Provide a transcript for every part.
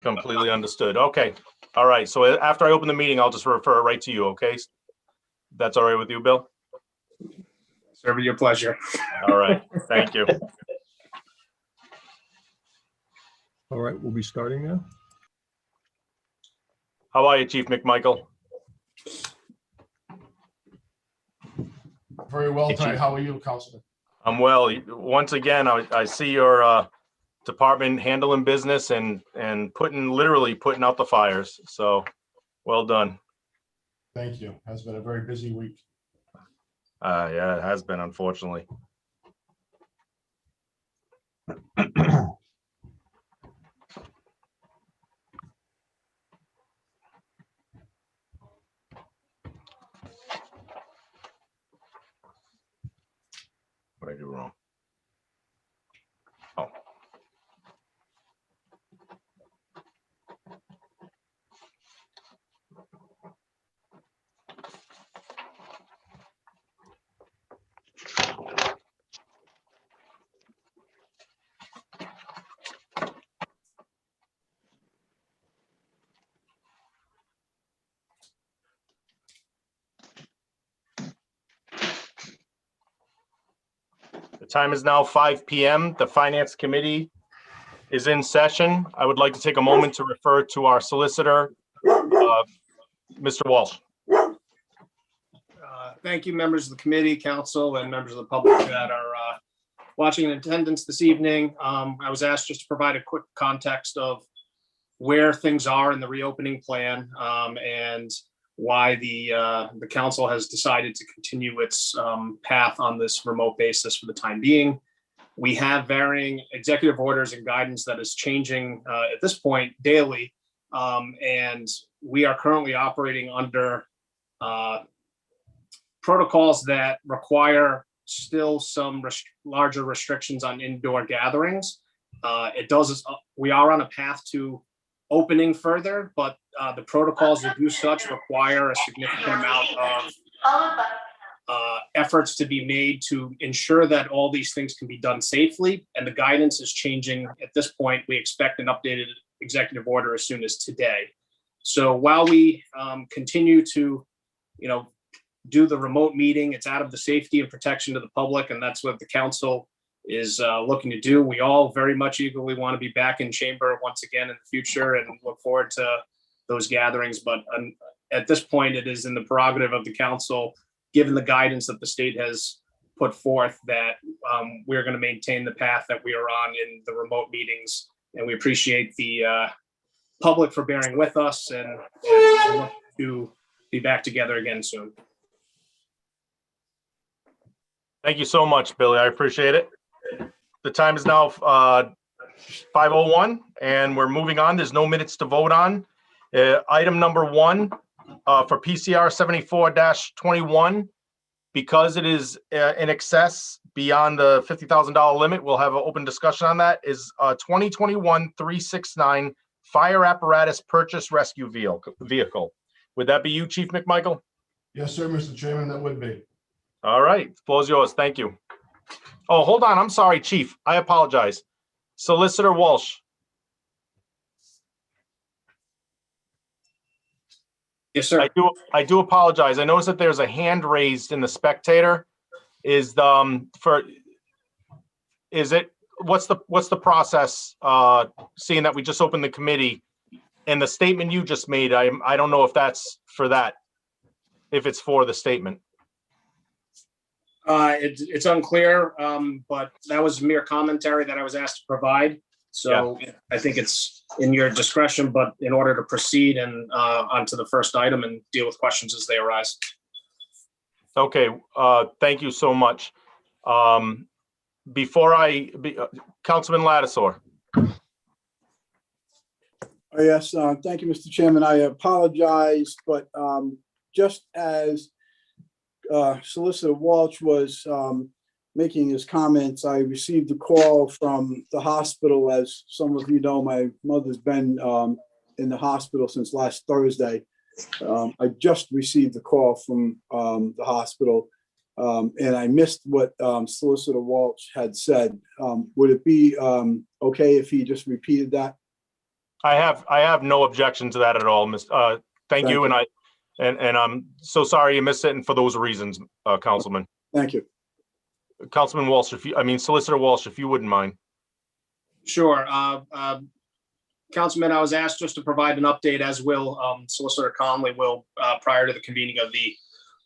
Completely understood. Okay. All right. So after I open the meeting, I'll just refer it right to you. Okay. That's all right with you, Bill? Serve at your pleasure. All right. Thank you. All right, we'll be starting now. How are you, Chief McMichael? Very well tonight. How are you, Councilman? I'm well. Once again, I see your department handling business and literally putting out the fires. So well done. Thank you. Has been a very busy week. Yeah, it has been, unfortunately. What did I do wrong? Oh. The time is now 5 p.m. The Finance Committee is in session. I would like to take a moment to refer to our solicitor, Mr. Walsh. Thank you, members of the committee, council, and members of the public that are watching in attendance this evening. I was asked just to provide a quick context of where things are in the reopening plan and why the council has decided to continue its path on this remote basis for the time being. We have varying executive orders and guidance that is changing at this point daily, and we are currently operating under protocols that require still some larger restrictions on indoor gatherings. We are on a path to opening further, but the protocols to do such require a significant amount of efforts to be made to ensure that all these things can be done safely. And the guidance is changing at this point. We expect an updated executive order as soon as today. So while we continue to, do the remote meeting, it's out of the safety and protection to the public, and that's what the council is looking to do. We all very much eagerly want to be back in chamber once again in the future and look forward to those gatherings. But at this point, it is in the prerogative of the council, given the guidance that the state has put forth, that we're going to maintain the path that we are on in the remote meetings. And we appreciate the public for bearing with us, and we look to be back together again soon. Thank you so much, Billy. I appreciate it. The time is now 5:01, and we're moving on. There's no minutes to vote on. Item number 1 for PCR 74-21, because it is in excess beyond the $50,000 limit, we'll have an open discussion on that, is 2021-369 fire apparatus purchase rescue vehicle. Would that be you, Chief McMichael? Yes, sir, Mr. Chairman, that would be. All right, the floor is yours. Thank you. Oh, hold on. I'm sorry, Chief. I apologize. Solicitor Walsh. Yes, sir. I do apologize. I noticed that there's a hand raised in the spectator. What's the process, seeing that we just opened the committee and the statement you just made? I don't know if that's for that, if it's for the statement. It's unclear, but that was mere commentary that I was asked to provide. So yeah. I think it's in your discretion, but in order to proceed and onto the first item and deal with questions as they arise. Okay, thank you so much. Councilman Lattisaur. Yes, thank you, Mr. Chairman. I apologize, but just as Solicitor Walsh was making his comments, I received a call from the hospital. As some of you know, my mother's been in the hospital since last Thursday. I just received a call from the hospital, and I missed what Solicitor Walsh had said. Would it be okay if he just repeated that? I have no objection to that at all, Miss. Thank you, and I'm so sorry you missed it, and for those reasons, Councilman. Thank you. Councilman Walsh, Solicitor Walsh, if you wouldn't mind. Sure. Councilman, I was asked just to provide an update, as will Solicitor Conley will, prior to the convening of the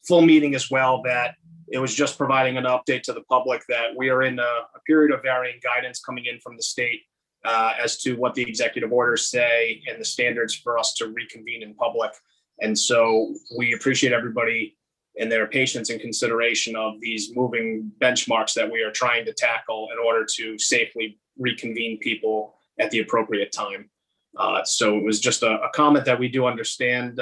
full meeting as well, that it was just providing an update to the public that we are in a period of varying guidance coming in from the state as to what the executive orders say and the standards for us to reconvene in public. And so we appreciate everybody and their patience and consideration of these moving benchmarks that we are trying to tackle in order to safely reconvene people at the appropriate time. So it was just a comment that we do understand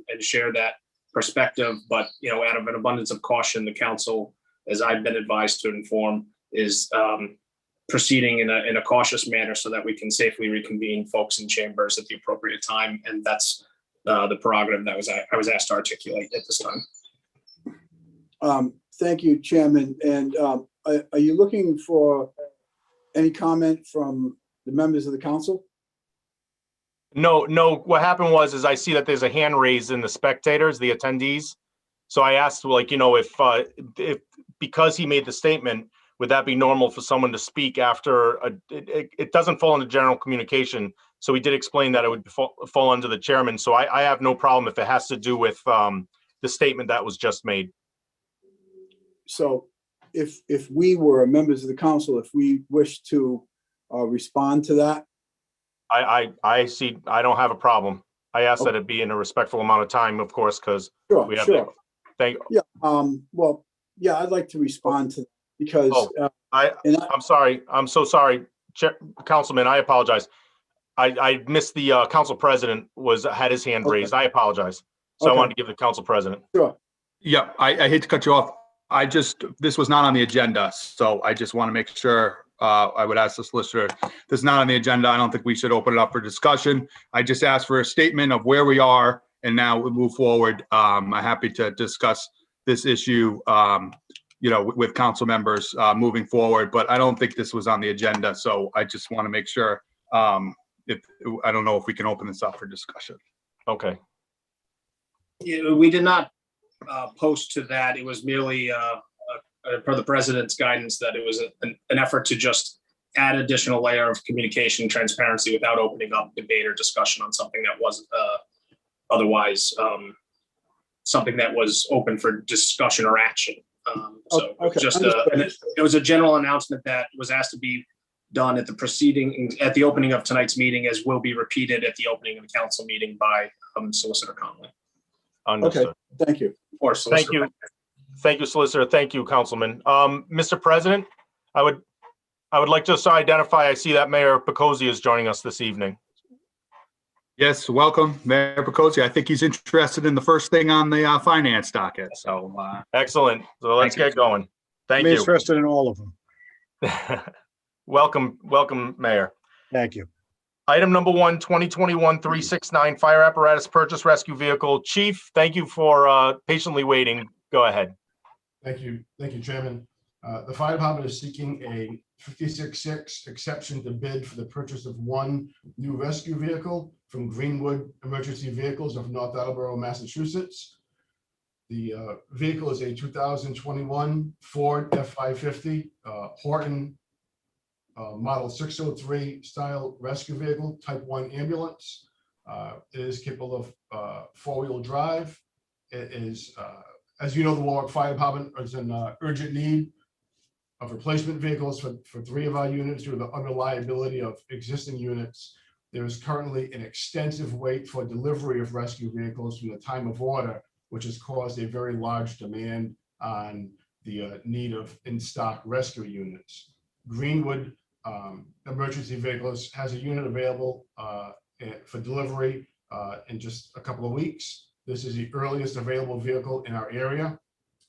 and share that perspective, but out of an abundance of caution, the council, as I've been advised to inform, is proceeding in a cautious manner so that we can safely reconvene folks in chambers at the appropriate time, and that's the prerogative that I was asked to articulate at this time. Thank you, Chairman. And are you looking for any comment from the members of the council? No. What happened was I see that there's a hand raised in the spectators, the attendees. So I asked, if because he made the statement, would that be normal for someone to speak after it doesn't fall into general communication. So we did explain that it would fall under the chairman. So I have no problem if it has to do with the statement that was just made. So if we were members of the council, if we wish to respond to that. I see. I don't have a problem. I ask that it be in a respectful amount of time, of course, because we have. Sure. Thank. Yeah. Well, yeah, I'd like to respond to that because. I'm sorry. I'm so sorry, Councilman. I apologize. I missed the council president had his hand raised. I apologize. So I wanted to give the council president. Sure. Yeah, I hate to cut you off. This was not on the agenda, so I just want to make sure. I would ask the solicitor, this is not on the agenda. I don't think we should open it up for discussion. I just asked for a statement of where we are, and now we move forward. I'm happy to discuss this issue, with council members moving forward, but I don't think this was on the agenda. So I just want to make sure, I don't know if we can open this up for discussion. Okay. Yeah, we did not post to that. It was merely per the president's guidance that it was an effort to just add additional layer of communication and transparency without opening up debate or discussion on something that wasn't otherwise something that was open for discussion or action. So okay. It was a general announcement that was asked to be done at the opening of tonight's meeting, as will be repeated at the opening of the council meeting by Solicitor Conley. Understood. Okay. Thank you. Or Solicitor. Thank you. Thank you, Solicitor. Thank you, Councilman. Mr. President, I would like just to identify, I see that Mayor Picozzi is joining us this evening. Yes, welcome, Mayor Picozzi. I think he's interested in the first thing on the finance docket. So excellent. So let's get going. Thank I'm you. interested in all of them. Welcome, Mayor. Thank you. Item number 1, 2021-369 fire apparatus purchase rescue vehicle. Chief, thank you for patiently waiting. Go ahead. Thank you, Chairman. The fire department is seeking a 56-6 exception to bid for the purchase of one new rescue vehicle from Greenwood Emergency Vehicles of North Attleboro, Massachusetts. The vehicle is a 2021 Ford F-550 Horton Model 603 style rescue vehicle, Type 1 ambulance. It is capable of four-wheel drive. It is, as you know, the Warwick Fire Department is in urgent need of replacement vehicles for 3 of our units due to the unreliability of existing units. There is currently an extensive wait for delivery of rescue vehicles from the time of order, which has caused a very large demand on the need of in-stock rescue units. Greenwood Emergency Vehicles has a unit available for delivery in just a couple of weeks. This is the earliest available vehicle in our area.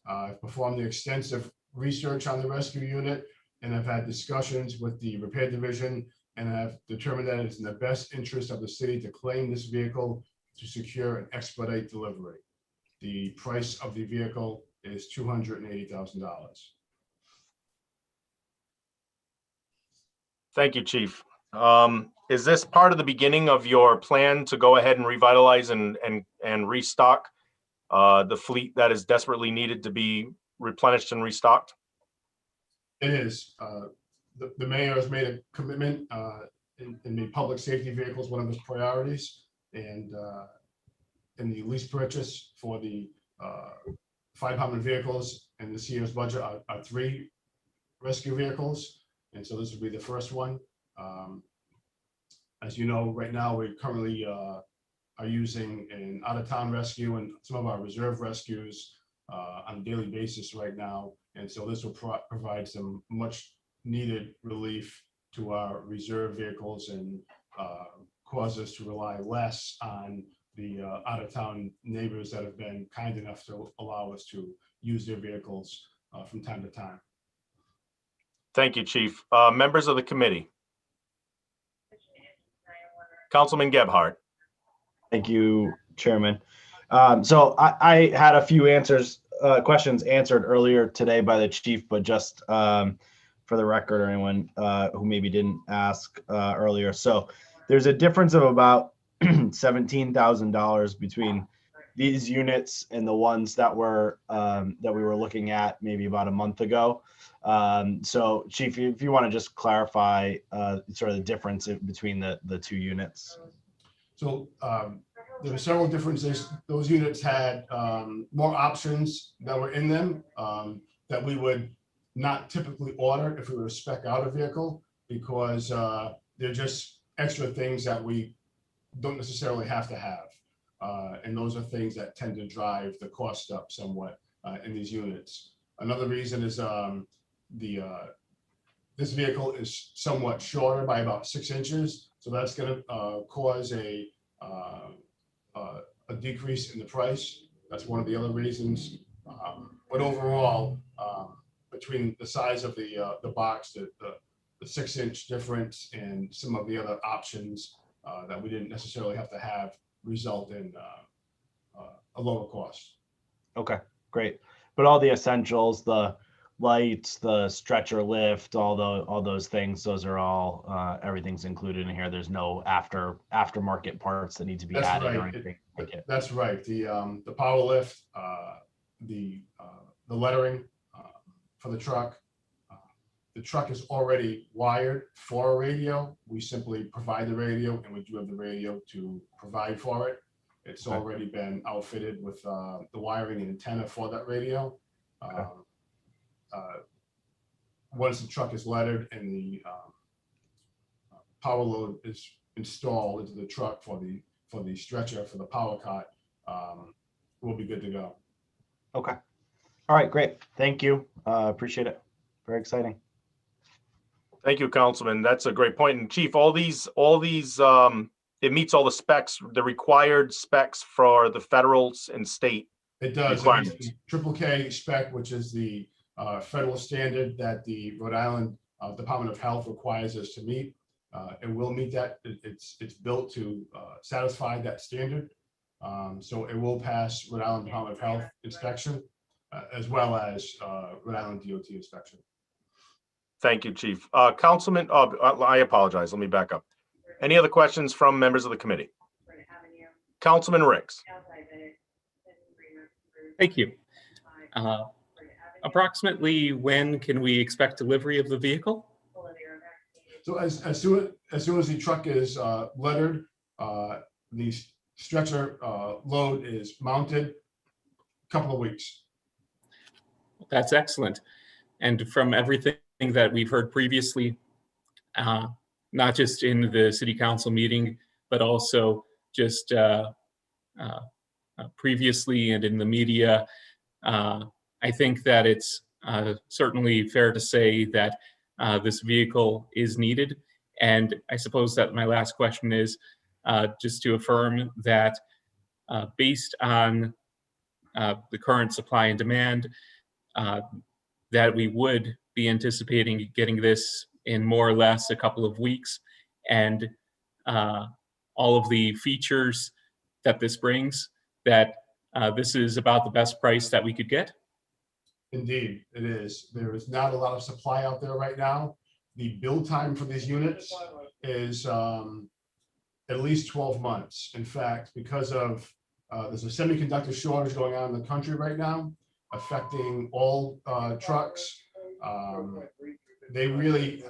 I've performed the extensive research on the rescue unit, and I've had discussions with the repair division, and I've determined that it's in the best interest of the city to claim this vehicle to secure and expedite delivery. The price of the vehicle is $280,000. Thank you, Chief. is this part of the beginning of your plan to go ahead and revitalize and restock the fleet that is desperately needed to be replenished and restocked? It is. The mayor has made a commitment in the public safety vehicles, one of his priorities, and in the lease purchase for the fire department vehicles in this year's budget are 3 rescue vehicles. And so this will be the first one. As you know, right now, we currently are using an out-of-town rescue and some of our reserve rescues on a daily basis right now. And so this will provide some much needed relief to our reserve vehicles and cause us to rely less on the out-of-town neighbors that have been kind enough to allow us to use their vehicles from time to time. Thank you, Chief. Members of the committee. Councilman Gebhardt. Thank you, Chairman. So I had a few questions answered earlier today by the chief, but just for the record, or anyone who maybe didn't ask earlier. So there's a difference of about $17,000 between these units and the ones that we were looking at maybe about a month ago. So Chief, if you want to just clarify sort of the difference between the 2 units. So there are several differences. Those units had more options that were in them that we would not typically order if we were to spec out a vehicle, because they're just extra things that we don't necessarily have to have. And those are things that tend to drive the cost up somewhat in these units. Another reason is this vehicle is somewhat shorter by about 6 inches. So that's going to cause a decrease in the price. That's one of the other reasons. But overall, between the size of the box, the 6-inch difference, and some of the other options that we didn't necessarily have to have, result in a lower cost. Okay, great. But all the essentials, the lights, the stretcher lift, all those things, those are all everything's included in here. There's no aftermarket parts that need to be That's added or right. anything like it. That's right. The power lift, the lettering for the truck. The truck is already wired for a radio. We simply provide the radio, and we do have the radio to provide for it. It's Okay. already been outfitted with the wiring and antenna for that radio. Okay. Once the truck is lettered and the power load is installed into the truck for the stretcher for the power cot, we'll be good to go. Okay. All right, great. Thank you. Appreciate it. Very exciting. Thank you, Councilman. That's a great point. And Chief, all these, it meets all the specs, the required specs for the federal and state. It does. Requirements. Triple K spec, which is the federal standard that the Rhode Island Department of Health requires us to meet. It will meet that. It's built to satisfy that standard. So it will pass Rhode Island Department of Health inspection, as well as Rhode Island DOT inspection. Thank you, Chief. Councilman, I apologize. Let me back up. Any other questions from members of the committee? Councilman Ricks. Thank you. Approximately when can we expect delivery of the vehicle? So as soon as the truck is lettered, the stretcher load is mounted, a couple of weeks. That's excellent. And from everything that we've heard previously, not just in the city council meeting, but also just previously and in the media, I think that it's certainly fair to say that this vehicle is needed. And I suppose that my last question is just to affirm that based on the current supply and demand, that we would be anticipating getting this in more or less a couple of weeks, and all of the features that this brings, that this is about the best price that we could get? Indeed, it is. There is not a lot of supply out there right now. The build time for these units is at least 12 months. In fact, because of there's a semiconductor shortage going on in the country right now, affecting all trucks. They really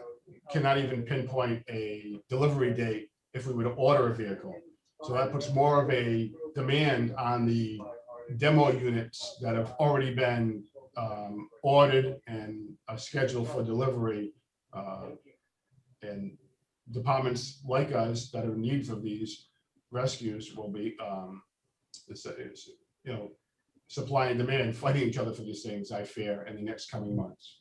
cannot even pinpoint a delivery date if we were to order a vehicle. So that puts more of a demand on the demo units that have already been ordered and scheduled for delivery. And departments like us that are in need of these rescues will be, supply and demand, fighting each other for these things, I fear, in the next coming months.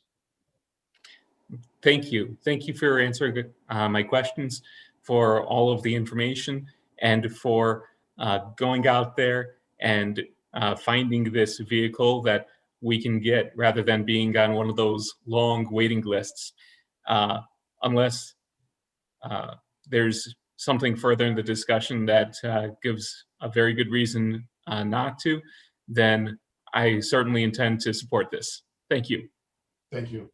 Thank you. Thank you for answering my questions, for all of the information, and for going out there and finding this vehicle that we can get rather than being on one of those long waiting lists. Unless there's something further in the discussion that gives a very good reason not to, then I certainly intend to support this. Thank you. Thank you.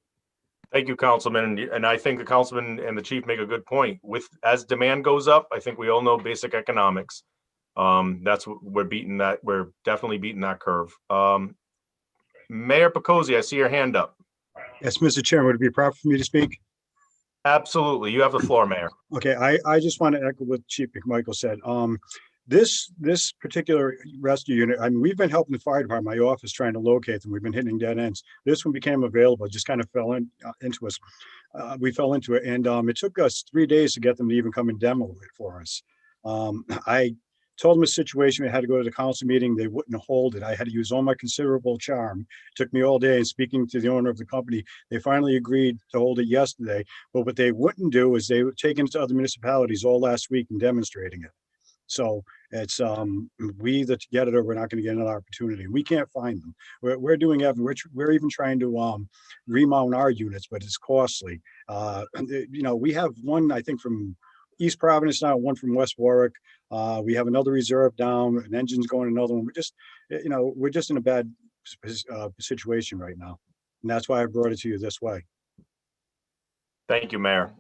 Thank you, Councilman. And I think the councilman and the chief make a good point. As demand goes up, I think we all know basic economics. That's what we're definitely beating that curve. Mayor Picozzi, I see your hand up. Yes, Mr. Chairman, would it be proper for me to speak? Absolutely. You have the floor, Mayor. Okay, I just want to echo what Chief McMichael said. This particular rescue unit, I mean, we've been helping the fire department, my office, trying to locate them. We've been hitting dead ends. This one became available, it just kind of fell into us. We fell into it, and it took us 3 days to get them to even come and demo it for us. I told them the situation. We had to go to the council meeting. They wouldn't hold it. I had to use all my considerable charm. It took me all day. And speaking to the owner of the company, they finally agreed to hold it yesterday. But what they wouldn't do is they were taking it to other municipalities all last week and demonstrating it. So it's we either get it or we're not going to get another opportunity. We can't find them. We're doing everything. We're even trying to remount our units, but it's costly. We have one, I think, from East Providence now, one from West Warwick. We have another reserve down, an engine's going another one. We're just in a bad situation right now. And that's why I brought it to you this way. Thank you, Mayor.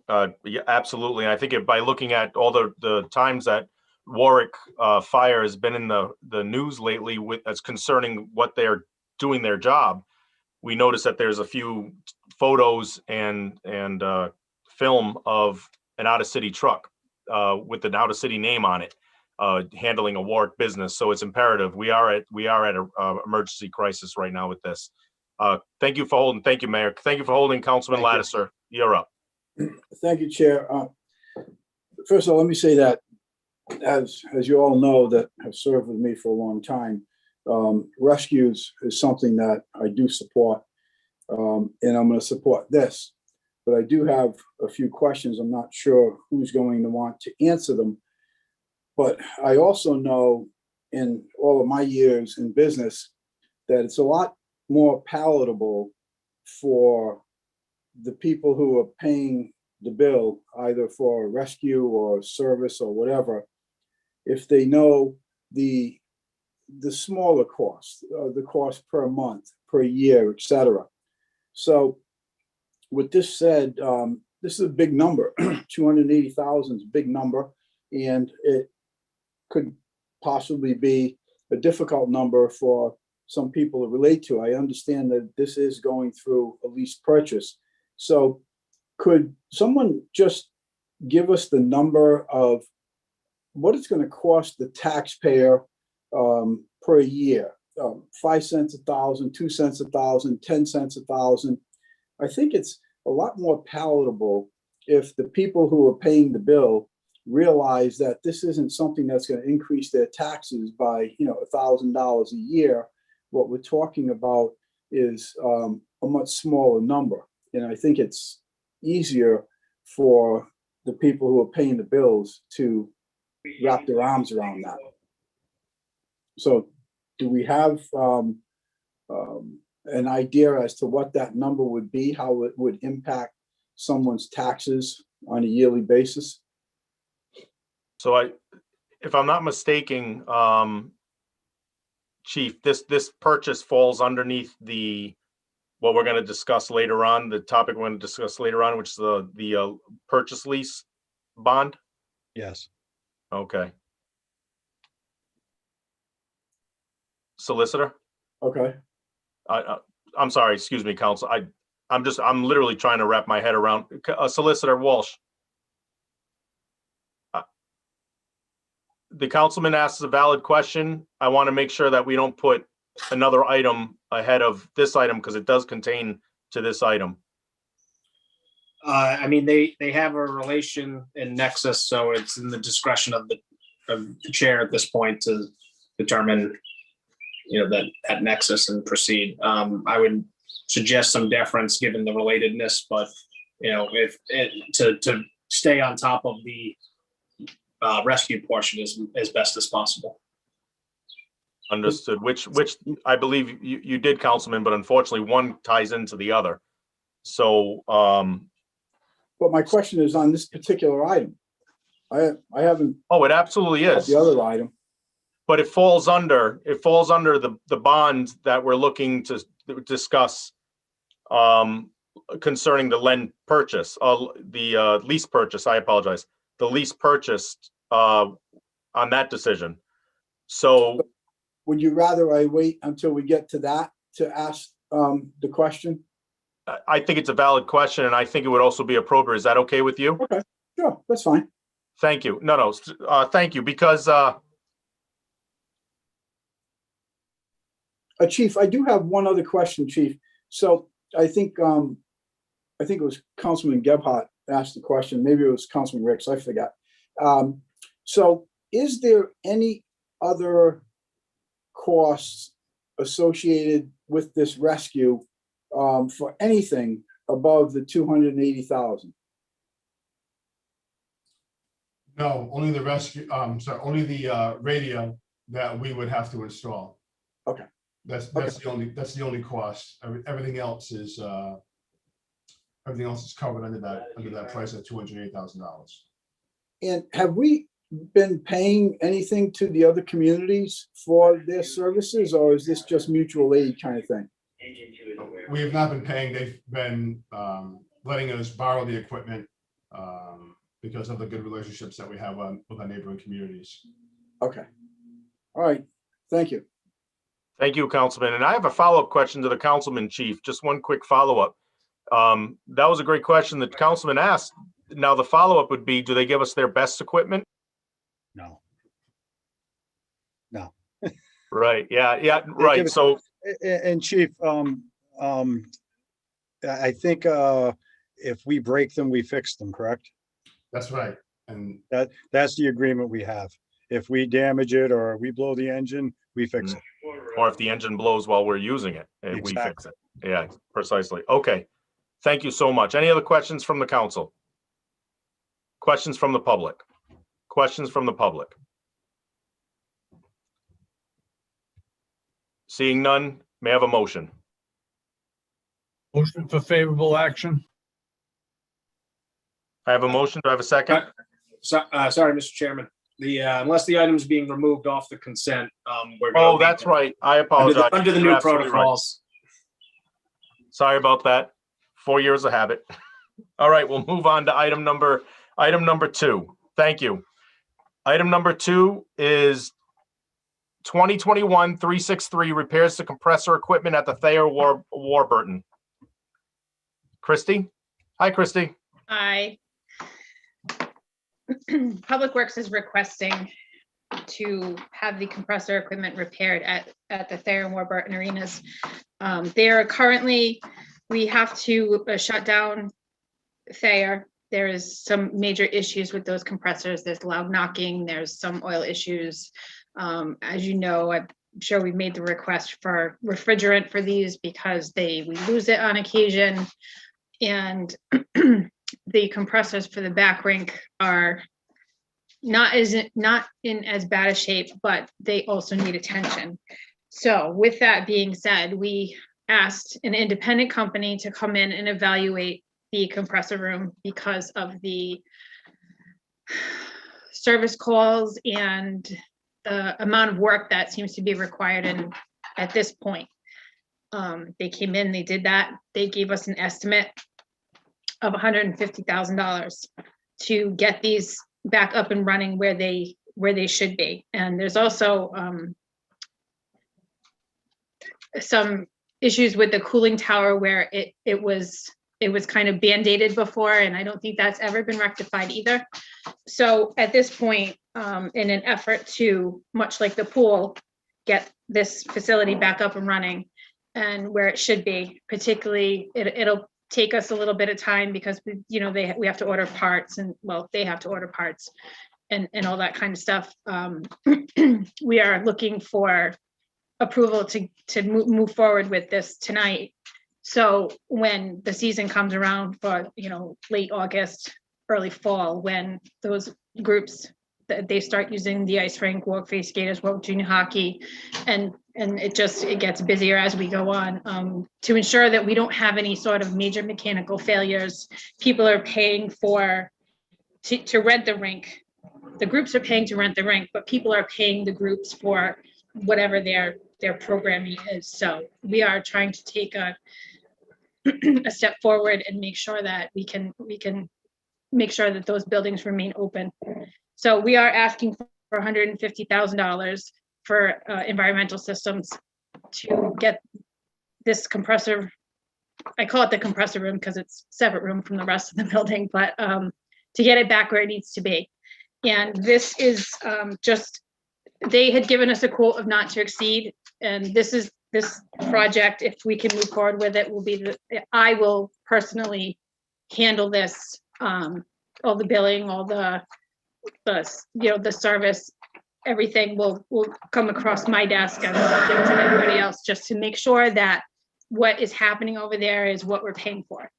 Yeah, absolutely. And I think by looking at all the times that Warwick fire has been in the news lately as concerning what they're doing their job, we notice that there's a few photos and film of an out-of-city truck with an out-of-city name on it, handling a Warwick business. So it's imperative. We are at an emergency crisis right now with this. Thank you for holding. Thank you, Mayor. Thank you for holding. Councilman Lattiser, you're up. Thank you, Chair. First of all, let me say that as you all know that have served with me for a long time, rescues is something that I do support, and I'm going to support this. But I do have a few questions. I'm not sure who's going to want to answer them. But I also know in all of my years in business that it's a lot more palatable for the people who are paying the bill, either for rescue or service or whatever, if they know the smaller cost, the cost per month, per year, et cetera. So with this said, this is a big number. 280,000 is a big number, and it could possibly be a difficult number for some people to relate to. I understand that this is going through a lease purchase. So could someone just give us the number of what it's going to cost the taxpayer per year? 5 cents a thousand, 2 cents a thousand, 10 cents a thousand. I think it's a lot more palatable if the people who are paying the bill realize that this isn't something that's going to increase their taxes by $1,000 a year. What we're talking about is a much smaller number, and I think it's easier for the people who are paying the bills to wrap their arms around that. So, do we have an idea as to what that number would be, how it would impact someone's taxes on a yearly basis? So if I'm not mistaken, Chief, this purchase falls underneath what we're going to discuss later on, the topic we're going to discuss later on, which is the purchase lease bond? Yes. Okay. Solicitor? Okay. I'm sorry, excuse me, counsel. I'm literally trying to wrap my head around, Solicitor Walsh. The councilman asks a valid question. I want to make sure that we don't put another item ahead of this item because it does contain to this item. I mean, they have a relation in nexus, so it's in the discretion of the chair at this point to determine, that nexus and proceed. I would suggest some deference given the relatedness, but to stay on top of the rescue portion as best as possible. Understood. Which I believe you did, Councilman, but unfortunately one ties into the other. So, But my question is on this particular item. I haven't. Oh, it absolutely is. The other item. But it falls under the bond that we're looking to discuss concerning the land purchase, the lease purchase. I apologize. The lease purchased on that decision. So would you rather I wait until we get to that to ask the question? I think it's a valid question, and I think it would also be appropriate. Is that okay with you? Okay, sure, that's fine. Thank you. No, thank you, because Chief, I do have one other question, Chief. So I think it was Councilman Gebhardt asked the question. Maybe it was Councilman Ricks. I forgot. So is there any other costs associated with this rescue for anything above the 280,000? No, only the rescue, only the radio that we would have to install. Okay. That's the only cost. Everything else is covered under that price of $280,000. And have we been paying anything to the other communities for their services, or is this just mutual aid kind of thing? We have not been paying. They've been letting us borrow the equipment because of the good relationships that we have with our neighboring communities. Okay. All right. Thank you. thank you, Councilman. And I have a follow-up question to the Councilman, Chief. Just one quick follow-up. That was a great question that Councilman asked. Now, the follow-up would be, do they give us their best equipment? No. Right. Yeah. Right. So, And Chief, I think if we break them, we fix them, correct? That's right. And That's the agreement we have. If we damage it or we blow the engine, we fix it. or if the engine blows while we're using it, we fix it. Yeah, precisely. Okay. Thank you so much. Any other questions from the council? Questions from the public? Questions from the public? Seeing none, may I have a motion? Motion for favorable action. I have a motion. Do I have a second? Sorry, Mr. Chairman. Unless the item's being removed off the consent, we're. Oh, that's right. I apologize. Under the You're new absolutely right. protocols. Sorry about that. 4 years of habit. All right, we'll move on to item number 2. Thank you. Item number 2 is 2021-363 repairs to compressor equipment at the Thayer Warburton. Christy? Hi, Christy. Hi. Public Works is requesting to have the compressor equipment repaired at the Thayer and Warburton arenas. We have to shut down Thayer. There is some major issues with those compressors. There's loud knocking, there's some oil issues. As you know, I'm sure we made the request for refrigerant for these because we lose it on occasion. And the compressors for the back rink are not in as bad a shape, but they also need attention. So with that being said, we asked an independent company to come in and evaluate the compressor room because of the service calls and the amount of work that seems to be required at this point. They came in, they did that. They gave us an estimate of $150,000. to get these back up and running where they should be. And there's also some issues with the cooling tower where it was kind of band-aided before, and I don't think that's ever been rectified either. So at this point, in an effort to, much like the pool, get this facility back up and running and where it should be, particularly it'll take us a little bit of time because we have to order parts, and well, they have to order parts and all that kind of stuff. We are looking for approval to move forward with this tonight. So when the season comes around for, late August, early fall, when those groups, they start using the ice rink, Warwick Figure Skaters, Warwick Junior Hockey, and it gets busier as we go on, to ensure that we don't have any sort of major mechanical failures. People are paying to rent the rink. The groups are paying to rent the rink, but people are paying the groups for whatever their programming is. So we are trying to take a step forward and make sure that we can make sure that those buildings remain open. So we are asking for $150,000 for environmental systems to get this compressor. I call it the compressor room because it's a separate room from the rest of the building, but to get it back where it needs to be. And this is they had given us a quote of not to exceed, and this project, if we can move forward with it, will be I will personally handle this, all the billing, all the service, everything will come across my desk and give it to everybody else, just to make sure that what is happening over there is what we're paying for.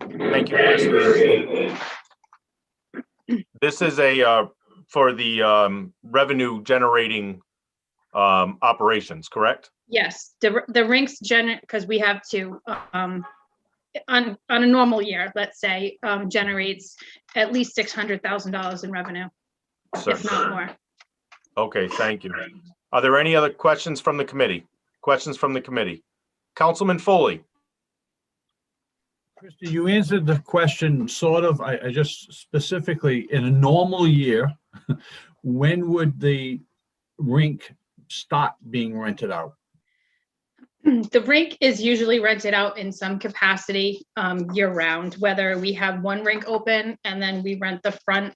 Thank you, Christine. This is for the revenue generating operations, correct? Yes, the rinks because we have to, on a normal year, let's say, generates at least $600,000 in revenue, if not more. Okay, thank you. Are there any other questions from the committee? Questions from the committee? Councilman Foley. Christie, you answered the question sort of. I just specifically, in a normal year, when would the rink start being rented out? The rink is usually rented out in some capacity year round, whether we have one rink open and then we rent the front,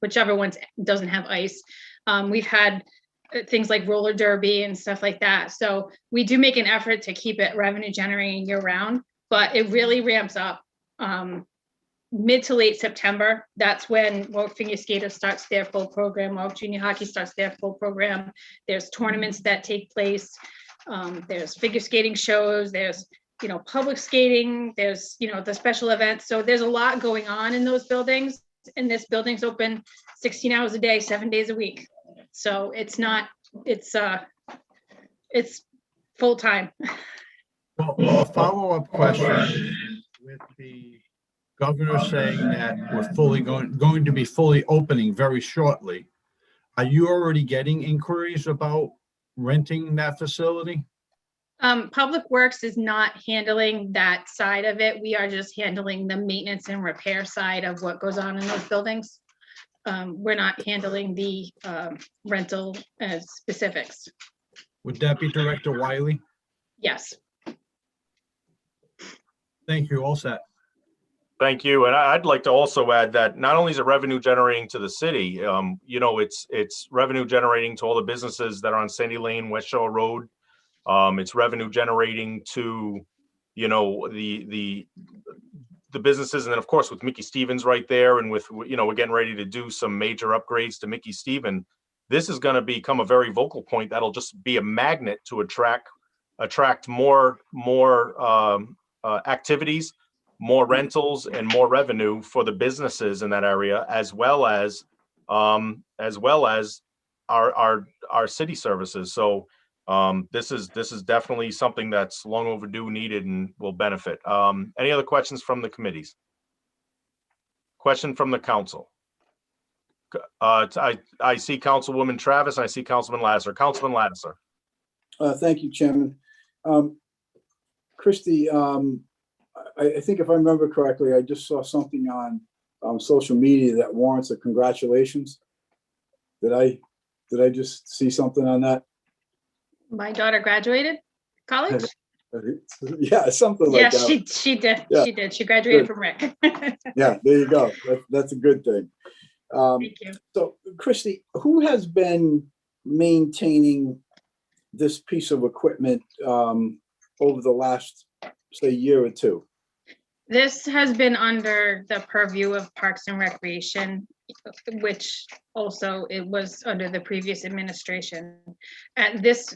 whichever one doesn't have ice. We've had things like roller derby and stuff like that. So we do make an effort to keep it revenue generating year round, but it really ramps up mid to late September. That's when Warwick Figure Skaters starts their full program. Warwick Junior Hockey starts their full program. There's tournaments that take place. There's figure skating shows. There's, public skating. There's, the special events. So there's a lot going on in those buildings. And this building's open 16 hours a day, 7 days a week. So it's full time. Well, a follow-up question with the governor saying that we're going to be fully opening very shortly. Are you already getting inquiries about renting that facility? Public Works is not handling that side of it. We are just handling the maintenance and repair side of what goes on in those buildings. We're not handling the rental specifics. Would that be Director Wiley? Yes. Thank you. All set. Thank you. And I'd like to also add that not only is it revenue generating to the city, it's revenue generating to all the businesses that are on Sandy Lane, West Shore Road. It's revenue generating to, the businesses. And then of course with Mickey Stevens right there, and with, we're getting ready to do some major upgrades to Mickey Stevens. This is going to become a very vocal point that'll just be a magnet to attract more activities, more rentals, and more revenue for the businesses in that area, as well as our city services. So this is definitely something that's long overdue, needed, and will benefit. Any other questions from the committees? Question from the council. I see Councilwoman Travis. I see Councilman Lasser. Councilman Lasser. Thank you, Chairman. Christie, I think if I remember correctly, I just saw something on social media that warrants a congratulations. Did I just see something on that? My daughter graduated college? Yeah, something Yeah, like that. she did. Yeah. She did. She graduated Good. from Rick. Yeah, there you go. That's a good thing. Thank you. So, Christy, who has been maintaining this piece of equipment over the last, say, year or two? This has been under the purview of Parks and Recreation, which also it was under the previous administration. At this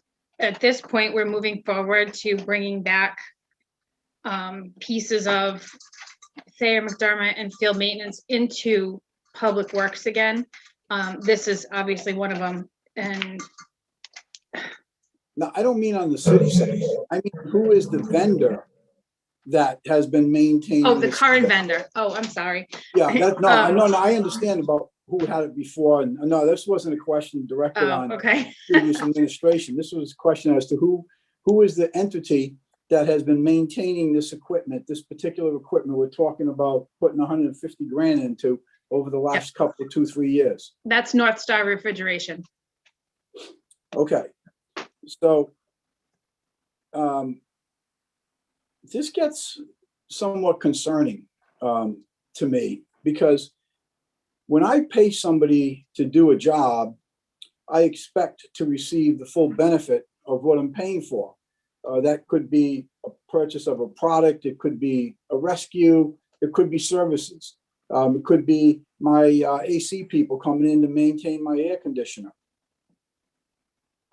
point, we're moving forward to bringing back pieces of Thayer McDermott and field maintenance into Public Works again. This is obviously one of them. And Now, I don't mean on the city side. I mean, who is the vendor that has been maintaining? oh, the this? current vendor. Oh, I'm sorry. Yeah, I understand about who had it before. And no, this wasn't a question directed Oh, on okay. previous administration. This was a question as to who is the entity that has been maintaining this equipment, this particular equipment we're talking about putting 150 grand into over the last couple of 2-3 years. That's North Star Refrigeration. Okay, so this gets somewhat concerning to me, because when I pay somebody to do a job, I expect to receive the full benefit of what I'm paying for. That could be a purchase of a product, it could be a rescue, it could be services. It could be my AC people coming in to maintain my air conditioner.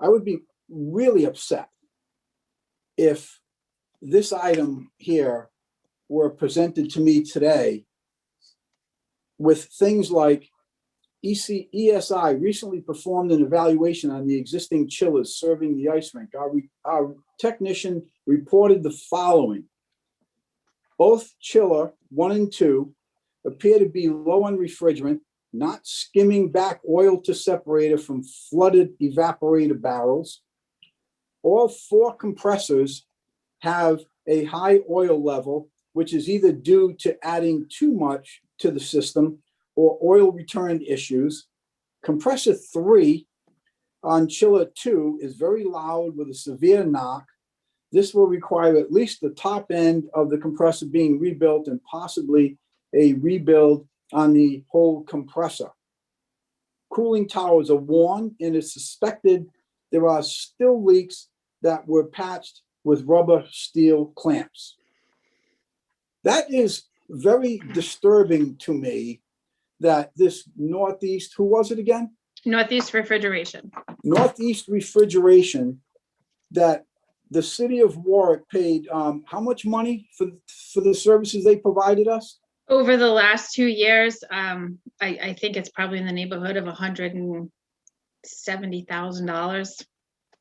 I would be really upset if this item here were presented to me today with things like ESI recently performed an evaluation on the existing chillers serving the ice rink. Our technician reported the following. Both chiller 1 and 2 appear to be low on refrigerant, not skimming back oil to separator from flooded evaporator barrels. All 4 compressors have a high oil level, which is either due to adding too much to the system or oil return issues. Compressor 3 on chiller 2 is very loud with a severe knock. This will require at least the top end of the compressor being rebuilt and possibly a rebuild on the whole compressor. Cooling towers are worn, and it's suspected there are still leaks that were patched with rubber steel clamps. That is very disturbing to me, that this Northeast, who was it again? Northeast Refrigeration. Northeast Refrigeration, that the city of Warwick paid how much money for the services they provided us? Over the last 2 years, I think it's probably in the neighborhood of $170,000.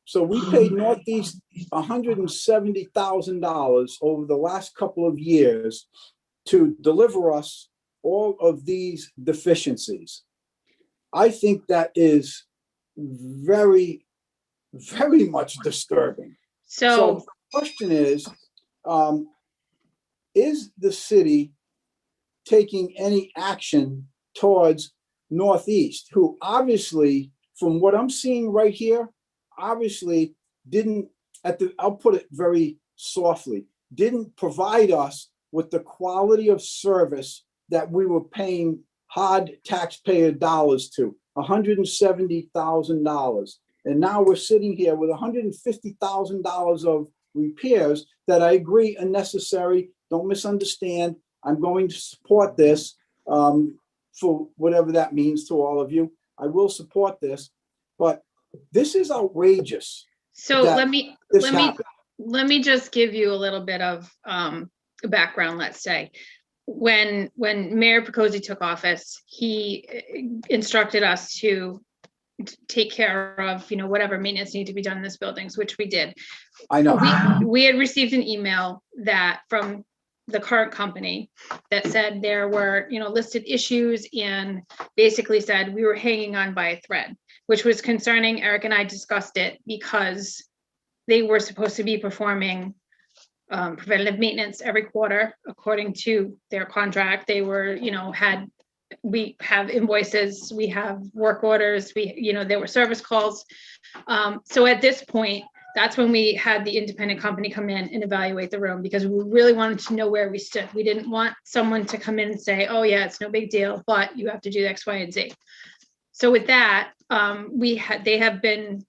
So we paid Northeast $170,000 over the last couple of years to deliver us all of these deficiencies. I think that is very, very much disturbing. So the question is the city taking any action towards Northeast, who obviously, from what I'm seeing right here, obviously didn't, I'll put it very softly, didn't provide us with the quality of service that we were paying hard taxpayer dollars to, $170,000. And now we're sitting here with $150,000 of repairs that I agree are necessary. Don't misunderstand. I'm going to support this for whatever that means to all of you. I will support this, but this is outrageous. So let me just give you a little bit of background. Let's say when Mayor Picozzi took office, he instructed us to take care of whatever maintenance needed to be done in this buildings, which we did. I know we had received an email that from the current company that said there were listed issues, and basically said we were hanging on by a thread, which was concerning. Eric and I discussed it because they were supposed to be performing preventative maintenance every quarter according to their contract. They were, we have invoices, we have work orders, there were service calls. So at this point, that's when we had the independent company come in and evaluate the room, because we really wanted to know where we stood. We didn't want someone to come in and say, oh yeah, it's no big deal, but you have to do X, Y, and Z. So with that, they have been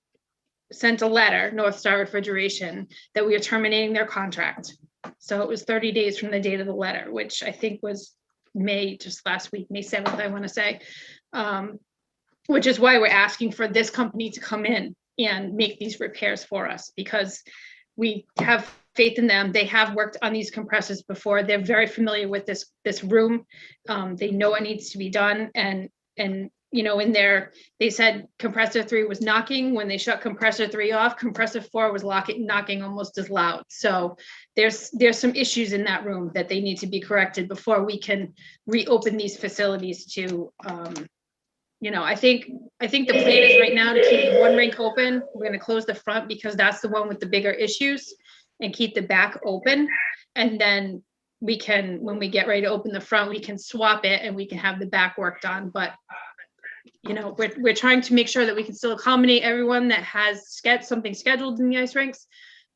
sent a letter, North Star Refrigeration, that we are terminating their contract. So it was 30 days from the date of the letter, which I think was May, just last week, May 7th, I want to say, which is why we're asking for this company to come in and make these repairs for us, because we have faith in them. They have worked on these compressors before. They're very familiar with this room. They know what needs to be done. And in there, they said compressor 3 was knocking. When they shut compressor 3 off, compressor 4 was knocking almost as loud. So there's some issues in that room that they need to be corrected before we can reopen these facilities to, I think the plan is right now to keep one rink open. We're going to close the front because that's the one with the bigger issues, and keep the back open. And then we can, when we get ready to open the front, we can swap it and we can have the back work done. But we're trying to make sure that we can still accommodate everyone that has something scheduled in the ice rinks,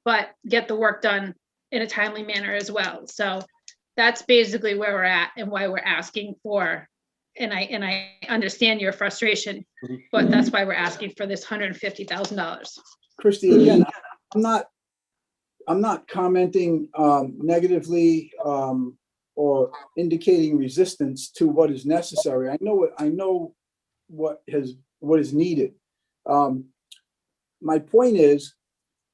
but get the work done in a timely manner as well. So that's basically where we're at and why we're asking for, and I understand your frustration, but that's why we're asking for this $150,000. Christy, again, I'm not commenting negatively or indicating resistance to what is necessary. I know what is needed. My point is,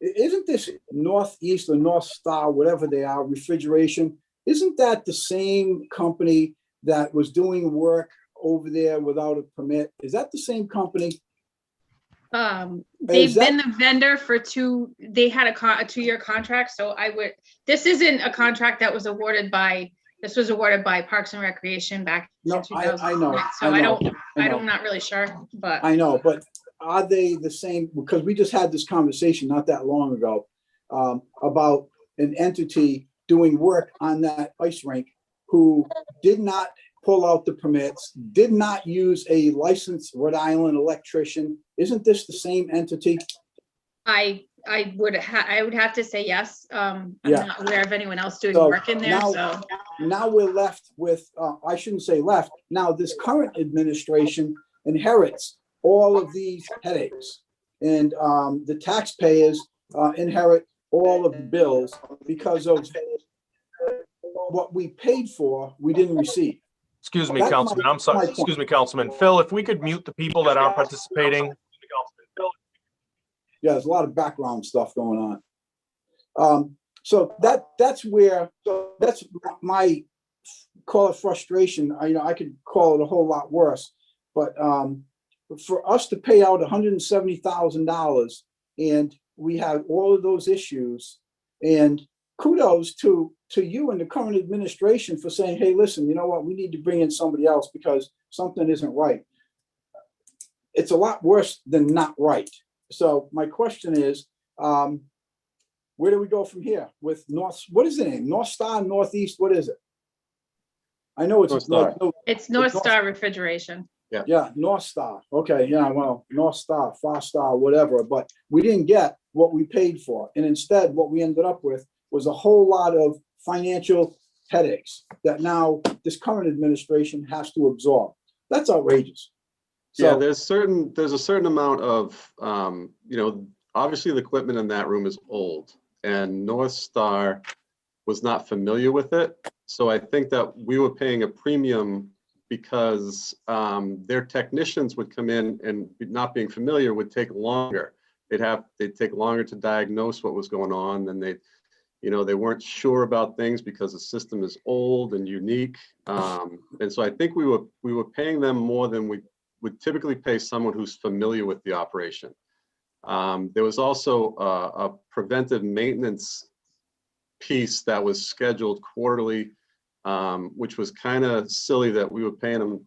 isn't this Northeast or North Star, whatever they are, refrigeration, isn't that the same company that was doing work over there without a permit? Is that the same company? They've been the vendor for they had a 2-year contract. So this isn't a contract that was awarded by, this was awarded by Parks and Recreation back in 2000. I know. So I'm not really sure, but. I know, but are they the same? Because we just had this conversation not that long ago about an entity doing work on that ice rink who did not pull out the permits, did not use a licensed Rhode Island electrician. Isn't this the same entity? I would have to say yes. I'm not aware of anyone else doing work in there. Now we're left with, I shouldn't say left, now this current administration inherits all of these headaches, and the taxpayers inherit all of the bills because of what we paid for, we didn't receive. Excuse me, Councilman. I'm sorry. Excuse me, Councilman. Phil, if we could mute the people that aren't participating. Yeah, there's a lot of background stuff going on. So that's my call it frustration. I could call it a whole lot worse, but for us to pay out $170,000 and we have all of those issues, and kudos to you and the current administration for saying, hey, listen, you know what, we need to bring in somebody else because something isn't right. It's a lot worse than not right. So my question is, where do we go from here with what is the name? North Star, Northeast, what is it? I know it's North Star. It's North Star Refrigeration. Yeah, North Star. Okay, yeah, well, North Star, Far Star, whatever, but we didn't get what we paid for. And instead, what we ended up with was a whole lot of financial headaches that now this current administration has to absorb. That's outrageous. So, yeah, there's a certain amount of, obviously the equipment in that room is old, and North Star was not familiar with it. So I think that we were paying a premium because their technicians would come in and not being familiar would take longer. They'd take longer to diagnose what was going on, and they weren't sure about things because the system is old and unique. And so I think we were paying them more than we would typically pay someone who's familiar with the operation. There was also a preventive maintenance piece that was scheduled quarterly, which was kind of silly that we were paying them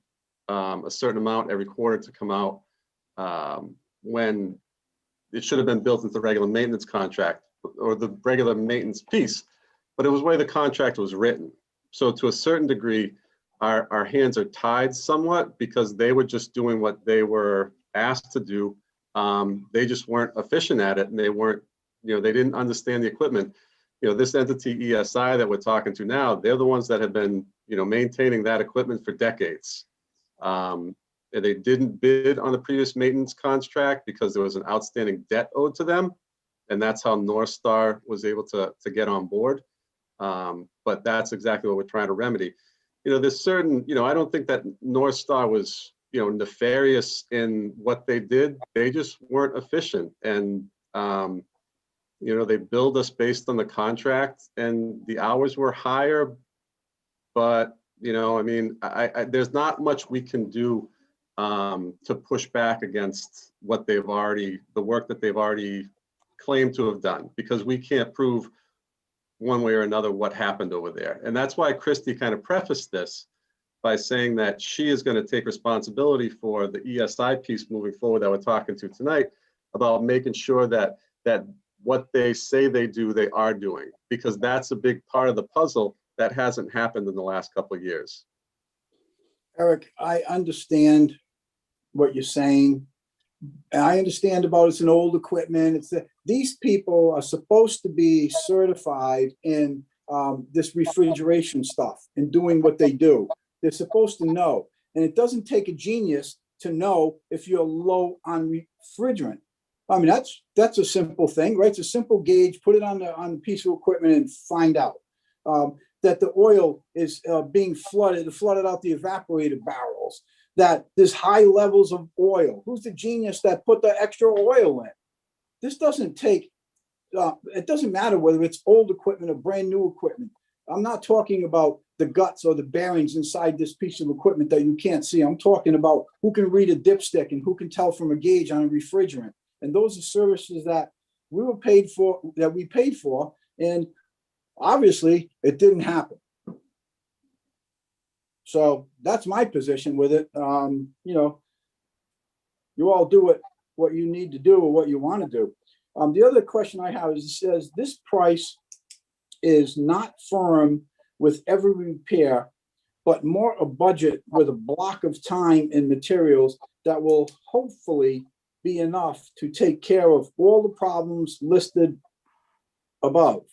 a certain amount every quarter to come out when it should have been built into the regular maintenance contract or the regular maintenance piece. but it was the way the contract was written. So to a certain degree, our hands are tied somewhat because they were just doing what they were asked to do. They just weren't efficient at it, and they weren't, they didn't understand the equipment. This entity ESI that we're talking to now, they're the ones that have been, maintaining that equipment for decades. And they didn't bid on the previous maintenance contract because there was an outstanding debt owed to them. And that's how North Star was able to get on board. But that's exactly what we're trying to remedy. There's certain, I don't think that North Star was, nefarious in what they did. They just weren't efficient. And, they billed us based on the contract and the hours were higher. But, there's not much we can do to push back against what the work that they've already claimed to have done, because we can't prove one way or another what happened over there. And that's why Christy kind of prefaced this by saying that she is going to take responsibility for the ESI piece moving forward that we're talking to tonight, about making sure that what they say they do, they are doing, because that's a big part of the puzzle that hasn't happened in the last couple of years. Eric, I understand what you're saying. And I understand about it's an old equipment. These people are supposed to be certified in this refrigeration stuff and doing what they do. They're supposed to know. And it doesn't take a genius to know if you're low on refrigerant. I mean, that's a simple thing, right? It's a simple gauge. Put it on the piece of equipment and find out that the oil is being flooded out the evaporator barrels, that there's high levels of oil. Who's the genius that put the extra oil in? This doesn't take, it doesn't matter whether it's old equipment or brand new equipment. I'm not talking about the guts or the bearings inside this piece of equipment that you can't see. I'm talking about who can read a dipstick and who can tell from a gauge on a refrigerant. And those are services that we paid for, and obviously it didn't happen. So that's my position with it. You all do what you need to do or what you want to do. The other question I have is, it says this price is not firm with every repair, but more a budget with a block of time and materials that will hopefully be enough to take care of all the problems listed above.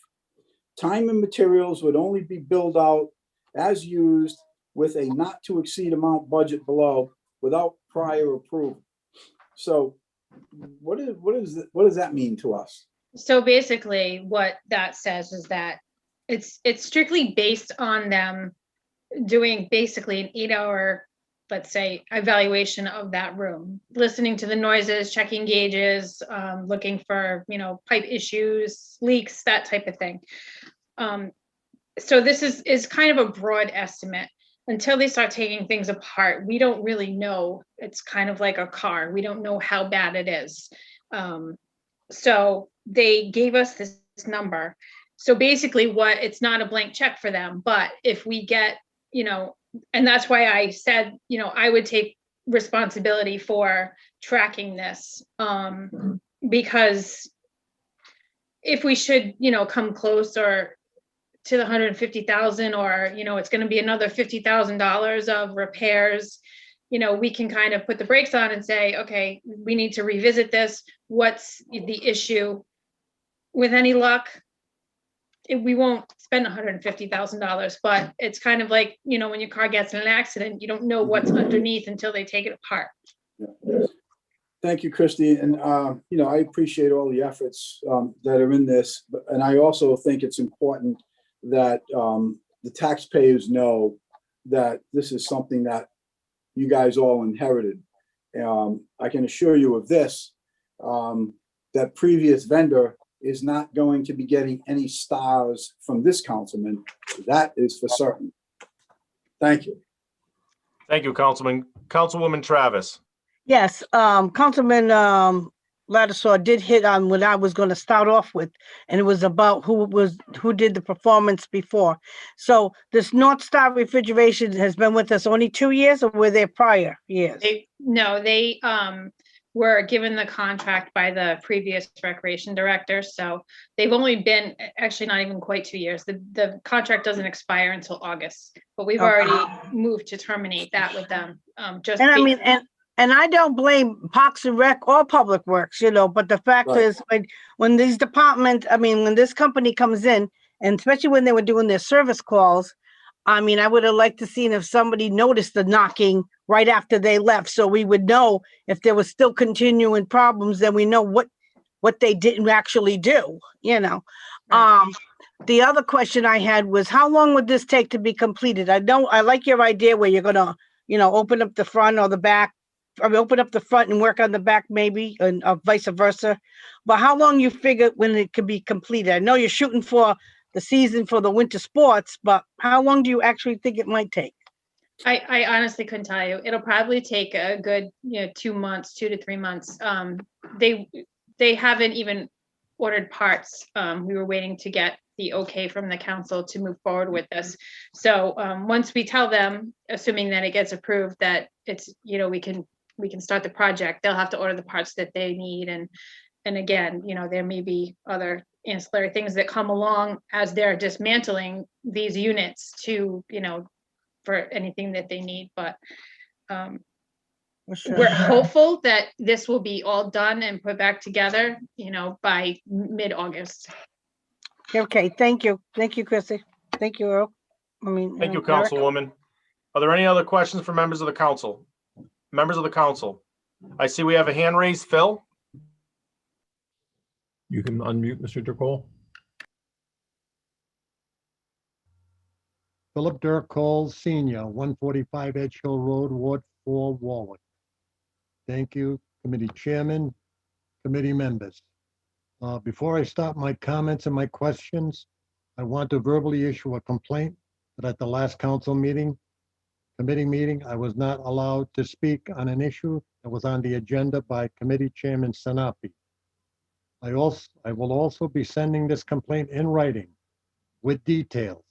Time and materials would only be billed out as used with a not to exceed amount budget below without prior approval. So what does that mean to us? So basically what that says is that it's strictly based on them doing basically an 8-hour, let's say, evaluation of that room, listening to the noises, checking gauges, looking for, pipe issues, leaks, that type of thing. So this is kind of a broad estimate. Until they start taking things apart, we don't really know. It's kind of like a car. We don't know how bad it is. So they gave us this number. So basically it's not a blank check for them, but if we get, and that's why I said, I would take responsibility for tracking this, because if we should, come closer to the 150,000, or, it's going to be another $50,000 of repairs, we can kind of put the brakes on and say, okay, we need to revisit this. What's the issue? With any luck, we won't spend $150,000, but it's kind of like, when your car gets in an accident, you don't know what's underneath until they take it apart. Thank you, Christy. And, I appreciate all the efforts that are in this. And I also think it's important that the taxpayers know that this is something that you guys all inherited. I can assure you of this, that previous vendor is not going to be getting any stars from this councilman. That is for certain. Thank you. Thank you, Councilman. Councilwoman Travis. Yes, Councilman Lattisaw did hit on what I was going to start off with, and it was about who did the performance before. So this North Star Refrigeration has been with us only 2 years, or were there prior years? They were given the contract by the previous recreation director. So they've only been, actually not even quite 2 years. The contract doesn't expire until August, but we've Okay. already moved to terminate that with them. Just And I mean, based- and I don't blame Parks and Rec or Public Works, but the fact Right. is, when these departments, I mean, when this company comes in, and especially when they were doing their service calls, I mean, I would have liked to seen if somebody noticed the knocking right after they left, so we would know if there was still continuing problems, then we know what they didn't actually do, Right. The other question I had was, how long would this take to be completed? I like your idea where you're gonna, open up the front or the back, I mean, open up the front and work on the back maybe, and vice versa. But how long you figure when it could be completed? I know you're shooting for the season for the winter sports, but how long do you actually think it might take? I honestly couldn't tell you. It'll probably take a good, 2 months, 2 to 3 months. They haven't even ordered parts. We were waiting to get the okay from the council to move forward with this. So once we tell them, assuming that it gets approved, that it's, we can start the project, they'll have to order the parts that they need. And again, there may be other ancillary things that come along as they're dismantling these units to, for anything that they need, but we're hopeful that this will be all done and put back together, by mid-August. Okay, thank you. Thank you, Chrissy. Thank you, Earl. Thank you, Eric? Councilwoman. Are there any other questions for members of the council? Members of the council? I see we have a hand raised. Phil? You can unmute Mr. Dirkol. Philip Dirk Cole, Senior, 145 Edge Hill Road, Ward 4, Warwick. Thank you, committee chairman, committee members. Before I start my comments and my questions, I want to verbally issue a complaint that at the last council meeting, committee meeting, I was not allowed to speak on an issue that was on the agenda by committee chairman Sanapi. I will also be sending this complaint in writing with details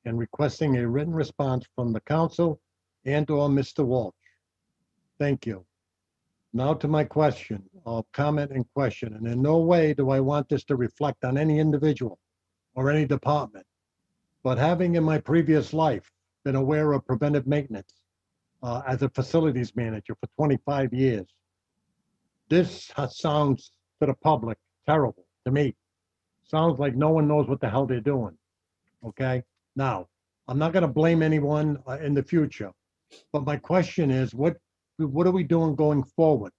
and requesting a written response from the council and/or Mr. Walsh. Thank you. Now to my question, or comment and question, and in no way do I want this to reflect on any individual or any department, but having in my previous life been aware of preventive maintenance as a facilities manager for 25 years, this sounds to the public terrible to me. Sounds like no one knows what the hell they're doing, okay? Now, I'm not gonna blame anyone in the future, but my question is, what are we doing going forward?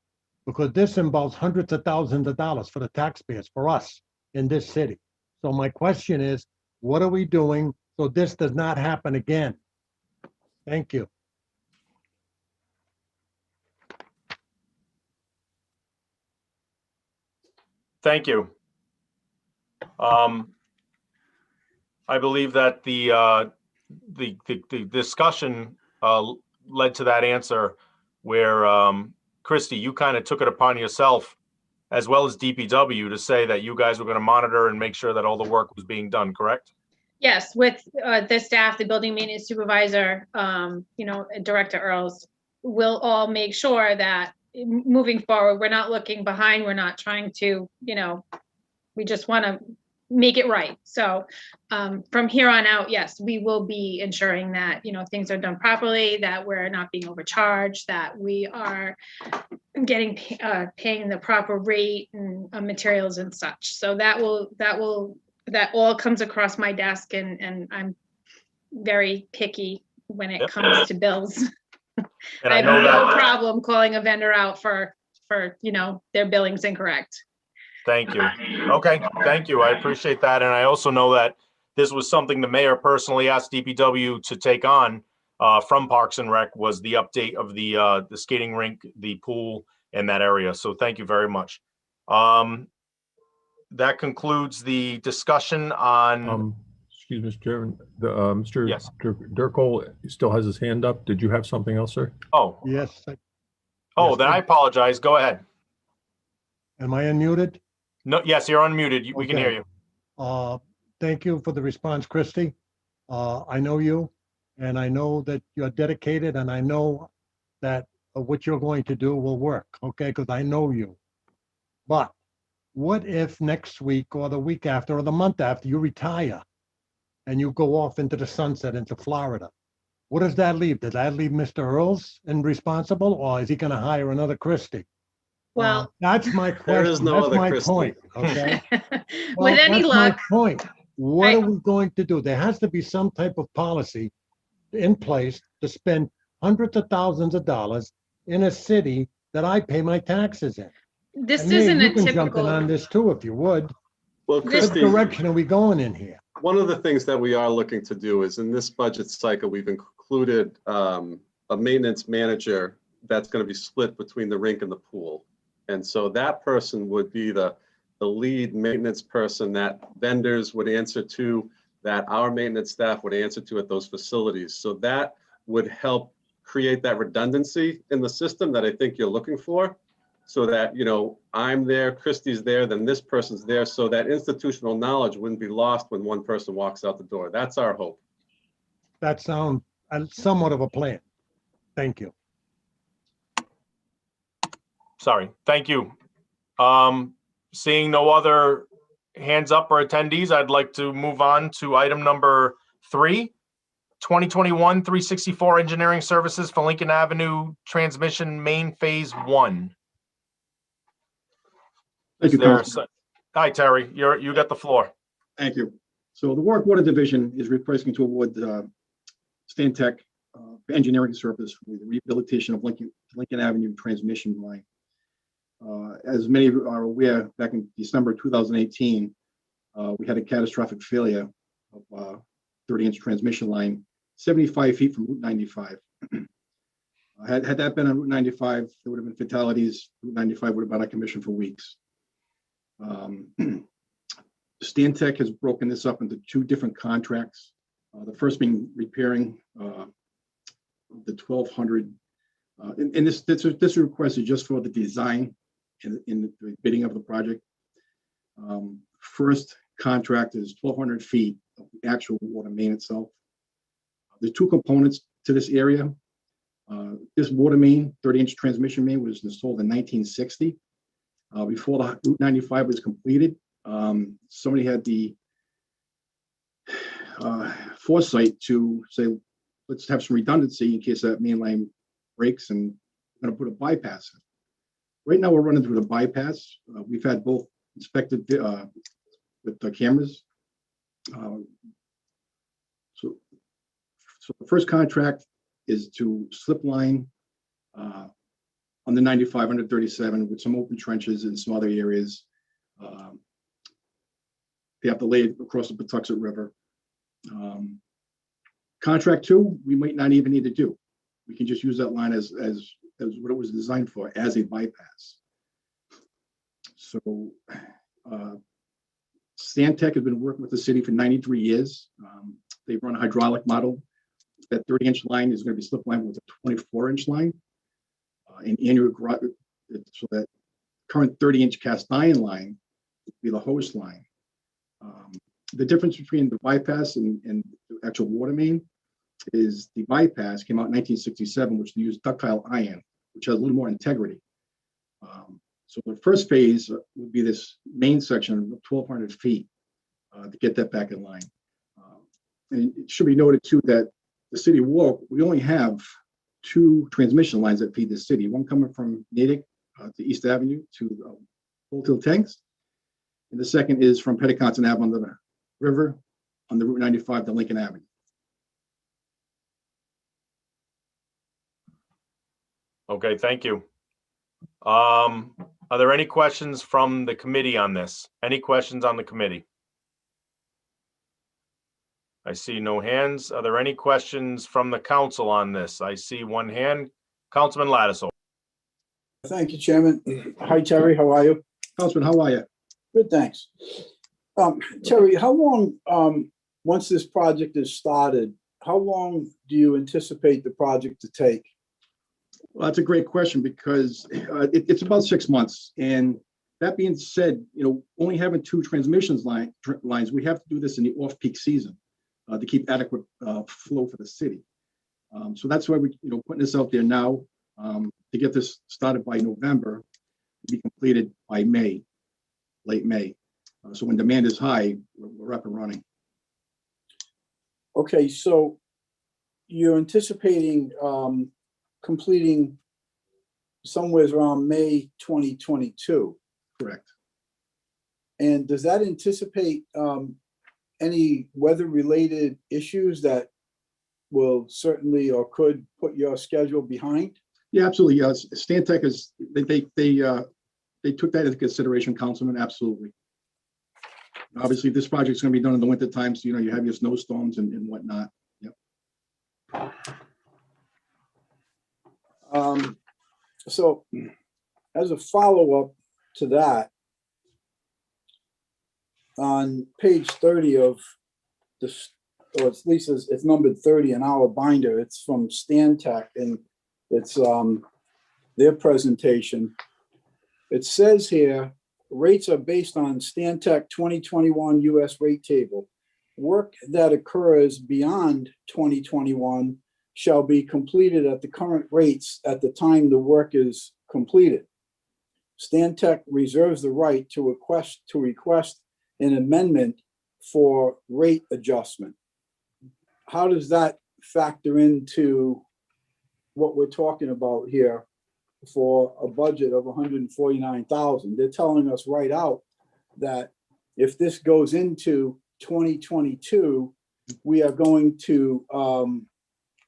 Because this involves hundreds of thousands of dollars for the taxpayers, for us in this city. So my question is, what are we doing so this does not happen again? Thank you. Thank you. I believe that the discussion led to that answer where, Christy, you kind of took it upon yourself, as well as DPW, to say that you guys were going to monitor and make sure that all the work was being done, correct? Yes, with the staff, the building maintenance supervisor, Director Earls, will all make sure that moving forward, we're not looking behind, we're not trying to, we just want to make it right. So from here on out, yes, we will be ensuring that, things are done properly, that we're not being overcharged, that we are getting paying the proper rate and materials and such. So that all comes across my desk, and I'm very picky when it comes to bills. And I I have know no that. problem calling a vendor out for their billing's incorrect. Thank you. Okay, thank you. I appreciate that. And I also know that this was something the mayor personally asked DPW to take on from Parks and Rec, was the update of the skating rink, the pool, and that area. So thank you very much. That concludes the discussion on. Excuse me, Mr. Chairman, Mr. Yes. Dirkol still has his hand up. Did you have something else, sir? Oh, Yes. oh, Yes, then I apologize. Go ahead. Am I unmuted? No, yes, you're unmuted. We can hear Okay. you. Thank you for the response, Christy. I know you, and I know that you're dedicated, and I know that of what you're going to do will work, okay? Because I know you. But what if next week or the week after or the month after you retire and you go off into the sunset into Florida? What does that leave? Does that leave Mr. Earls responsible, or is he going to hire another Christie? Well, That's my There is question. no That's other my Christie. point, okay? Well, with any that's my luck, point. What I- are we going to do? There has to be some type of policy in place to spend hundreds of thousands of dollars in a city that I pay my taxes in. this And Mayor, isn't you a can jump in typical. on this too, if you would. Well, This- What Christie, direction are we going in here? one of the things that we are looking to do is in this budget cycle, we've included a maintenance manager that's going to be split between the rink and the pool. And so that person would be the lead maintenance person that vendors would answer to, that our maintenance staff would answer to at those facilities. So that would help create that redundancy in the system that I think you're looking for. So that, you know, I'm there, Christie's there, then this person's there. So that institutional knowledge wouldn't be lost when one person walks out the door. That's our hope. That sounds somewhat of a plan. Thank you. Sorry, thank you. Seeing no other hands up or attendees, I'd like to move on to item number 3, 2021-364 engineering services for Lincoln Avenue Transmission Main Phase 1. Thank you, Council. Hi, Terry, you got the floor. Thank you. So the Warwick Water Division is requesting to award Stantec for engineering service for the rehabilitation of Lincoln Avenue transmission line. As many are aware, back in December 2018, we had a catastrophic failure of 30-inch transmission line, 75 feet from Route 95. Had that been on Route 95, there would have been fatalities. Route 95 would have been out of commission for weeks. Stantec has broken this up into 2 different contracts. The first being repairing the 1,200, and this request is just for the design in the bidding of the project. First contract is 1,200 feet of the actual water main itself. There are 2 components to this area. This water main, 30-inch transmission main, was installed in 1960. Before the Route 95 was completed, somebody had the foresight to say, let's have some redundancy in case that main line breaks, and we're going to put a bypass in. Right now, we're running through the bypass. We've had both inspected with the cameras. So the first contract is to slip line on the 95 under 37 with some open trenches in some other areas. They have to lay it across the Patuxent River. Contract 2, we might not even need to do. We can just use that line as what it was designed for, as a bypass. So Stantec has been working with the city for 93 years. They've run a hydraulic model. That 30-inch line is going to be slip line with a 24-inch line. And annual, so that current 30-inch cast iron line would be the hose line. The difference between the bypass and the actual water main is the bypass came out in 1967, which they used ductile iron, which has a little more integrity. So the first phase would be this main section of 1,200 feet to get that back in line. And it should be noted too that the city of Warwick, we only have 2 transmission lines that feed the city. One coming from Natick to East Avenue to Old Hill Tanks, and the second is from Petticoats Ave on the river on the Route 95 to Lincoln Avenue. Okay, thank you. Are there any questions from the committee on this? Any questions on the committee? I see no hands. Are there any questions from the council on this? I see one hand. Councilman Lattisow. Thank you, Chairman. Hi, Terry. How are you? Councilman, how are you? Good, thanks. Terry, how long, once this project is started, how long do you anticipate the project to take? Well, that's a great question because it's about 6 months. And that being said, you know, only having 2 transmissions lines, we have to do this in the off-peak season to keep adequate flow for the city. So that's why we, putting this out there now. to get this started by November, to be completed by May, late May. So when demand is high, we're up and running. Okay, so you're anticipating completing somewhere around May 2022. Correct. And does that anticipate any weather-related issues that will certainly or could put your schedule behind? Yeah, absolutely. Yes, Stantec is, they took that into consideration, Councilman, absolutely. Obviously, this project's going to be done in the winter time, so you have your snowstorms and whatnot. Yep. So as a follow-up to that, on page 30 of this, or at least it's numbered 30 in our binder, it's from Stantec, and it's their presentation. It says here, rates are based on Stantec 2021 US rate table. Work that occurs beyond 2021 shall be completed at the current rates at the time the work is completed. Stantec reserves the right to request an amendment for rate adjustment. How does that factor into what we're talking about here for a budget of 149,000? They're telling us right out that if this goes into 2022, we are going to, or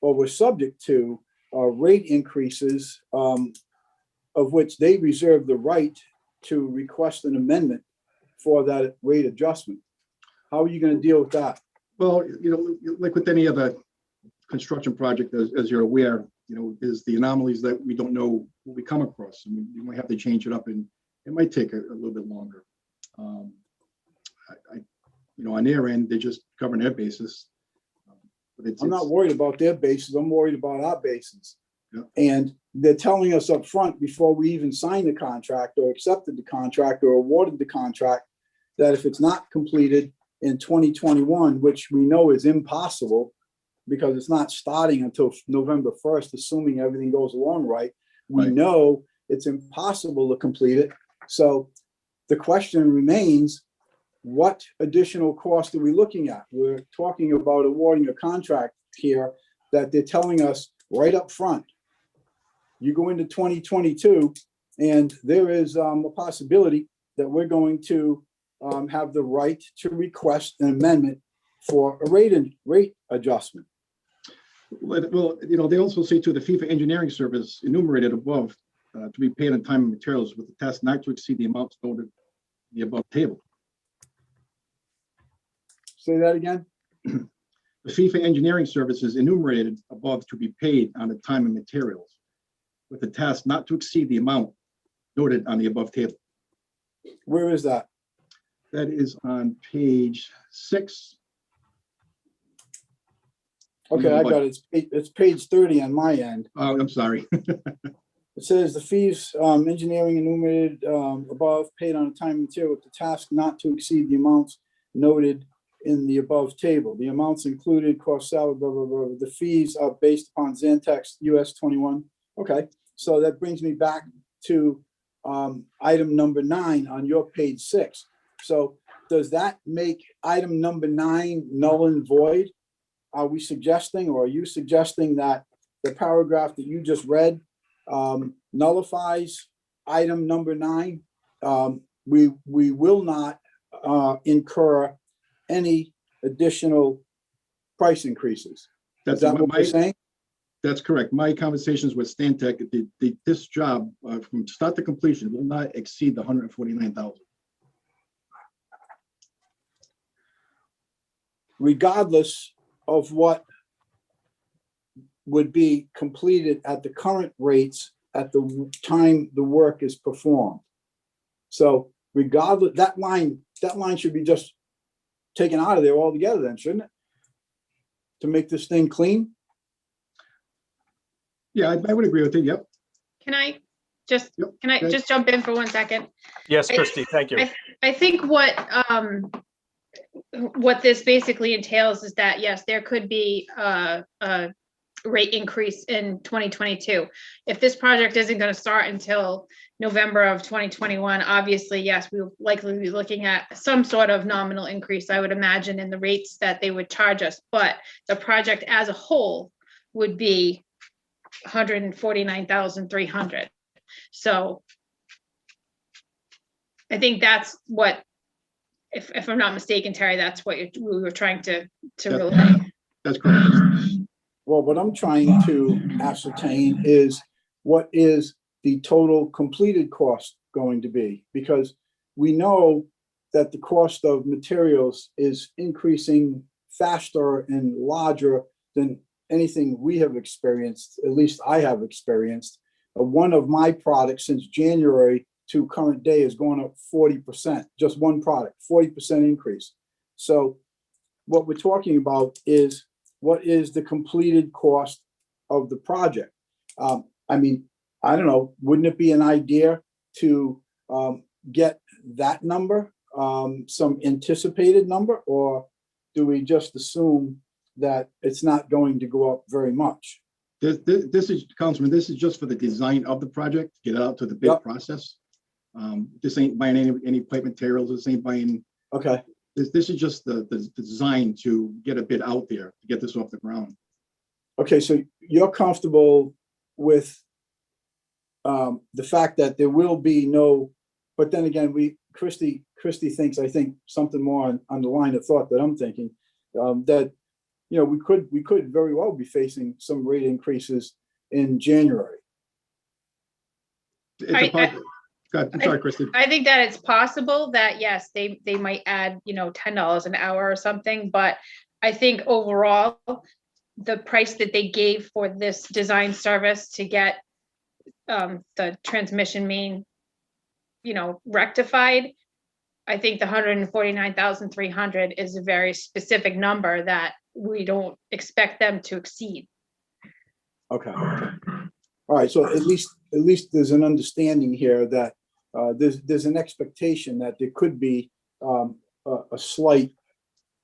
we're subject to rate increases, of which they reserve the right to request an amendment for that rate adjustment. How are you going to deal with that? Well, like with any other construction project, as you're aware, is the anomalies that we don't know what we come across. I mean, you might have to change it up, and it might take a little bit longer. On their end, they're just covering their bases. But I'm not worried about their bases. I'm worried about our bases. Yeah. And they're telling us up front before we even signed the contract or accepted the contract or awarded the contract that if it's not completed in 2021, which we know is impossible because it's not starting until November 1st, assuming everything goes along right, we know it's impossible to complete it. So the question remains, what additional cost are we looking at? We're talking about awarding a contract here that they're telling us right up front. You go into 2022, and there is a possibility that we're going to have the right to request an amendment for a rate adjustment. Well, they also say to the FIFA engineering service enumerated above to be paid on time and materials with the task not to exceed the amounts noted in the above table. Say that again. The FIFA engineering services enumerated above to be paid on the time and materials with the task not to exceed the amount noted on the above table. Where is that? That is on page 6. Okay, I got it. It's page 30 on my end. Oh, I'm sorry. It says the fees, engineering enumerated above paid on a time and material with the task not to exceed the amounts noted in the above table. The amounts included cost salary, blah, blah, blah. The fees are based upon Xantex US 21. Okay, so that brings me back to item number 9 on your page 6. So does that make item number 9 null and void? Are we suggesting, or are you suggesting that the paragraph that you just read nullifies item number 9? We will not incur any additional price increases. Is that what you're saying? That's correct. My conversations with Stantec, this job from start to completion will not exceed the 149,000. Regardless of what would be completed at the current rates at the time the work is performed. So regardless, that line should be just taken out of there altogether then, shouldn't it? To make this thing clean? Yeah, I would agree with it. Yep. Can I just jump in for 1 second? Yes, Christy, thank you. I think what this basically entails is that, yes, there could be a rate increase in 2022. If this project isn't going to start until November of 2021, obviously, yes, we will likely be looking at some sort of nominal increase, I would imagine, in the rates that they would charge us. But the project as a whole would be $149,300. So I think that's what, if I'm not mistaken, Terry, that's what we were trying to relay. That's correct. Well, what I'm trying to ascertain is what is the total completed cost going to be? Because we know that the cost of materials is increasing faster and larger than anything we have experienced, at least I have experienced. One of my products since January to current day is going up 40%, just one product, 40% increase. So what we're talking about is what is the completed cost of the project? I mean, I don't know, wouldn't it be an idea to get that number, some anticipated number, or do we just assume that it's not going to go up very much? This is, Councilman, this is just for the design of the project, get it out to the bid process. This ain't buying any pipe materials, this ain't buying. Okay. This is just the design to get a bid out there, to get this off the ground. Okay, so you're comfortable with the fact that there will be no, but then again, Christie thinks, I think, something more on the line of thought that I'm thinking, that, you know, we could very well be facing some rate increases in January. I'm sorry, Christie. I think that it's possible that, yes, they might add, you know, $10 an hour or something, but I think overall, the price that they gave for this design service to get the transmission main, you know, rectified, I think the 149,300 is a very specific number that we don't expect them to exceed. Okay. All right, so at least there's an understanding here that there's an expectation that there could be a slight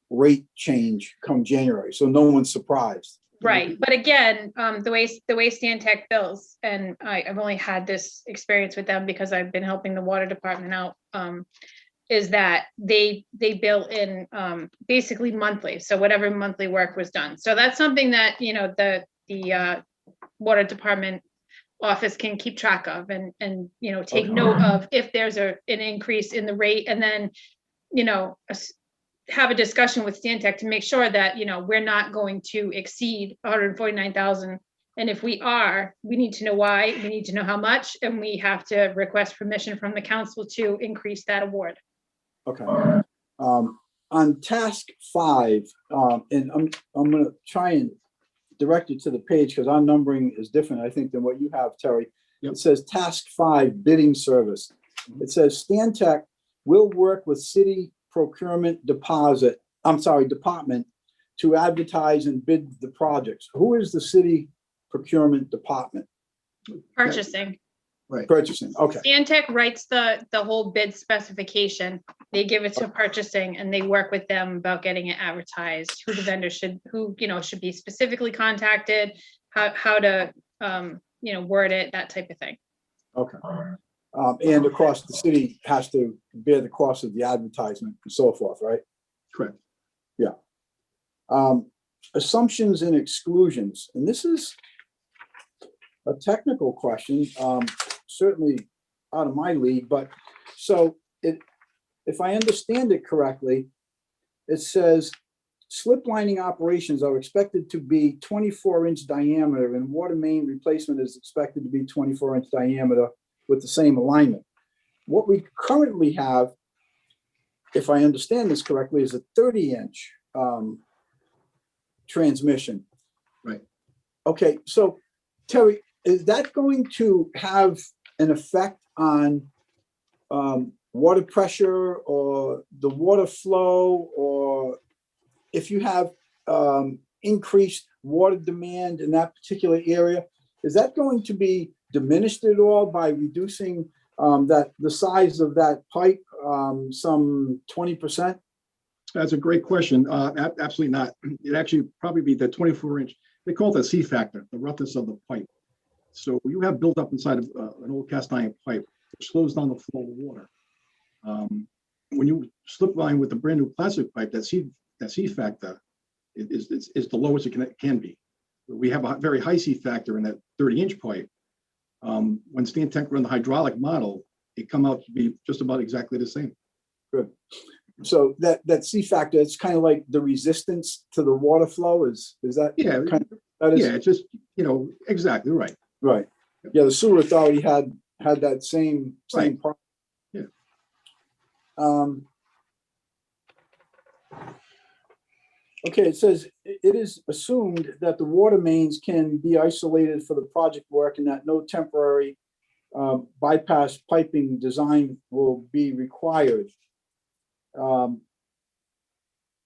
rate change come January, so no one's surprised. Right, but again, the way Stantec bills, and I've only had this experience with them because I've been helping the water department out, is that they bill in basically monthly, so whatever monthly work was done. So that's something that, you know, the water department office can keep track of and you know, take note of if there's an increase in the rate, and then, you know, have a discussion with Stantec to make sure that, you know, we're not going to exceed 149,000. And if we are, we need to know why, we need to know how much, and we have to request permission from the council to increase that award. Okay. On task 5, and I'm going to try and direct you to the page because our numbering is different, I think, than what you have, Terry. Yep. It says task 5, bidding service. It says Stantec will work with city procurement department to advertise and bid the projects. Who is the city procurement department? Purchasing. Right. Purchasing, okay. Stantec writes the whole bid specification. They give it to purchasing, and they work with them about getting it advertised, who the vendor should be specifically contacted, how to, you know, word it, that type of thing. Okay. And of course, the city has to bear the cost of the advertisement and so forth, right? Correct. Yeah. Assumptions and exclusions, and this is a technical question, certainly out of my league, but so if I understand it correctly, it says slip lining operations are expected to be 24-inch diameter, and water main replacement is expected to be 24-inch diameter with the same alignment. What we currently have, if I understand this correctly, is a 30-inch transmission. Right. Okay, so Terry, is that going to have an effect on water pressure or the water flow, or if you have increased water demand in that particular area, is that going to be diminished at all by reducing the size of that pipe some 20%? That's a great question. Absolutely not. It actually probably be the 24-inch. they call it the C factor, the roughness of the pipe. So you have built up inside of an old cast iron pipe, which slows down the flow of water. When you slip line with a brand new plastic pipe, that C factor is the lowest it can be. We have a very high C factor in that 30-inch pipe. When Stantec run the hydraulic model, it come out to be just about exactly the same. Good. So that C factor, it's kind of like the resistance to the water flow is that? Yeah, kind of, that is, yeah, it's just, exactly right. right. Yeah, the sewer authority had that same Right. part. Yeah. Okay, it says it is assumed that the water mains can be isolated for the project work and that no temporary bypass piping design will be required.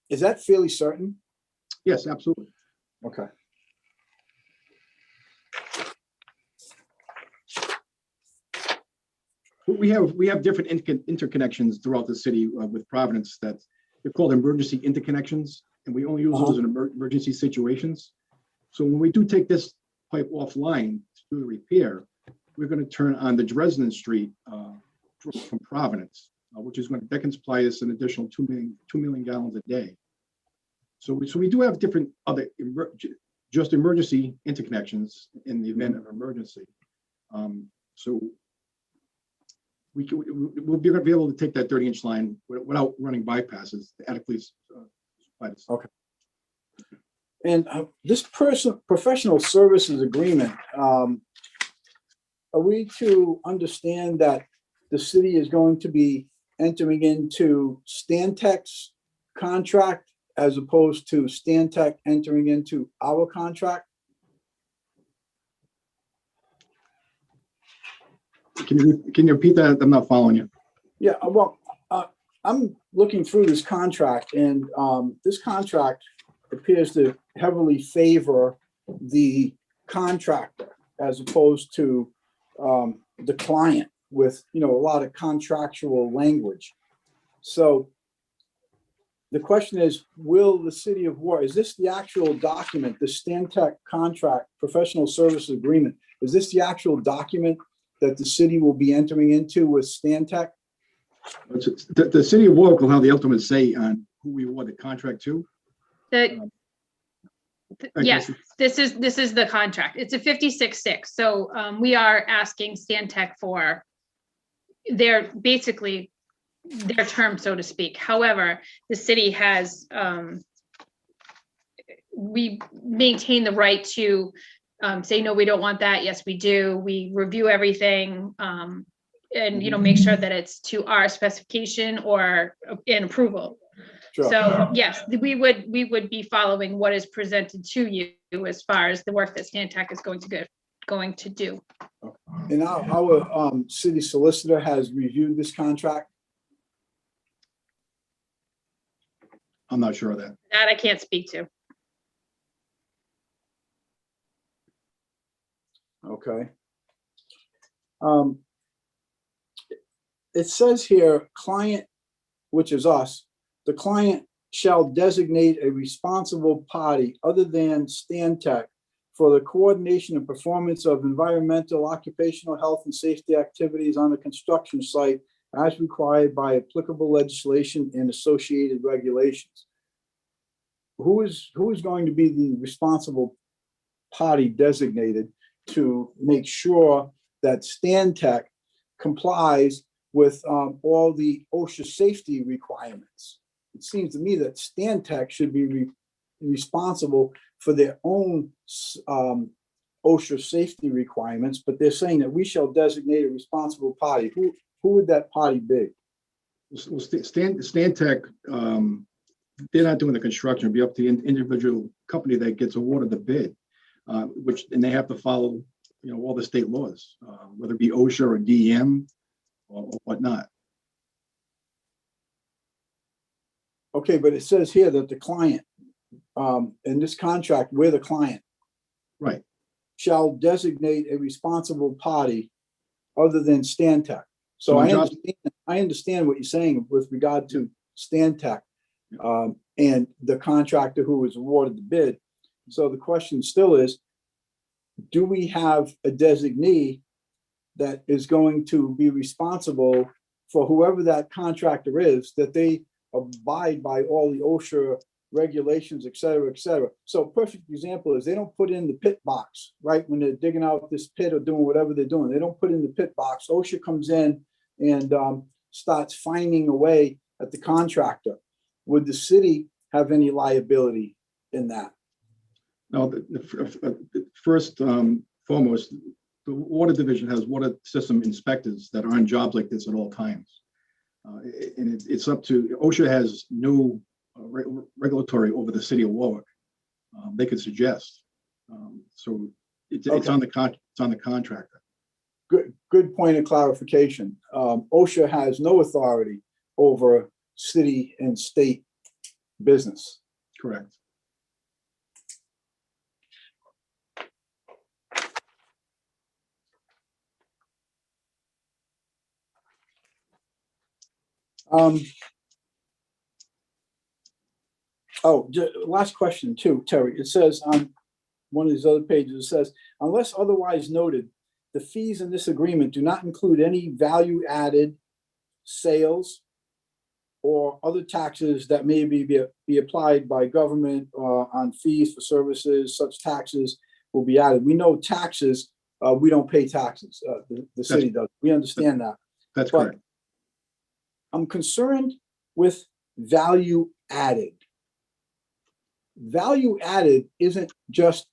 Is that fairly certain? Yes, absolutely. Okay. We have different interconnections throughout the city with Providence that they're called emergency interconnections, and we only use those in emergency situations. So when we do take this pipe offline to do the repair, we're going to turn on the Dresden Street from Providence, which is that can supply us an additional 2 million gallons a day. So we do have different other just emergency interconnections in the event of emergency. So we'll be able to take that 30-inch line without running bypasses to adequately supply this. Okay. And this professional services agreement, are we to understand that the city is going to be entering into Stantec's contract as opposed to Stantec entering into our contract? Can you repeat that? I'm not following you. Yeah, well, I'm looking through this contract, and this contract appears to heavily favor the contractor as opposed to the client with, a lot of contractual language. So the question is, will the city of Warwick, is this the actual document, the Stantec contract, professional services agreement? Is this the actual document that the city will be entering into with Stantec? The city of Warwick will have the ultimate say on who we award the contract to. Yes, this is the contract. It's a 56-6. So we are asking Stantec for their term, so to speak. However, the city has, we maintain the right to say, no, we don't want that. Yes, we do. We review everything and, make sure that it's to our specification or in approval. Sure. So yes, we would be following what is presented to you as far as the work that Stantec is going to do. And our city solicitor has reviewed this contract. I'm not sure of that. That I can't speak to. Okay. It says here, client, which is us, the client shall designate a responsible party other than Stantec for the coordination and performance of environmental, occupational health and safety activities on the construction site as required by applicable legislation and associated regulations. Who is going to be the responsible party designated to make sure that Stantec complies with all the OSHA safety requirements? It seems to me that Stantec should be responsible for their own OSHA safety requirements, but they're saying that we shall designate a responsible party. Who would that party be? Well, Stantec, they're not doing the construction. It'd be up to the individual company that gets awarded the bid, and they have to follow, all the state laws, whether it be OSHA or DEM or whatnot. Okay, but it says here that the client, in this contract, we're the client. Right. Shall designate a responsible party other than Stantec. So I understand what you're saying with regard to Stantec and the contractor who was awarded the bid. So the question still is, do we have a designee that is going to be responsible for whoever that contractor is, that they abide by all the OSHA regulations, et cetera, et cetera. So a perfect example is they don't put in the pit box, right? When they're digging out this pit or doing whatever they're doing, they don't put in the pit box. OSHA comes in and starts finding away at the contractor. Would the city have any liability in that? No, first, foremost, the water division has water system inspectors that are on jobs like this at all times. And it's up to, OSHA has no regulatory over the city of Warwick. They could suggest. So it's on the contractor. Good point of clarification. OSHA has no authority over city and state business. Correct. Last question too, Terry. It says on one of these other pages, it says, unless otherwise noted, the fees in this agreement do not include any value added sales or other taxes that may be applied by government on fees for services. Such taxes will be added. We know taxes, we don't pay taxes. The city does. We understand that. That's correct. I'm concerned with value added. Value added isn't just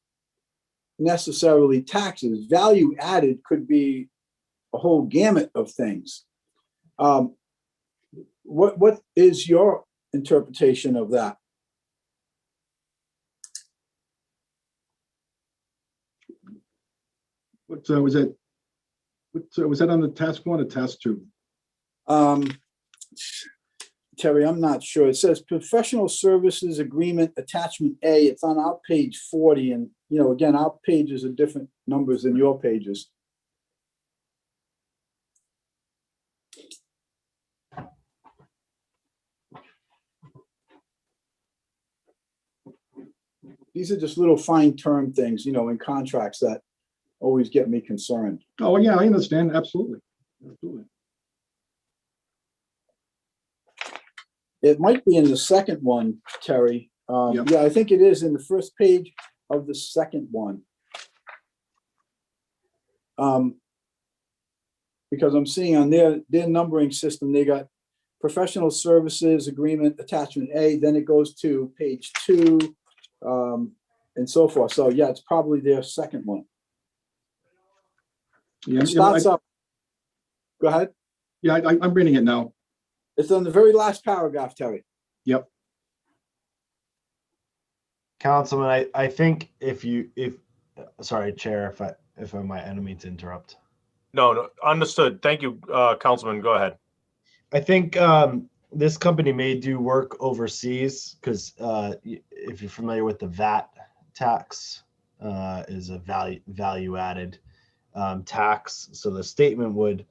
necessarily taxes. Value added could be a whole gamut of things. What is your interpretation of that? What was that? Was that on the task 1 or task 2? Terry, I'm not sure. It says professional services agreement attachment A. It's on our page 40. And, again, our pages are different numbers than your pages. These are just little fine term things, in contracts that always get me concerned. Oh, yeah, I understand. Absolutely. Absolutely. It might be in the second one, Terry. Yeah, I think it is in the first page of the second one. Because I'm seeing on their numbering system, they got professional services agreement attachment A, then it goes to page 2, and so forth. So yeah, it's probably their second one. Yeah, it starts up. Go ahead. Yeah, I'm reading it now. It's on the very last paragraph, Terry. Yep. Councilman, I think sorry, Chair, if I'm my enemy to interrupt. No, understood. Thank you, Councilman. Go ahead. I think this company may do work overseas because if you're familiar with the VAT tax, is a value added tax. So the statement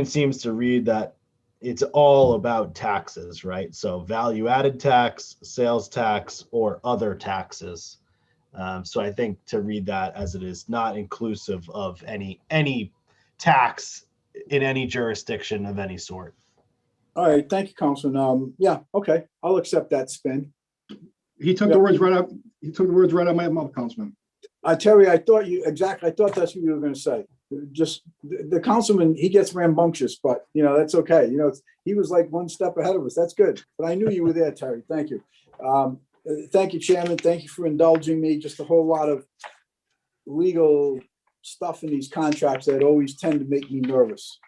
seems to read that it's all about taxes, right? So value added tax, sales tax, or other taxes. So I think to read that as it is not inclusive of any tax in any jurisdiction of any sort. All right, thank you, Councilman. Yeah, okay, I'll accept that spin. He took the words right out. He took the words right out of my mouth, Councilman. Terry, I thought that's what you were going to say. Just the councilman, he gets rambunctious, but that's okay. He was like one step ahead of us. That's good. But I knew you were there, Terry. Thank you. Thank you, Chairman. Thank you for indulging me. Just a whole lot of legal stuff in these contracts that always tend to make me nervous.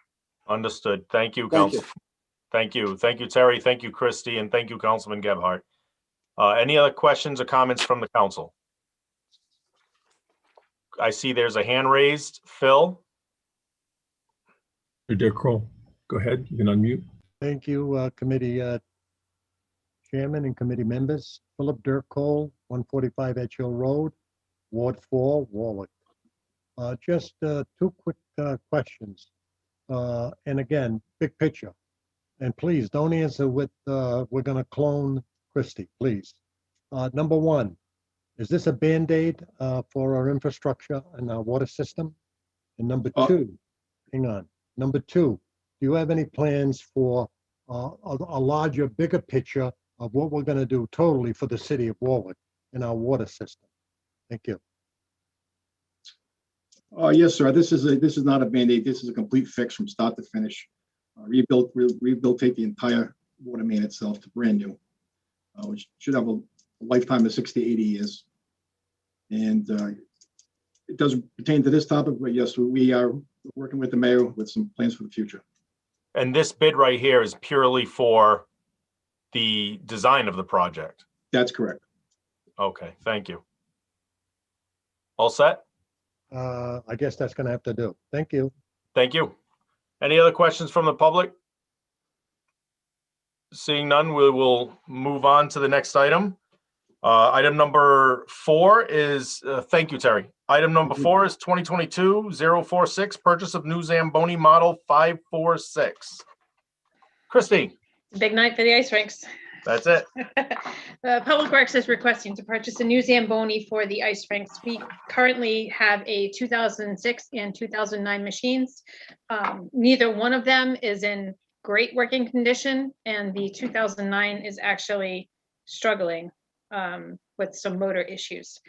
Understood. Thank you, Council. Thank you. Thank you, Terry. Thank you, Christie. And thank you, Councilman Gebhardt. Any other questions or comments from the council? I see there's a hand raised. Phil? Dick Kroll, go ahead. You can unmute. Thank you, committee chairman and committee members. Philip Dirk Cole, 145 Edge Hill Road, Ward 4, Warwick. Just 2 quick questions. And again, big picture. And please don't answer with we're going to clone Christie, please. Number 1, Is this a Band-Aid for our infrastructure and our water system? And number Uh, two, hang on. Number two, do you have any plans for a larger, bigger picture of what we're going to do totally for the city of Warwick and our water system? Thank you. Yes, sir. This is not a Band-Aid. This is a complete fix from start to finish. Rehabilitate the entire water main itself to brand new, which should have a lifetime of 60 to 80 years. And it doesn't pertain to this topic, but yes, we are working with the mayor with some plans for the future. And this bid right here is purely for the design of the project. That's correct. Okay, thank you. All set? I guess that's going to have to do. Thank you. Thank you. Any other questions from the public? Seeing none, we will move on to the next item. Item number 4 is, thank you, Terry. Item number 4 is 2022-046, purchase of new Zamboni model 546. Christie, Big night for the ice rinks. that's it. Public Works is requesting to purchase a new Zamboni for the ice rinks. We currently have a 2006 and 2009 machines. Neither one of them is in great working condition, and the 2009 is actually struggling with some motor issues.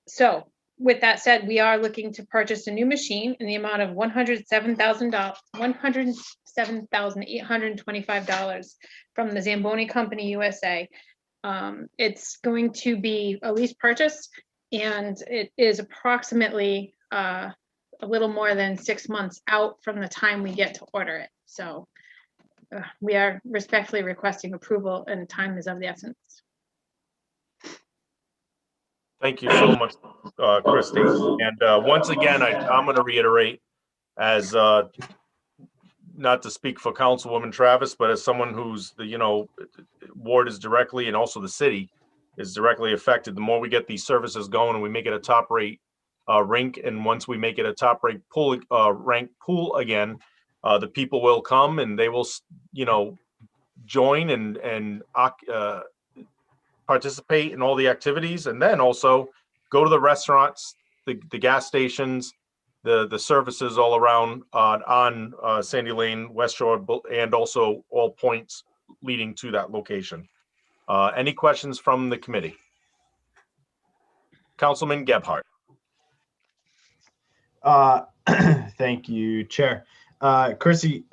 So with that said, we are looking to purchase a new machine in the amount of $107,825 from the Zamboni Company USA. It's going to be a lease purchase, and it is approximately a little more than 6 months out from the time we get to order it. So we are respectfully requesting approval, and time is of the essence. Thank you so much, Christie. And once again, I'm going to reiterate, as not to speak for Councilwoman Travis, but as someone who's the ward is directly, and also the city is directly affected. The more we get these services going and we make it a top rate rink, and once we make it a top rate pool rank pool again, the people will come and they will join and participate in all the activities, and then also go to the restaurants, the gas stations, the services all around on Sandy Lane, West Shore, and also all points leading to that location. Any questions from the committee? Councilman Gebhardt. Thank you, Chair. Chrissy,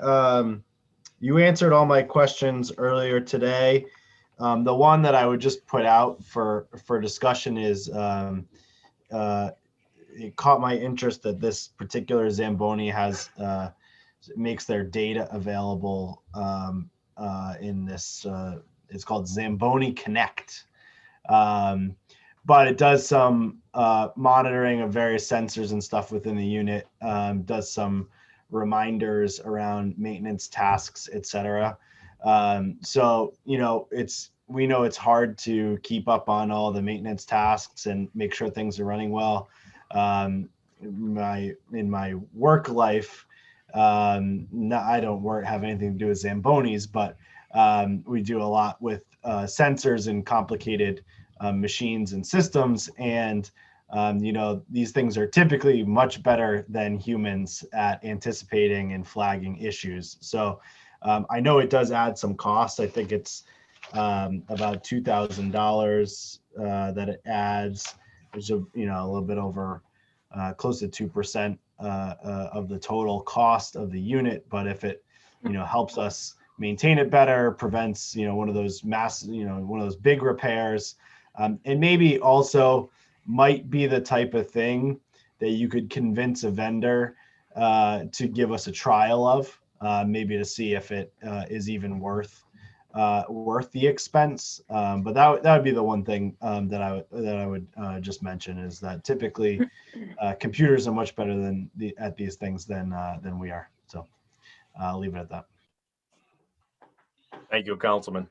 you answered all my questions earlier today. The one that I would just put out for discussion is it caught my interest that this particular Zamboni has makes their data available in this. It's called Zamboni Connect, but it does some monitoring of various sensors and stuff within the unit. Does some reminders around maintenance tasks, etc. So, we know it's hard to keep up on all the maintenance tasks and make sure things are running well. In my work life, I don't have anything to do with Zambonis, but we do a lot with sensors and complicated machines and systems. And, these things are typically much better than humans at anticipating and flagging issues. So I know it does add some costs. I think it's about $2,000 that it adds, which is a little bit over close to 2% of the total cost of the unit. But if it helps us maintain it better, prevents one of those one of those big repairs, and maybe also might be the type of thing that you could convince a vendor to give us a trial of, maybe to see if it is even worth the expense. But that would be the one thing that I would just mention, is that typically computers are much better at these things than we are. So I'll leave it at that. Thank you, Councilman.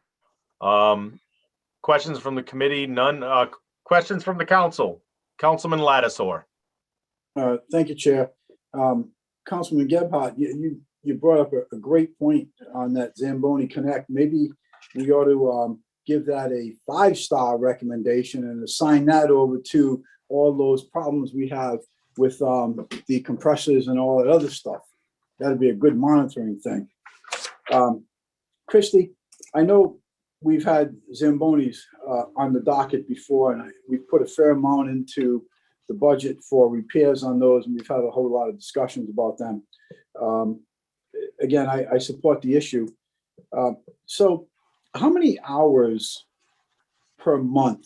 Questions from the committee? None. Questions from the council? Councilman Lattisaur. Thank you, Chair. Councilman Gebhardt, you brought up a great point on that Zamboni Connect. Maybe we ought to give that a 5-star recommendation and assign that over to all those problems we have with the compressors and all that other stuff. That'd be a good monitoring thing. Christie, I know we've had Zambonis on the docket before, and we've put a fair amount into the budget for repairs on those, and we've had a whole lot of discussions about them. Again, I support the issue. So how many hours per month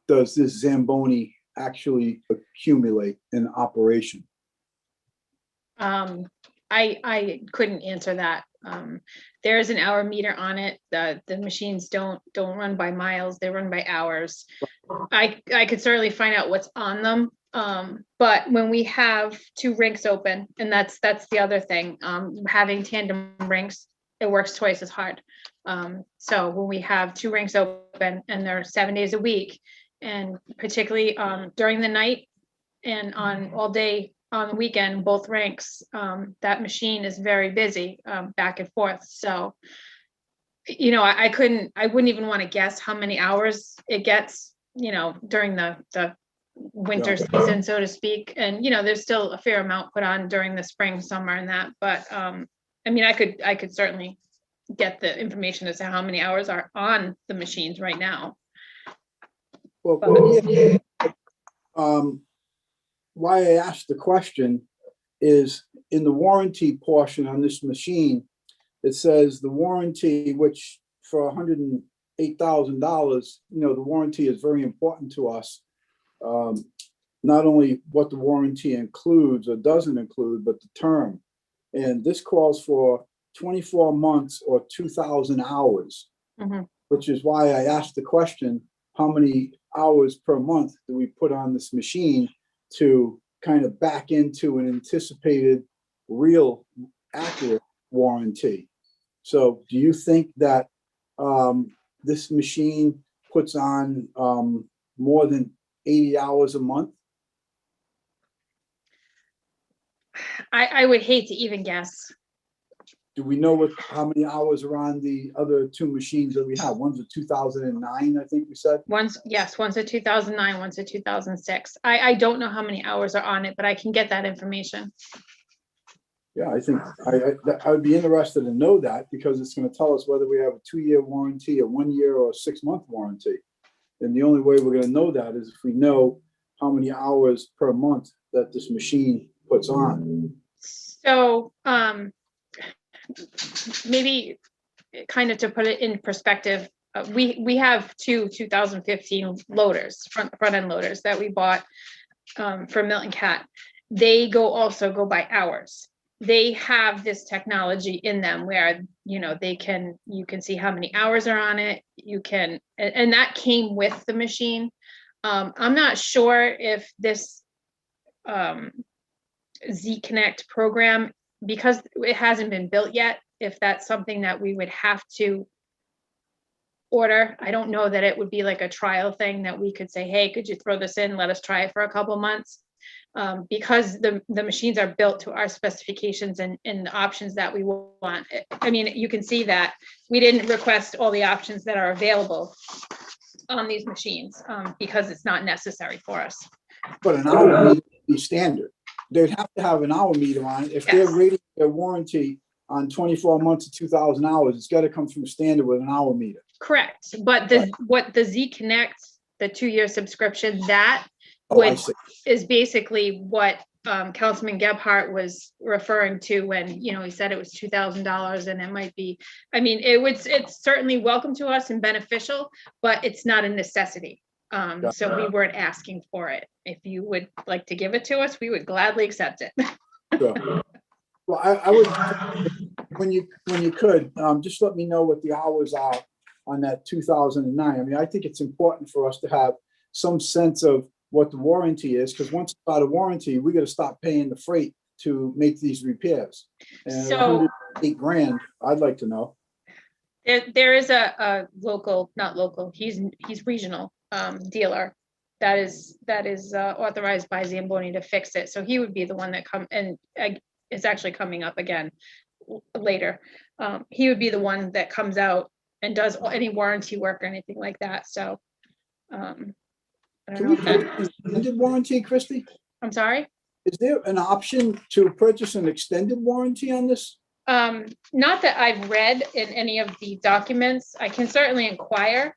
does this Zamboni actually accumulate in operation? I couldn't answer that. There is an hour meter on it. The machines don't run by miles, they run by hours. I could certainly find out what's on them. But when we have 2 rinks open, and that's the other thing, having tandem rinks, it works twice as hard. So when we have 2 rinks open and they're 7 days a week, and particularly during the night and on all day on the weekend, both rinks, that machine is very busy, back and forth. So, you know, I wouldn't even want to guess how many hours it gets, you know, during the winter season, so to speak. And, you know, there's still a fair amount put on during the spring, summer and that, but I mean, I could certainly get the information as to how many hours are on the machines right now. Well, why I asked the question is in the warranty portion on this machine, it says the warranty, which for $108,000, you know, the warranty is very important to us. Not only what the warranty includes or doesn't include, but the term. And this calls for 24 months or 2,000 hours, which is why I asked the question, how many hours per month do we put on this machine to kind of back into an anticipated real accurate warranty? So do you think that this machine puts on more than 80 hours a month? I would hate to even guess. Do we know how many hours are on the other 2 machines that we have? One's a 2009, I think we said. One's a 2009, one's a 2006. I don't know how many hours are on it, but I can get that information. Yeah, I think I would be interested to know that, because it's going to tell us whether we have a 2-year warranty, a 1-year, or a 6-month warranty. And the only way we're going to know that is if we know how many hours per month that this machine puts on. So maybe kind of to put it in perspective, we have 2 2015 loaders, front end loaders that we bought from Milton Cat. They also go by hours. They have this technology in them where, you know, you can see how many hours are on it. And that came with the machine. I'm not sure if this Z Connect program, because it hasn't been built yet, if that's something that we would have to order. I don't know that it would be like a trial thing that we could say, hey, could you throw this in, let us try it for a couple months, because the machines are built to our specifications and the options that we want. I mean, you can see that we didn't request all the options that are available on these machines because it's not necessary for us. But an hour meter would be standard. They'd have to have an hour meter on it. If they're rating their warranty on 24 months to 2,000 hours, it's got to come from standard with an hour meter. Correct. But what the Z Connect, the 2-year subscription, that is basically what Councilman Gebhardt was referring to when, you know, he said it was $2,000, and it might be, I mean, it's certainly welcome to us and beneficial, but it's not a necessity. So we weren't asking for it. If you would like to give it to us, we would gladly accept it. Sure. Well, I would, when you could, just let me know what the hours are on that 2009. I mean, I think it's important for us to have some sense of what the warranty is, because once it's out of warranty, we got to stop paying the freight to make these repairs. And So $108,000, I'd like to know. there is a local, not local, he's regional dealer that is authorized by Zamboni to fix it. So he would be the one that it's actually coming up again later. He would be the one that comes out and does any warranty work or anything like that. So I don't Can know we if put that, an extended warranty, Christie? I'm sorry. Is there an option to purchase an extended warranty on this? Not that I've read in any of the documents. I can certainly inquire.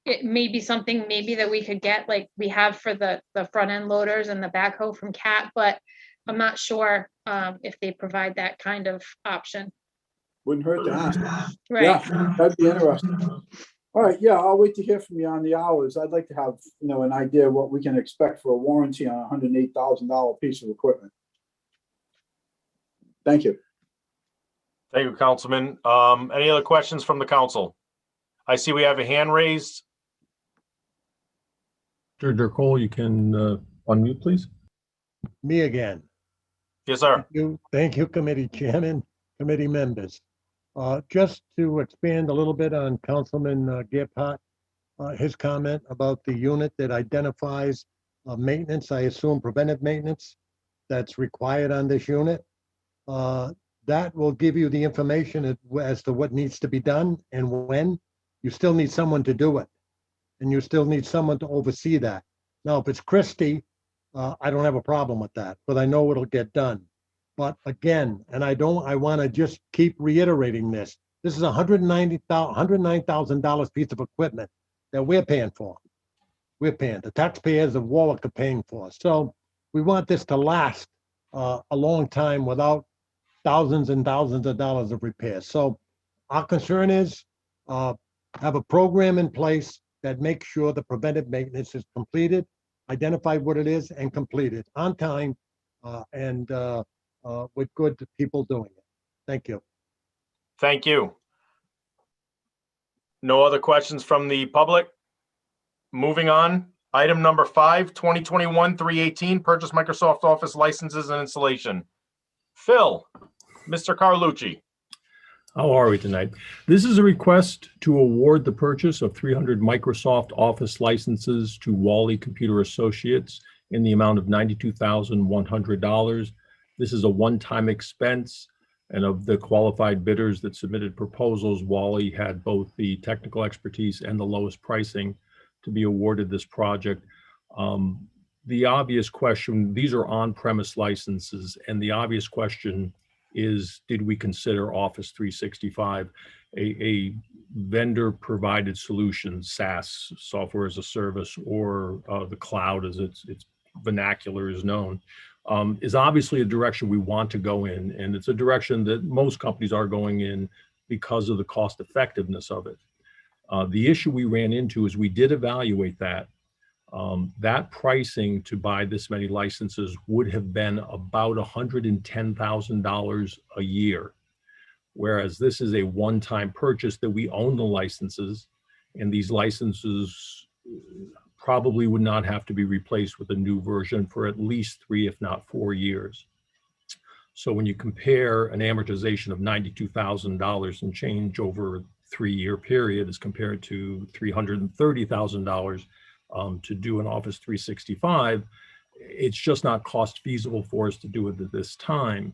It may be something maybe that we could get, like we have for the front end loaders and the backhoe from CAT, but I'm not sure if they provide that kind of option. Wouldn't hurt to ask. Right. Yeah, that'd be interesting. All right, yeah, I'll wait to hear from you on the hours. I'd like to have, an idea what we can expect for a warranty on a $108,000 piece of equipment. Thank you. Thank you, Councilman. Any other questions from the council? I see we have a hand raised. Mr. Cole, you can unmute, please. Me again. Yes, sir. Thank you, committee chairman, committee members. Just to expand a little bit on Councilman Gephardt, his comment about the unit that identifies maintenance, I assume preventive maintenance, that's required on this unit. That will give you the information as to what needs to be done and when. You still need someone to do it, and you still need someone to oversee that. Now, if it's Christie, I don't have a problem with that, but I know it'll get done. But again, and I want to just keep reiterating this. This is $109,000 piece of equipment that we're paying for. We're paying, the taxpayers of Warwick are paying for. So we want this to last a long time without thousands and thousands of dollars of repairs. So our concern is have a program in place that makes sure the preventive maintenance is completed, identify what it is, and completed on time and with good people doing it. Thank you. Thank you. No other questions from the public? Moving on. Item number 5, 2021-318, purchase Microsoft Office licenses and installation. Phil, Mr. Carlucci. How are we tonight? This is a request to award the purchase of 300 Microsoft Office licenses to Wally Computer Associates in the amount of $92,100. This is a one-time expense, and of the qualified bidders that submitted proposals, Wally had both the technical expertise and the lowest pricing to be awarded this project. The obvious question, these are on-premise licenses, and the obvious question is, did we consider Office 365 a vendor-provided solution, SaaS, software as a service, or the cloud as its vernacular is known, is obviously a direction we want to go in, and it's a direction that most companies are going in because of the cost effectiveness of it. The issue we ran into is we did evaluate that. That pricing to buy this many licenses would have been about $110,000 a year, whereas this is a one-time purchase that we own the licenses, and these licenses probably would not have to be replaced with a new version for at least 3, if not 4 years. So when you compare an amortization of $92,000 and change over a 3-year period as compared to $330,000 to do an Office 365, it's just not cost feasible for us to do it at this time.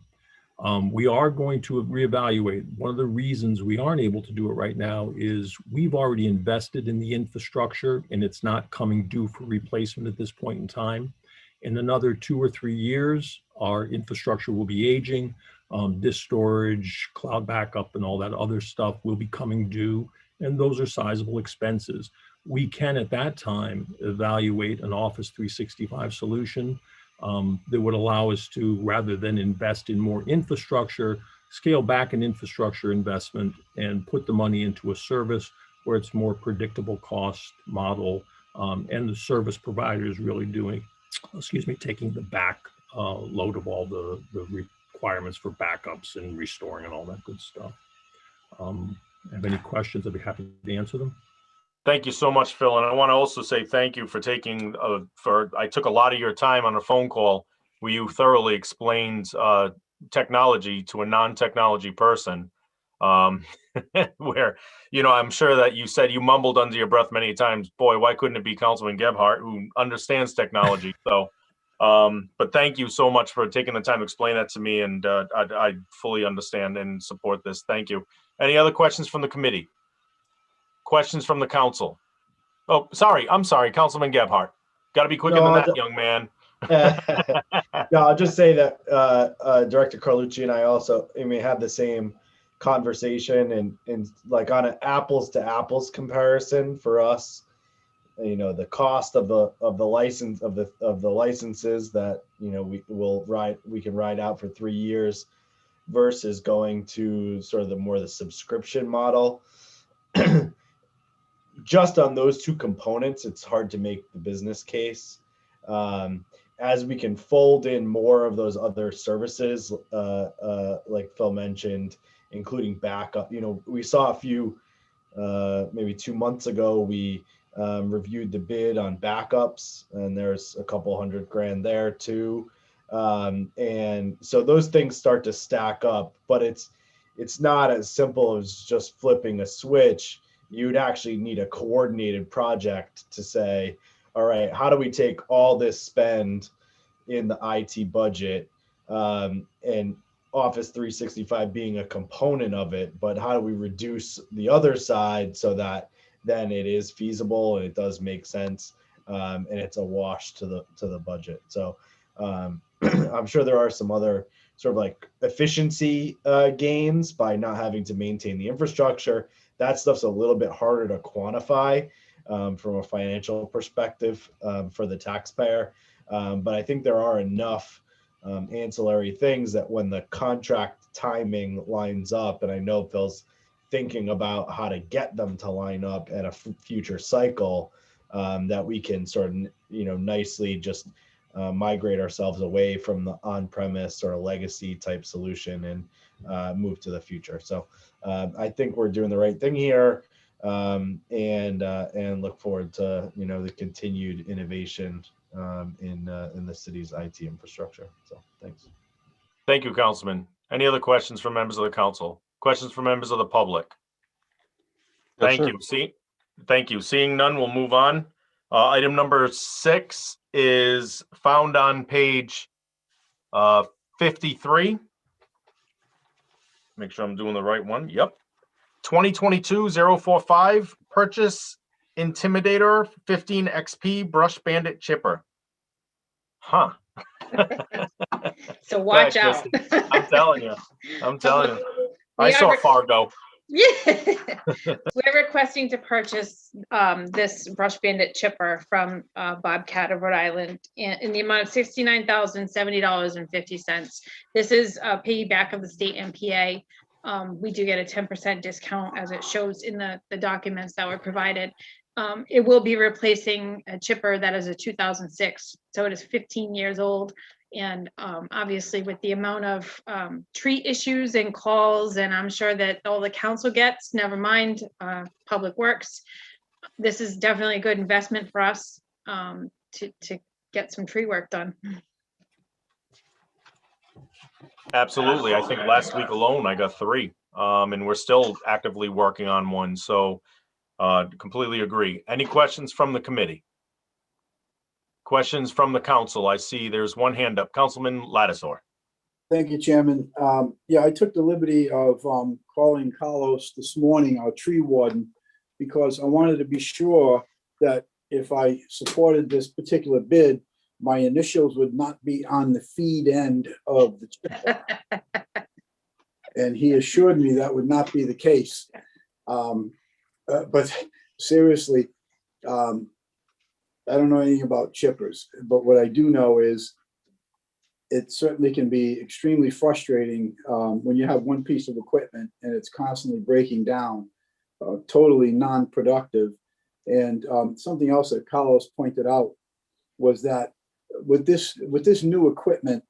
We are going to reevaluate. One of the reasons we aren't able to do it right now is we've already invested in the infrastructure and it's not coming due for replacement at this point in time. In another 2 or 3 years, our infrastructure will be aging. Disk storage, cloud backup, and all that other stuff will be coming due, and those are sizable expenses. We can at that time evaluate an Office 365 solution that would allow us to, rather than invest in more infrastructure, scale back an infrastructure investment and put the money into a service where it's more predictable cost model, and the service provider is really doing, taking the back load of all the requirements for backups and restoring and all that good stuff. Have any questions? I'd be happy to answer them. Thank you so much, Phil. And I want to also say thank you for taking, I took a lot of your time on a phone call where you thoroughly explained technology to a non-technology person. Where, I'm sure that you said you mumbled under your breath many times, boy, why couldn't it be Councilman Gephardt who understands technology? So, but thank you so much for taking the time to explain that to me. And I fully understand and support this. Thank you. Any other questions from the committee? Questions from the council? Oh, sorry, I'm sorry, Councilman Gebhardt. Got to be quicker No, than I'll that, ju- young man. No, I'll just say that Director Carlucci and I also, had the same conversation and like on an apples to apples comparison for us, the cost of the license of the licenses that we can ride out for 3 years versus going to sort of the subscription model. Just on those two components, it's hard to make the business case. As we can fold in more of those other services, like Phil mentioned, including backup. We saw a few, maybe 2 months ago, we reviewed the bid on backups, and there's a couple $100,000 there too. And so those things start to stack up, but it's not as simple as just flipping a switch. You'd actually need a coordinated project to say, all right, how do we take all this spend in the IT budget, and Office 365 being a component of it, but how do we reduce the other side so that then it is feasible and it does make sense, and it's a wash to the budget. So I'm sure there are some other sort of like efficiency gains by not having to maintain the infrastructure. That stuff's a little bit harder to quantify from a financial perspective for the taxpayer. But I think there are enough ancillary things that when the contract timing lines up, and I know Phil's thinking about how to get them to line up at a future cycle, that we can sort of, nicely just migrate ourselves away from the on-premise or legacy type solution and move to the future. So I think we're doing the right thing here, and look forward to the continued innovation in the city's IT infrastructure. So thanks. Thank you, Councilman. Any other questions from members of the council? Questions from members of the public? Thank you. Thank you. Seeing none, we'll move on. Item number 6 is found on page 53. Make sure I'm doing the right one. Yep. 2022-045 purchase Intimidator 15 XP brush bandit chipper. Huh. So watch Go out. ahead, Christie. I'm telling you. I We saw are- Fargo. Yeah. We're requesting to purchase this brush bandit chipper from Bobcat of Rhode Island in the amount of $69,070.50. This is a piggyback of the state MPA. We do get a 10% discount as it shows in the documents that were provided. It will be replacing a chipper that is a 2006, so it is 15 years old. And obviously with the amount of tree issues and calls, and I'm sure that all the council gets, never mind Public Works, this is definitely a good investment for us to get some tree work done. Absolutely. I think last week alone, I got 3, and we're still actively working on one. So completely agree. Any questions from the committee? Questions from the council? I see there's one hand up. Councilman Lattisaur. Thank you, Chairman. Yeah, I took the liberty of calling Carlos this morning, our tree warden, because I wanted to be sure that if I supported this particular bid, my initials would not be on the feed end of the chipper. And he assured me that would not be the case. But seriously, I don't know anything about chippers, but what I do know is it certainly can be extremely frustrating when you have one piece of equipment and it's constantly breaking down, totally non-productive. And something else that Carlos pointed out was that with this new equipment,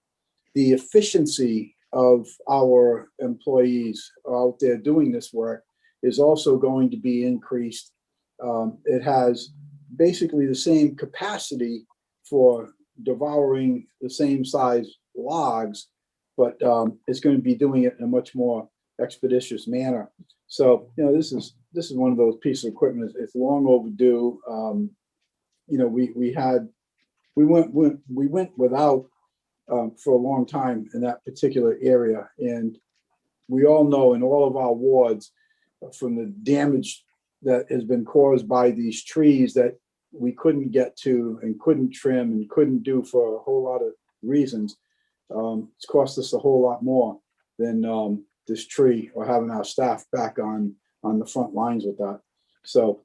the efficiency of our employees out there doing this work is also going to be increased. It has basically the same capacity for devouring the same size logs, but it's going to be doing it in a much more expeditious manner. So, this is one of those pieces of equipment. It's long overdue. We went without for a long time in that particular area, and we all know in all of our wards, from the damaged that has been caused by these trees that we couldn't get to and couldn't trim and couldn't do for a whole lot of reasons. It's cost us a whole lot more than this tree or having our staff back on the front lines with that. So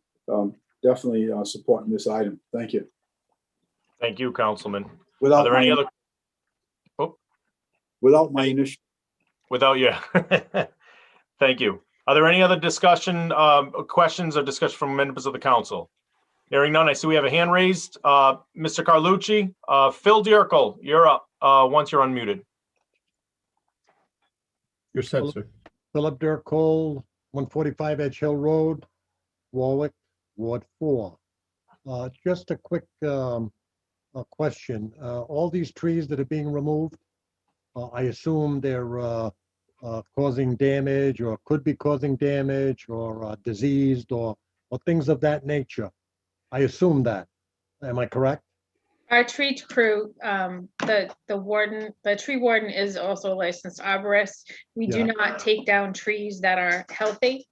definitely supporting this item. Thank you. Thank you, Councilman. Are Without there any my, other, without my initial, without you? Thank you. Are there any other discussion, questions or discussion from members of the council? Hearing none, I see we have a hand raised. Mr. Carlucci, Phil Dierkel, you're up, once you're unmuted. You're set, sir. Philip Durkol, 145 Edge Hill Road, Warwick, Ward 4. Just a quick question. All these trees that are being removed, I assume they're causing damage or could be causing damage or diseased or things of that nature. I assume that. Am I correct? Our tree crew, the tree warden is also a licensed arborist. We do Yeah. not take down trees that are healthy.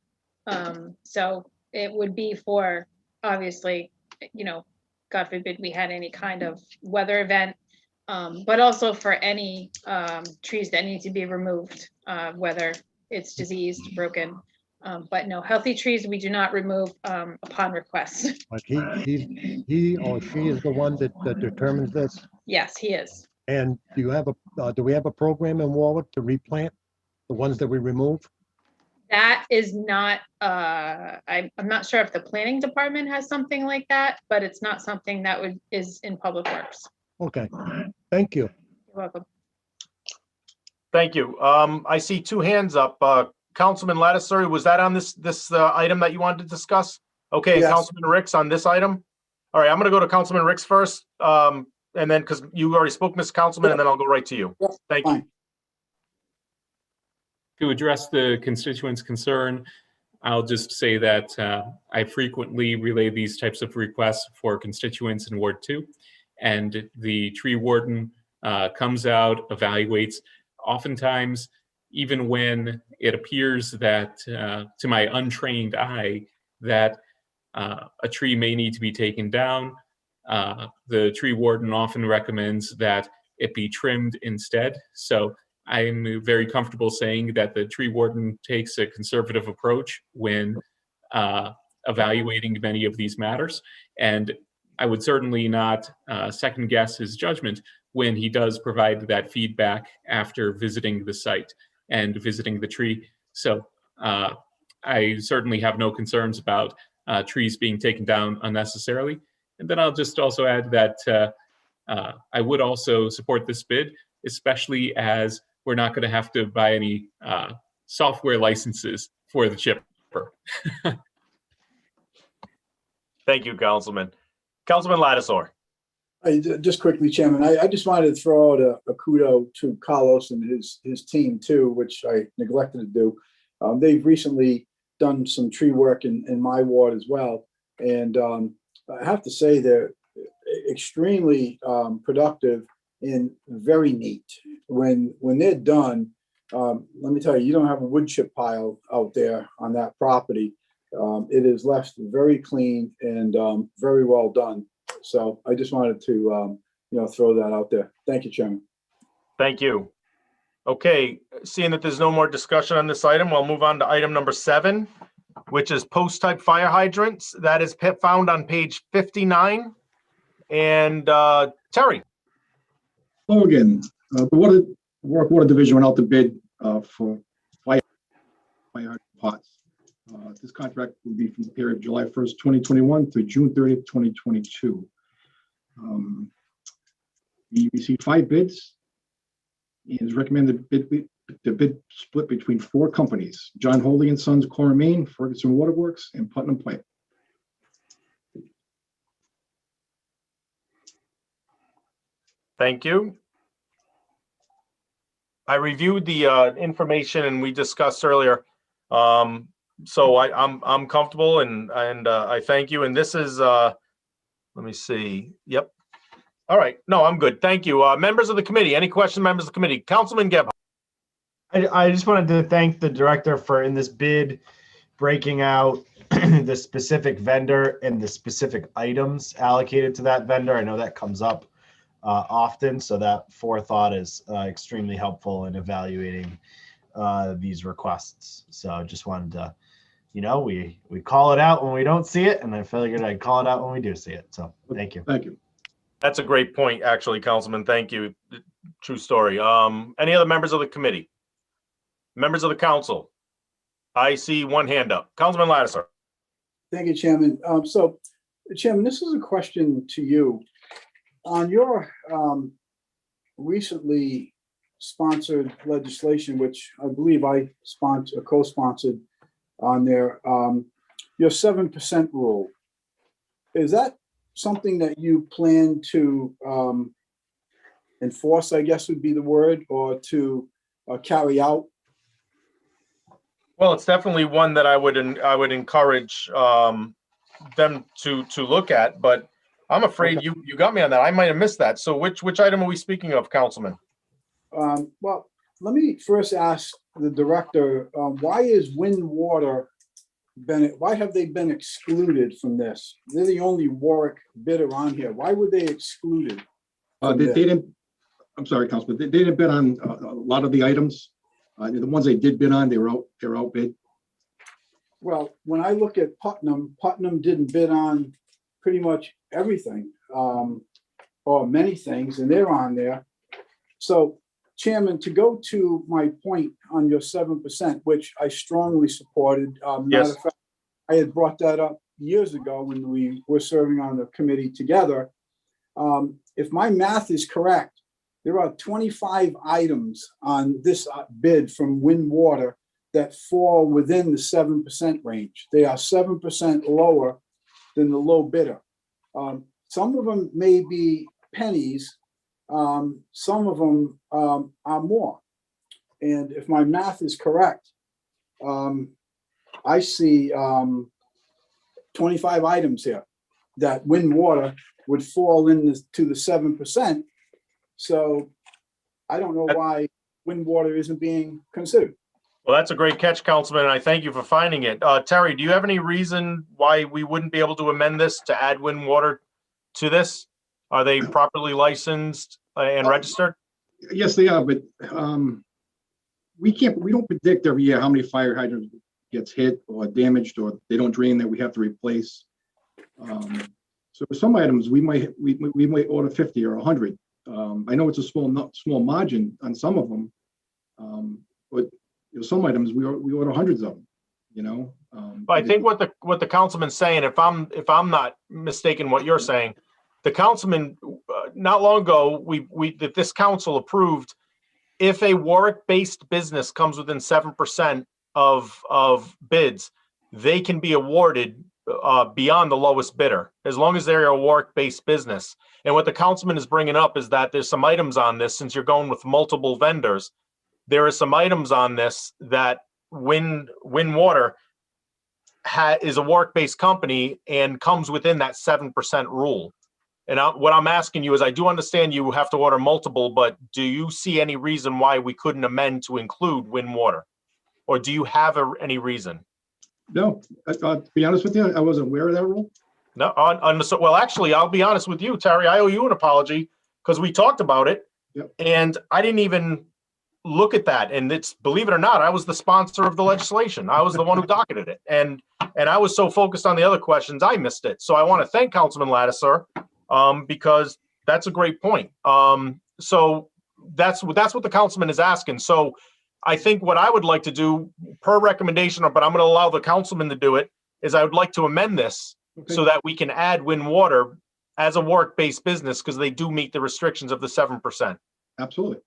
So it would be for, obviously, you know, God forbid we had any kind of weather event, but also for any trees that need to be removed, whether it's diseased, broken. But no, healthy trees we do not remove upon request. But he or she is the one that determines this. Yes, he is. And do we have a program in Warwick to replant the ones that we remove? That is not, I'm not sure if the planning department has something like that, but it's not something that is in Public Works. Okay, thank you. You're welcome. Thank you. I see two hands up. Councilman Lattiser, was that on this item that you wanted to discuss? Okay, Yes. Councilman Ricks on this item? All right, I'm gonna go to Councilman Ricks first, and then, because you already spoke, Mr. Councilman, and then I'll go right to you. Yes, Thank you. fine. To address the constituent's concern, I'll just say that I frequently relay these types of requests for constituents in Ward 2, and the tree warden comes out, evaluates. Oftentimes, even when it appears that, to my untrained eye, that a tree may need to be taken down, the tree warden often recommends that it be trimmed instead. So I'm very comfortable saying that the tree warden takes a conservative approach when evaluating many of these matters. And I would certainly not second guess his judgment when he does provide that feedback after visiting the site and visiting the tree. So I certainly have no concerns about trees being taken down unnecessarily. And then I'll just also add that I would also support this bid, especially as we're not going to have to buy any software licenses for the chipper. Thank you, Councilman. Councilman Lattiser. Just quickly, Chairman, I just wanted to throw out a kudo to Carlos and his team too, which I neglected to do. They've recently done some tree work in my ward as well. And I have to say they're extremely productive and very neat. When they're done, let me tell you, you don't have a wood chip pile out there on that property. It is left very clean and very well done. So I just wanted to, throw that out there. Thank you, Chairman. Thank you. Okay, seeing that there's no more discussion on this item, we'll move on to item number 7, which is post-type fire hydrants. That is found on page 59. And Terry. Hello again. The Warwick Water Division went out to bid for fire hydrant pots. This contract will be from the period of July 1st, 2021 to June 30th, 2022. We received 5 bids. It is recommended the bid split between 4 companies: John Holding and Sons, Core Maine, Ferguson Waterworks, and Putnam Pipe. Thank you. I reviewed the information and we discussed earlier. So I'm comfortable and I thank you. And this is let me see. Yep. All right. No, I'm good. Thank you. Members of the committee, any questions, members of the committee? Councilman Gebhardt. I just wanted to thank the director for in this bid breaking out the specific vendor and the specific items allocated to that vendor. I know that comes up often, so that forethought is extremely helpful in evaluating these requests. So just wanted to, we call it out when we don't see it, and I figured I'd call it out when we do see it. So thank you. Thank you. That's a great point, actually, Councilman. Thank you. True story. Any other members of the committee? Members of the council? I see one hand up. Councilman Lattiser. Thank you, Chairman. So, Chairman, this is a question to you. On your recently sponsored legislation, which I believe I co-sponsored on there, your 7% rule, is that something that you plan to enforce, I guess would be the word, or to carry out? Well, it's definitely one that I would encourage them to look at, but I'm afraid Okay. you got me on that. I might have missed that. So which item are we speaking of, Councilman? Well, let me first ask the director, why is wind water why have they been excluded from this? They're the only Warwick bidder on here. Why were they excluded? They didn't, I'm sorry, Councilman, they didn't bid on a lot of the items. The ones they did bid on, they were outbid. Well, when I look at Putnam didn't bid on pretty much everything, or many things, and they're on there. So, Chairman, to go to my point on your 7%, which I strongly supported. Matter of fact, I had brought that up years ago when we were serving on the committee together. If my math is correct, there are 25 items on this bid from Wind Water that fall within the 7% range. They are 7% lower than the low bidder. Some of them may be pennies. Some of them are more. And if my math is correct, I see 25 items here that Wind Water would fall into the 7%. So I don't know why Wind Water isn't being considered. Well, that's a great catch, Councilman, and I thank you for finding it. Terry, do you have any reason why we wouldn't be able to amend this to add wind water to this? Are they properly licensed and registered? Yes, they are, but we don't predict every year how many fire hydrants gets hit or damaged or they don't drain that we have to replace. So for some items, we might order 50 or 100. I know it's a small margin on some of them, but some items we order hundreds of them. I think what the councilman's saying, if I'm not mistaken, what you're saying, the councilman not long ago that this council approved, if a Warwick-based business comes within 7% of bids, they can be awarded beyond the lowest bidder, as long as they're a Warwick-based business. And what the councilman is bringing up is that there's some items on this, since you're going with multiple vendors, there are some items on this that Wind Water is a Warwick-based company and comes within that 7% rule. And what I'm asking you is, I do understand you have to order multiple, but do you see any reason why we couldn't amend to include Wind Water? Or do you have any reason? No, to be honest with you, I wasn't aware of that rule. No, well, actually, I'll be honest with you, Terry. I owe you an apology because we talked about it, and I didn't even look at that. And it's, believe it or not, I was the sponsor of the legislation. I was the one who docketed it, and I was so focused on the other questions, I missed it. So I want to thank Councilman Lattiser because that's a great point. So that's what the councilman is asking. So I think what I would like to do, per recommendation, but I'm going to allow the councilman to do it, is I would like to amend this so that we can add Wind Water as a Warwick-based business because they do meet the restrictions of the 7%. Absolutely.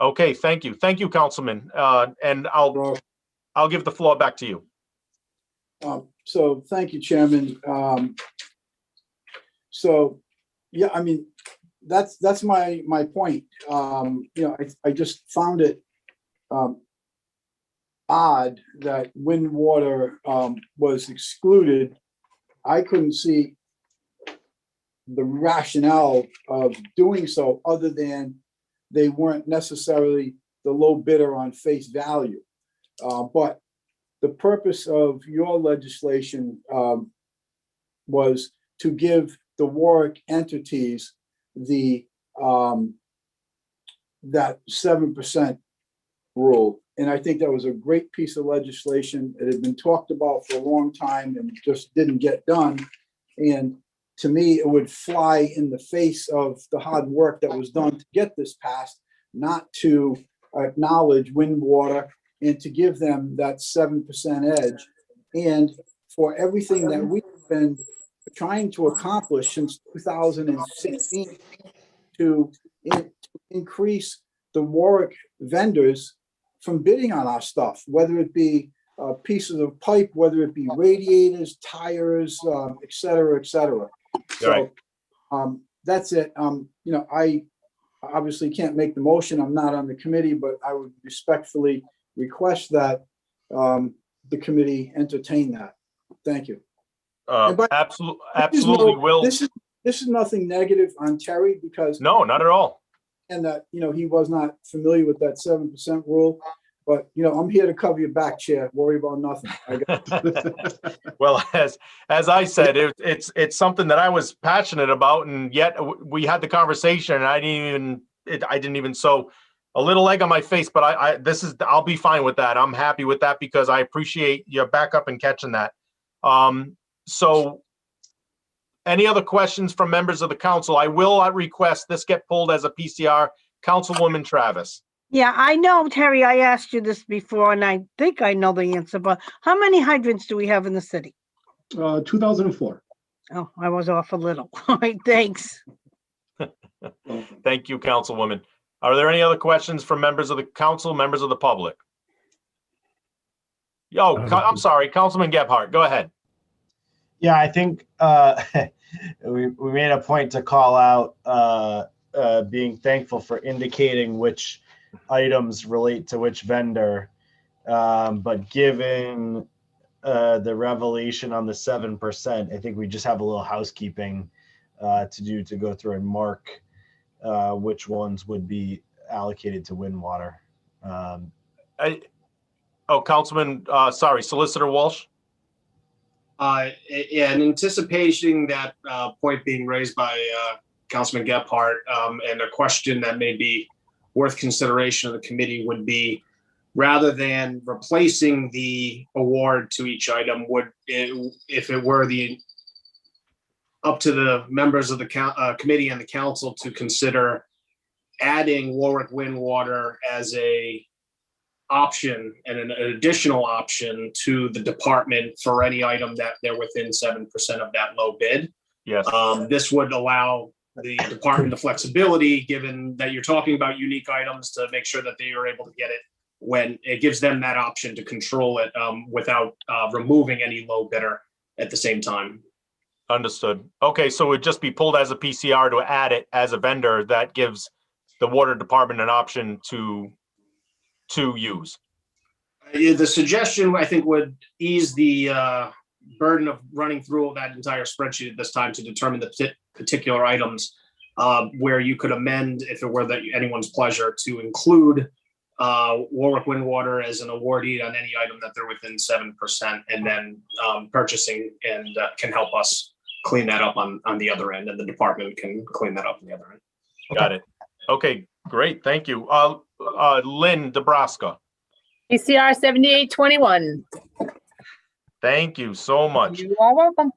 Okay, thank you. Thank you, Councilman. And I'll give the floor back to you. So thank you, Chairman. So, yeah, I mean, that's my point. I just found it odd that Wind Water was excluded. I couldn't see the rationale of doing so other than they weren't necessarily the low bidder on face value. But the purpose of your legislation was to give the Warwick entities the that 7% rule. And I think that was a great piece of legislation. It had been talked about for a long time and just didn't get done. And to me, it would fly in the face of the hard work that was done to get this passed, not to acknowledge Windwater and to give them that 7% edge. And for everything that we've been trying to accomplish since 2016 to increase the Warwick vendors from bidding on our stuff, whether it be pieces of pipe, whether it be radiators, tires, et cetera, et cetera. So that's it. I obviously can't make the motion. I'm not on the committee, but I would respectfully request that the committee entertain that. Thank you. Absolutely will. This is nothing negative on Terry because no, not at all. And that he was not familiar with that 7% rule. But I'm here to cover your back, Chair. Worry about nothing. Well, as I said, it's something that I was passionate about, and yet we had the conversation, and I didn't even sow a little egg on my face. But I'll be fine with that. I'm happy with that because I appreciate your backup and catching that. So, any other questions from members of the council? I will request this get pulled as a PCR. Councilwoman Travis. Yeah, I know, Terry, I asked you this before, and I think I know the answer, but how many hydrants do we have in the city? 2004. Oh, I was off a little. All right, thanks. Thank you, Councilwoman. Are there any other questions from members of the council, members of the public? I'm sorry, Councilman Gebhardt, go ahead. Yeah, I think we made a point to call out being thankful for indicating which items relate to which vendor. But given the revelation on the 7%, I think we just have a little housekeeping to do to go through and mark which ones would be allocated to Windwater. Councilman, Solicitor Walsh. In anticipation that point being raised by Councilman Gebhardt, and a question that may be worth consideration of the committee would be, rather than replacing the award to each item, if it were up to the members of the committee and the council to consider adding Warwick Windwater as a option and an additional option to the department for any item that they're within 7% of that low bid. Yes. This would allow the department the flexibility, given that you're talking about unique items, to make sure that they are able to get it when it gives them that option to control it without removing any low bidder at the same time. Understood. Okay, so it would just be pulled as a PCR to add it as a vendor that gives the water department an option to use. The suggestion, I think, would ease the burden of running through that entire spreadsheet at this time to determine the particular items where you could amend, if it were anyone's pleasure, to include Warwick Windwater as an awardee on any item that they're within 7%, and then purchasing and can help us clean that up on the other end, and the department can clean that up on the other end. Got it. Okay, great. Thank you. Lynn Nebraska. PCR 7821. Thank you so much. You are welcome.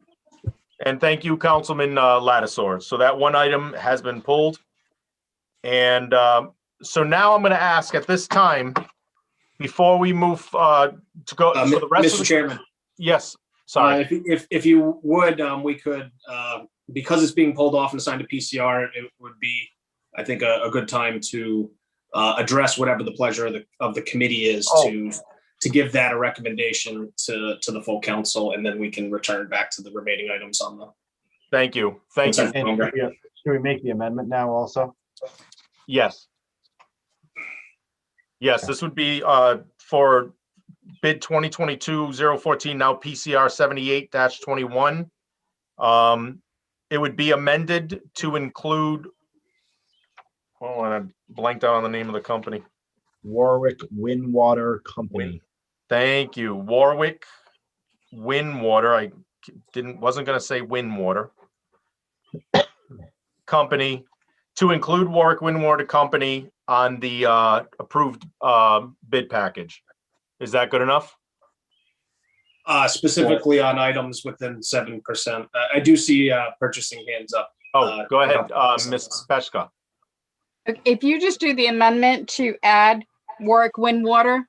And thank you, Councilman Lattisaur. So that one item has been pulled. And so now I'm going to ask at this time, before we move to go for the rest Mr. of the Chairman. Yes, sorry. If you would, we could, because it's being pulled off and assigned to PCR, it would be, I think, a good time to address whatever the pleasure of the committee is to give that a recommendation to the full council, and then we can return back to the remaining items on the. Thank you. Thank you. Can we make the amendment now also? Yes. Yes, this would be for bid 2022-014, now PCR 78-21. It would be amended to include, hold on, I blanked out on the name of the company. Warwick Windwater Company. Thank you. Warwick Water. I wasn't going to say Water Company, to include Warwick Water Company on the approved bid package. Is that good enough? Specifically on items within 7%. I do see purchasing hands up. Oh, go ahead, Ms. Peshka. If you just do the amendment to add Warwick Water,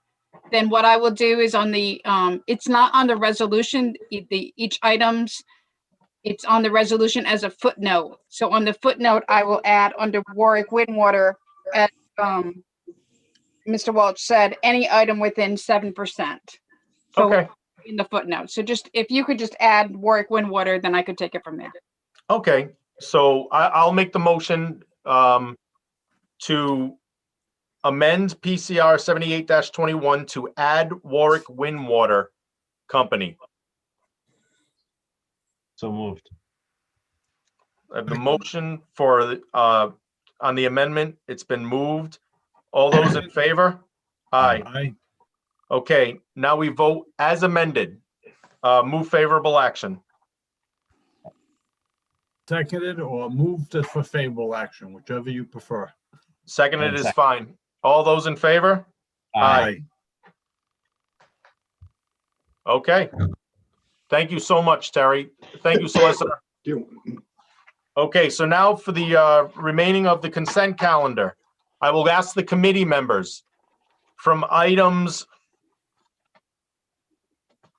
then what I will do is on the, it's not on the resolution, each items, it's on the resolution as a footnote. So on the footnote, I will add under Warwick Water, as Mr. Welch said, any item within 7%. So Okay. in the footnote. So just, if you could just add Warwick Water, then I could take it from there. Okay, so I'll make the motion to amend PCR 78-21 to add Warwick Water Company. So moved. I have the motion for, on the amendment. It's been moved. All those in favor? Aye. Aye. Okay, now we vote as amended. Move favorable action. Seconded or moved for favorable action, whichever you prefer. Seconded is fine. All those in favor? Aye. Okay. Thank you so much, Terry. Thank you, Solicitor. Okay, so now for the remaining of the consent calendar, I will ask the committee members from items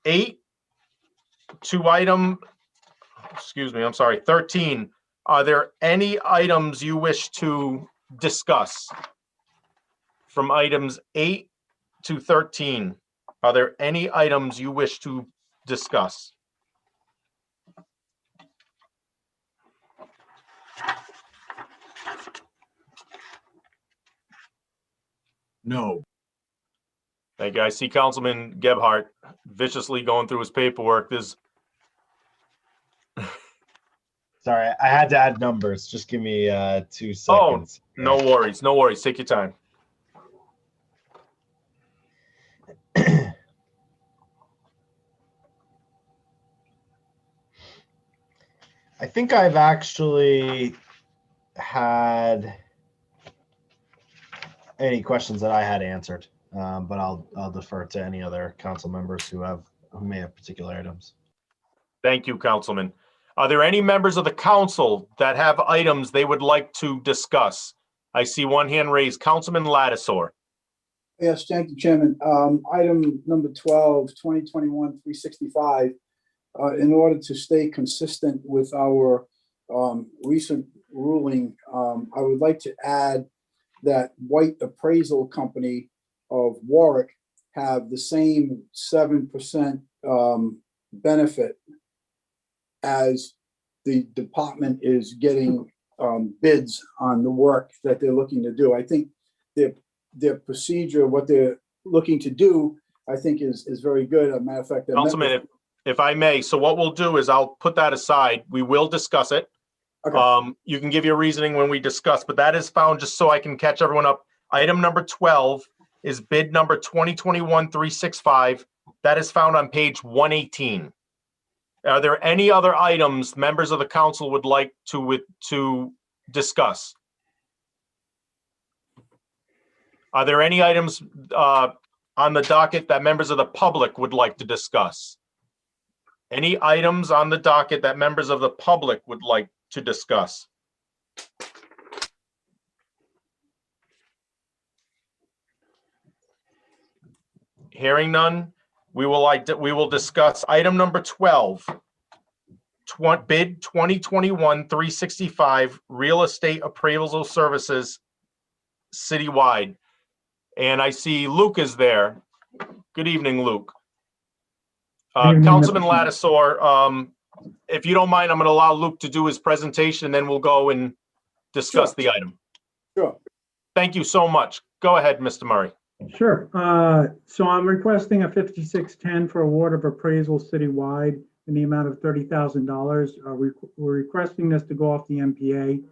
8 to item, 13. Are there any items you wish to discuss? From items 8 to 13, are there any items you wish to discuss? No. Thank you. I see Councilman Gebhardt viciously going through his paperwork. Sorry, I had to add numbers. Just give me 2 seconds. No worries. No worries. Take your time. I think I've actually had any questions that I had answered, but I'll defer to any other council members who may have particular items. Thank you, Councilman. Are there any members of the council that have items they would like to discuss? I see one hand raised. Councilman Lattisaur. Yes, thank you, Chairman. Item number 12, 2021-365. In order to stay consistent with our recent ruling, I would like to add that White Appraisal Company of Warwick have the same 7% benefit as the department is getting bids on the work that they're looking to do. I think their procedure, what they're looking to do, I think is very good. As a matter of fact, Councilman, if I may, so what we'll do is I'll put that aside. We will discuss it. Okay. You can give your reasoning when we discuss, but that is found, just so I can catch everyone up. Item number 12 is bid number 2021-365. That is found on page 118. Are there any other items members of the council would like to discuss? Are there any items on the docket that members of the public would like to discuss? Any items on the docket that members of the public would like to discuss? Hearing none, we will discuss item number 12, bid 2021-365 real estate appraisal services citywide. And I see Luke is there. Good evening, Luke. Councilman Lattisaur, if you don't mind, I'm going to allow Luke to do his presentation, and then we'll go and discuss the item. Sure. Thank you so much. Go ahead, Mr. Murray. Sure. So I'm requesting a 5610 for award of appraisal citywide in the amount of $30,000. We're requesting this to go off the MPA.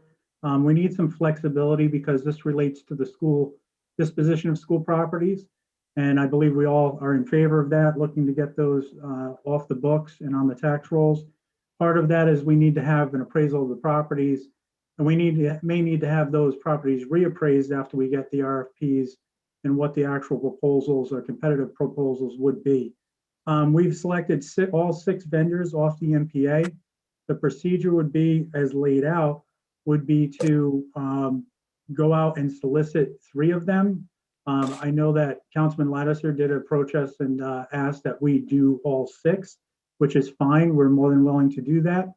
We need some flexibility because this relates to the school disposition of school properties. And I believe we all are in favor of that, looking to get those off the books and on the tax rolls. Part of that is we need to have an appraisal of the properties, and we may need to have those properties reappraised after we get the RFPs and what the actual proposals or competitive proposals would be. We've selected all 6 vendors off the MPA. The procedure would be, as laid out, would be to go out and solicit 3 of them. I know that Councilman Lattiser did approach us and asked that we do all 6, which is fine. We're more than willing to do that.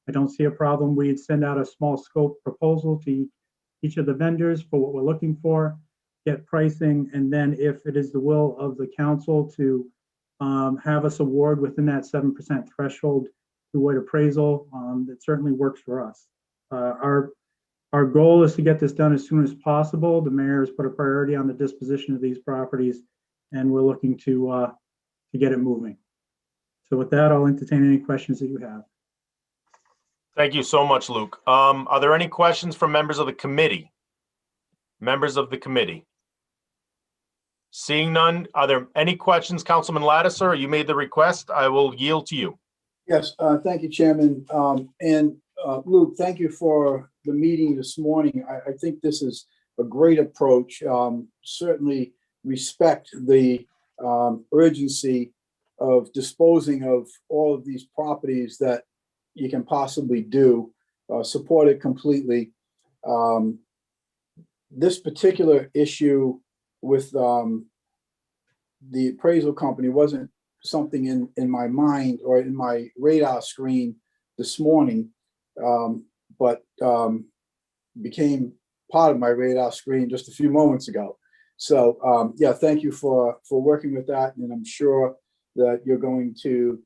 I don't see a problem. We'd send out a small scope proposal to each of the vendors for what we're looking for, get pricing, and then if it is the will of the council to have us award within that 7% threshold to avoid appraisal, that certainly works for us. Our goal is to get this done as soon as possible. The mayor has put a priority on the disposition of these properties, and we're looking to get it moving. So with that, I'll entertain any questions that you have. Thank you so much, Luke. Are there any questions from members of the committee? Members of the committee? Seeing none, are there any questions, Councilman Lattiser? You made the request. I will yield to you. Yes, thank you, Chairman. And Luke, thank you for the meeting this morning. I think this is a great approach. Certainly respect the urgency of disposing of all of these properties that you can possibly do. Support it completely. This particular issue with the appraisal company wasn't something in my mind or in my radar screen this morning, but became part of my radar screen just a few moments ago. So yeah, thank you for working with that, and I'm sure that you're going to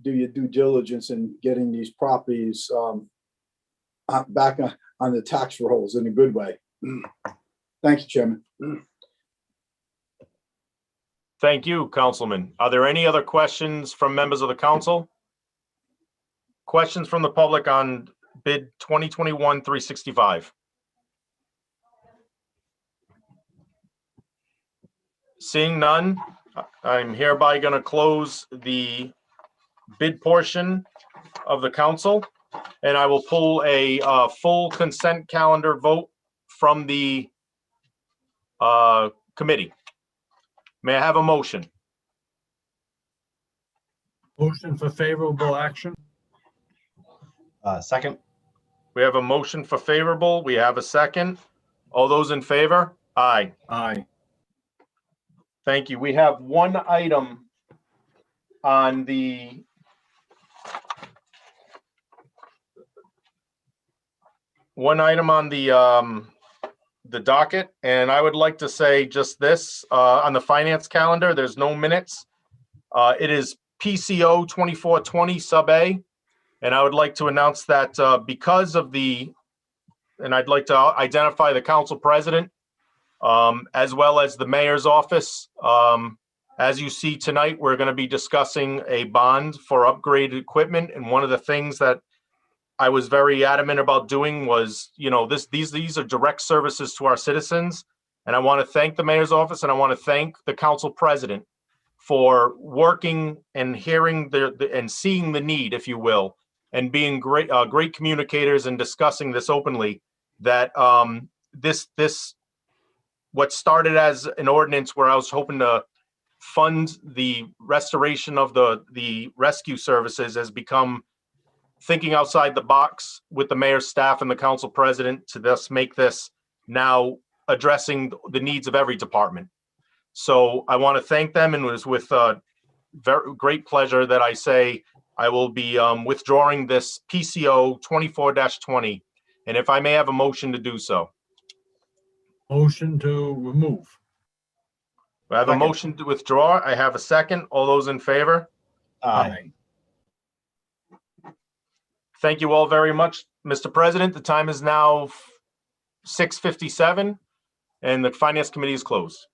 do your due diligence in getting these properties back on the tax rolls in a good way. Thank you, Chairman. Thank you, Councilman. Are there any other questions from members of the council? Questions from the public on bid 2021-365? Seeing none, I'm hereby going to close the bid portion of the council, and I will pull a full consent calendar vote from the committee. May I have a motion? Motion for favorable action. Second. We have a motion for favorable. We have a second. All those in favor? Aye. Aye. Thank you. We have one item on the docket, and I would like to say just this, on the finance calendar, there's no minutes. It is PCO 2420 sub A, and I would like to announce that because of and I'd like to identify the council president, as well as the mayor's office. As you see tonight, we're going to be discussing a bond for upgraded equipment, and one of the things that I was very adamant about doing was, these are direct services to our citizens. And I want to thank the mayor's office, and I want to thank the council president for working and hearing and seeing the need, if you will, and being great communicators and discussing this openly, that what started as an ordinance where I was hoping to fund the restoration of the rescue services has become thinking outside the box with the mayor's staff and the council president to thus make this now addressing the needs of every department. So I want to thank them, and it was with very great pleasure that I say I will be withdrawing this PCO 24-20. And if I may have a motion to do so. Motion to remove. I have a motion to withdraw. I have a second. All those in favor? Aye. Thank you all very much, Mr. President. The time is now 6:57, and the Finance Committee is closed.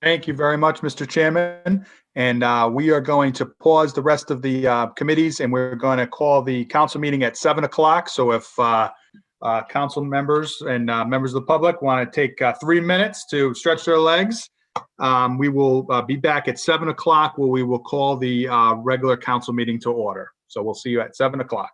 Thank you very much, Mr. Chairman. And we are going to pause the rest of the committees, and we're going to call the council meeting at 7 o'clock. So if council members and members of the public want to take 3 minutes to stretch their legs, We will be back at 7 o'clock where we will call the regular council meeting to order. So we'll see you at 7 o'clock.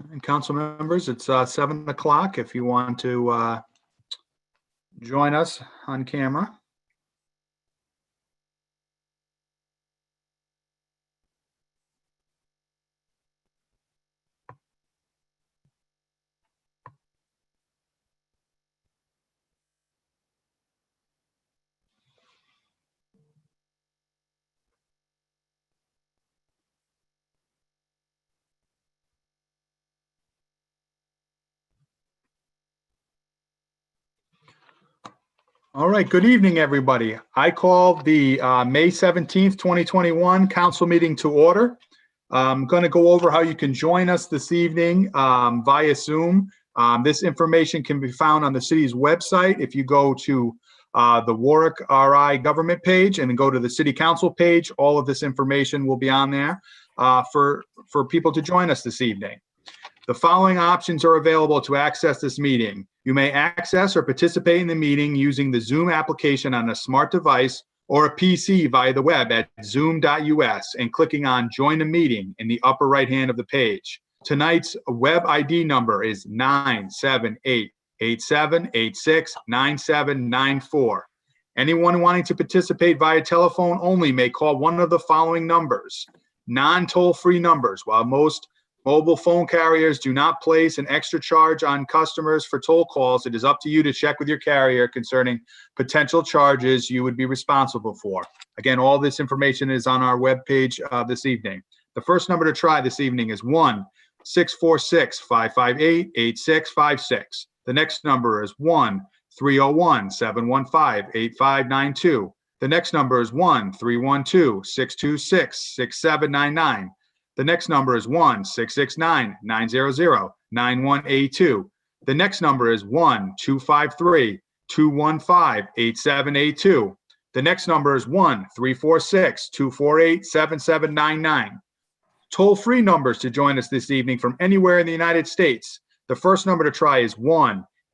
And council members, it's 7 o'clock if you want to join us on camera. All right, good evening, everybody. I call the May 17th, 2021 council meeting to order. I'm going to go over how you can join us this evening via Zoom. This information can be found on the city's website. If you go to the Warwick RI government page and then go to the city council page, all of this information will be on there for people to join us this evening. The following options are available to access this meeting. You may access or participate in the meeting using the Zoom application on a smart device or a PC via the web at zoom.us and clicking on Join a Meeting in the upper right hand of the page. Tonight's web ID number is 978-8786-9794. Anyone wanting to participate via telephone only may call one of the following numbers. Non-toll-free numbers. While most mobile phone carriers do not place an extra charge on customers for toll calls, it is up to you to check with your carrier concerning potential charges you would be responsible for. Again, all this information is on our webpage this evening. The first number to try this evening is 1-646-558-8656. The next number is 1-301-715-8592. The next number is 1-312-626-6799. The next number is 1-669-900-9182. The next number is 1-253-215-8782. The next number is 1-346-248-7799. Toll-free numbers to join us this evening from anywhere in the United States. The first number to try is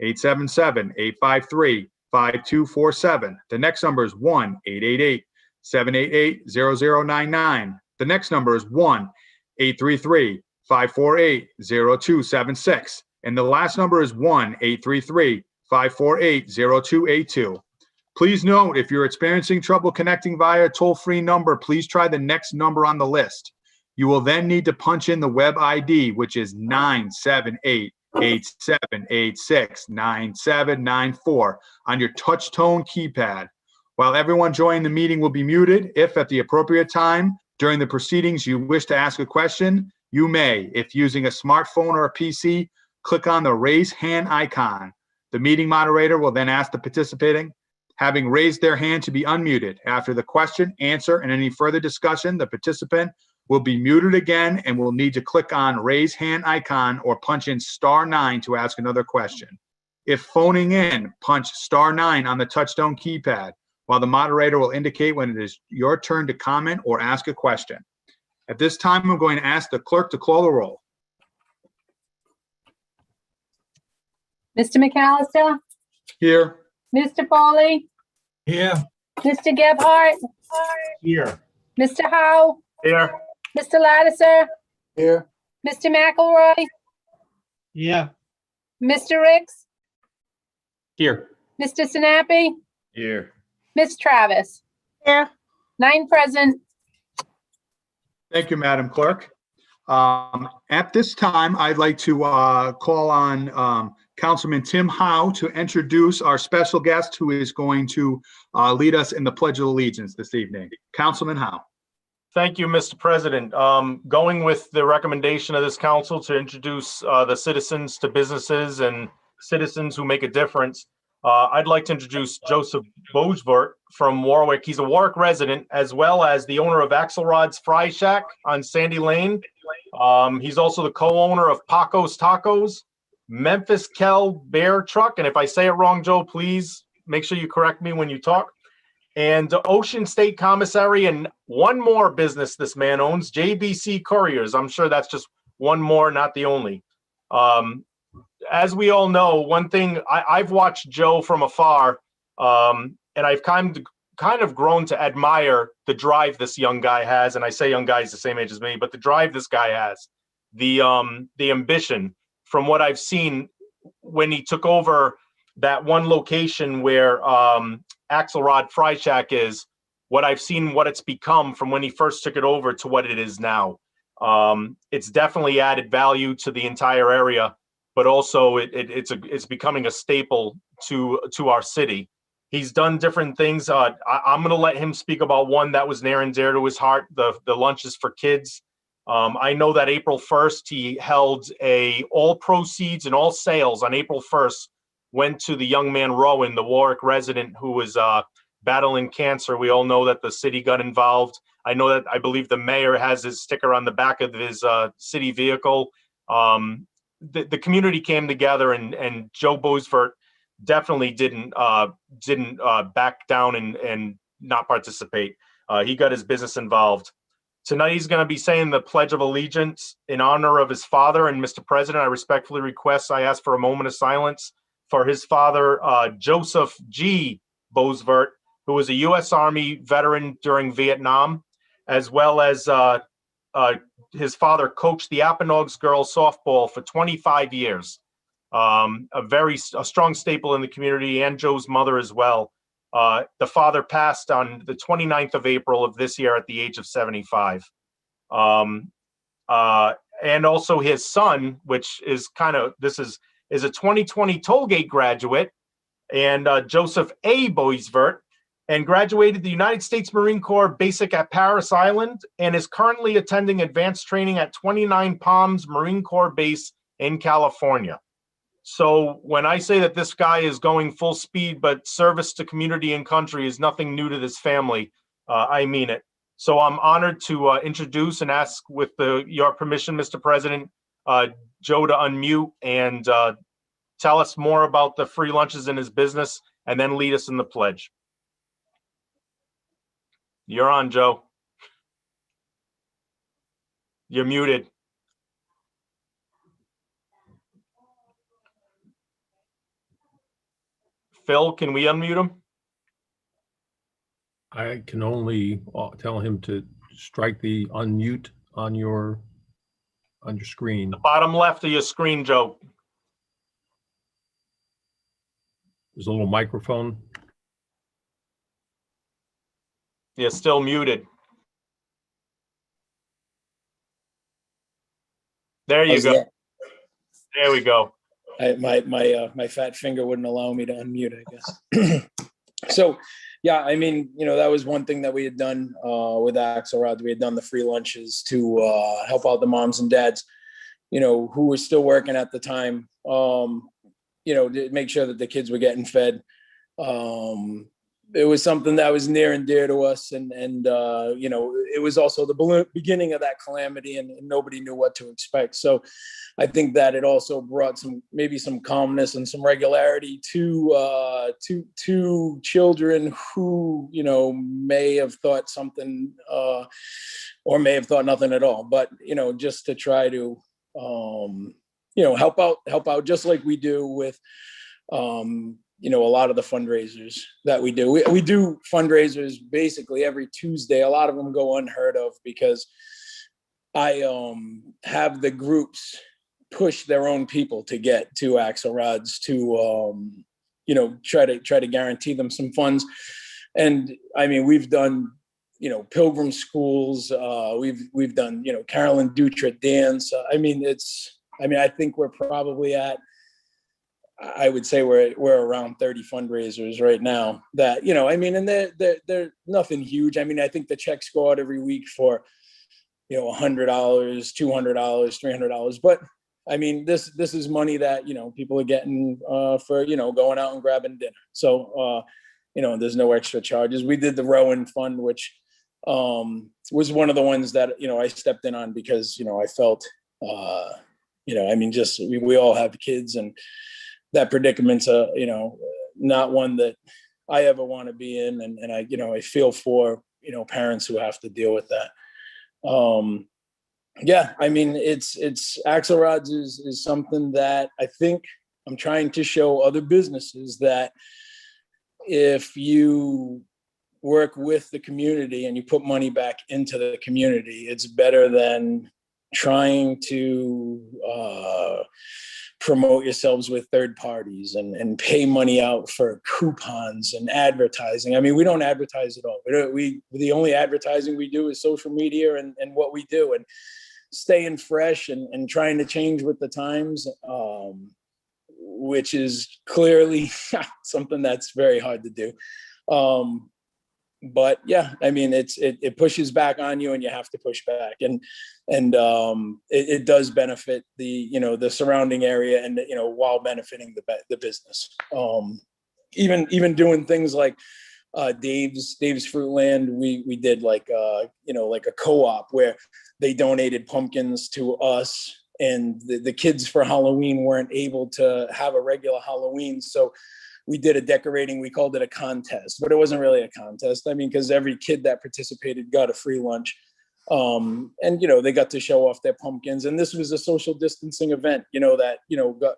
1-877-853-5247. The next number is 1-888-788-0099. The next number is 1-833-548-0276. And the last number is 1-833-548-0282. Please note, if you're experiencing trouble connecting via a toll-free number, please try the next number on the list. You will then need to punch in the web ID, which is 978-8786-9794 on your touch tone keypad. While everyone joining the meeting will be muted, if at the appropriate time during the proceedings you wish to ask a question, you may, if using a smartphone or a PC, click on the raise hand icon. The meeting moderator will then ask the participating, having raised their hand, to be unmuted. After the question, answer, and any further discussion, the participant will be muted again and will need to click on raise hand icon or punch in *9 to ask another question. If phoning in, punch *9 on the touchtone keypad, while the moderator will indicate when it is your turn to comment or ask a question. At this time, I'm going to ask the clerk to call the roll. Mr. McAllister, Here. Mr. Foley, Here. Mr. Gebhardt, Here. Mr. Howe, Here. Mr. Lattiser, Here. Mr. McElroy, Yeah. Mr. Ricks, Here. Mr. Sinapi, Here. Ms. Travis. Here. 9 present. Thank you, Madam Clerk. At this time, I'd like to call on Councilman Tim Howe to introduce our special guest who is going to lead us in the Pledge of Allegiance this evening. Councilman Howe. Thank you, Mr. President. Going with the recommendation of this council to introduce the citizens to businesses and citizens who make a difference, I'd like to introduce Joseph Bosvert from Warwick. He's a Warwick resident as well as the owner of Axelrod's Fry Shack on Sandy Lane. He's also the co-owner of Paco's Tacos, Memphis Kel Bear Truck, and if I say it wrong, Joe, please make sure you correct me when you talk. And Ocean State Commissary, and one more business this man owns, JBC Couriers. I'm sure that's just one more, not the only. As we all know, one thing, I've watched Joe from afar, and I've kind of grown to admire the drive this young guy has. And I say young guy, he's the same age as me, but the drive this guy has, the ambition. From what I've seen when he took over that one location where Axelrod Fry Shack is, what I've seen, what it's become from when he first took it over to what it is now. It's definitely added value to the entire area, but also it's becoming a staple to our city. He's done different things. I'm going to let him speak about one that was near and dear to his heart, the lunches for kids. I know that April 1st, he held all proceeds and all sales on April 1st went to the young man Rowan, the Warwick resident who was battling cancer. We all know that the city got involved. I believe the mayor has his sticker on the back of his city vehicle. The community came together, and Joe Bosvert definitely didn't back down and not participate. He got his business involved. Tonight, he's going to be saying the Pledge of Allegiance in honor of his father. And Mr. President, I respectfully request I ask for a moment of silence for his father, Joseph G. Bosvert, who was a U.S. Army veteran during Vietnam, as well as his father coached the Appanogs girls softball for 25 years. A strong staple in the community, and Joe's mother as well. The father passed on the 29th of April of this year at the age of 75. And also his son, which is is a 2020 Tollgate graduate, and Joseph A. Bosvert, and graduated the United States Marine Corps Basic at Paris Island, and is currently attending advanced training at 29 Palms Marine Corps Base in California. So when I say that this guy is going full speed, but service to community and country is nothing new to this family, I mean it. So I'm honored to introduce and ask, with your permission, Mr. President, Joe to unmute and tell us more about the free lunches in his business, and then lead us in the pledge. You're on, Joe. You're muted. Phil, can we unmute him? I can only tell him to strike the unmute on your screen. The bottom left of your screen, Joe. There's a little microphone. You're still muted. There you How's go. that? There we go. My fat finger wouldn't allow me to unmute, I guess. So, yeah, I mean, that was one thing that we had done with Axelrod. We had done the free lunches to help out the moms and dads, who were still working at the time, to make sure that the kids were getting fed. It was something that was near and dear to us. And it was also the beginning of that calamity, and nobody knew what to expect. So I think that it also brought maybe some calmness and some regularity to children who, may have thought something or may have thought nothing at all. But, just to try to, help out just like we do with, a lot of the fundraisers that we do. We do fundraisers basically every Tuesday. A lot of them go unheard of because I have the groups push their own people to get to Axelrods to, try to guarantee them some funds. And I mean, we've done, pilgrim schools. We've done, Carolyn Dutra dance. I think we're probably at, I would say we're around 30 fundraisers right now that, and they're nothing huge. I mean, I think the checks go out every week for, $100, $200, $300. But I mean, this is money that, people are getting for, going out and grabbing dinner. So, there's no extra charges. We did the Rowan Fund, which was one of the ones that, I stepped in on because, I felt, we all have kids, and that predicament's not one that I ever want to be in. And I feel for, parents who have to deal with that. It's Axelrods is something that I think I'm trying to show other businesses that if you work with the community and you put money back into the community, it's better than trying to promote yourselves with third parties and pay money out for coupons and advertising. I mean, we don't advertise at all. The only advertising we do is social media and what we do, and staying fresh and trying to change with the times, which is clearly something that's very hard to do. But yeah, I mean, it pushes back on you, and you have to push back, and it does benefit the surrounding area, and while benefiting the business. Even doing things like Dave's Fruitland, we did like a co-op where they donated pumpkins to us, and the kids for Halloween weren't able to have a regular Halloween, so we did a decorating, we called it a contest, but it wasn't really a contest. I mean, because every kid that participated got a free lunch. And, they got to show off their pumpkins. And this was a social distancing event, that, got,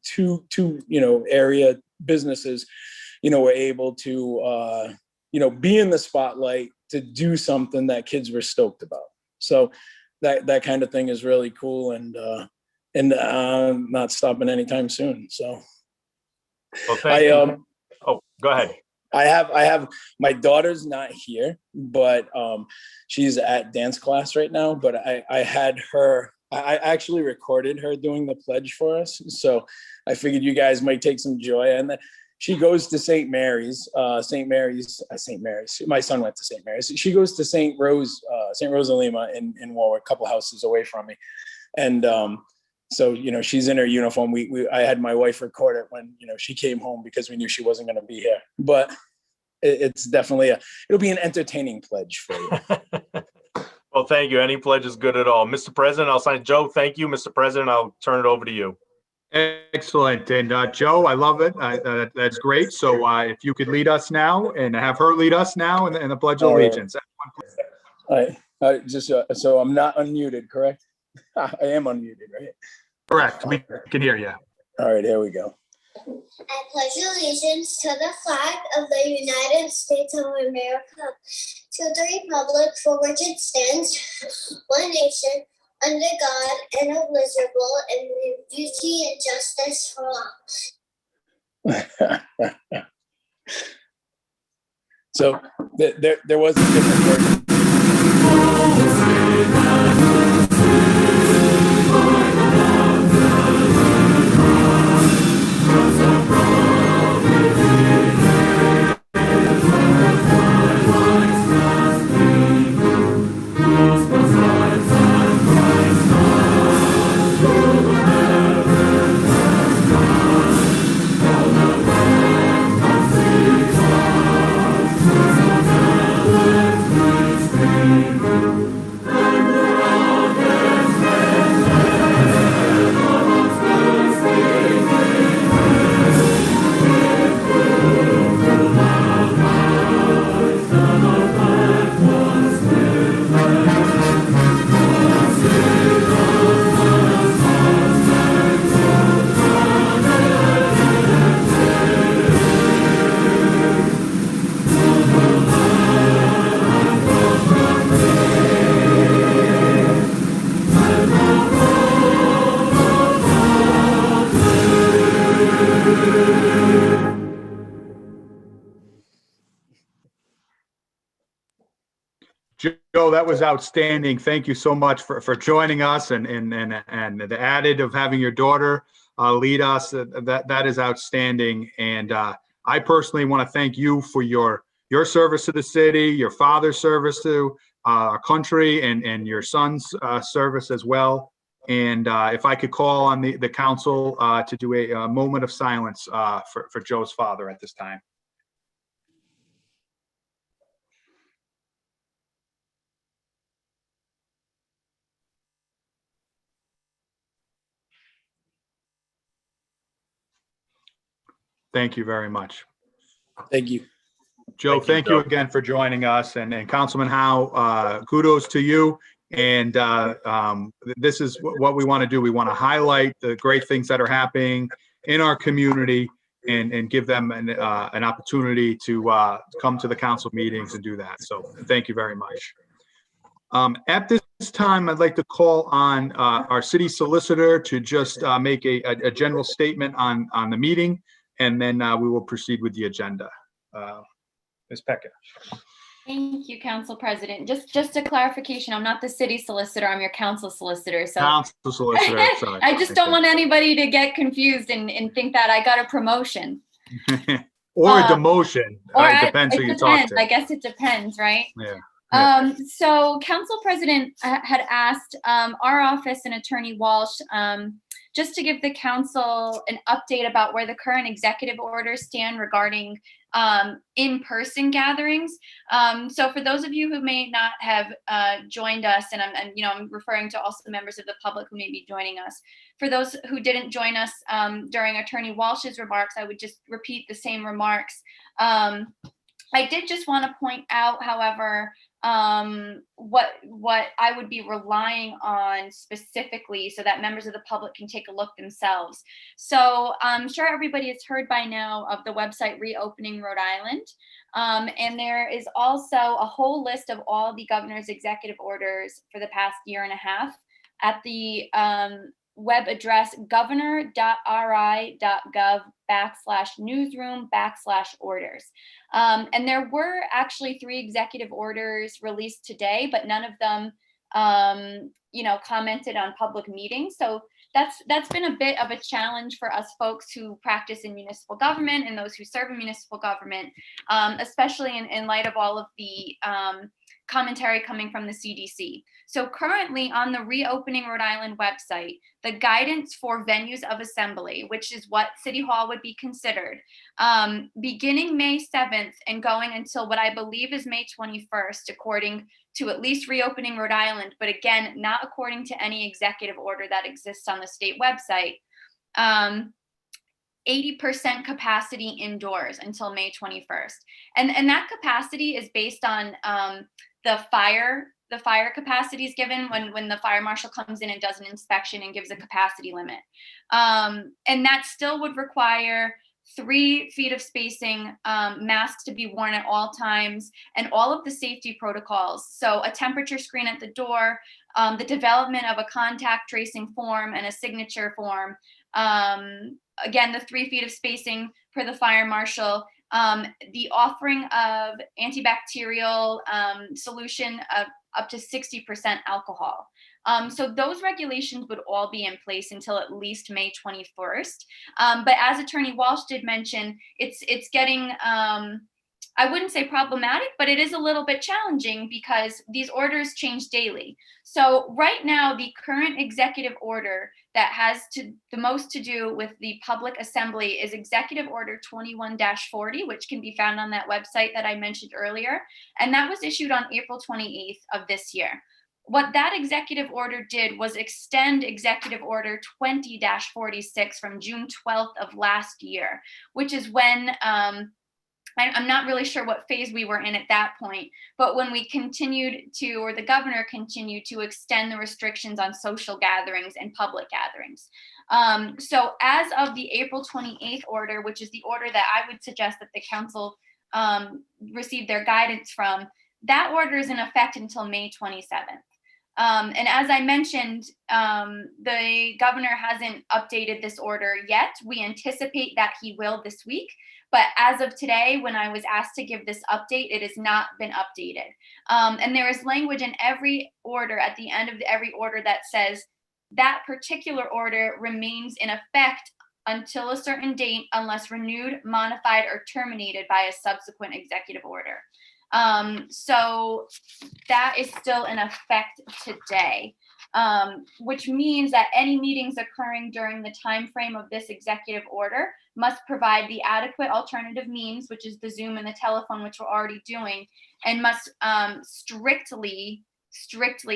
two area businesses, were able to, be in the spotlight to do something that kids were stoked about. So that kind of thing is really cool, and not stopping anytime soon. So. Well, thank you. Oh, go ahead. I have my daughter's not here, but she's at dance class right now. But I had her. I actually recorded her doing the pledge for us, so I figured you guys might take some joy in that. She goes to St. Mary's. St. Mary's. My son went to St. Mary's. She goes to St. Rosalima in Warwick, a couple houses away from me, and. So, she's in her uniform. I had my wife record it when, she came home because we knew she wasn't going to be here. But it's definitely it'll be an entertaining pledge for you. Well, thank you. Any pledge is good at all. Mr. President, I'll sign. Joe, thank you. Mr. President, I'll turn it over to you. Excellent. And Joe, I love it. That's great. So if you could lead us now and have her lead us now in the Pledge of Allegiance. All right. Just so I'm not unmuted, correct? I am unmuted, right? Correct. We can hear you. All right, here we go. I pledge allegiance to the flag of the United States of America, to the republic for which it stands, one nation, under God, indivisible, and with beauty and justice for all. So there was a different version. Joe, that was outstanding. Thank you so much for joining us and the added of having your daughter lead us. That is outstanding. And I personally want to thank you for your service to the city, your father's service to our country, and your son's service as well. And if I could call on the council to do a moment of silence for Joe's father at this time. Thank you very much. Thank you. Joe, thank you again for joining us. And Councilman Howe, kudos to you. And this is what we want to do. We want to highlight the great things that are happening in our community and give them an opportunity to come to the council meetings and do that. So thank you very much. At this time, I'd like to call on our city solicitor to just make a general statement on the meeting, and then we will proceed with the agenda. Ms. Pecca. Thank you, Council President. Just a clarification, I'm not the city solicitor, I'm your council solicitor. So Council solicitor, sorry. I just don't want anybody to get confused and think that I got a promotion. Or a demotion. Or It depends who you talk to. I guess it depends, right? Yeah. So Council President had asked our office and Attorney Walsh just to give the council an update about where the current executive orders stand regarding in-person gatherings. So for those of you who may not have joined us, and I'm referring to also members of the public who may be joining us. For those who didn't join us during Attorney Walsh's remarks, I would just repeat the same remarks. I did just want to point out, however, what I would be relying on specifically so that members of the public can take a look themselves. So I'm sure everybody has heard by now of the website Reopening Rhode Island. And there is also a whole list of all the governor's executive orders for the past year and a half at the web address governor.ri.gov/newsroom/orders. And there were actually 3 executive orders released today, but none of them, commented on public meetings. So that's been a bit of a challenge for us folks who practice in municipal government and those who serve in municipal government, especially in light of all of the commentary coming from the CDC. So currently on the Reopening Rhode Island website, the guidance for venues of assembly, which is what City Hall would be considered, beginning May 7th and going until what I believe is May 21st, according to at least Reopening Rhode Island, but again, not according to any executive order that exists on the state website. 80% capacity indoors until May 21st. And that capacity is based on the fire the fire capacity is given when the fire marshal comes in and does an inspection and gives a capacity limit. And that still would require 3 feet of spacing, masks to be worn at all times, and all of the safety protocols. So a temperature screen at the door, the development of a contact tracing form and a signature form. Again, the 3 feet of spacing per the fire marshal, the offering of antibacterial solution of up to 60% alcohol. So those regulations would all be in place until at least May 21st. But as Attorney Walsh did mention, it's getting, I wouldn't say problematic, but it is a little bit challenging because these orders change daily. So right now, the current executive order that has the most to do with the public assembly is Executive Order 21-40, which can be found on that website that I mentioned earlier. And that was issued on April 28th of this year. What that executive order did was extend Executive Order 20-46 from June 12th of last year, which is when, I'm not really sure what phase we were in at that point, but when we continued to, or the governor continued to extend the restrictions on social gatherings and public gatherings. So as of the April 28th order, which is the order that I would suggest that the council receive their guidance from, that order is in effect until May 27th. And as I mentioned, the governor hasn't updated this order yet. We anticipate that he will this week. But as of today, when I was asked to give this update, it has not been updated. And there is language in every order, at the end of every order, that says that particular order remains in effect until a certain date unless renewed, modified, or terminated by a subsequent executive order. So that is still in effect today, which means that any meetings occurring during the time frame of this executive order must provide the adequate alternative means, which is the Zoom and the telephone, which we're already doing, and must strictly,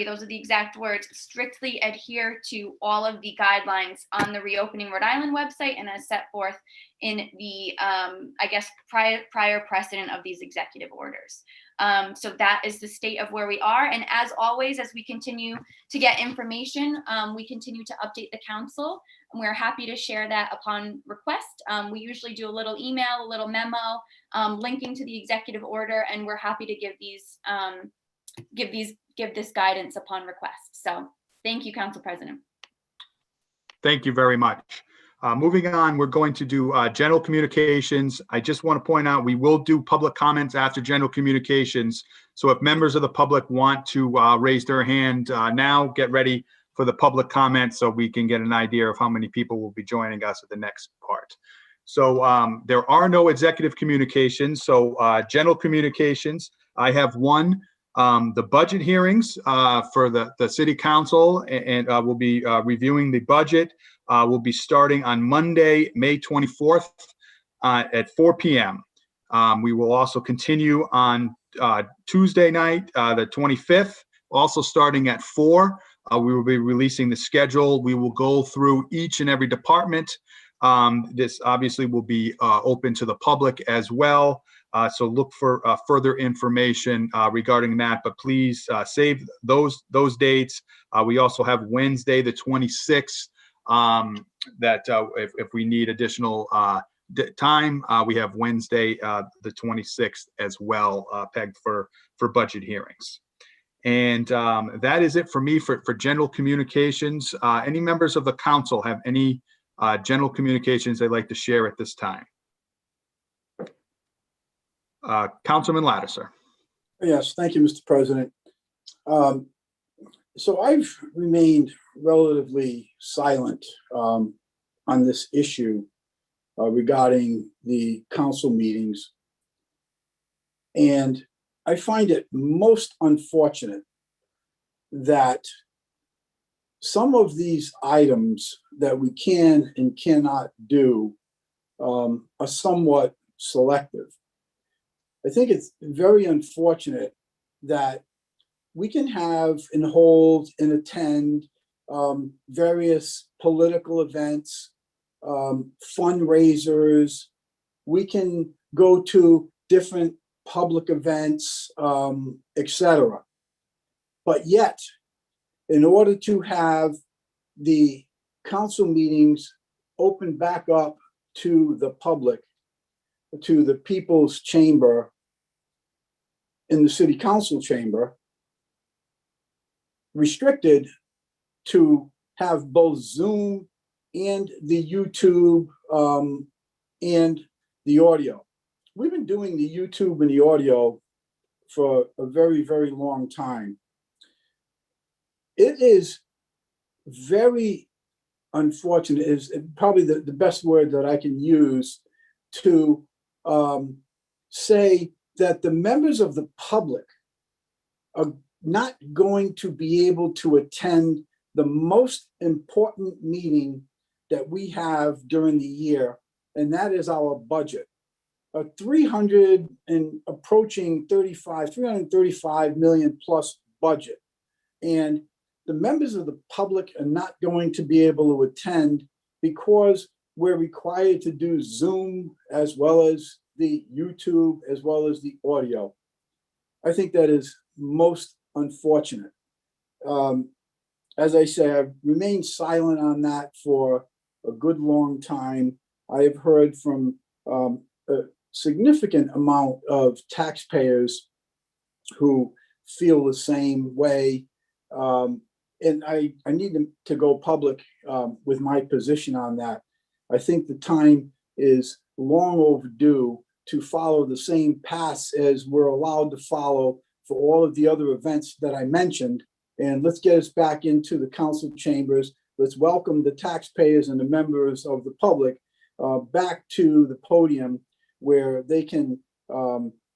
those are the exact words, strictly adhere to all of the guidelines on the Reopening Rhode Island website and as set forth in the, I guess, prior precedent of these executive orders. So that is the state of where we are. And as always, as we continue to get information, we continue to update the council, and we're happy to share that upon request. We usually do a little email, a little memo, linking to the executive order, and we're happy to give this guidance upon request. So thank you, Council President. Thank you very much. Moving on, we're going to do general communications. I just want to point out, we will do public comments after general communications. So if members of the public want to raise their hand now, get ready for the public comments so we can get an idea of how many people will be joining us at the next part. So there are no executive communications. So general communications, I have one. The budget hearings for the city council, and we'll be reviewing the budget. Will be starting on Monday, May 24th at 4 p.m. We will also continue on Tuesday night, the 25th, also starting at 4. We will be releasing the schedule. We will go through each and every department. This obviously will be open to the public as well. So look for further information regarding that, but please save those dates. We also have Wednesday, the 26th, that if we need additional time, we have Wednesday, the 26th as well, pegged for budget hearings. And that is it for me for general communications. Any members of the council have any general communications they'd like to share at this time? Councilman Lattiser. Yes, thank you, Mr. President. So I've remained relatively silent on this issue regarding the council meetings. And I find it most unfortunate that some of these items that we can and cannot do are somewhat selective. I think it's very unfortunate that we can have and hold and attend various political events, fundraisers. We can go to different public events, etc. But yet, in order to have the council meetings open back up to the public, to the people's chamber in the city council chamber, restricted to have both Zoom and the YouTube and the audio. We've been doing the YouTube and the audio for a very, very long time. It is very unfortunate, is probably the best word that I can use to say that the members of the public are not going to be able to attend the most important meeting that we have during the year, and that is our budget. A 300 and approaching 335 million plus budget. And the members of the public are not going to be able to attend because we're required to do Zoom as well as the YouTube as well as the audio. I think that is most unfortunate. As I say, I've remained silent on that for a good long time. I have heard from a significant amount of taxpayers who feel the same way. And I need to go public with my position on that. I think the time is long overdue to follow the same paths as we're allowed to follow for all of the other events that I mentioned. And let's get us back into the council chambers. Let's welcome the taxpayers and the members of the public back to the podium where they can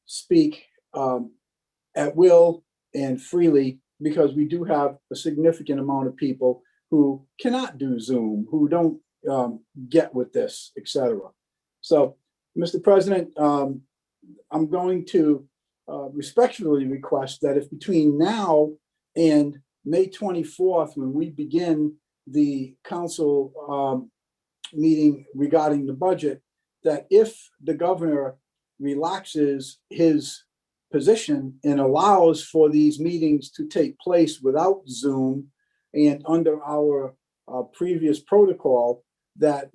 speak at will and freely, because we do have a significant amount of people who cannot do Zoom, who don't get with this, etc. So, Mr. President, I'm going to respectfully request that if between now and May 24th, when we begin the council meeting regarding the budget, that if the governor relaxes his position and allows for these meetings to take place without Zoom and under our previous protocol, that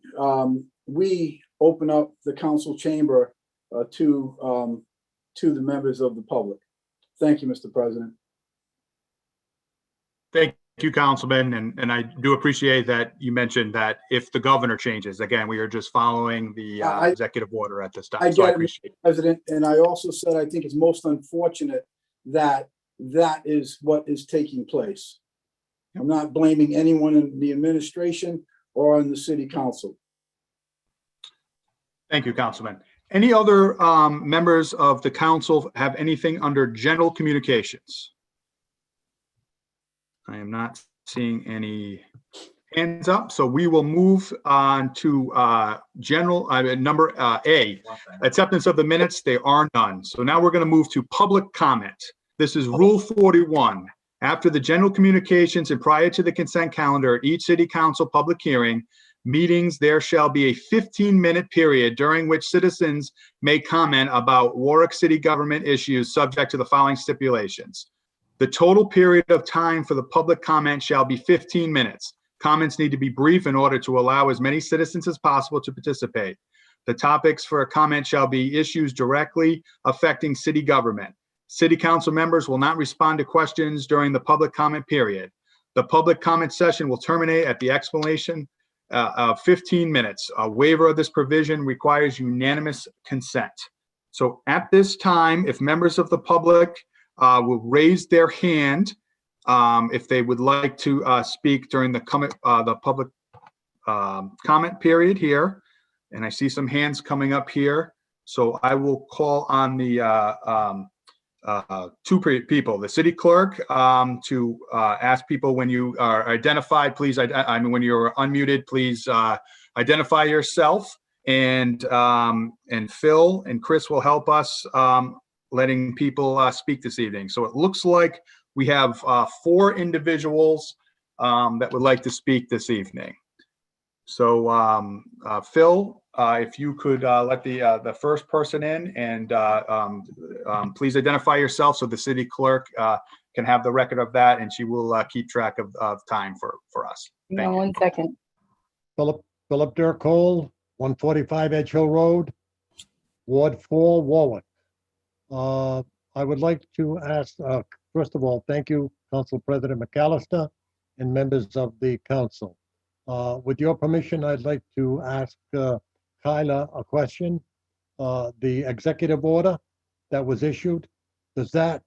we open up the council chamber to the members of the public. Thank you, Mr. President. Thank you, Councilman, and I do appreciate that you mentioned that if the governor changes, again, we are just following the executive order at this time. I So I get it, appreciate Mr. President, and I also said I think it's most unfortunate that that is what is taking place. I'm not blaming anyone in the administration or in the city council. Thank you, Councilman. Any other members of the council have anything under general communications? I am not seeing any hands up, so we will move on to general number A, acceptance of the minutes. They are none. So now we're going to move to public comment. This is Rule 41. After the general communications and prior to the consent calendar at each city council public hearing meetings, there shall be a 15-minute period during which citizens may comment about Warwick city government issues subject to the following stipulations. The total period of time for the public comment shall be 15 minutes. Comments need to be brief in order to allow as many citizens as possible to participate. The topics for a comment shall be issues directly affecting city government. City council members will not respond to questions during the public comment period. The public comment session will terminate at the explanation of 15 minutes. A waiver of this provision requires unanimous consent. So at this time, if members of the public will raise their hand if they would like to speak during the public comment period here. And I see some hands coming up here. So I will call on the two people, the city clerk, to ask people when you are identified, please, when you're unmuted, please identify yourself. And Phil and Chris will help us letting people speak this evening. So it looks like we have 4 individuals that would like to speak this evening. So Phil, if you could let the first person in and please identify yourself so the city clerk can have the record of that, and she will keep track of time for us. Hang on 1 second. Philip Durcole, 145 Edge Hill Road, Ward 4, Warwick. I would like to ask, first of all, thank you, Council President McAllister and members of the council. With your permission, I'd like to ask Kyla a question. The executive order that was issued, does that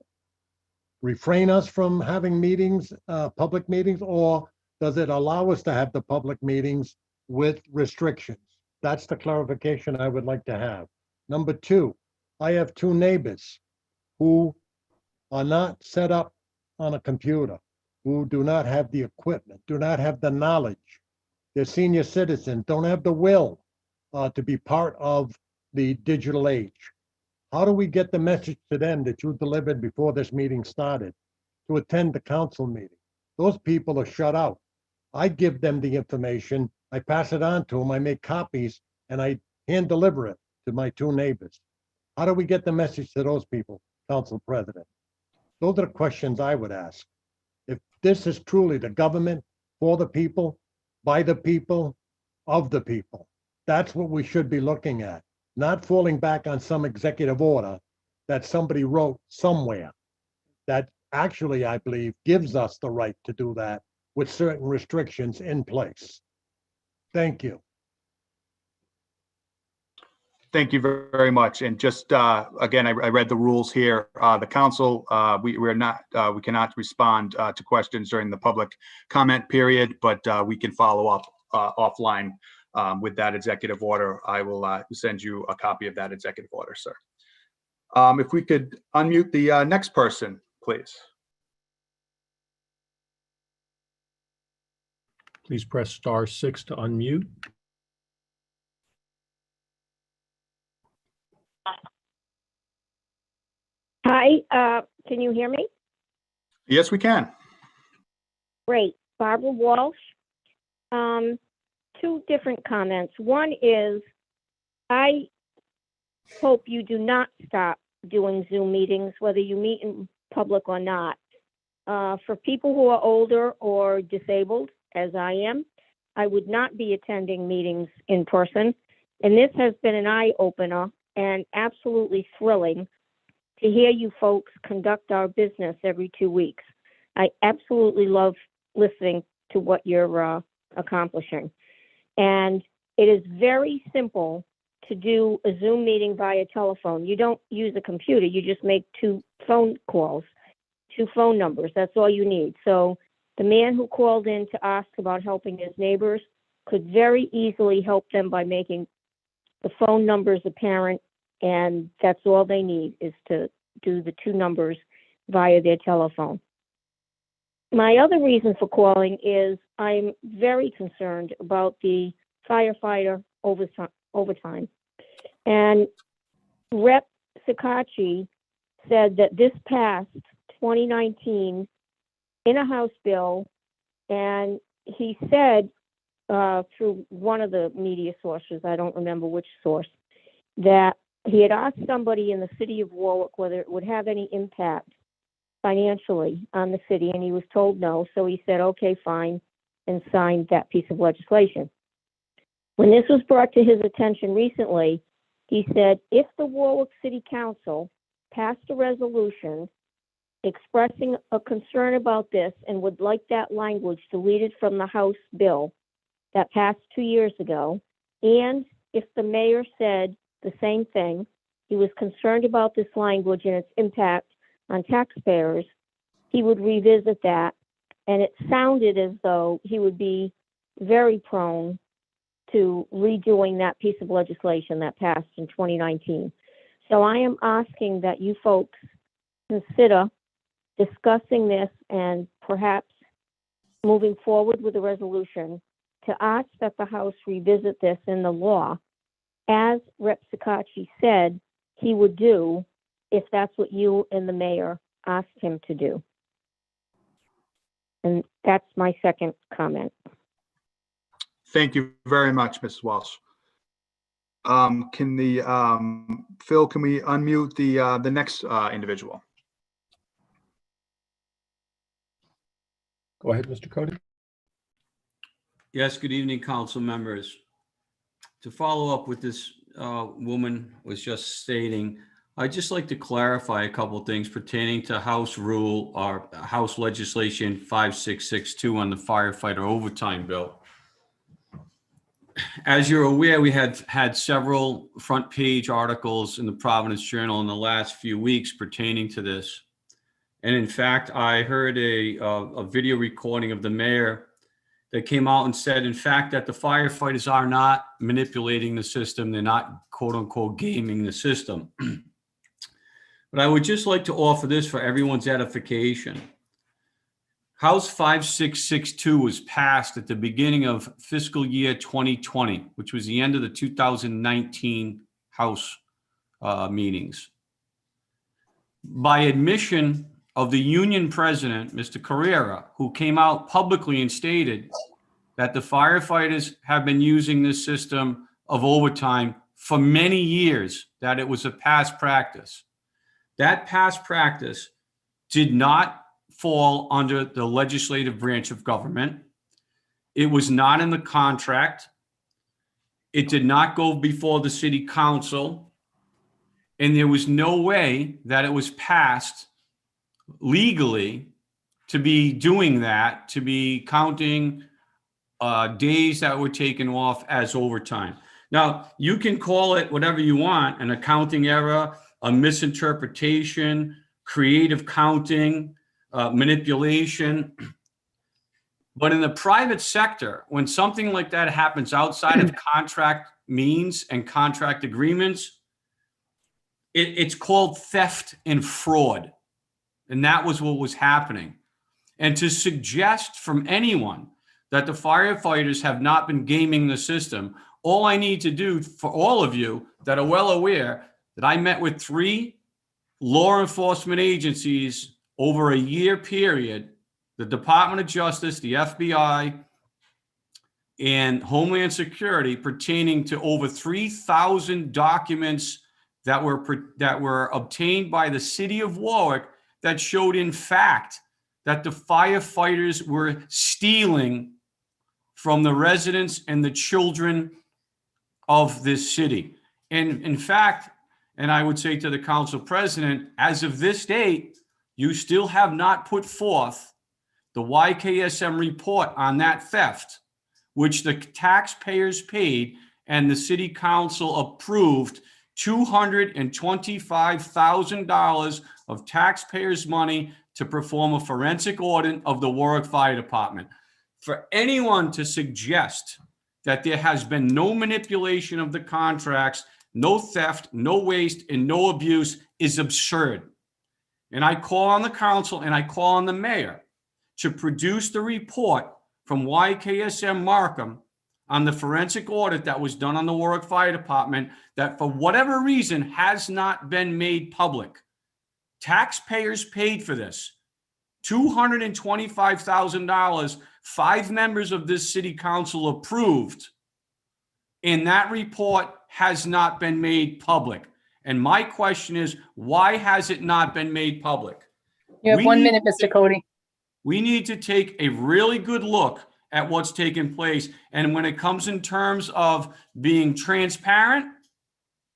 refrain us from having meetings, public meetings, or does it allow us to have the public meetings with restrictions? That's the clarification I would like to have. Number two, I have two neighbors who are not set up on a computer, who do not have the equipment, do not have the knowledge. They're senior citizens, don't have the will to be part of the digital age. How do we get the message to them that you delivered before this meeting started to attend the council meeting? Those people are shut out. I give them the information, I pass it on to them, I make copies, and I hand deliver it to my two neighbors. How do we get the message to those people, Council President? Those are the questions I would ask. If this is truly the government for the people, by the people, of the people, that's what we should be looking at, not falling back on some executive order that somebody wrote somewhere that actually, I believe, gives us the right to do that with certain restrictions in place. Thank you. Thank you very much. And just again, I read the rules here. The council, we cannot respond to questions during the public comment period, but we can follow up offline with that executive order. I will send you a copy of that executive order, sir. If we could unmute the next person, please. Please press *6 to unmute. Hi, can you hear me? Yes, we can. Great. Barbara Walsh. Two different comments. One is, I hope you do not stop doing Zoom meetings, whether you meet in public or not. For people who are older or disabled, as I am, I would not be attending meetings in person. And this has been an eye-opener and absolutely thrilling to hear you folks conduct our business every 2 weeks. I absolutely love listening to what you're accomplishing. And it is very simple to do a Zoom meeting via telephone. You don't use a computer, you just make 2 phone calls, 2 phone numbers. That's all you need. So the man who called in to ask about helping his neighbors could very easily help them by making the phone numbers apparent, and that's all they need is to do the 2 numbers via their telephone. My other reason for calling is I'm very concerned about the firefighter overtime. And Rep. Sikachi said that this passed 2019 in a House bill, and he said through one of the media sources, I don't remember which source, that he had asked somebody in the city of Warwick whether it would have any impact financially on the city, and he was told no. So he said, okay, fine, and signed that piece of legislation. When this was brought to his attention recently, he said, if the Warwick City Council passed a resolution expressing a concern about this and would like that language deleted from the House bill that passed 2 years ago, and if the mayor said the same thing, he was concerned about this language and its impact on taxpayers, he would revisit that. And it sounded as though he would be very prone to redoing that piece of legislation that passed in 2019. So I am asking that you folks consider discussing this and perhaps moving forward with a resolution to ask that the House revisit this in the law, as Rep. Sikachi said he would do if that's what you and the mayor asked him to do. And that's my second comment. Thank you very much, Mrs. Walsh. Can Phil, can we unmute the next individual? Go ahead, Mr. Cody. Yes, good evening, council members. To follow up with this woman was just stating, I'd just like to clarify a couple of things pertaining to House Rule or House Legislation 5662 on the firefighter overtime bill. As you're aware, we had several front page articles in the Providence Journal in the last few weeks pertaining to this. And in fact, I heard a video recording of the mayor that came out and said, in fact, that the firefighters are not manipulating the system. They're not, quote unquote, gaming the system. But I would just like to offer this for everyone's edification. House 5662 was passed at the beginning of fiscal year 2020, which was the end of the 2019 House meetings. By admission of the union president, Mr. Carrera, who came out publicly and stated that the firefighters have been using this system of overtime for many years, that it was a past practice. That past practice did not fall under the legislative branch of government. It was not in the contract. It did not go before the city council. And there was no way that it was passed legally to be doing that, to be counting days that were taken off as overtime. Now, you can call it whatever you want, an accounting error, a misinterpretation, creative counting, manipulation. But in the private sector, when something like that happens outside of contract means and contract agreements, it's called theft and fraud. And that was what was happening. And to suggest from anyone that the firefighters have not been gaming the system, all I need to do for all of you that are well aware that I met with 3 law enforcement agencies over a year period, the Department of Justice, the FBI, and Homeland Security, pertaining to over 3,000 documents that were obtained by the city of Warwick that showed, in fact, that the firefighters were stealing from the residents and the children of this city. And in fact, and I would say to the council president, as of this date, you still have not put forth the YKSM report on that theft, which the taxpayers paid and the city council approved $225,000 of taxpayers' money to perform a forensic audit of the Warwick Fire Department. For anyone to suggest that there has been no manipulation of the contracts, no theft, no waste, and no abuse is absurd. And I call on the council and I call on the mayor to produce the report from YKSM Markham on the forensic audit that was done on the Warwick Fire Department that for whatever reason has not been made public. Taxpayers paid for this. $225,000, 5 members of this city council approved. And that report has not been made public. And my question is, why has it not been made public? You have 1 minute, Mr. Cody. We need to take a really good look at what's taken place. And when it comes in terms of being transparent,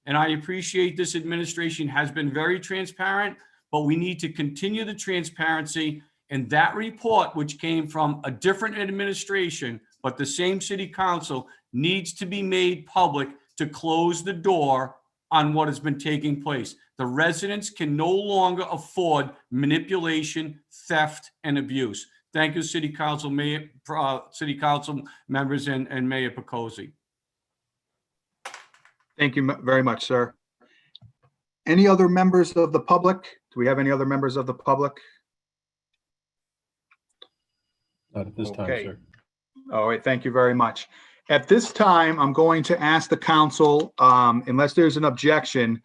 and I appreciate this administration has been very transparent, but we need to continue the transparency. And that report, which came from a different administration, but the same city council, needs to be made public to close the door on what has been taking place. The residents can no longer afford manipulation, theft, and abuse. Thank you, City Council, City Council members, and Mayor Picozzi. Thank you very much, sir. Any other members of the public? Do we have any other members of the public? Not at this time, Okay. sir. All right, thank you very much. At this time, I'm going to ask the council, unless there's an objection,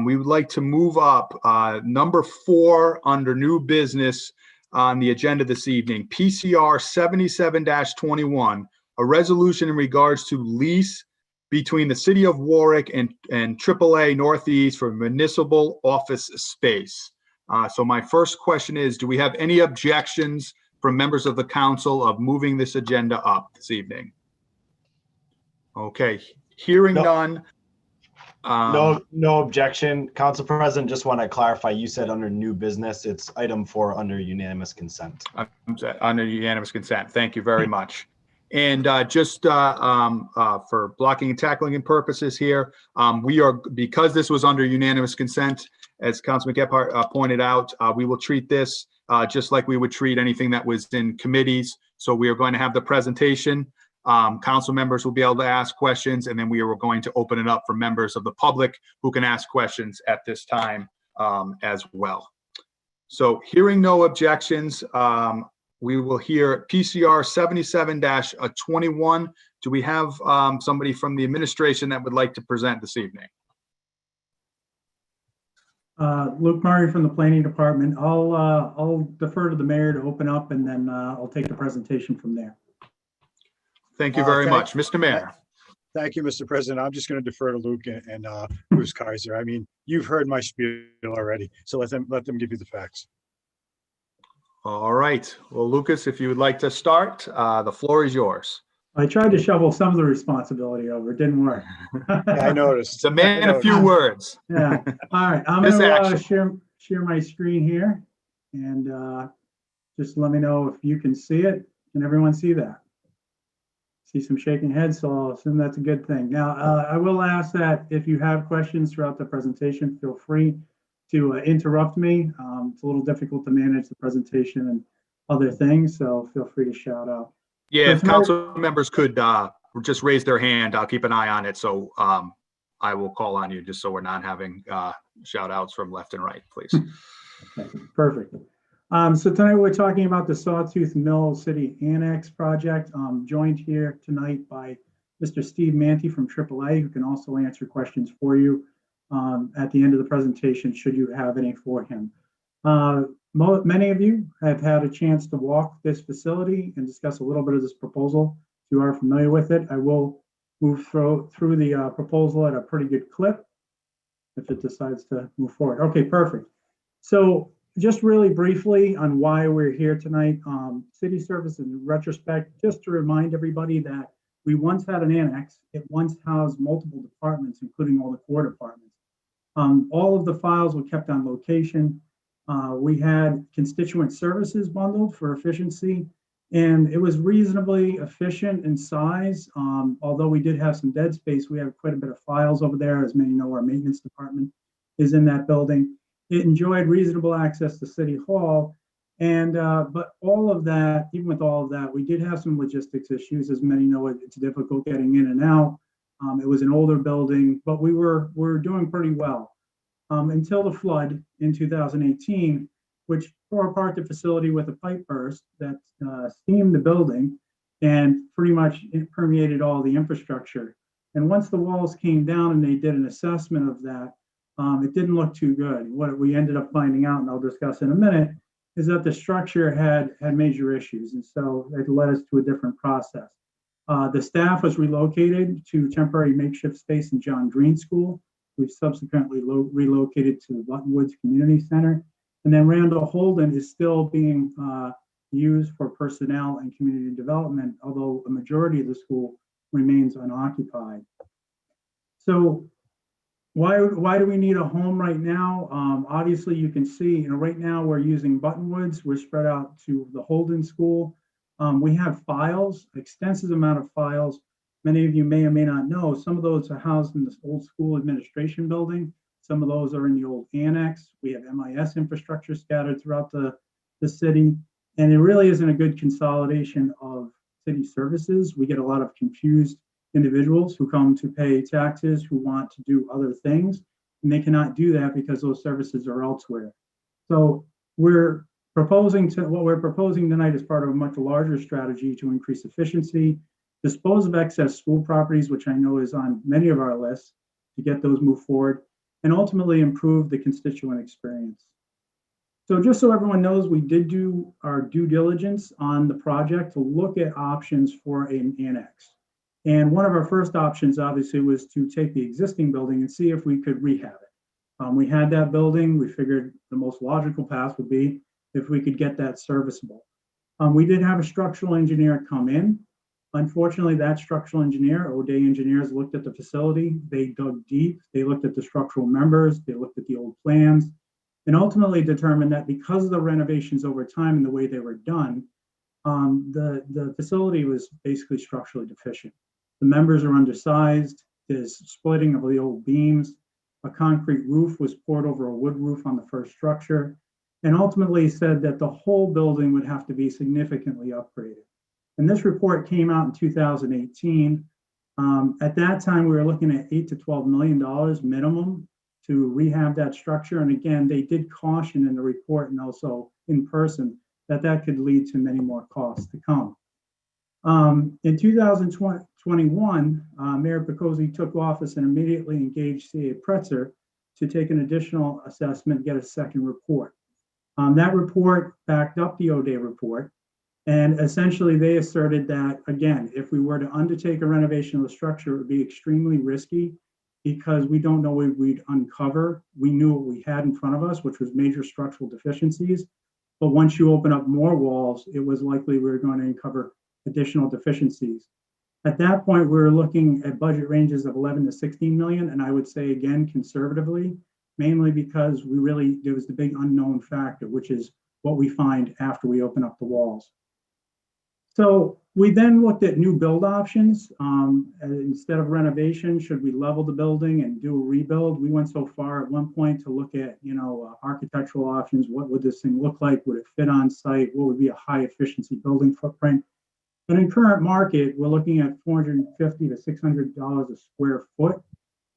we would like to move up number 4 under new business on the agenda this evening, PCR 77-21, a resolution in regards to lease between the city of Warwick and AAA Northeast for municipal office space. So my first question is, do we have any objections from members of the council of moving this agenda up this evening? Okay, hearing No. none. No objection. Council President, just want to clarify, you said under new business, it's item 4 under unanimous consent. Under unanimous consent. Thank you very much. And just for blocking and tackling purposes here, because this was under unanimous consent, as Councilman Gephardt pointed out, we will treat this just like we would treat anything that was in committees. So we are going to have the presentation. Council members will be able to ask questions, and then we are going to open it up for members of the public who can ask questions at this time as well. So hearing no objections, we will hear PCR 77-21. Do we have somebody from the administration that would like to present this evening? Luke Murray from the Planning Department. I'll defer to the mayor to open up, and then I'll take the presentation from there. Thank you very much. Mr. Mayor. Thank you, Mr. President. I'm just going to defer to Luke and Bruce Kaiser. I mean, you've heard my spiel already, so let them give you the facts. All right. Well, Lucas, if you would like to start, the floor is yours. I tried to shovel some of the responsibility over. It didn't work. Yeah, I noticed. It's a man of few words. Yeah. All right. I'm going to share my screen here, and just let me know if you can see it. Can everyone see that? See some shaking heads, so I'll assume that's a good thing. Now, I will ask that if you have questions throughout the presentation, feel free to interrupt me. It's a little difficult to manage the presentation and other things, so feel free to shout out. Yeah, if council members could just raise their hand, I'll keep an eye on it. So I will call on you just so we're not having shout outs from left and right, please. Okay, perfect. So tonight we're talking about the Sawtooth Mill City Annex project. Joined here tonight by Mr. Steve Manti from AAA, who can also answer questions for you at the end of the presentation, should you have any for him. Many of you have had a chance to walk this facility and discuss a little bit of this proposal. If you are familiar with it, I will move through the proposal at a pretty good clip if it decides to move forward. Okay, perfect. So just really briefly on why we're here tonight, city service in retrospect, just to remind everybody that we once had an annex. It once housed multiple departments, including all the core departments. All of the files were kept on location. We had constituent services bundled for efficiency, and it was reasonably efficient in size. Although we did have some dead space, we have quite a bit of files over there. As many know, our maintenance department is in that building. It enjoyed reasonable access to City Hall, and but all of that, even with all of that, we did have some logistics issues. As many know, it's difficult getting in and out. It was an older building, but we were doing pretty well until the flood in 2018, which tore apart the facility with a pipe burst that steamed the building and pretty much it permeated all the infrastructure. And once the walls came down and they did an assessment of that, it didn't look too good. What we ended up finding out, and I'll discuss in a minute, is that the structure had major issues, and so it led us to a different process. The staff was relocated to temporary makeshift space in John Green School. We've subsequently relocated to the Buttonwoods Community Center, and then Randall Holden is still being used for personnel and community development, although a majority of the school remains unoccupied. So why do we need a home right now? Obviously, you can see, right now we're using Buttonwoods. We're spread out to the Holden School. We have files, extensive amount of files. Many of you may or may not know, some of those are housed in this old school administration building. Some of those are in the old annex. We have MIS infrastructure scattered throughout the city. And there really isn't a good consolidation of city services. We get a lot of confused individuals who come to pay taxes, who want to do other things, and they cannot do that because those services are elsewhere. So what we're proposing tonight is part of a much larger strategy to increase efficiency, dispose of excess school properties, which I know is on many of our lists, to get those moved forward, and ultimately improve the constituent experience. So just so everyone knows, we did do our due diligence on the project to look at options for an annex. And one of our first options, obviously, was to take the existing building and see if we could rehab it. We had that building. We figured the most logical path would be if we could get that serviceable. We did have a structural engineer come in. Unfortunately, that structural engineer, O'Day engineers, looked at the facility. They dug deep. They looked at the structural members. They looked at the old plans, and ultimately determined that because of the renovations over time and the way they were done, the facility was basically structurally deficient. The members are undersized. There's splitting of the old beams. A concrete roof was poured over a wood roof on the first structure, and ultimately said that the whole building would have to be significantly upgraded. And this report came out in 2018. At that time, we were looking at $8 to $12 million minimum to rehab that structure. And again, they did caution in the report and also in person that that could lead to many more costs to come. In 2021, Mayor Picozzi took office and immediately engaged C.A. Pretzer to take an additional assessment, get a second report. That report backed up the O'Day report. And essentially they asserted that, again, if we were to undertake a renovation of the structure, it would be extremely risky because we don't know what we'd uncover. We knew what we had in front of us, which was major structural deficiencies. But once you open up more walls, it was likely we were going to uncover additional deficiencies. At that point, we were looking at budget ranges of 11 to 16 million. And I would say, again, conservatively, mainly because there was the big unknown factor, which is what we find after we open up the walls. So we then looked at new build options. Instead of renovation, should we level the building and do a rebuild? We went so far at one point to look at, architectural options. What would this thing look like? Would it fit on site? What would be a high efficiency building footprint? But in current market, we're looking at $450 to $600 a square foot.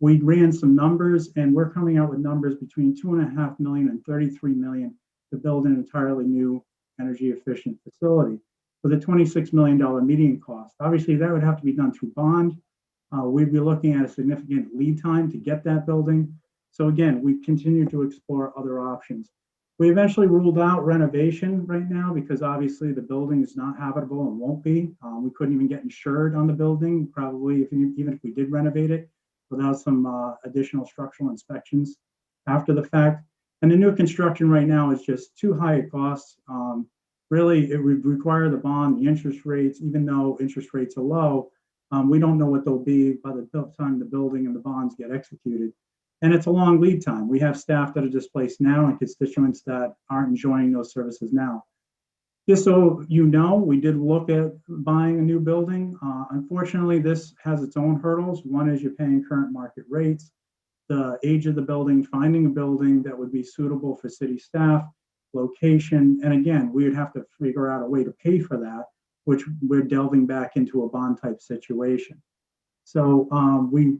We ran some numbers and we're coming out with numbers between $2.5 million and $33 million to build an entirely new energy efficient facility with a $26 million median cost. Obviously, that would have to be done through bond. We'd be looking at a significant lead time to get that building. So again, we continue to explore other options. We eventually ruled out renovation right now because obviously the building is not habitable and won't be. We couldn't even get insured on the building, probably even if we did renovate it without some additional structural inspections after the fact. And the new construction right now is just too high a cost. Really, it would require the bond, the interest rates, even though interest rates are low, we don't know what they'll be by the time the building and the bonds get executed. And it's a long lead time. We have staff that are displaced now and constituents that aren't enjoying those services now. Just so you know, we did look at buying a new building. Unfortunately, this has its own hurdles. One is you're paying current market rates, the age of the building, finding a building that would be suitable for city staff, location. And again, we would have to figure out a way to pay for that, which we're delving back into a bond type situation. So we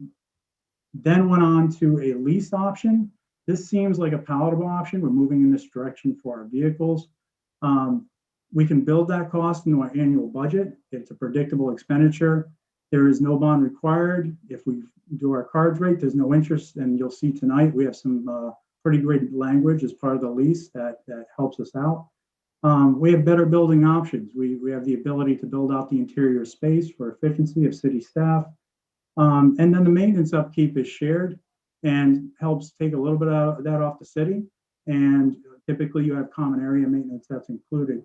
then went on to a lease option. This seems like a palatable option. We're moving in this direction for our vehicles. We can build that cost into our annual budget. It's a predictable expenditure. There is no bond required. If we do our cards right, there's no interest. And you'll see tonight, we have some pretty great language as part of the lease that helps us out. We have better building options. We have the ability to build out the interior space for efficiency of city staff. And then the maintenance upkeep is shared and helps take a little bit of that off the city. And typically you have common area maintenance that's included.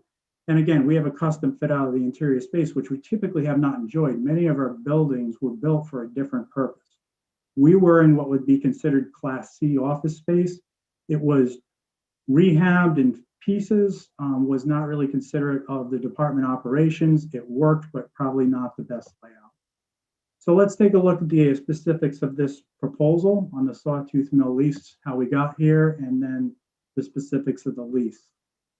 And again, we have a custom fit out of the interior space, which we typically have not enjoyed. Many of our buildings were built for a different purpose. We were in what would be considered Class C office space. It was rehabbed in pieces, was not really considerate of the department operations. It worked, but probably not the best layout. So let's take a look at the specifics of this proposal on the Sawtooth Mill lease, how we got here, and then the specifics of the lease.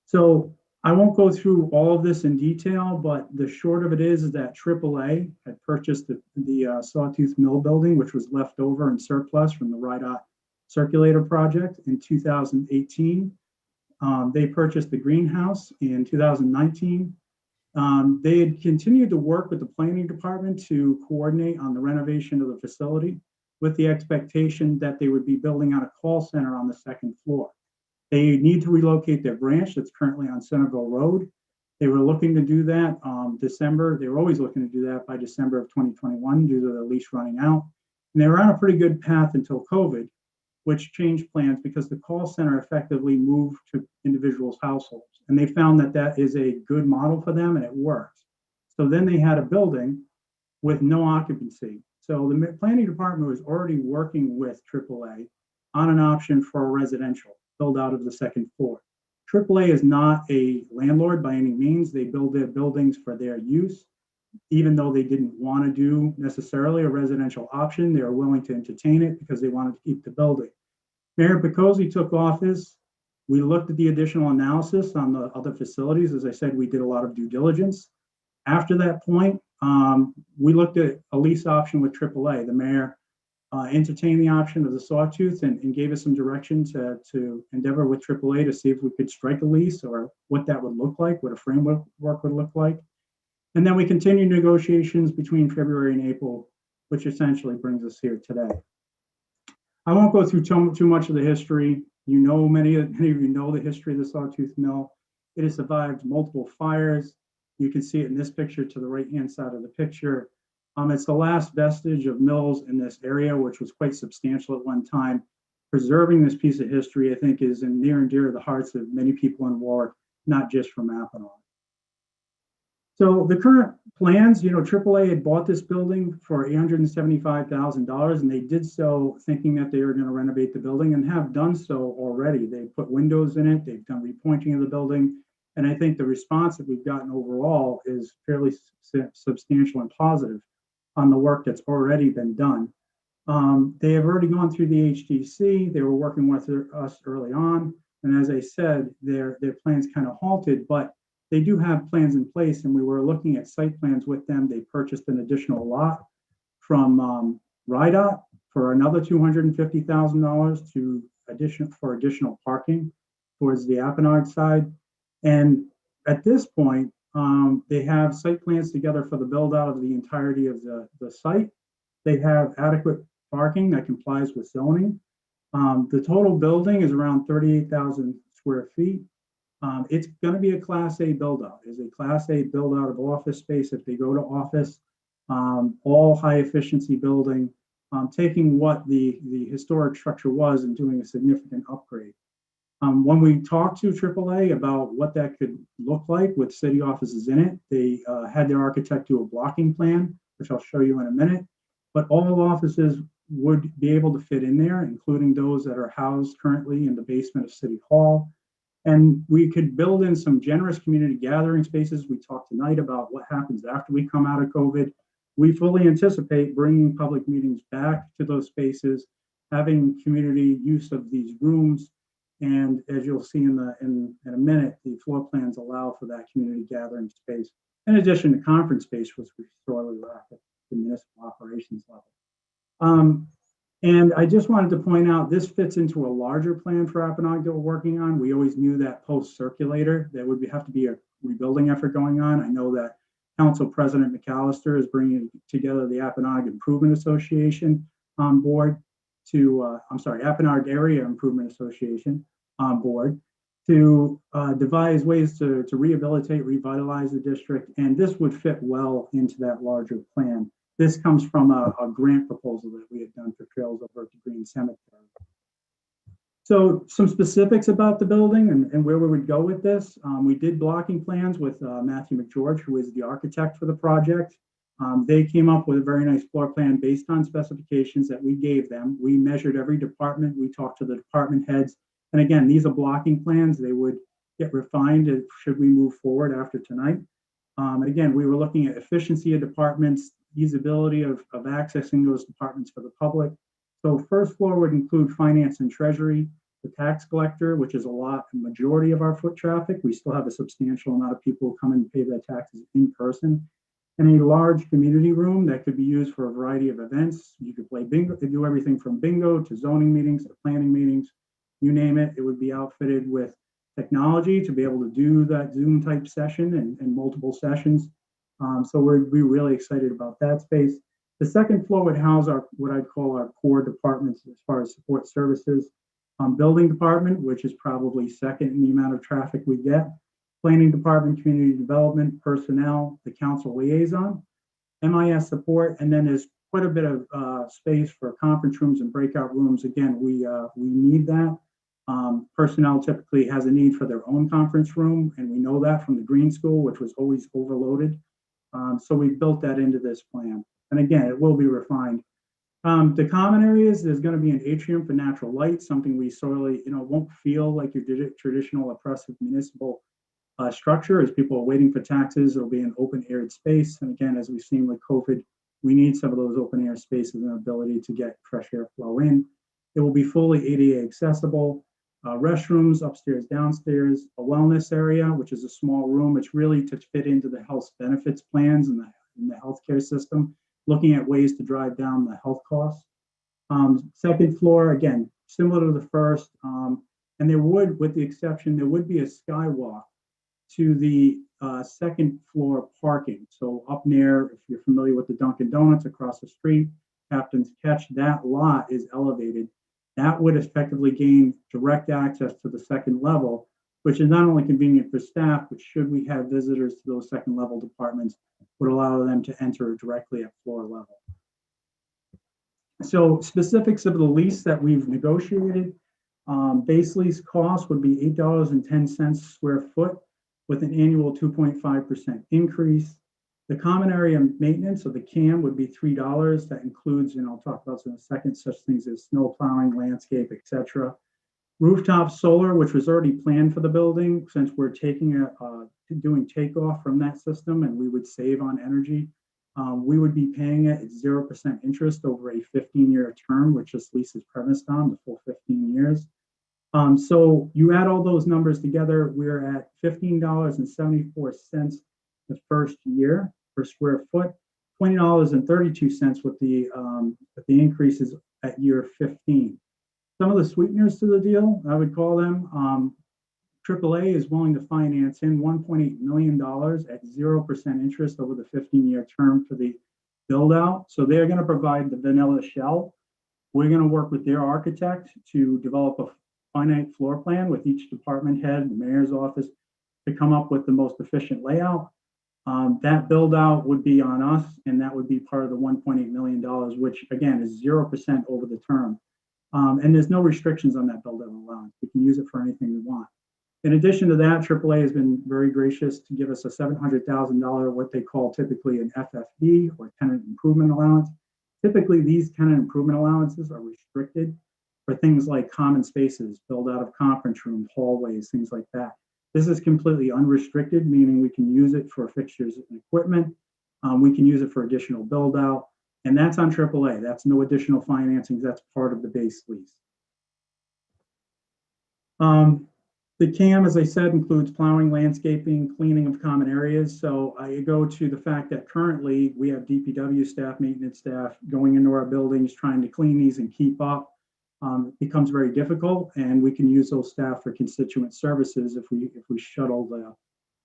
So I won't go through all of this in detail, but the short of it is that AAA had purchased the Sawtooth Mill building, which was left over in surplus from the RIDOT circulator project in 2018. They purchased the greenhouse in 2019. They had continued to work with the planning department to coordinate on the renovation of the facility with the expectation that they would be building out a call center on the second floor. They need to relocate their branch that's currently on Centerville Road. They were looking to do that December. They were always looking to do that by December of 2021 due to the lease running out. And they were on a pretty good path until COVID, which changed plans because the call center effectively moved to individuals' households. And they found that that is a good model for them and it works. So then they had a building with no occupancy. So the planning department was already working with AAA on an option for a residential build out of the second floor. AAA is not a landlord by any means. They build their buildings for their use. Even though they didn't want to do necessarily a residential option, they were willing to entertain it because they wanted to keep the building. Mayor Picozzi took office. We looked at the additional analysis on the other facilities. As I said, we did a lot of due diligence. After that point, we looked at a lease option with AAA. The mayor entertained the option of the Sawtooth and gave us some direction to endeavor with AAA to see if we could strike a lease or what that would look like, what a framework would look like. And then we continued negotiations between February and April, which essentially brings us here today. I won't go through too much of the history. You know, many of you know the history of the Sawtooth Mill. It has survived multiple fires. You can see it in this picture to the right-hand side of the picture. It's the last vestige of mills in this area, which was quite substantial at one time. Preserving this piece of history, I think, is near and dear to the hearts of many people in Warwick, not just from Mackinac. So the current plans, you know, AAA had bought this building for $875,000, and they did so thinking that they were going to renovate the building and have done so already. They put windows in it, they've done repointing of the building, and I think the response that we've gotten overall is fairly substantial and positive on the work that's already been done. They have already gone through the HDC. They were working with us early on, and as I said, their plans kind of halted, but they do have plans in place, and we were looking at site plans with them. They purchased an additional lot from RIDOT for another $250,000 for additional parking towards the Appenard side. And at this point, they have site plans together for the build out of the entirety of the site. They have adequate parking that complies with zoning. The total building is around 38,000 square feet. It's going to be a Class A build out. It's a Class A build out of office space if they go to office, all high efficiency building, taking what the historic structure was and doing a significant upgrade. When we talked to AAA about what that could look like with city offices in it, they had their architect do a blocking plan, which I'll show you in a minute, but all offices would be able to fit in there, including those that are housed currently in the basement of City Hall. And we could build in some generous community gathering spaces. We talked tonight about what happens after we come out of COVID. We fully anticipate bringing public meetings back to those spaces, having community use of these rooms. And as you'll see in a minute, the floor plans allow for that community gathering space, in addition to conference space, which we sorely lack at the municipal operations level. And I just wanted to point out, this fits into a larger plan for Appenag that we're working on. We always knew that post-circulator, there would have to be a rebuilding effort going on. I know that Council President McAllister is bringing together the Appenag Improvement Association on board to, Appenag Area Improvement Association on board to devise ways to rehabilitate, revitalize the district. And this would fit well into that larger plan. This comes from a grant proposal that we had done for Trails Over at the Green Cemetery. So some specifics about the building and where we would go with this. We did blocking plans with Matthew McGeorge, who is the architect for the project. They came up with a very nice floor plan based on specifications that we gave them. We measured every department. We talked to the department heads. And again, these are blocking plans. They would get refined should we move forward after tonight. And again, we were looking at efficiency of departments, usability of accessing those departments for the public. So first floor would include finance and treasury, the tax collector, which is a majority of our foot traffic. We still have a substantial amount of people who come in and pay their taxes in person. And a large community room that could be used for a variety of events. You could play bingo, do everything from bingo to zoning meetings to planning meetings, you name it. It would be outfitted with technology to be able to do that Zoom type session and multiple sessions. So we're really excited about that space. The second floor would house what I'd call our core departments as far as support services. Building department, which is probably second in the amount of traffic we get, planning department, community development, personnel, the council liaison, MIS support, and then there's quite a bit of space for conference rooms and breakout rooms. Again, we need that. Personnel typically has a need for their own conference room, and we know that from the Green School, which was always overloaded. So we've built that into this plan. And again, it will be refined. The common areas, there's going to be an atrium for natural light, something we sorely, won't feel like your traditional oppressive municipal structure. As people are waiting for taxes, it'll be an open aired space. And again, as we've seen with COVID, we need some of those open air spaces and ability to get fresh air flow in. It will be fully ADA accessible. Restrooms upstairs, downstairs, a wellness area, which is a small room. It's really to fit into the health benefits plans in the healthcare system, looking at ways to drive down the health costs. Second floor, again, similar to the first, and there would, with the exception, there would be a skywalk to the second floor parking. So up near, if you're familiar with the Dunkin' Donuts across the street, Captain's Catch, that lot is elevated. That would effectively gain direct access to the second level, which is not only convenient for staff, but should we have visitors to those second level departments, would allow them to enter directly at floor level. So specifics of the lease that we've negotiated, base lease cost would be $8.10 square foot with an annual 2.5% increase. The common area maintenance of the CAM would be $3. That includes, and I'll talk about in a second, such things as snow plowing, landscape, etc. Rooftop solar, which was already planned for the building, since we're doing takeoff from that system, and we would save on energy. We would be paying it at 0% interest over a 15-year term, which this lease is premised on, the full 15 years. So you add all those numbers together, we're at $15.74 the first year per square foot, $20.32 with the increases at year 15. Some of the sweeteners to the deal, I would call them, AAA is willing to finance in $1.8 million at 0% interest over the 15-year term for the build out. So they're going to provide the vanilla shell. We're going to work with their architect to develop a finite floor plan with each department head, the mayor's office, to come up with the most efficient layout. That build out would be on us, and that would be part of the $1.8 million, which again is 0% over the term. And there's no restrictions on that build out allowance. We can use it for anything we want. In addition to that, AAA has been very gracious to give us a $700,000, what they call typically an FFD or tenant improvement allowance. Typically, these tenant improvement allowances are restricted for things like common spaces, build out of conference rooms, hallways, things like that. This is completely unrestricted, meaning we can use it for fixtures and equipment. We can use it for additional build out, and that's on AAA. That's no additional financing. That's part of the base lease. The CAM, as I said, includes plowing, landscaping, cleaning of common areas. So I go to the fact that currently we have DPW staff, maintenance staff going into our buildings, trying to clean these and keep up. It becomes very difficult, and we can use those staff for constituent services if we shuttle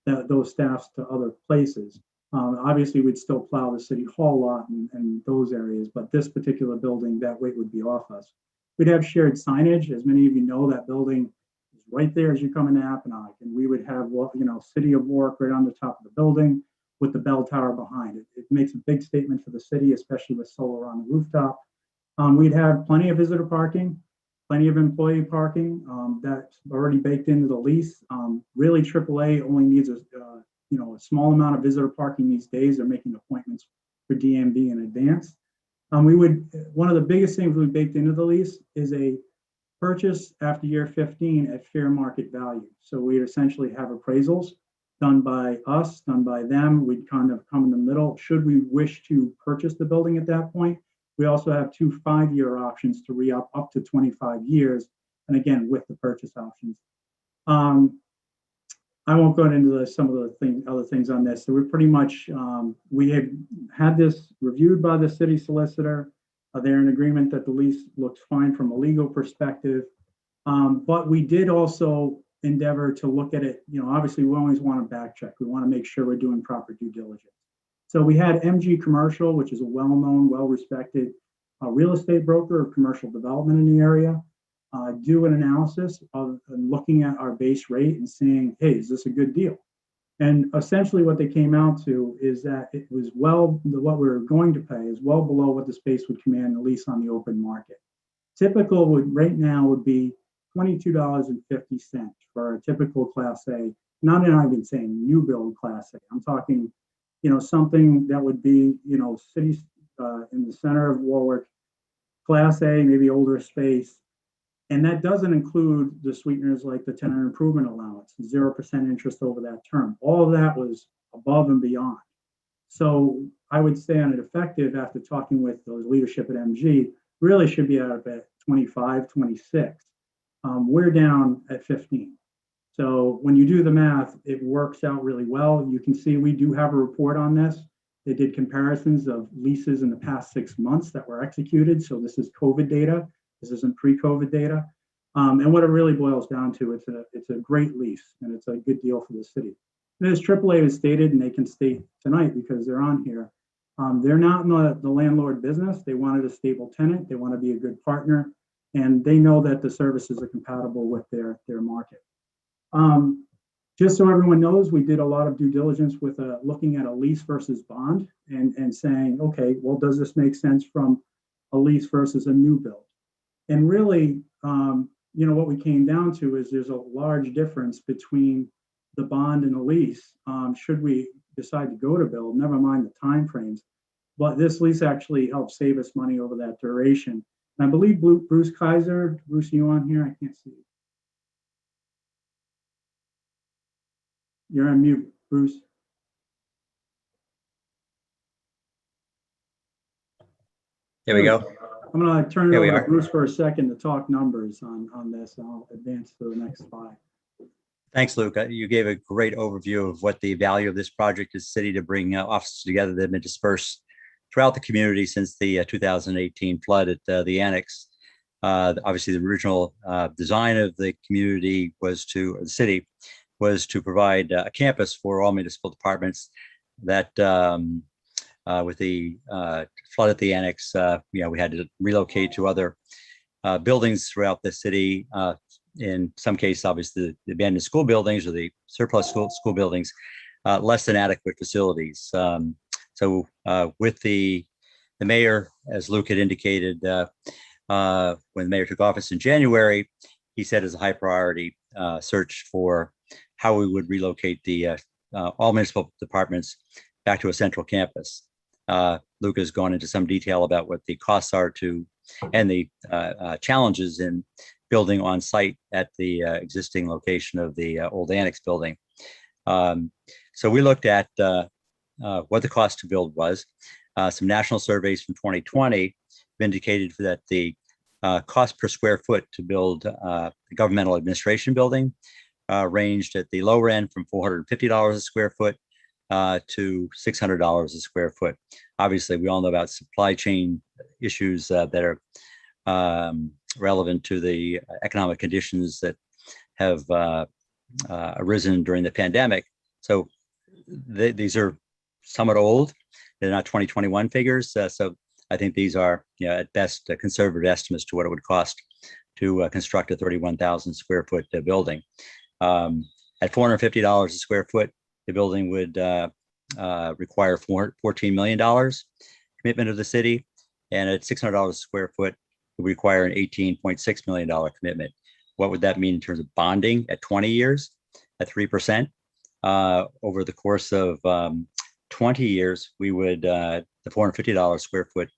those staffs to other places. Obviously, we'd still plow the city hall lot and those areas, but this particular building, that weight would be off us. We'd have shared signage. As many of you know, that building is right there as you come into Apponaug, and we would have, City of Warwick right on the top of the building with the bell tower behind it. It makes a big statement for the city, especially with solar on the rooftop. We'd have plenty of visitor parking, plenty of employee parking. That's already baked into the lease. Really, AAA only needs a small amount of visitor parking these days. They're making appointments for DMV in advance. One of the biggest things we baked into the lease is a purchase after year 15 at fair market value. So we essentially have appraisals done by us, done by them. We'd kind of come in the middle. Should we wish to purchase the building at that point, we also have 2 5-year options to re-up up to 25 years, and again, with the purchase options. I won't go into some of the other things on this. So we're pretty much, we have had this reviewed by the city solicitor. They're in agreement that the lease looks fine from a legal perspective. But we did also endeavor to look at it, obviously we always want to back check. We want to make sure we're doing proper due diligence. So we had MG Commercial, which is a well-known, well-respected real estate broker of commercial development in the area, do an analysis of looking at our base rate and saying, hey, is this a good deal? And essentially what they came out to is that it was what we were going to pay is well below what the space would command, at least on the open market. Typical right now would be $22.50 for a typical Class A, not even saying new build Class A. I'm talking, something that would be, cities in the center of Warwick, Class A, maybe older space. And that doesn't include the sweeteners like the tenant improvement allowance, 0% interest over that term. All of that was above and beyond. So I would say on an effective, after talking with the leadership at MG, really should be out at 25, 26. We're down at 15. So when you do the math, it works out really well. You can see we do have a report on this. They did comparisons of leases in the past 6 months that were executed. So this is COVID data. This isn't pre-COVID data. And what it really boils down to, it's a great lease and it's a good deal for the city. And as AAA has stated, and they can state tonight because they're on here, they're not in the landlord business. They wanted a stable tenant. They want to be a good partner. And they know that the services are compatible with their market. Just so everyone knows, we did a lot of due diligence with looking at a lease versus bond and saying, okay, well, does this make sense from a lease versus a new build? And really, what we came down to is there's a large difference between the bond and the lease. Should we decide to go to build, never mind the timeframes, but this lease actually helps save us money over that duration. And I believe Bruce Kaiser, Bruce, are you on here? I can't see you. You're on mute, Bruce. There we go. I'm going to turn it Here we over to are. Bruce for a second to talk numbers on this. I'll advance to the next slide. Thanks, Luke. You gave a great overview of what the value of this project is, city to bring offices together that have been dispersed throughout the community since the 2018 flood at the annex. Obviously, the original design of the community was the city was to provide a campus for all municipal departments. That with the flood at the annex, we had to relocate to other buildings throughout the city. In some cases, obviously, the abandoned school buildings or the surplus school buildings, less than adequate facilities. So with the mayor, as Luke had indicated, when the mayor took office in January, he set as a high priority search for how we would relocate the all municipal departments back to a central campus. Luke has gone into some detail about what the costs are and the challenges in building on site at the existing location of the old annex building. So we looked at what the cost to build was. Some national surveys from 2020 indicated that the cost per square foot to build the governmental administration building ranged at the lower end from $450 a square foot to $600 a square foot. Obviously, we all know about supply chain issues that are relevant to the economic conditions that have arisen during the pandemic. So these are somewhat old. They're not 2021 figures. So I think these are, at best, conservative estimates to what it would cost to construct a 31,000 square foot building. At $450 a square foot, the building would require $14 million commitment of the city. And at $600 a square foot, it would require an $18.6 million commitment. What would that mean in terms of bonding at 20 years at 3%? Over the course of 20 years, we would, the $450 square foot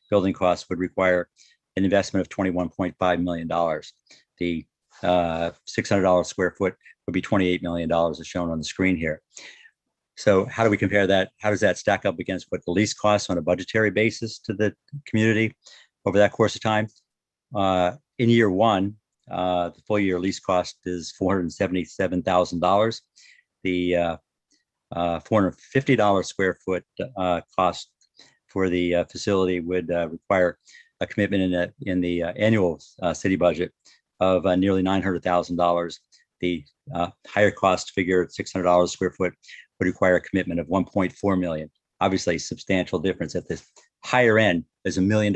building cost would require an investment of $21.5 million. The $600 square foot would be $28 million as shown on the screen here. So how do we compare that? How does that stack up against what the lease costs on a budgetary basis to the community over that course of time? In year one, the full year lease cost is $477,000. The $450 square foot cost for the facility would require a commitment in the annual city budget of nearly $900,000. The higher cost figure at $600 square foot would require a commitment of $1.4 million. Obviously, substantial difference. At the higher end, there's $1 million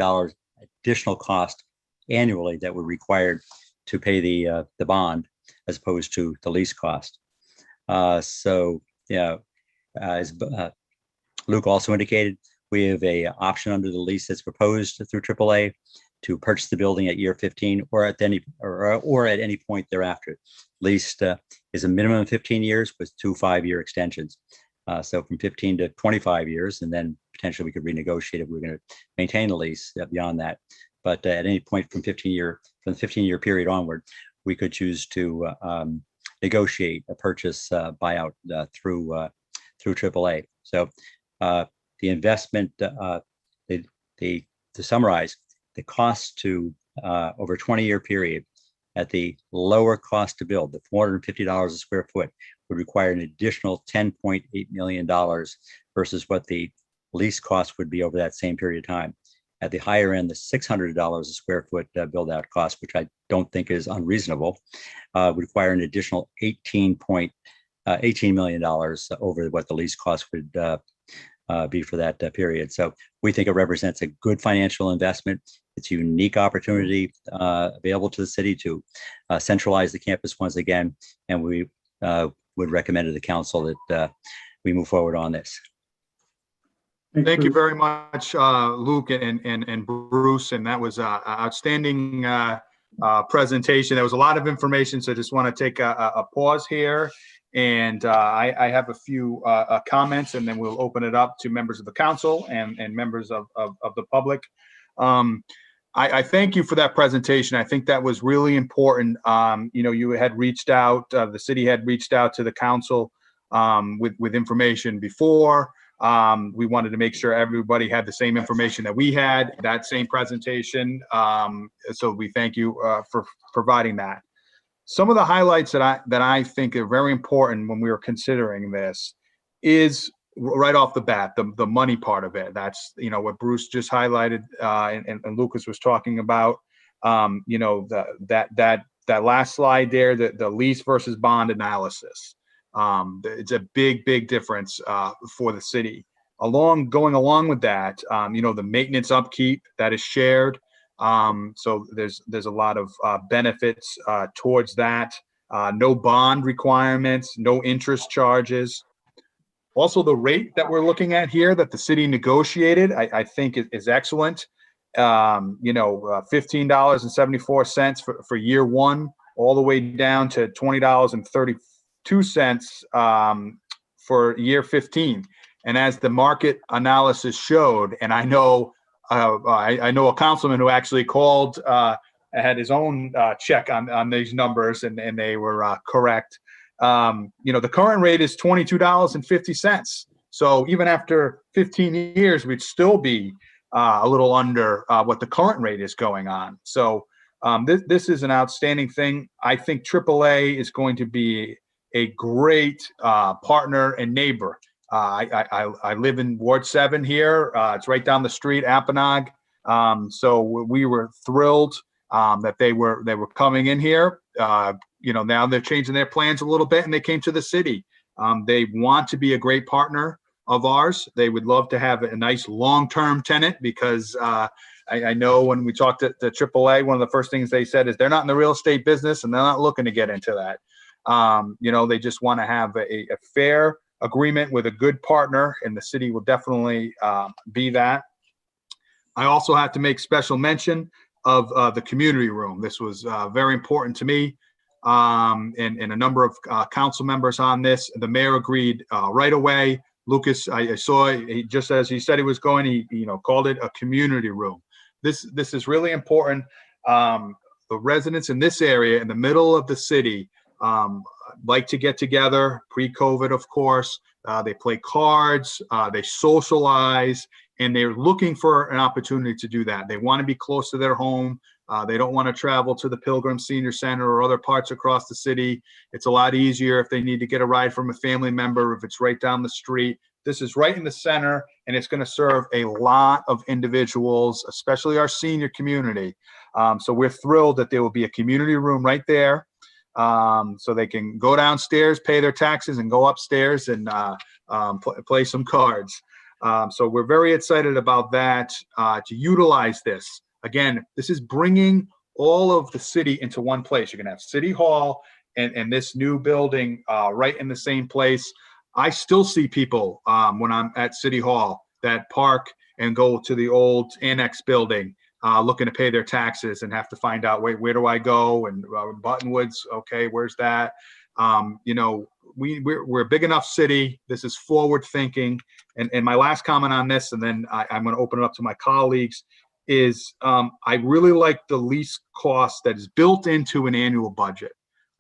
additional cost annually that would be required to pay the bond as opposed to the lease cost. So as Luke also indicated, we have a option under the lease that's proposed through AAA to purchase the building at year 15 or at any point thereafter. Leased is a minimum of 15 years with 2 5-year extensions. So from 15 to 25 years, and then potentially we could renegotiate if we're going to maintain the lease beyond that. But at any point from the 15-year period onward, we could choose to negotiate a purchase buyout through AAA. So the investment, to summarize, the cost to over a 20-year period at the lower cost to build, the $450 a square foot, would require an additional $10.8 million versus what the lease cost would be over that same period of time. At the higher end, the $600 a square foot build out cost, which I don't think is unreasonable, would require an additional $18 million over what the lease cost would be for that period. So we think it represents a good financial investment. It's a unique opportunity available to the city to centralize the campus once again, and we would recommend to the council that we move forward on this. Thank you very much, Luke and Bruce. And that was an outstanding presentation. There was a lot of information, so I just want to take a pause here. And I have a few comments, and then we'll open it up to members of the council and members of the public. I thank you for that presentation. I think that was really important. You had reached out, the city had reached out to the council with information before. We wanted to make sure everybody had the same information that we had, that same presentation. So we thank you for providing that. Some of the highlights that I think are very important when we were considering this is right off the bat, the money part of it. That's, what Bruce just highlighted and Lucas was talking about, that last slide there, the lease versus bond analysis. It's a big difference for the city. Going along with that, the maintenance upkeep that is shared. So there's a lot of benefits towards that. No bond requirements, no interest charges. Also, the rate that we're looking at here that the city negotiated, I think is excellent. $15.74 for year one, all the way down to $20.32 for year 15. And as the market analysis showed, and I know a councilman who actually called, had his own check on these numbers, and they were correct. The current rate is $22.50. So even after 15 years, we'd still be a little under what the current rate is going on. So this is an outstanding thing. I think AAA is going to be a great partner and neighbor. I live in Ward 7 here. It's right down the street, Apponaug. So we were thrilled that they were coming in here. Now they're changing their plans a little bit, and they came to the city. They want to be a great partner of ours. They would love to have a nice long-term tenant because I know when we talked to AAA, one of the first things they said is they're not in the real estate business and they're not looking to get into that. They just want to have a fair agreement with a good partner, and the city will definitely be that. I also have to make special mention of the community room. This was very important to me and a number of council members on this. The mayor agreed right away. Lucas, I saw, just as he said he was going, he called it a community room. This is really important. The residents in this area in the middle of the city like to get together, pre-COVID, of course. They play cards, they socialize, and they're looking for an opportunity to do that. They want to be close to their home. They don't want to travel to the Pilgrim Senior Center or other parts across the city. It's a lot easier if they need to get a ride from a family member, if it's right down the street. This is right in the center, and it's going to serve a lot of individuals, especially our senior community. So we're thrilled that there will be a community room right there. So they can go downstairs, pay their taxes, and go upstairs and play some cards. So we're very excited about that, to utilize this. Again, this is bringing all of the city into one place. You're going to have City Hall and this new building right in the same place. I still see people when I'm at City Hall that park and go to the old annex building, looking to pay their taxes and have to find out, wait, where do I go? And Buttonwoods, okay, where's that? You know, we're a big enough city. This is forward thinking. And my last comment on this, and then I'm going to open it up to my colleagues, is I really like the lease cost that is built into an annual budget.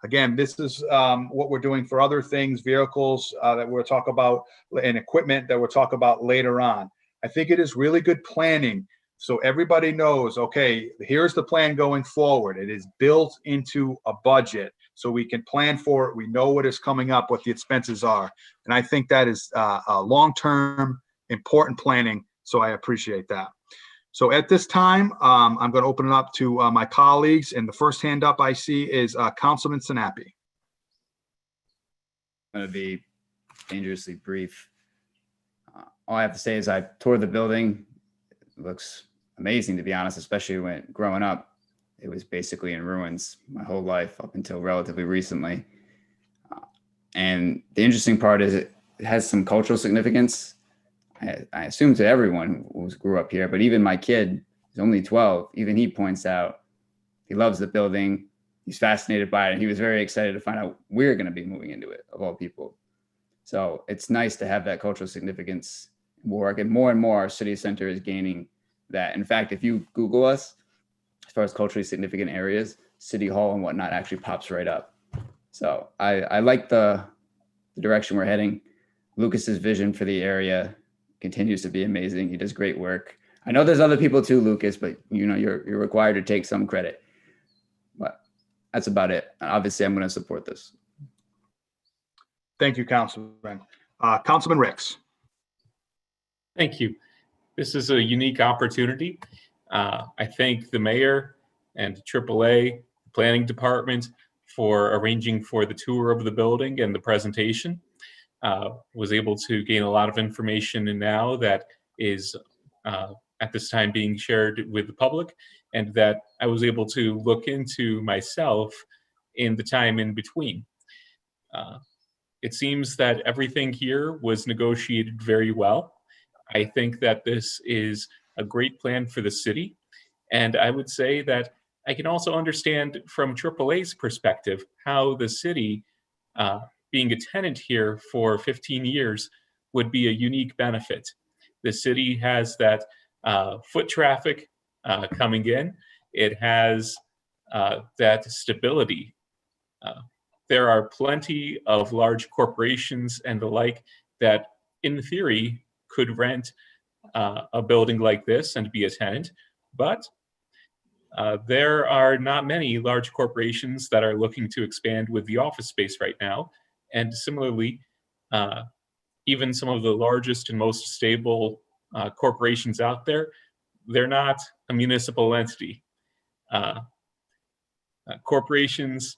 Again, this is what we're doing for other things, vehicles that we'll talk about, and equipment that we'll talk about later on. I think it is really good planning. So everybody knows, okay, here's the plan going forward. It is built into a budget so we can plan for it. We know what is coming up, what the expenses are. And I think that is a long-term important planning. So I appreciate that. So at this time, I'm going to open it up to my colleagues. And the first hand up I see is Councilman Sinapi. I'm going to be dangerously brief. All I have to say is I toured the building. It looks amazing, to be honest, especially when growing up, it was basically in ruins my whole life up until relatively recently. And the interesting part is it has some cultural significance. I assume to everyone who grew up here, but even my kid is only 12. Even he points out he loves the building. He's fascinated by it. And he was very excited to find out we're going to be moving into it, of all people. So it's nice to have that cultural significance in Warwick, and more our city center is gaining that. In fact, if you Google us, as far as culturally significant areas, City Hall and whatnot actually pops right up. So I like the direction we're heading. Lucas's vision for the area continues to be amazing. He does great work. I know there's other people too, Lucas, but you know, you're required to take some credit. But that's about it. Obviously, I'm going to support this. Thank you, Councilman. Councilman Ricks. Thank you. This is a unique opportunity. I thank the mayor and AAA planning department for arranging for the tour of the building and the presentation. Was able to gain a lot of information and now that is at this time being shared with the public, and that I was able to look into myself in the time in between. It seems that everything here was negotiated very well. I think that this is a great plan for the city. And I would say that I can also understand from AAA's perspective how the city, being a tenant here for 15 years, would be a unique benefit. The city has that foot traffic coming in. It has that stability. There are plenty of large corporations and the like that, in theory, could rent a building like this and be a tenant, but there are not many large corporations that are looking to expand with the office space right now. And similarly, even some of the largest and most stable corporations out there, they're not a municipal entity. Corporations,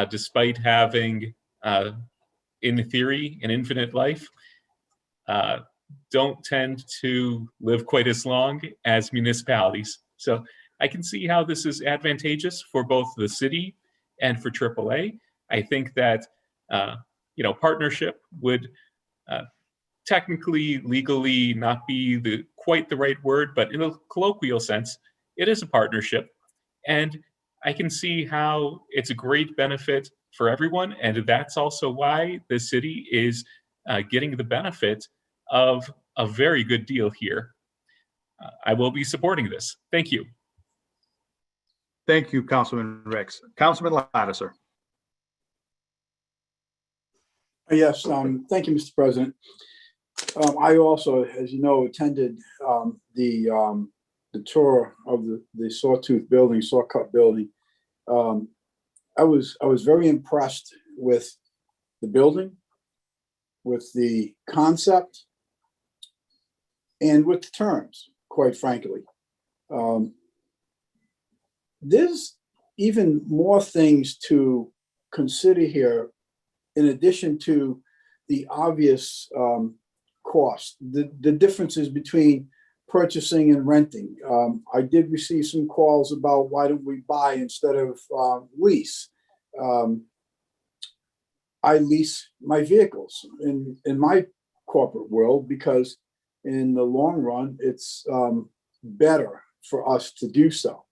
despite having, in theory, an infinite life, don't tend to live quite as long as municipalities. So I can see how this is advantageous for both the city and for AAA. I think that partnership would technically, legally not be quite the right word, but in a colloquial sense, it is a partnership. And I can see how it's a great benefit for everyone. And that's also why the city is getting the benefit of a very good deal here. I will be supporting this. Thank you. Thank you, Councilman Ricks. Councilman Lattiser. Yes, thank you, Mr. President. I also, as you know, attended the tour of the Sawtooth building, Sawcut building. I was very impressed with the building, with the concept, and with the terms, quite frankly. There's even more things to consider here in addition to the obvious cost, the differences between purchasing and renting. I did receive some calls about why don't we buy instead of lease. I lease my vehicles in my corporate world, because in the long run, it's better for us to do so.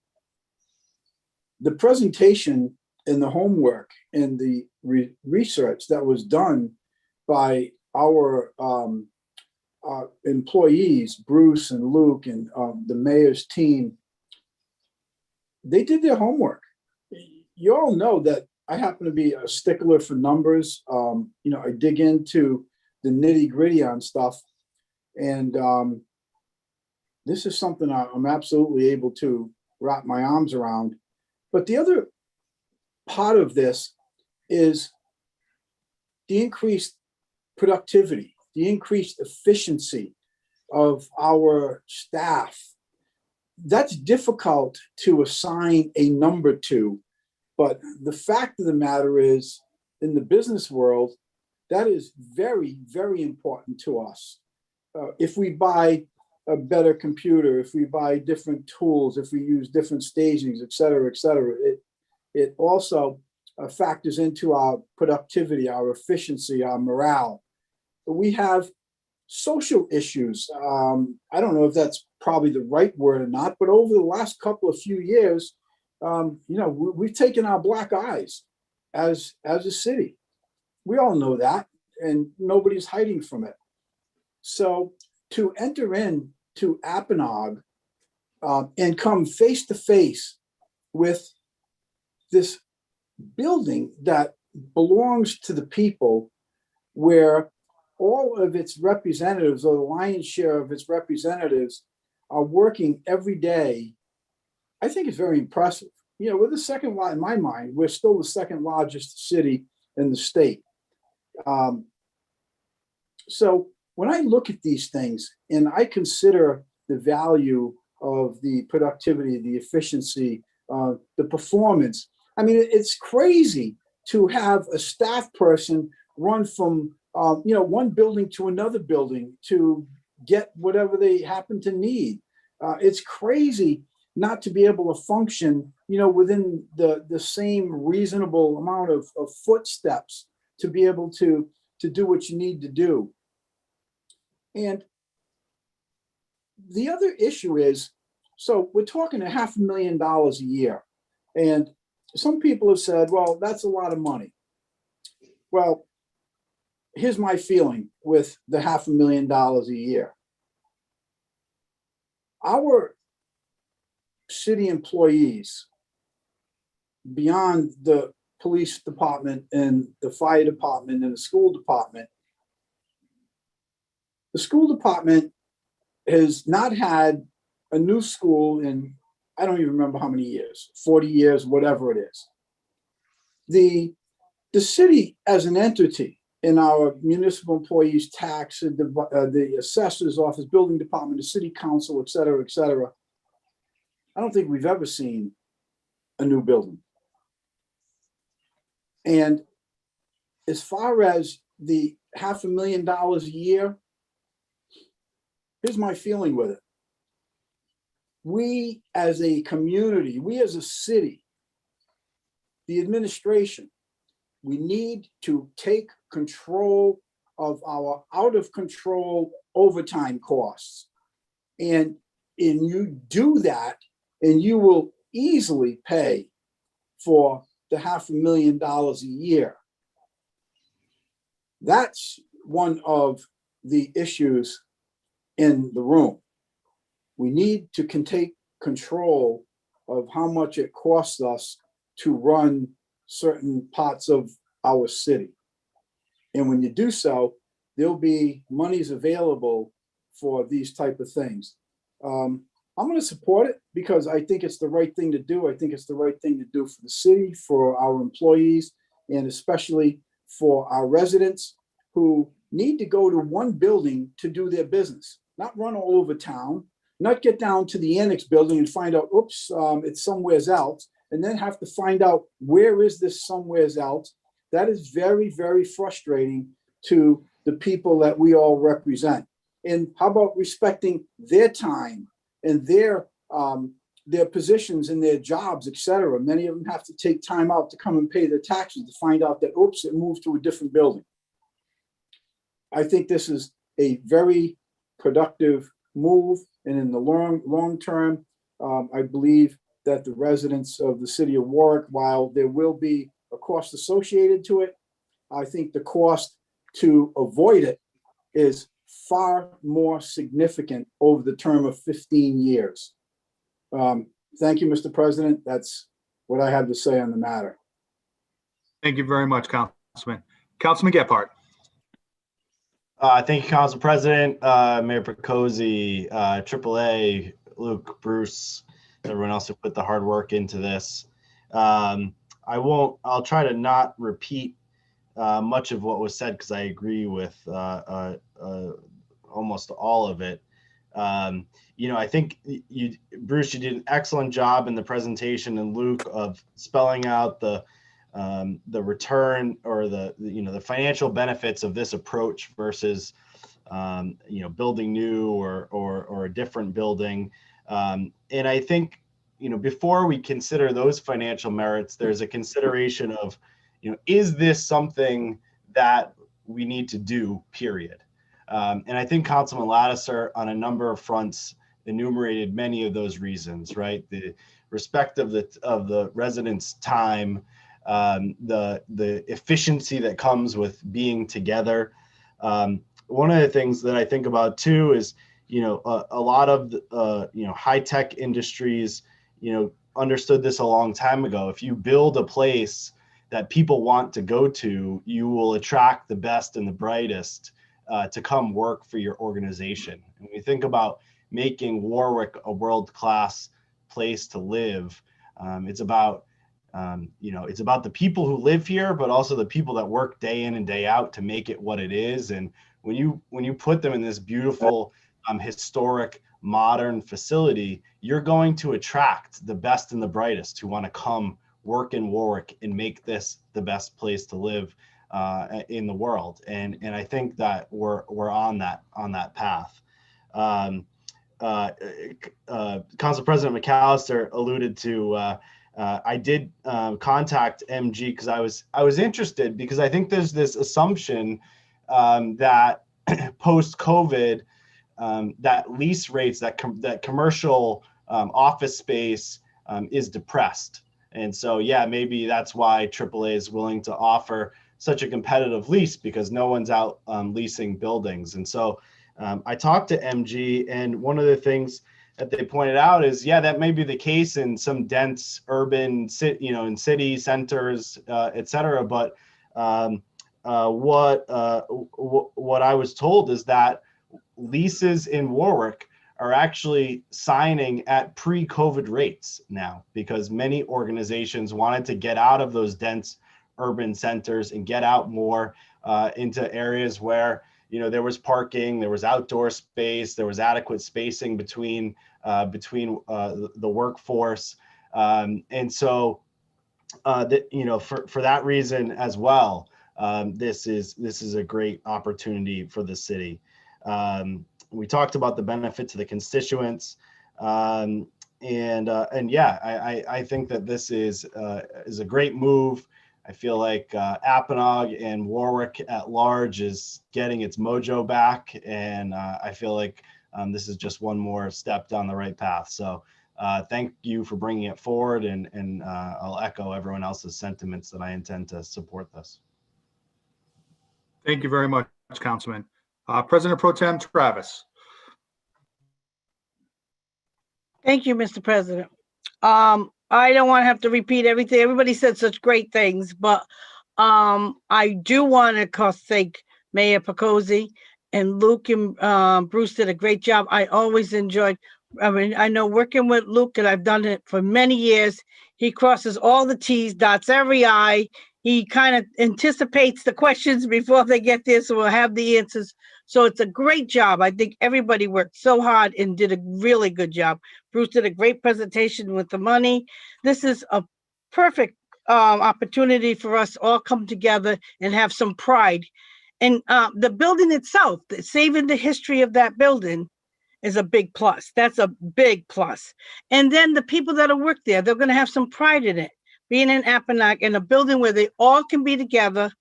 The presentation and the homework and the research that was done by our employees, Bruce and Luke and the mayor's team, they did their homework. You all know that I happen to be a stickler for numbers. I dig into the nitty gritty on stuff. And this is something I'm absolutely able to wrap my arms around. But the other part of this is the increased productivity, the increased efficiency of our staff. That's difficult to assign a number to, but the fact of the matter is, in the business world, that is very, very important to us. If we buy a better computer, if we buy different tools, if we use different stagings, et cetera, it also factors into our productivity, our efficiency, our morale. We have social issues. I don't know if that's probably the right word or not, but over the last couple of few years, we've taken our black eyes as a city. We all know that, and nobody's hiding from it. So to enter into Apponaug and come face to face with this building that belongs to the people, where all of its representatives, or the lion's share of its representatives, are working every day, I think is very impressive. We're the second, in my mind, we're still the second largest city in the state. So when I look at these things and I consider the value of the productivity, the efficiency, the performance, I mean, it's crazy to have a staff person run from one building to another building to get whatever they happen to need. It's crazy not to be able to function, within the same reasonable amount of footsteps to be able to do what you need to do. And the other issue is, so we're talking $500,000 a year. And some people have said, well, that's a lot of money. Well, here's my feeling with the $500,000 a year. Our city employees, beyond the police department and the fire department and the school department has not had a new school in, I don't even remember how many years, 40 years, whatever it is. The city as an entity, in our municipal employees tax, the assessor's office, building department, the city council, et cetera, I don't think we've ever seen a new building. And as far as the $500,000 a year, here's my feeling with it. We as a community, we as a city, the administration, we need to take control of our out of control overtime costs. And you do that, and you will easily pay for the $500,000 a year. That's one of the issues in the room. We need to take control of how much it costs us to run certain parts of our city. And when you do so, there'll be monies available for these type of things. I'm going to support it because I think it's the right thing to do. I think it's the right thing to do for the city, for our employees, and especially for our residents who need to go to one building to do their business, not run all over town, not get down to the annex building and find out, oops, it's somewhere else, and then have to find out where is this somewhere else. That is very, very frustrating to the people that we all represent. And how about respecting their time and their their positions and their jobs, et cetera. Many of them have to take time out to come and pay their taxes to find out that, oops, it moved to a different building. I think this is a very productive move. And in the long term, I believe that the residents of the city of Warwick, while there will be a cost associated to it, I think the cost to avoid it is far more significant over the term of 15 years. Thank you, Mr. President. That's what I have to say on the matter. Thank you very much, Councilman. Councilman Gephardt. Thank you, Council President, Mayor Picozzi, AAA, Luke, Bruce, everyone else who put the hard work into this. I'll try to not repeat much of what was said because I agree with almost all of it. I think Bruce, you did an excellent job in the presentation, and Luke, of spelling out the return or the financial benefits of this approach versus building new or a different building. And I think before we consider those financial merits, there's a consideration of is this something that we need to do, period. And I think Councilman Lattiser on a number of fronts enumerated many of those reasons, right? The respect of the residents' time, the efficiency that comes with being together. One of the things that I think about too is, a lot of high-tech industries, understood this a long time ago. If you build a place that people want to go to, you will attract the best and the brightest to come work for your organization. And when we think about making Warwick a world-class place to live, it's about the people who live here, but also the people that work day in and day out to make it what it is. And when you put them in this beautiful, historic, modern facility, you're going to attract the best and the brightest who want to come work in Warwick and make this the best place to live in the world. And I think that we're on that path. Council President McAllister alluded to. I did contact MG because I was interested, because I think there's this assumption that post-COVID, that lease rates, that commercial office space is depressed. And so, yeah, maybe that's why AAA is willing to offer such a competitive lease, because no one's out leasing buildings. And so I talked to MG, and one of the things that they pointed out is, yeah, that may be the case in some dense urban, in city centers, et cetera. But what I was told is that leases in Warwick are actually signing at pre-COVID rates now, because many organizations wanted to get out of those dense urban centers and get out more into areas where there was parking, there was outdoor space, there was adequate spacing between the workforce, and so for that reason as well, this is a great opportunity for the city. We talked about the benefit to the constituents, and yeah, I think that this is a great move. I feel like Apponaug and Warwick at large is getting its mojo back, and I feel like this is just one more step down the right path. So thank you for bringing it forward, and I'll echo everyone else's sentiments that I intend to support this. Thank you very much, Councilman. President Pro Tem Travis. Thank you, Mr. President. I don't want to have to repeat everything. Everybody said such great things, but I do want to thank Mayor Picozzi and Luke and Bruce did a great job. I always enjoyed, I know working with Luke, and I've done it for many years. He crosses all the T's, dots every I. He kind of anticipates the questions before they get there, so we'll have the answers. So it's a great job. I think everybody worked so hard and did a really good job. Bruce did a great presentation with the money. This is a perfect opportunity for us to all come together and have some pride. And the building itself, saving the history of that building is a big plus. That's a big plus. And then the people that work there, they're going to have some pride in it, being in Apponaug in a building where they all can be together.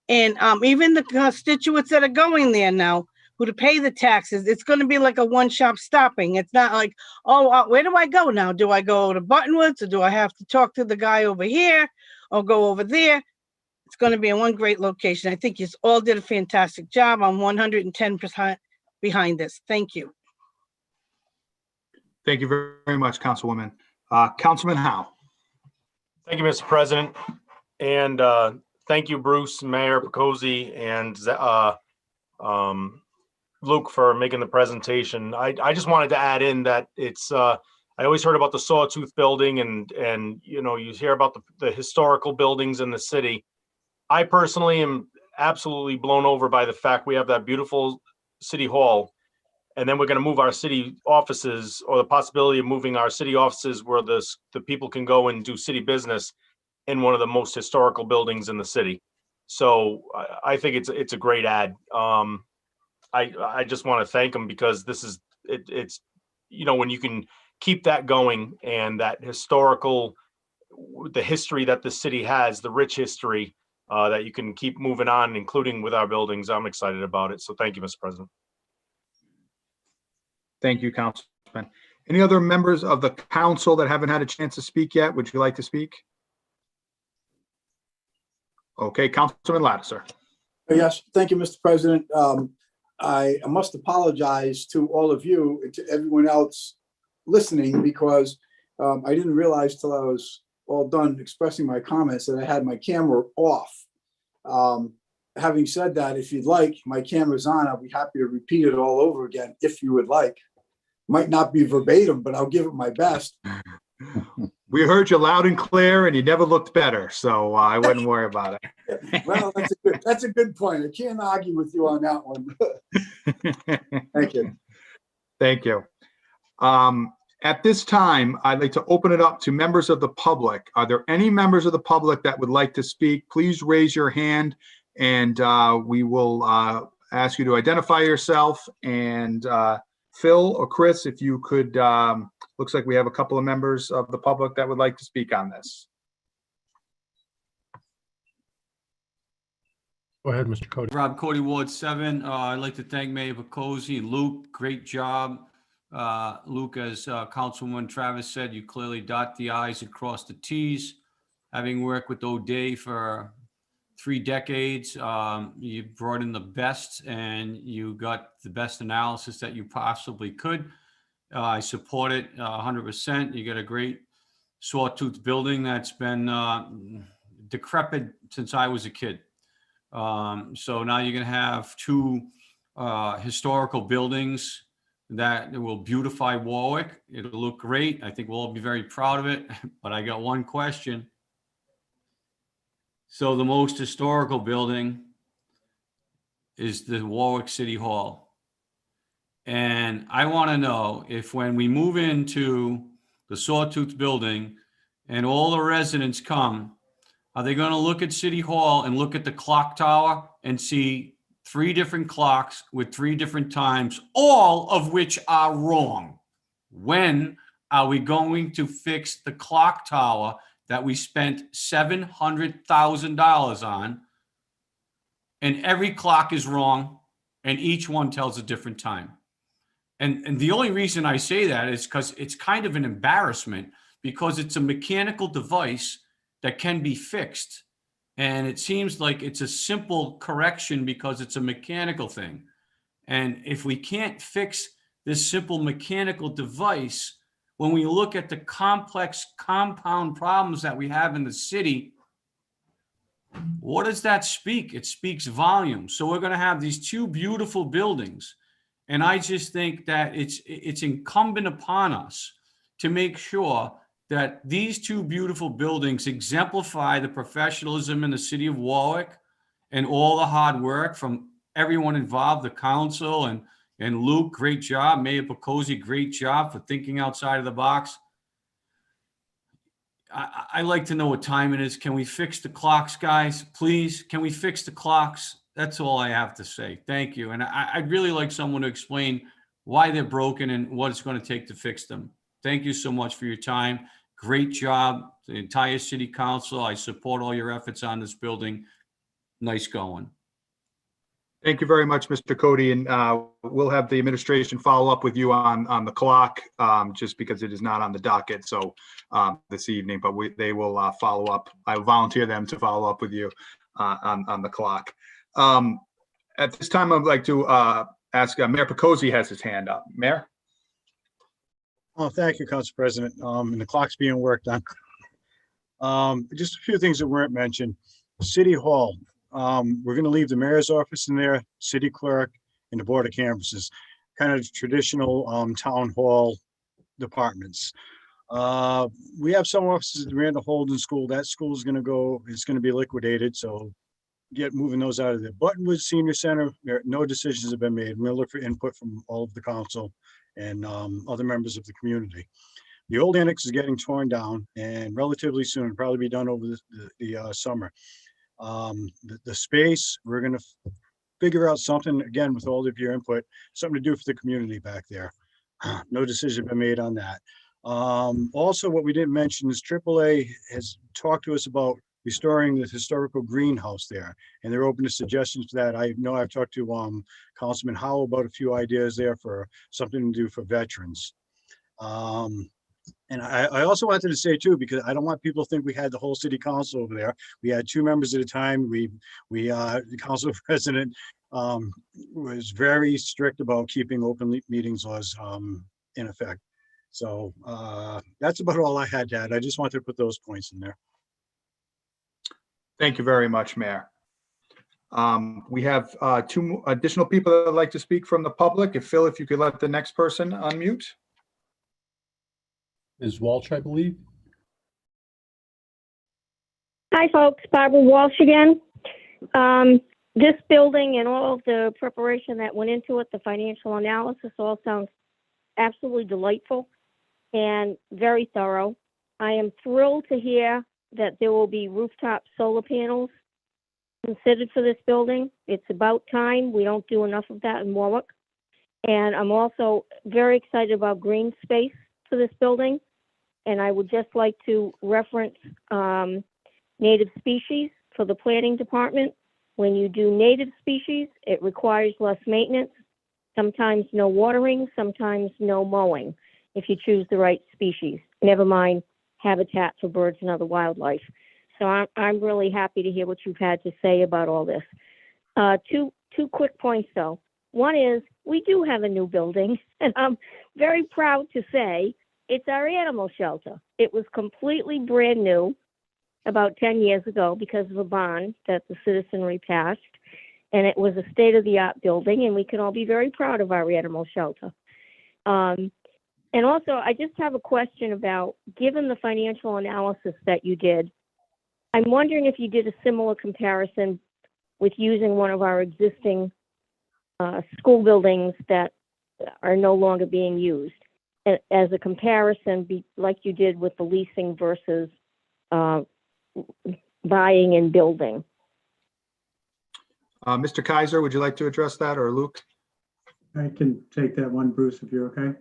And even the constituents that are going there now, who to pay the taxes, it's going to be like a one-shop stopping. It's not like, oh, where do I go now? Do I go to Buttonwoods, or do I have to talk to the guy over here or go over there? It's going to be in one great location. I think you all did a fantastic job. I'm 110% behind this. Thank you. Thank you very much, Councilwoman. Councilman Howe. Thank you, Mr. President. And thank you, Bruce, Mayor Picozzi, and Luke for making the presentation. I just wanted to add in that it's, I always heard about the Sawtooth building and you know, you hear about the historical buildings in the city. I personally am absolutely blown over by the fact we have that beautiful city hall, and then we're going to move our city offices, or the possibility of moving our city offices where the people can go and do city business in one of the most historical buildings in the city. So I think it's a great ad. I just want to thank them, because this is it's you know, when you can keep that going, and that the history that the city has, the rich history, that you can keep moving on, including with our buildings. I'm excited about it. So thank you, Mr. President. Thank you, Councilman. Any other members of the council that haven't had a chance to speak yet? Would you like to speak? Okay, Councilman Lattiser. Yes, thank you, Mr. President. I must apologize to all of you and to everyone else listening, because I didn't realize till I was all done expressing my comments that I had my camera off. Having said that, if you'd like, my camera's on. I'll be happy to repeat it all over again if you would like. Might not be verbatim, but I'll give it my best. We heard you loud and clear, and you never looked better, so I wouldn't worry about it. Well, that's a good point. I can't argue with you on that one. Thank you. Thank you. At this time, I'd like to open it up to members of the public. Are there any members of the public that would like to speak? Please raise your hand, and we will ask you to identify yourself. And Phil or Chris, if you could, looks like we have a couple of members of the public that would like to speak on this. Go ahead, Mr. Cody. Rob Cody, Ward 7. I'd like to thank Mayor Picozzi and Luke. Great job. Luke, as Councilwoman Travis said, you clearly dot the I's and cross the T's. Having worked with O'Day for 3 decades, you brought in the best, and you got the best analysis that you possibly could. I support it 100%. You got a great Sawtooth building that's been decrepit since I was a kid. So now you're going to have 2 historical buildings that will beautify Warwick. It'll look great. I think we'll all be very proud of it. But I got one question. So the most historical building is the Warwick City Hall. And I want to know if, when we move into the Sawtooth building and all the residents come, are they going to look at City Hall and look at the clock tower and see 3 different clocks with 3 different times, all of which are wrong? When are we going to fix the clock tower that we spent $700,000 on, and every clock is wrong and each one tells a different time? And the only reason I say that is because it's kind of an embarrassment, because it's a mechanical device that can be fixed. And it seems like it's a simple correction because it's a mechanical thing. And if we can't fix this simple mechanical device, when we look at the complex compound problems that we have in the city, what does that speak? It speaks volumes. So we're going to have these 2 beautiful buildings. And I just think that it's incumbent upon us to make sure that these 2 beautiful buildings exemplify the professionalism in the city of Warwick and all the hard work from everyone involved, the council and Luke, great job. Mayor Picozzi, great job for thinking outside of the box. I like to know what time it is. Can we fix the clocks, guys? Please, can we fix the clocks? That's all I have to say. Thank you. And I'd really like someone to explain why they're broken, and what it's going to take to fix them. Thank you so much for your time. Great job, the entire city council. I support all your efforts on this building. Nice going. Thank you very much, Mr. Cody, and we'll have the administration follow up with you on the clock, just because it is not on the docket, so this evening, but they will follow up. I volunteer them to follow up with you on the clock. At this time, I'd like to ask Mayor Picozzi has his hand up. Mayor? Oh, thank you, Council President. And the clock's being worked on. Just a few things that weren't mentioned. City Hall. We're going to leave the mayor's office in there, city clerk, and the board of canvassers, kind of traditional town hall departments. We have some offices at the Randall Holden School. That school is going to go, it's going to be liquidated. So moving those out of there. Buttonwood Senior Center, no decisions have been made. We're going to look for input from all of the council and other members of the community. The old annex is getting torn down and relatively soon, probably be done over the summer. The space, we're going to figure out something, again, with all of your input, something to do for the community back there. No decision been made on that. Also, what we didn't mention is AAA has talked to us about restoring the historical greenhouse there, and they're open to suggestions for that. I know I've talked to Councilman Howell about a few ideas there for something to do for veterans. And I also wanted to say too, because I don't want people to think we had the whole city council over there. We had 2 members at a time. The council president was very strict about keeping open meetings laws in effect. So that's about all I had to add. I just wanted to put those points in there. Thank you very much, Mayor. We have 2 additional people that would like to speak from the public. If Phil, if you could let the next person unmute. Ms. Walsh, I believe. Hi, folks. Barbara Walsh again. This building and all of the preparation that went into it, the financial analysis, all sounds absolutely delightful and very thorough. I am thrilled to hear that there will be rooftop solar panels considered for this building. It's about time. We don't do enough of that in Warwick. And I'm also very excited about green space for this building. And I would just like to reference native species for the planning department. When you do native species, it requires less maintenance, sometimes no watering, sometimes no mowing, if you choose the right species, never mind habitat for birds and other wildlife. So I'm really happy to hear what you've had to say about all this. Two quick points though. One is we do have a new building, and I'm very proud to say it's our animal shelter. It was completely brand new about 10 years ago because of a bond that the citizenry passed, and it was a state-of-the-art building, and we can all be very proud of our animal shelter. And also, I just have a question about, given the financial analysis that you did, I'm wondering if you did a similar comparison with using one of our existing school buildings that are no longer being used, as a comparison, like you did with the leasing versus buying and building. Mr. Kaiser, would you like to address that, or Luke? I can take that one, Bruce, if you're okay.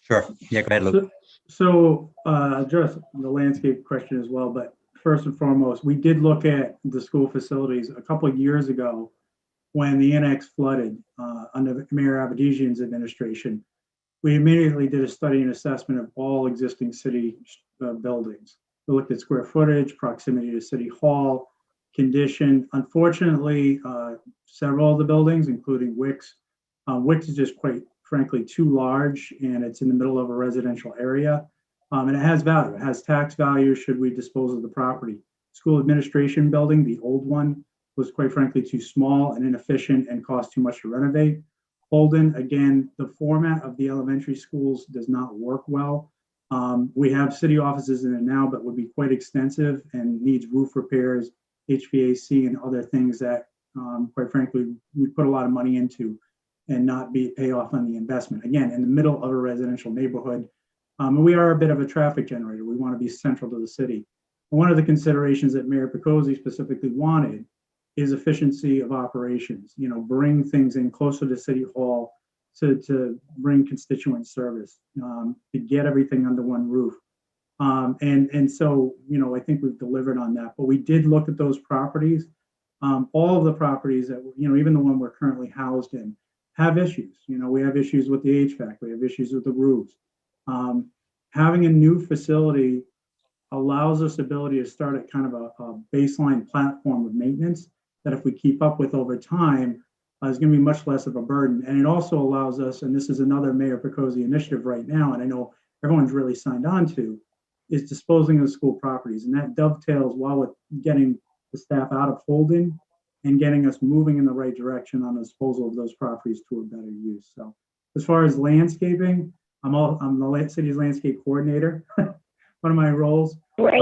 Sure. Yeah, go ahead, Luke. So address the landscape question as well, but first and foremost, we did look at the school facilities a couple of years ago when the annex flooded under Mayor Abadesian's administration. We immediately did a study and assessment of all existing city buildings. We looked at square footage, proximity to City Hall, condition. Unfortunately, several of the buildings, including Wicks, Wicks is just quite frankly too large, and it's in the middle of a residential area. And it has value. It has tax value should we dispose of the property. School administration building, the old one, was quite frankly too small and inefficient and cost too much to renovate. Holden, again, the format of the elementary schools does not work well. We have city offices in it now, but would be quite extensive and needs roof repairs, HVAC, and other things that, quite frankly, we put a lot of money into and not pay off on the investment. Again, in the middle of a residential neighborhood, we are a bit of a traffic generator. We want to be central to the city. One of the considerations that Mayor Picozzi specifically wanted is efficiency of operations. You know, bring things in closer to City Hall, to bring constituent service, to get everything under one roof. And so, I think we've delivered on that, but we did look at those properties. All of the properties that, even the one we're currently housed in have issues. We have issues with the HVAC, we have issues with the roofs. Having a new facility allows us the ability to start at kind of a baseline platform of maintenance that if we keep up with over time, is going to be much less of a burden. And it also allows us, and this is another Mayor Picozzi initiative right now, and I know everyone's really signed on to, is disposing of school properties. And that dovetails well with getting the staff out of holding and getting us moving in the right direction on the disposal of those properties to a better use. So as far as landscaping, I'm the city's landscape coordinator, one of my roles. Great.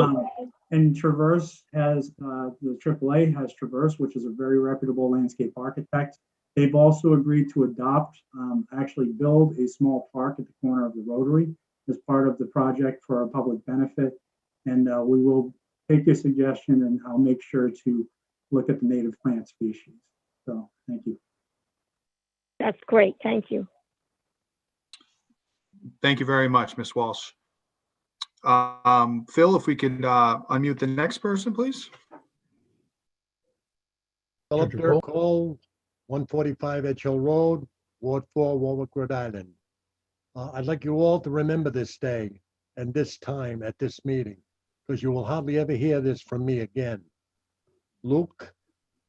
And Traverse has, the AAA has Traverse, which is a very reputable landscape architect. They've also agreed to adopt, actually build a small park at the corner of the Rotary as part of the project for our public benefit. And we will take your suggestion and I'll make sure to look at the native plant species. So thank you. That's great. Thank you. Thank you very much, Ms. Walsh. Phil, if we could unmute the next person, please. Philip Dirk Cole, 145 Edge Hill Road, Ward 4, Warwick, Rhode Island. I'd like you all to remember this day and this time at this meeting, because you will hardly ever hear this from me again. Luke,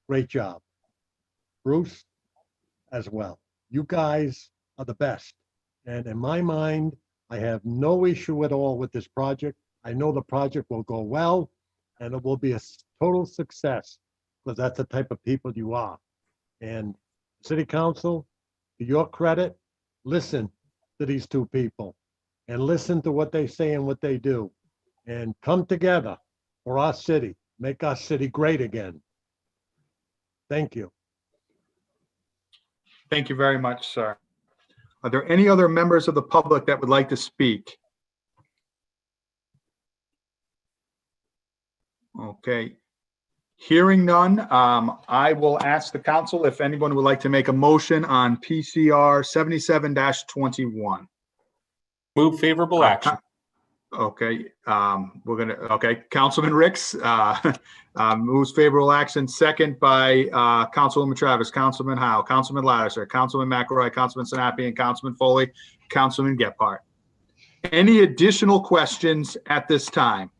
great job. Bruce, as well. You guys are the best. And in my mind, I have no issue at all with this project. I know the project will go well and it will be a total success because that's the type of people you are. And City Council, to your credit, listen to these two people and listen to what they say and what they do and come together for our city, make our city great again. Thank you. Thank you very much, sir. Are there any other members of the public that would like to speak? Okay. Hearing none, I will ask the council if anyone would like to make a motion on PCR 77-21. Move favorable action. Okay, Councilman Ricks moves favorable action, second by Councilwoman Travis, Councilman Howe, Councilman Lattiser, Councilman McElroy, Councilman Sinapi, and Councilman Foley, Councilman Gephardt. Any additional questions at this time?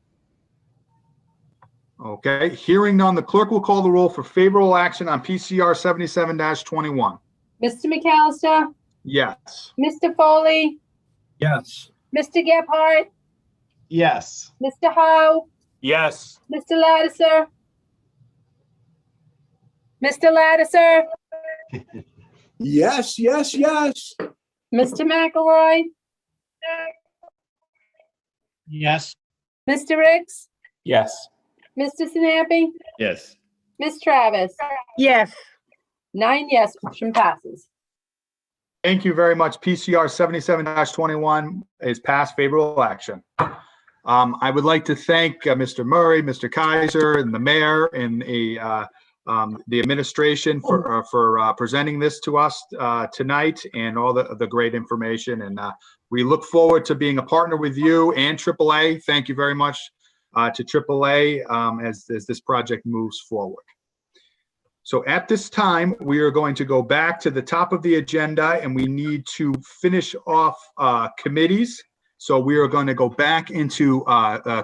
Okay, hearing none, the clerk will call the roll for favorable action on PCR 77-21. Mr. McAllister, Yes. Mr. Foley, Yes. Mr. Gephardt, Yes. Mr. Howe, Yes. Mr. Lattiser, Mr. Lattiser, Yes, yes, yes. Mr. McElroy, Yes. Mr. Ricks, Yes. Mr. Sinapi, Yes. Ms. Travis. Yes. 9 yes, motion passes. Thank you very much. PCR 77-21 is passed favorable action. I would like to thank Mr. Murray, Mr. Kaiser, and the mayor and the administration for presenting this to us tonight and all the great information. And we look forward to being a partner with you and AAA. Thank you very much to AAA as this project moves forward. So at this time, we are going to go back to the top of the agenda and we need to finish off committees. So we are going to go back into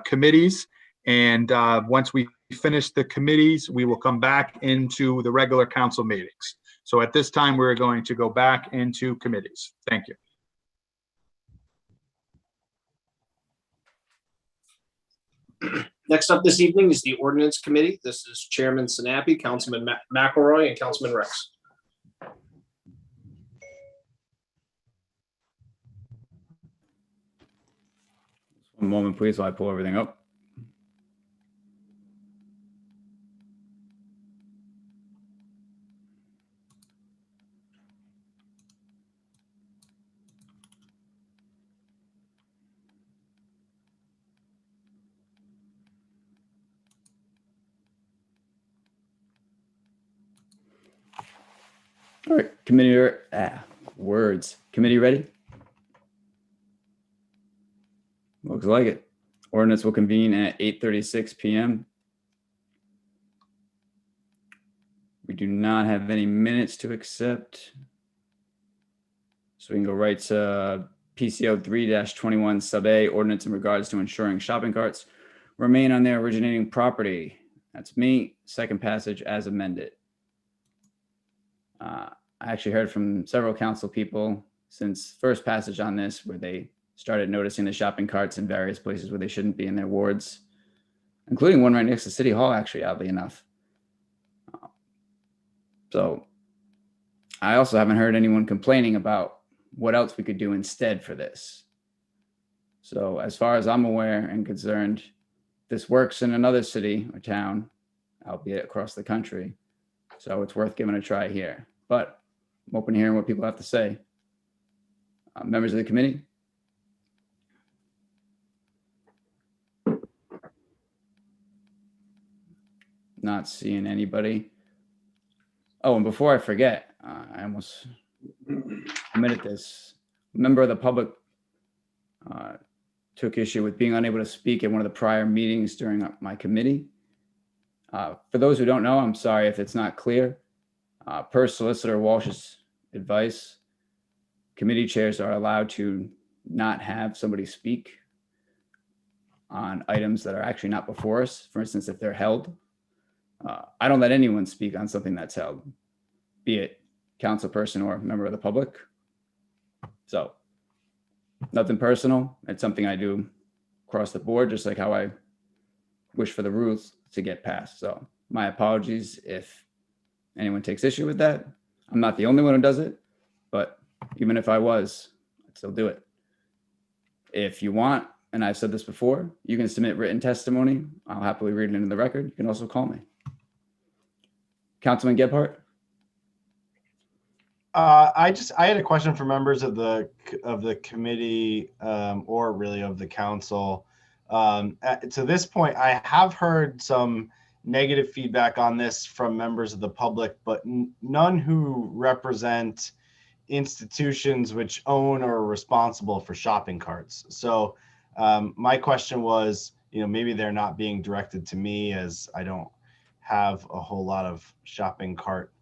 committees, and once we finish the committees, we will come back into the regular council meetings. So at this time, we're going to go back into committees. Thank you. Next up this evening is the Ordinance Committee. This is Chairman Sinapi, Councilman McElroy, and Councilman Rex. One moment, please, while I pull everything up. All right, words. Committee ready? Looks like it. Ordinance will convene at 8:36 p.m. We do not have any minutes to accept. So we can go right to PCO 3-21 sub A, ordinance in regards to ensuring shopping carts remain on their originating property. That's me, second passage as amended. I actually heard from several council people since first passage on this, where they started noticing the shopping carts in various places where they shouldn't be in their wards, including one right next to City Hall, actually, oddly enough. So I also haven't heard anyone complaining about what else we could do instead for this. So as far as I'm aware and concerned, this works in another city or town, albeit across the country. So it's worth giving a try here. But I'm open to hearing what people have to say. Members of the committee? Not seeing anybody. Oh, and before I forget, I almost omitted this. A member of the public took issue with being unable to speak at one of the prior meetings during my committee. For those who don't know, I'm sorry if it's not clear. Per Solicitor Walsh's advice, committee chairs are allowed to not have somebody speak on items that are actually not before us. For instance, if they're held, I don't let anyone speak on something that's held, be it council person or member of the public. So nothing personal. It's something I do across the board, just like how I wish for the rules to get passed. So my apologies if anyone takes issue with that. I'm not the only one who does it, but even if I was, I'd still do it. If you want, and I've said this before, you can submit written testimony. I'll happily read it into the record. You can also call me. Councilman Gebhardt? I had a question for members of the committee, or really of the council. To this point, I have heard some negative feedback on this from members of the public, but none who represent institutions which own or are responsible for shopping carts. So my question was, maybe they're not being directed to me, as I don't have a whole lot of shopping cart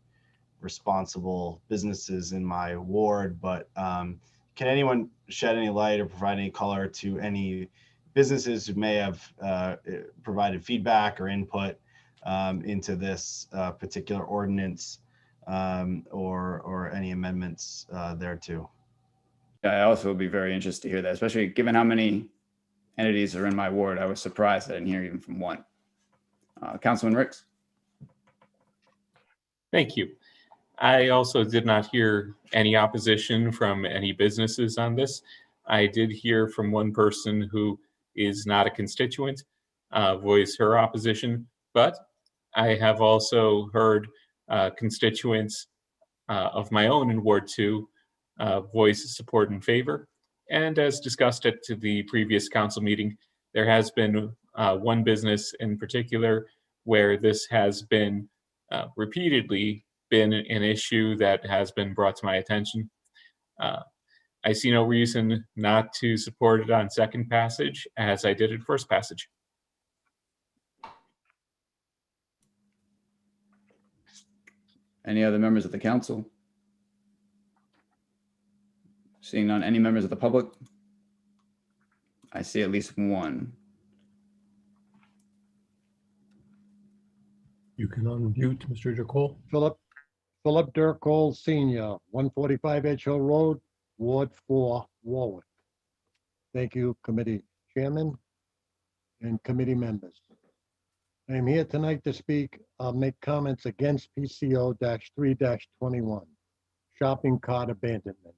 responsible businesses in my ward, but can anyone shed any light or provide any color to any businesses who may have provided feedback or input into this particular ordinance, or any amendments thereto? I also would be very interested to hear that, especially given how many entities are in my ward. I was surprised I didn't hear even from one. Councilman Ricks? Thank you. I also did not hear any opposition from any businesses on this. I did hear from one person who is not a constituent voice her opposition, but I have also heard constituents of my own in Ward 2 voice support in favor. And as discussed at the previous council meeting, there has been one business in particular where this has been repeatedly been an issue that has been brought to my attention. I see no reason not to support it on second passage as I did at first passage. Any other members of the council? Seeing none, any members of the public? I see at least one. You can unmute Mr. Jacol. Philip Durkol Senior, 145 Edge Hill Road, Ward 4, Warwick. Thank you, committee chairman and committee members. I am here tonight to speak. I'll make comments against PCO-3-21, shopping cart abandonment.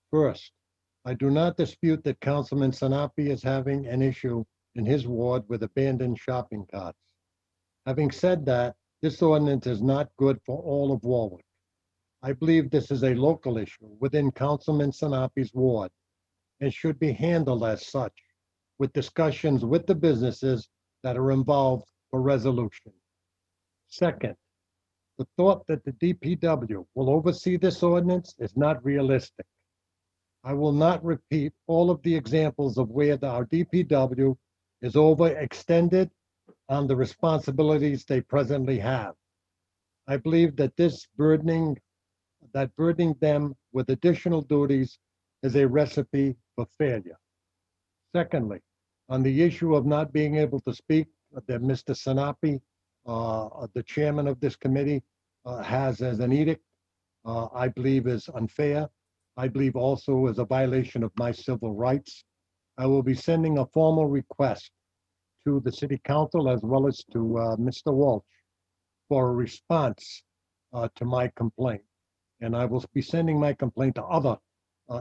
First, I do not dispute that Councilman Sanapi is having an issue in his ward with abandoned shopping carts. Having said that, this ordinance is not good for all of Warwick. I believe this is a local issue within Councilman Sanapi's ward and should be handled as such, with discussions with the businesses that are involved for resolution. Second, The thought that the DPW will oversee this ordinance is not realistic. I will not repeat all of the examples of where our DPW is overextended on the responsibilities they presently have. I believe that burdening them with additional duties is a recipe for failure. Secondly, on the issue of not being able to speak, that Mr. Sinapi, the chairman of this committee, has as an edict, I believe is unfair. I believe also is a violation of my civil rights. I will be sending a formal request to the city council as well as to Mr. Walsh for a response to my complaint. And I will be sending my complaint to other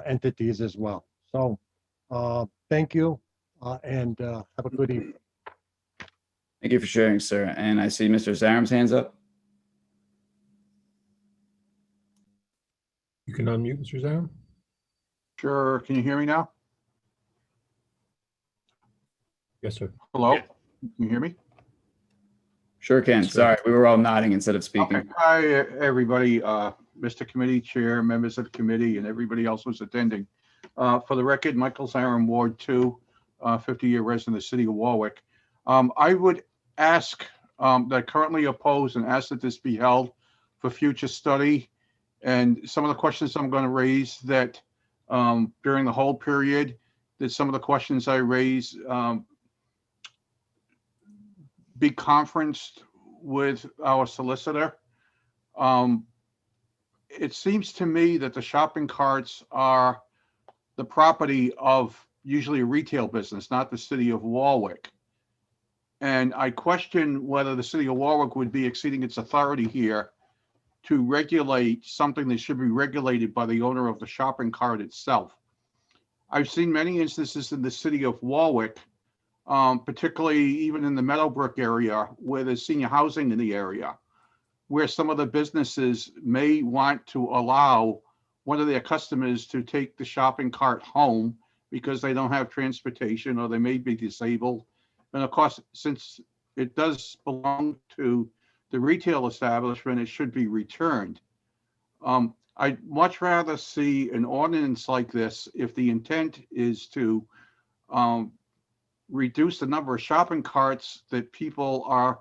entities as well. So thank you and have a good evening. Thank you for sharing, sir. And I see Mr. Zaram's hands up. You can unmute, Mr. Zaram. Sure. Can you hear me now? Yes, sir. Hello? Can you hear me? Sure can. Sorry, we were all nodding instead of speaking. Okay. Hi, everybody, Mr. Committee Chair, members of the committee, and everybody else who's attending. For the record, Michael Zaram, Ward 2, 50-year resident of the city of Warwick. I would ask that currently oppose and ask that this be held for future study. And some of the questions I'm going to raise that during the whole period, that some of the questions I raise be conferenced with our solicitor. It seems to me that the shopping carts are the property of usually a retail business, not the city of Warwick. And I question whether the city of Warwick would be exceeding its authority here to regulate something that should be regulated by the owner of the shopping cart itself. I've seen many instances in the city of Warwick, particularly even in the Meadowbrook area, where there's senior housing in the area, where some of the businesses may want to allow one of their customers to take the shopping cart home because they don't have transportation or they may be disabled. And of course, since it does belong to the retail establishment, it should be returned. I'd much rather see an ordinance like this if the intent is to reduce the number of shopping carts that people are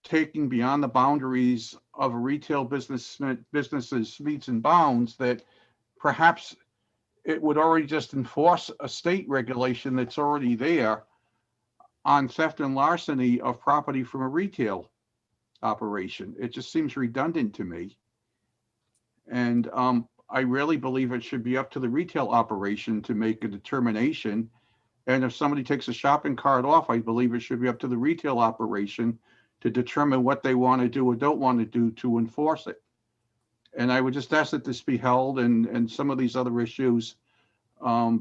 taking beyond the boundaries of a retail business's meets and bounds, that perhaps it would already just enforce a state regulation that's already there on theft and larceny of property from a retail operation. It just seems redundant to me. And I really believe it should be up to the retail operation to make a determination. And if somebody takes a shopping cart off, I believe it should be up to the retail operation to determine what they want to do or don't want to do to enforce it. And I would just ask that this be held and some of these other issues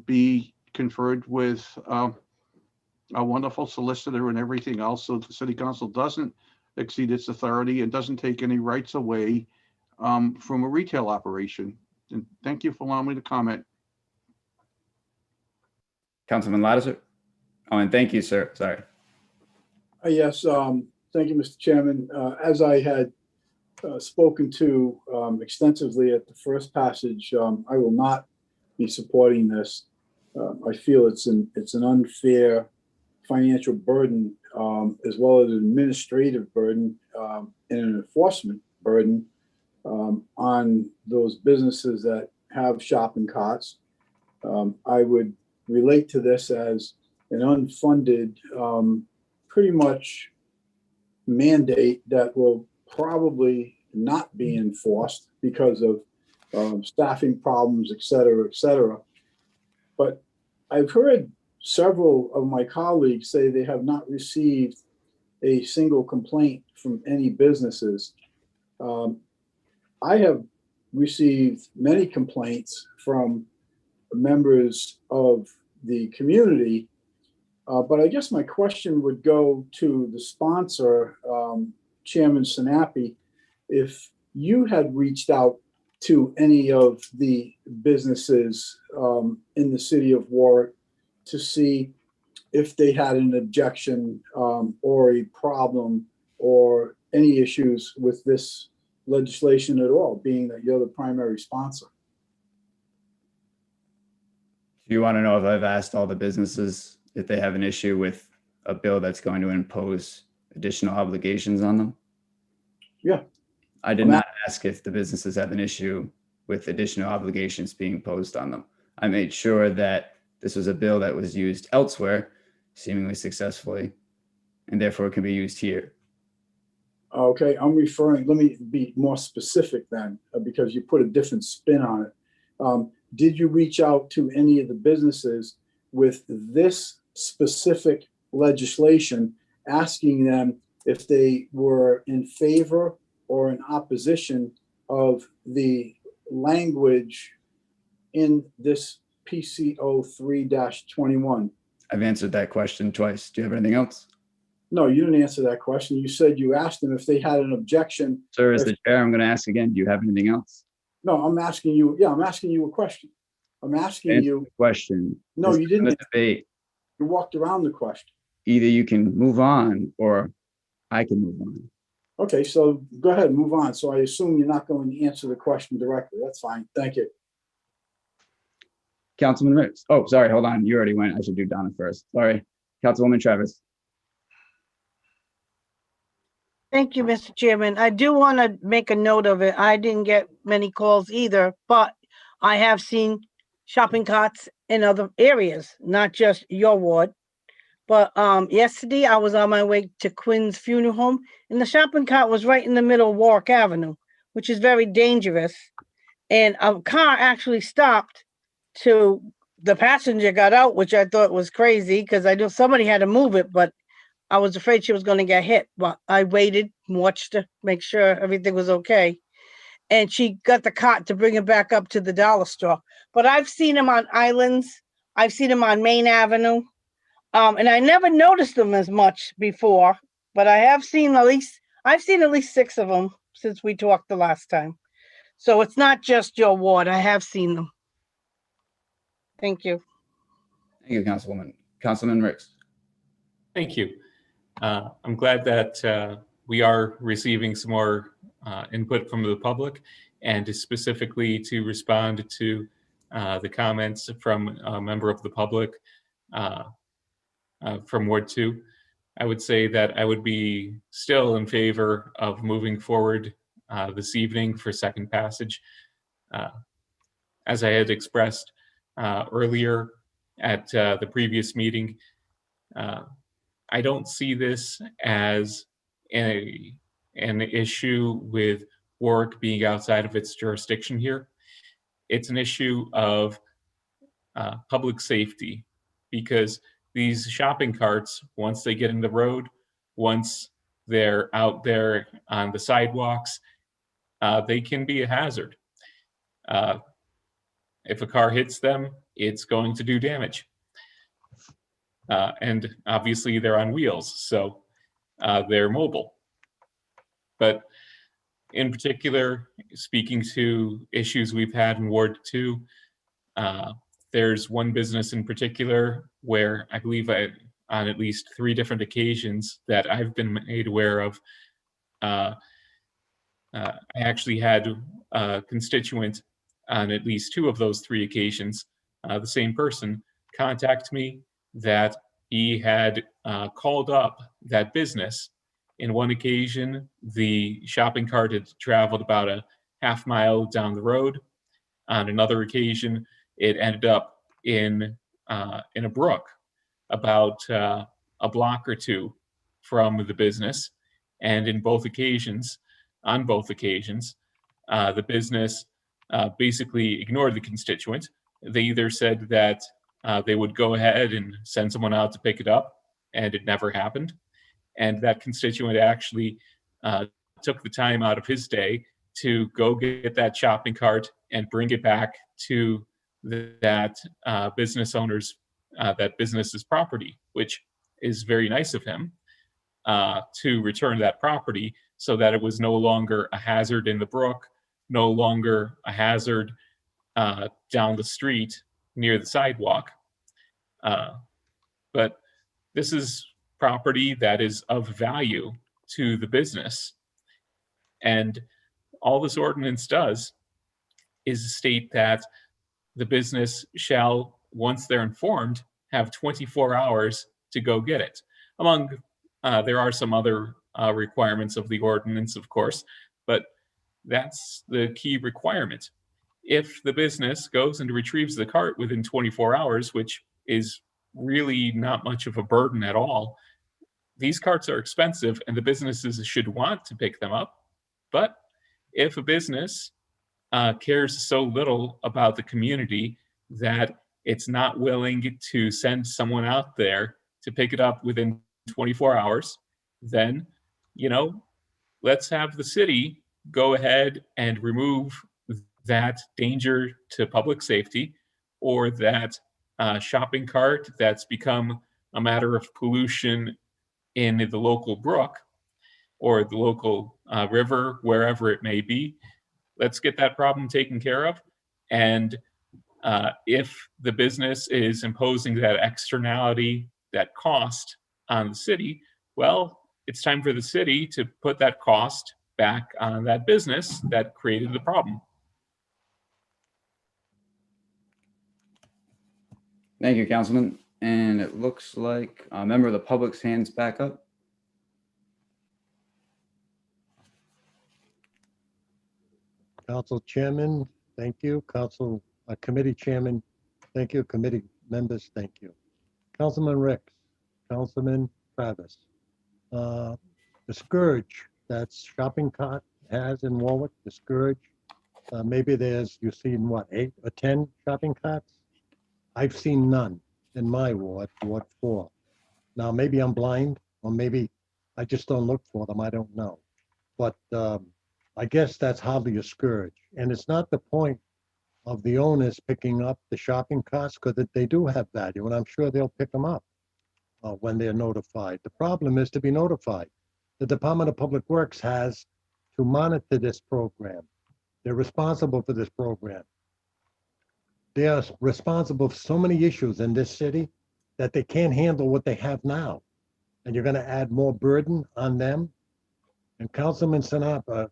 be conferred with a wonderful solicitor and everything else, so the city council doesn't exceed its authority and doesn't take any rights away from a retail operation. And thank you for allowing me to comment. Councilman Lattiser. Oh, and thank you, sir. Sorry. Yes, thank you, Mr. Chairman. As I had spoken to extensively at the first passage, I will not be supporting this. I feel it's an unfair financial burden, as well as an administrative burden and an enforcement burden on those businesses that have shopping carts. I would relate to this as an unfunded, pretty much mandate that will probably not be enforced because of staffing problems, et cetera, et cetera. But I've heard several of my colleagues say they have not received a single complaint from any businesses. I have received many complaints from members of the community, but I guess my question would go to the sponsor, Chairman Sinapi, if you had reached out to any of the businesses in the city of Warwick to see if they had an objection or a problem or any issues with this legislation at all, being that you're the primary sponsor. Do you want to know if I've asked all the businesses if they have an issue with a bill that's going to impose additional obligations on them? Yeah. I did not ask if the businesses have an issue with additional obligations being imposed on them. I made sure that this was a bill that was used elsewhere, seemingly successfully, and therefore it can be used here. Okay, I'm referring, let me be more specific then, because you put a different spin on it. Did you reach out to any of the businesses with this specific legislation, asking them if they were in favor or in opposition of the language in this PCO 3-21? I've answered that question twice. Do you have anything else? No, you didn't answer that question. You said you asked them if they had an objection. Sir, as the chair, I'm going to ask again. Do you have anything else? No, I'm asking you. Yeah, I'm asking you a question. I'm asking Answer you. the question. No, This you isn't didn't. a debate. You walked around the question. Either you can move on or I can move on. Okay, so go ahead, move on. So I assume you're not going to answer the question directly. That's fine. Thank you. Councilman Ricks. Oh, sorry. Hold on. You already went. I should do Donna first. Sorry. Councilwoman Travis. Thank you, Mr. Chairman. I do want to make a note of it. I didn't get many calls either, but I have seen shopping carts in other areas, not just your ward. But yesterday I was on my way to Quinn's funeral home, and the shopping cart was right in the middle of Warwick Avenue, which is very dangerous. And a car actually stopped to the passenger got out, which I thought was crazy because I knew somebody had to move it, but I was afraid she was going to get hit. But I waited, watched her, make sure everything was okay. And she got the cart to bring it back up to the dollar store. But I've seen them on islands. I've seen them on Main Avenue. And I never noticed them as much before, but I have seen I've seen at least 6 of them since we talked the last time. So it's not just your ward. I have seen them. Thank you. Thank you, Councilwoman. Councilman Ricks. Thank you. I'm glad that we are receiving some more input from the public, and specifically to respond to the comments from a member of the public from Ward 2. I would say that I would be still in favor of moving forward this evening for second passage. As I had expressed earlier at the previous meeting, I don't see this as an issue with Warwick being outside of its jurisdiction here. It's an issue of public safety, because these shopping carts, once they get in the road, once they're out there on the sidewalks, they can be a hazard. If a car hits them, it's going to do damage. And obviously they're on wheels, so they're mobile. But in particular, speaking to issues we've had in Ward 2, there's one business in particular where I believe on at least 3 different occasions that I've been made aware of, I actually had a constituent on at least 2 of those 3 occasions, the same person, contact me that he had called up that business. In one occasion, the shopping cart had traveled about a half mile down the road. On another occasion, it ended up in a brook about a block or 2 from the business. And on both occasions, the business basically ignored the constituent. They either said that they would go ahead and send someone out to pick it up, and it never happened. And that constituent actually took the time out of his day to go get that shopping cart and bring it back to that business's property, which is very nice of him, to return that property so that it was no longer a hazard in the brook, no longer a hazard down the street near the sidewalk. But this is property that is of value to the business. And all this ordinance does is state that the business shall, once they're informed, have 24 hours to go get it. There are some other requirements of the ordinance, of course, but that's the key requirement. If the business goes and retrieves the cart within 24 hours, which is really not much of a burden at all, these carts are expensive and the businesses should want to pick them up. But if a business cares so little about the community that it's not willing to send someone out there to pick it up within 24 hours, then, let's have the city go ahead and remove that danger to public safety, or that shopping cart that's become a matter of pollution in the local brook or the local river, wherever it may be. Let's get that problem taken care of. And if the business is imposing that externality, that cost on the city, well, it's time for the city to put that cost back on that business that created the problem. Thank you, Councilman. And it looks like a member of the public's hands back up. Council Chairman, thank you. Committee Chairman, thank you. Committee members, thank you. Councilman Ricks, Councilman Travis. The scourge that shopping cart has in Warwick, the scourge, maybe you've seen what, 8 or 10 shopping carts? I've seen none in my ward, Ward 4. Now, maybe I'm blind, or maybe I just don't look for them, I don't know. But I guess that's hardly a scourge. And it's not the point of the owners picking up the shopping carts, because they do have value, and I'm sure they'll pick them up when they're notified. The problem is to be notified. The Department of Public Works has to monitor this program. They're responsible for this program. They are responsible for so many issues in this city that they can't handle what they have now. And you're going to add more burden on them. And Councilman Sinapi,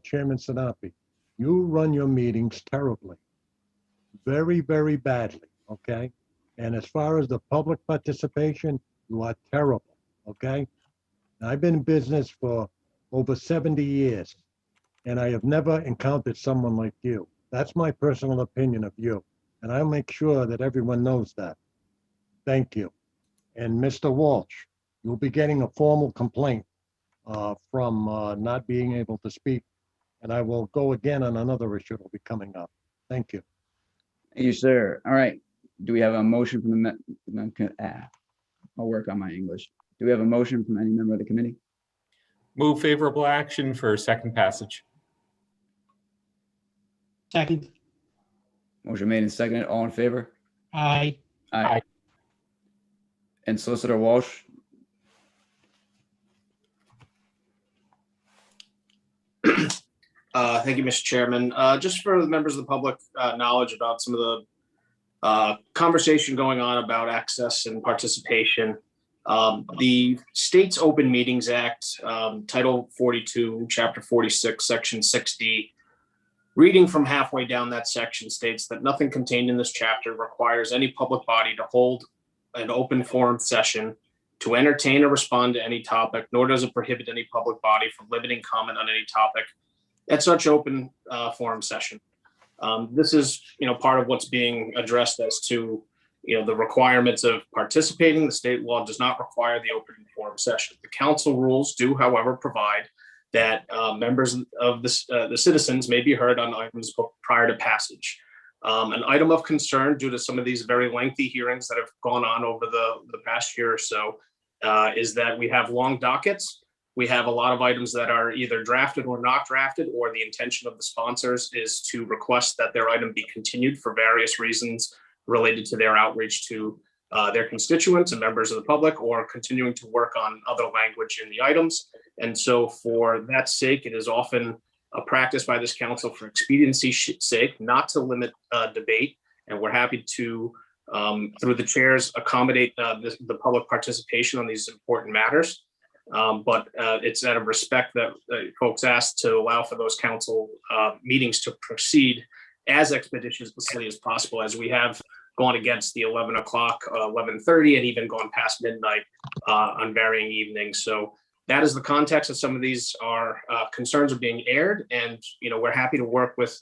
Chairman Sinapi, you run your meetings terribly, very, very badly, okay? And as far as the public participation, you are terrible, okay? Now, I've been in business for over 70 years, and I have never encountered someone like you. That's my personal opinion of you, and I'll make sure that everyone knows that. Thank you. And Mr. Walsh, you'll be getting a formal complaint from not being able to speak, and I will go again on another issue that will be coming up. Thank you. Thank you, sir. All right. Do we have a motion from the, I'll work on my English. Do we have a motion from any member of the committee? Move favorable action for second passage. Second. Motion made and seconded. All in favor? Aye. Aye. And Solicitor Walsh? Thank you, Mr. Chairman. Just for the members of the public knowledge about some of the conversation going on about access and participation. The state's Open Meetings Act, Title 42, Chapter 46, Section 6D, reading from halfway down that section, states that nothing contained in this chapter requires any public body to hold an open forum session to entertain or respond to any topic, nor does it prohibit any public body from limiting comment on any topic at such open forum session. This is, part of what's being addressed as to, the requirements of participating. The state law does not require the open forum session. The council rules do, however, provide that members of the citizens may be heard on items prior to passage. An item of concern due to some of these very lengthy hearings that have gone on over the past year or so is that we have long dockets. We have a lot of items that are either drafted or not drafted, or the intention of the sponsors is to request that their item be continued for various reasons related to their outreach to their constituents and members of the public, or continuing to work on other language in the items. And so for that sake, it is often a practice by this council for expediency's sake not to limit debate. And we're happy to, through the chairs, accommodate the public participation on these important matters. But it's out of respect that folks asked to allow for those council meetings to proceed as expeditiously as possible, as we have gone against the 11 o'clock, 11:30, and even gone past midnight on varying evenings. So that is the context of some of these are concerns are being aired, and we're happy to work with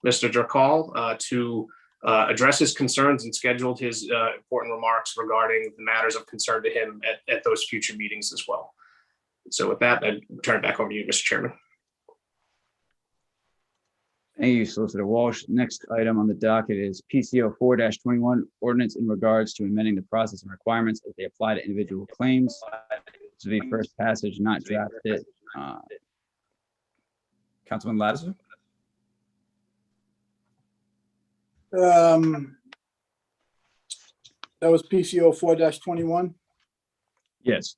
Mr. Drakal to address his concerns and scheduled his important remarks regarding the matters of concern to him at those future meetings as well. So with that, I turn it back over to you, Mr. Chairman. Thank you, Solicitor Walsh. Next item on the docket is PCO 4-21, ordinance in regards to amending the process and requirements as they apply to individual claims. This will be first passage, not drafted. Councilman Lattiser? That was PCO 4-21. Yes.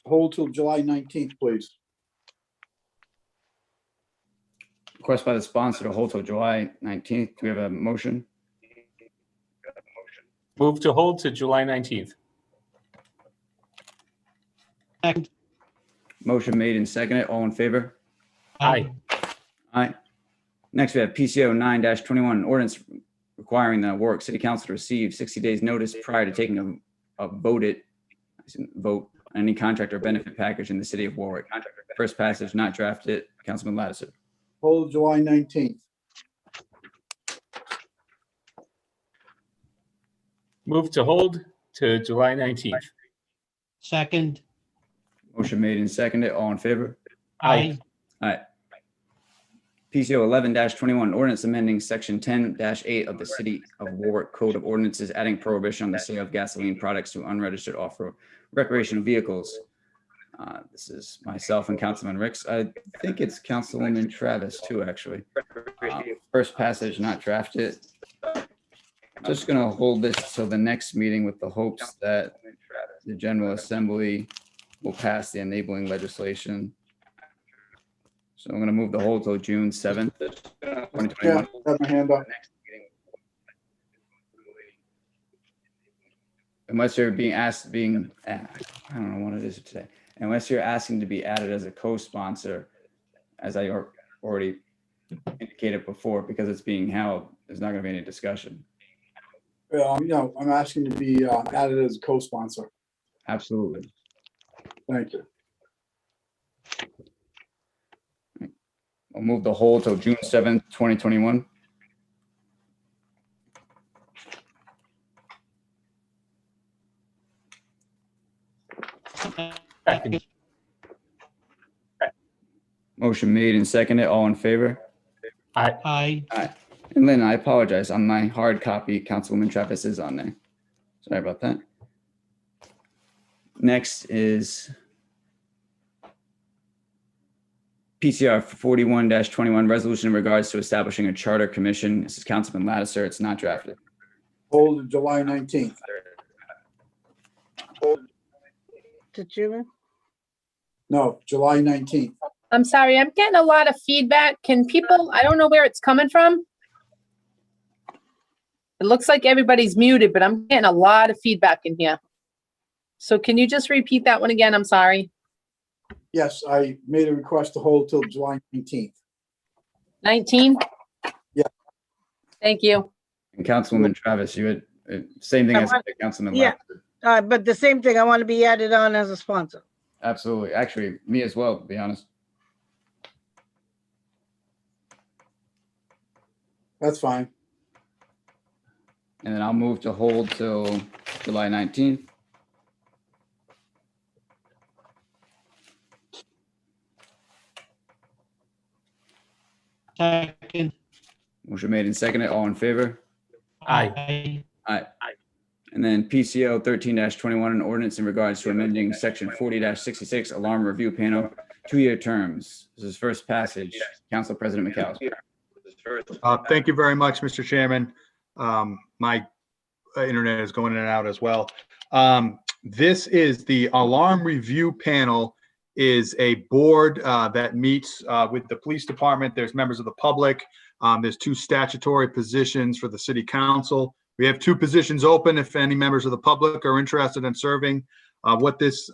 Hold till July 19th, please. Request by the sponsor to hold till July 19th. Do we have a motion? Move to hold to July 19th. Motion made and seconded. All in favor? Aye. Aye. Next, we have PCO 9-21, ordinance requiring the Warwick City Council to receive 60 days notice prior to taking a vote on any contract or benefit package in the city of Warwick. First passage, not drafted. Councilman Lattiser. Hold July 19th. Move to hold to July 19th. Second. Motion made and seconded. All in favor? Aye. Aye. PCO 11-21, ordinance amending section 10-8 of the City of Warwick Code of Ordinances, adding prohibition on the sale of gasoline products to unregistered off-road recreational vehicles. This is myself and Councilman Ricks. I think it's Councilwoman Travis too, actually. First passage, not drafted. Just going to hold this till the next meeting with the hopes that the General Assembly will pass the enabling legislation. So I'm going to move the hold till June 7th, 2021. Yeah, have my hand up. Unless you're being asked, I don't know what it is today. Unless you're asking to be added as a co-sponsor, as I already indicated before, because it's being held, there's not going to be any discussion. I'm asking to be added as a co-sponsor. Absolutely. Thank you. I'll move the hold till June 7th, 2021. Second. Motion made and seconded. All in favor? Aye. Aye. Aye. And Lynn, I apologize. On my hard copy, Councilwoman Travis is on there. Sorry about that. Next is PCR 41-21, resolution in regards to establishing a charter commission. This is Councilman Lattiser. It's not drafted. Hold July 19th. Mr. Chairman? No, July 19th. I'm sorry, I'm getting a lot of feedback. Can people, I don't know where it's coming from. It looks like everybody's muted, but I'm getting a lot of feedback in here. So can you just repeat that one again? I'm sorry. Yes, I made a request to hold till July 19th. 19? Yeah. Thank you. And Councilwoman Travis, you had same thing as Councilman Yeah. Lattiser. But the same thing, I want to be added on as a sponsor. Absolutely. Actually, me as well, to be honest. That's fine. And then I'll move to hold till July 19th. Second. Motion made and seconded. All in favor? Aye. Aye. And then PCO 13-21, an ordinance in regards to amending section 40-66 alarm review panel, 2-year terms. This is first passage. Council President McAllister. Thank you very much, Mr. Chairman. My internet is going in and out as well. This is the alarm review panel, is a board that meets with the police department. There's members of the public. There's 2 statutory positions for the city council. We have 2 positions open if any members of the public are interested in serving. What this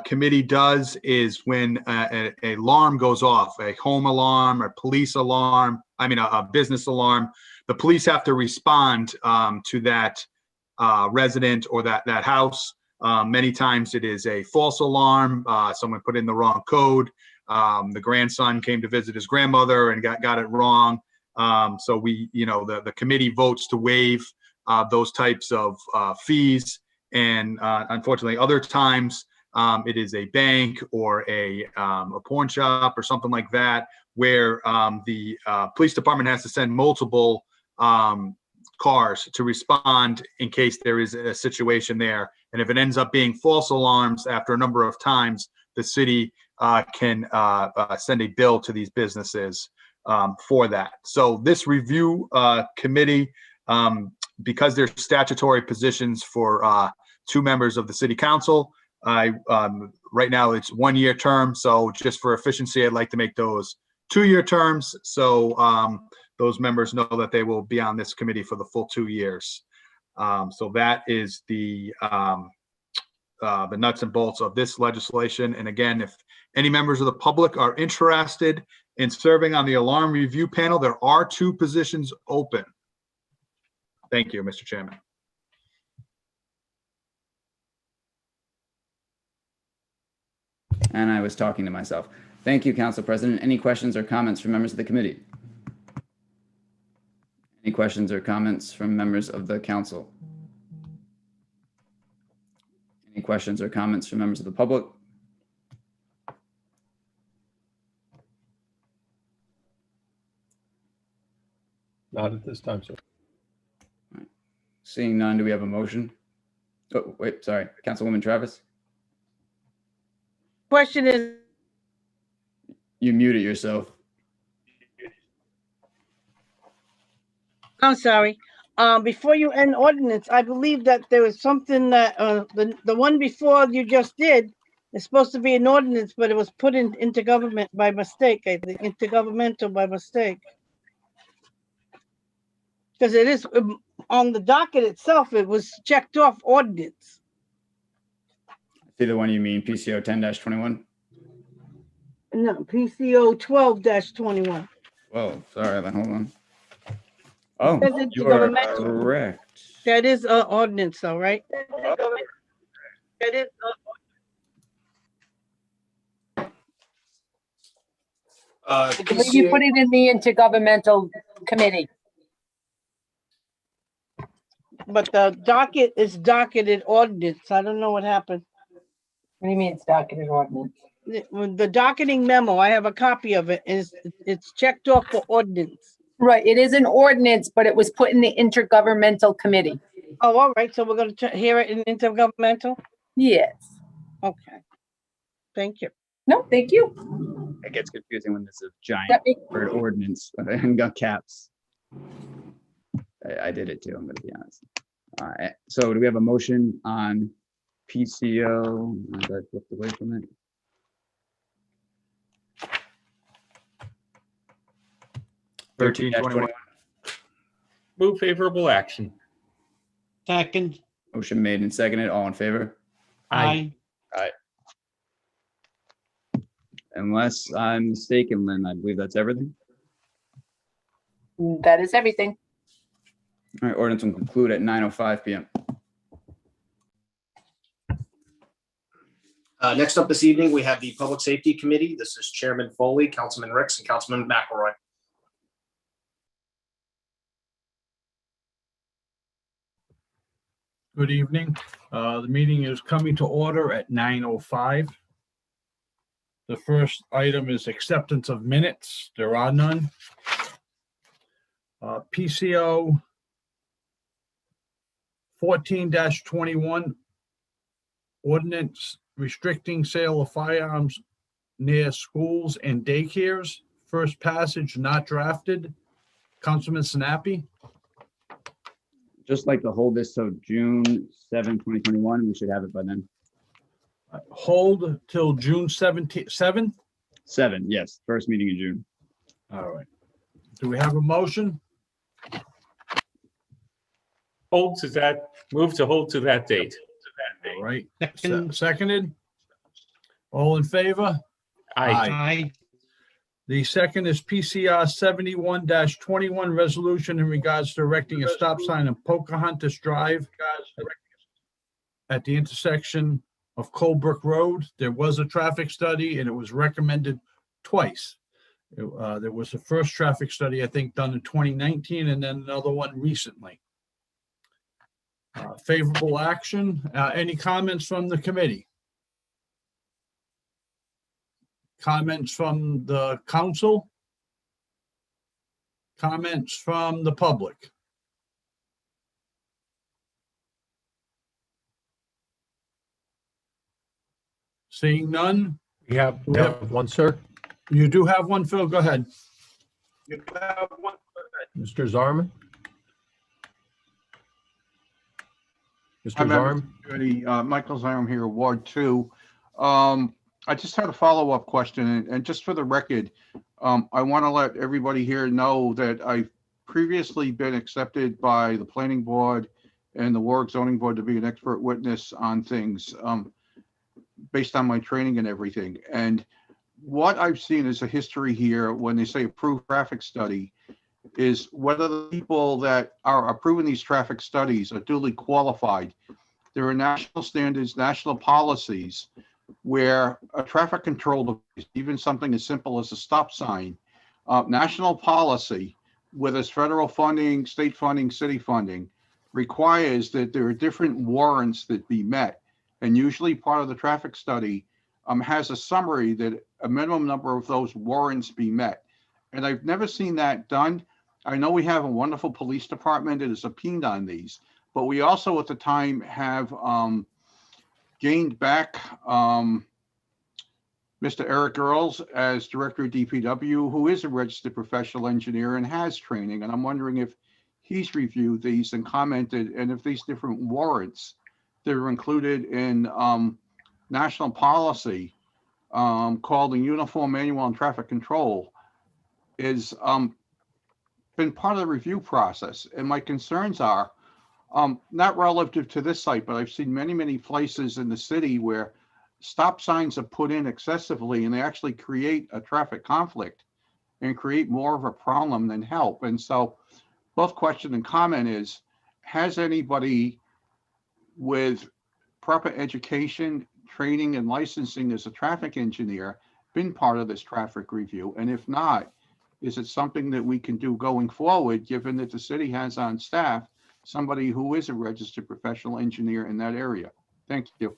committee does is when an alarm goes off, a home alarm, a police alarm, a business alarm, the police have to respond to that resident or that house. Many times it is a false alarm. Someone put in the wrong code. The grandson came to visit his grandmother and got it wrong. So the committee votes to waive those types of fees. And unfortunately, other times it is a bank or a pawn shop or something like that, where the police department has to send multiple cars to respond in case there is a situation there. And if it ends up being false alarms after a number of times, the city can send a bill to these businesses for that. So this review committee, because there's statutory positions for 2 members of the city council, right now it's 1-year term. So just for efficiency, I'd like to make those 2-year terms. So those members know that they will be on this committee for the full 2 years. So that is the nuts and bolts of this legislation. And again, if any members of the public are interested in serving on the alarm review panel, there are 2 positions open. Thank you, Mr. Chairman. And I was talking to myself. Thank you, Council President. Any questions or comments from members of the committee? Any questions or comments from members of the council? Any questions or comments from members of the public? Not at this time, sir. All right. Seeing none, do we have a motion? Oh, wait, sorry. Councilwoman Travis? Question is, You muted yourself. I'm sorry. Before you end ordinance, I believe that there was something that, the one before you just did is supposed to be an ordinance, but it was put in intergovernment by mistake, I think, intergovernmental by mistake. Because it is, on the docket itself, it was checked off ordinance. See the one you mean, PCO 10-21? No, PCO 12-21. Whoa, sorry, then hold on. Oh, Says it's you are governmental. correct. That is an ordinance though, right? That is, I believe you put it in the intergovernmental committee. but the docket is docketed ordinance. I don't know what happened. What do you mean it's docketed ordinance? The docketing memo, I have a copy of it, it's checked off for ordinance. Right, it is an ordinance, but it was put in the intergovernmental committee. Oh, all right, so we're gonna hear it in intergovernmental? Yes. Okay. Thank you. No, thank you. It gets confusing when there's a giant That makes- word ordinance and got caps. I did it too, I'm gonna be honest. So do we have a motion on PCO? I flipped away from it. Move favorable action. Second. Motion made and seconded. All in favor? Aye. Aye. Unless I'm mistaken, Lynn, I believe that's everything. That is everything. All right, ordinance will conclude at 9:05 p.m. Next up this evening, we have the Public Safety Committee. This is Chairman Foley, Councilman Ricks, and Councilman McElroy. Good evening. The meeting is coming to order at 9:05. The first item is acceptance of minutes. There are none. PCO 14-21, ordinance restricting sale of firearms near schools and daycares. First passage not drafted. Councilman Sinapi. Just like to hold this till June 7, 2021. We should have it by then. Hold till June 7th? 7, yes, first meeting in June. All right. Do we have a motion? Move to hold to that date. All right. Second. Seconded? All in favor? Aye. The second is PCR 71-21 resolution in regards to erecting a stop sign on Pocahontas Drive at the intersection of Colebrook Road. There was a traffic study and it was recommended twice. There was the first traffic study, I think, done in 2019 and then another one recently. Favorable action. Any comments from the committee? Comments from the council? Comments from the public? Seeing none? We have one, sir. You do have one, Phil? Go ahead. Mr. Zarman? Mr. Hi, members Zarm? Michael Zarm here, Ward 2. I just had a follow-up question, and just for the record, I want to let everybody here know that I've previously been accepted by the planning board and the Warwick zoning board to be an expert witness on things based on my training and everything. And what I've seen is a history here when they say approved traffic study is whether the people that are approving these traffic studies are duly qualified. There are national standards, national policies where a traffic control device, even something as simple as a stop sign, national policy, whether it's federal funding, state funding, city funding, requires that there are different warrants that be met. And usually part of the traffic study has a summary that a minimum number of those warrants be met. And I've never seen that done. I know we have a wonderful police department that is subpoenaed on these, but we also at the time have gained back Mr. Eric Earls as director of DPW, who is a registered professional engineer and has training. And I'm wondering if he's reviewed these and commented, and if these different warrants that are included in national policy called the Uniform Manual on Traffic Control is been part of the review process. And my concerns are not relative to this site, but I've seen many, many places in the city where stop signs are put in excessively and they actually create a traffic conflict and create more of a problem than help. And so both question and comment is, has anybody with proper education, training, and licensing as a traffic engineer been part of this traffic review? And if not, is it something that we can do going forward, given that the city has on staff somebody who is a registered professional engineer in that area? Thank you.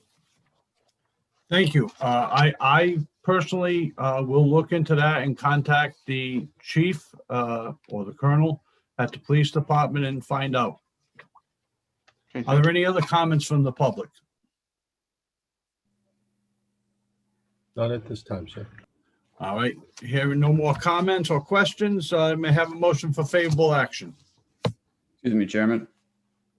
Thank you. I personally will look into that and contact the chief or the colonel at the police department and find out. Okay, are there any other comments from the public? Not at this time, sir. All right, hearing no more comments or questions, may I have a motion for favorable action? Excuse me, Chairman.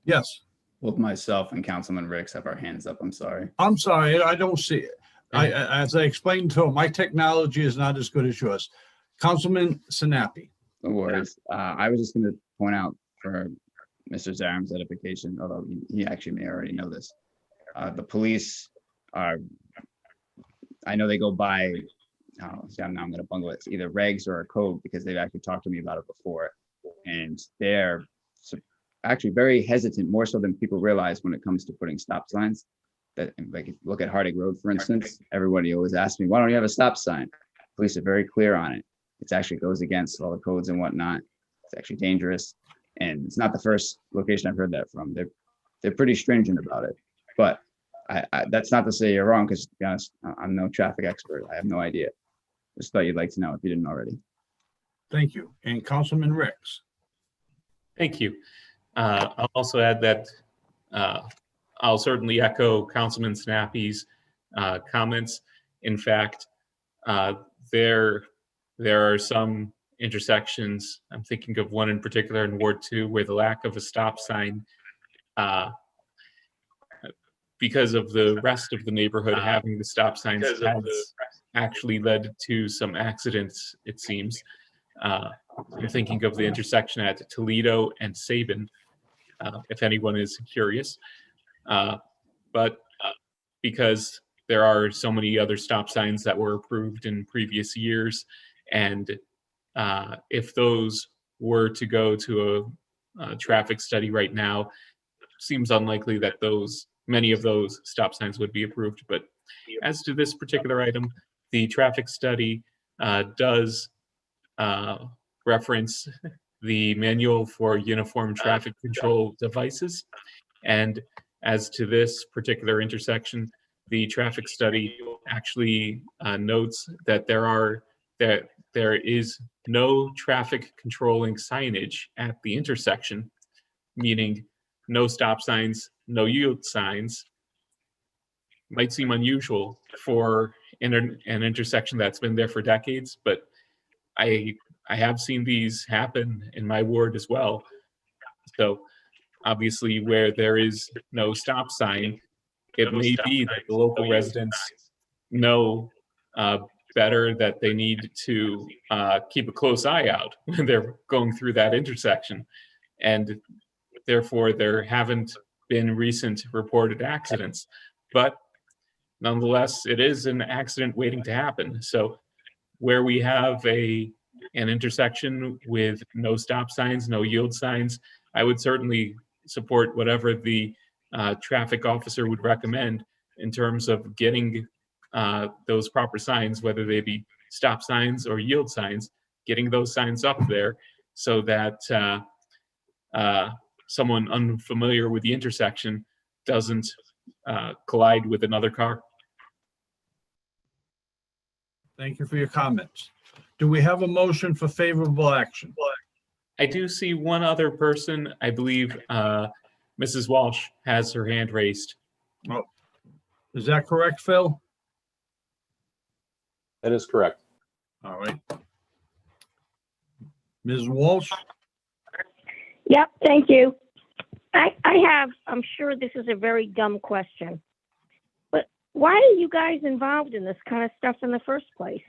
Yes. Both myself and Councilman Ricks have our hands up. I'm sorry. I'm sorry, I don't see it. As I explained to him, my technology is not as good as yours. Councilman Sinapi. No worries. I was just going to point out for Mr. Zaram's edification, although he actually may already know this. The police are, I know they go by, now I'm going to bungle it. It's either regs or a code, because they've actually talked to me about it before. And they're actually very hesitant, more so than people realize, when it comes to putting stop signs. That, like, if you look at Harding Road, for instance, everybody always asks me, why don't you have a stop sign? Police are very clear on it. It actually goes against all the codes and whatnot. It's actually dangerous. And it's not the first location I've heard that from. They're pretty stringent about it. But that's not to say you're wrong, because to be honest, I'm no traffic expert. I have no idea. Just thought you'd like to know if you didn't already. Thank you. And Councilman Ricks. Thank you. I'll also add that I'll certainly echo Councilman Snappy's comments. In fact, there are some intersections, I'm thinking of one in particular in Ward 2, where the lack of a stop sign, because of the rest of the neighborhood having the stop signs, has actually led to some accidents, it seems. I'm thinking of the intersection at Toledo and Sabin, if anyone is curious. But because there are so many other stop signs that were approved in previous years. And if those were to go to a traffic study right now, seems unlikely that many of those stop signs would be approved. But as to this particular item, the traffic study does reference the manual for uniform traffic control devices. And as to this particular intersection, the traffic study actually notes that there is no traffic controlling signage at the intersection, meaning no stop signs, no yield signs. Might seem unusual for an intersection that's been there for decades, but I have seen these happen in my ward as well. So obviously where there is no stop sign, it may be that the local residents know better that they need to keep a close eye out when they're going through that intersection. And therefore there haven't been recent reported accidents. But nonetheless, it is an accident waiting to happen. So where we have an intersection with no stop signs, no yield signs, I would certainly support whatever the traffic officer would recommend in terms of getting those proper signs, whether they be stop signs or yield signs, getting those signs up there so that someone unfamiliar with the intersection doesn't collide with another car. Thank you for your comments. Do we have a motion for favorable action? I do see one other person. I believe Mrs. Walsh has her hand raised. Oh, is that correct, Phil? That is correct. All right. Ms. Walsh? Yep, thank you. I'm sure this is a very dumb question, but why are you guys involved in this kind of stuff in the first place?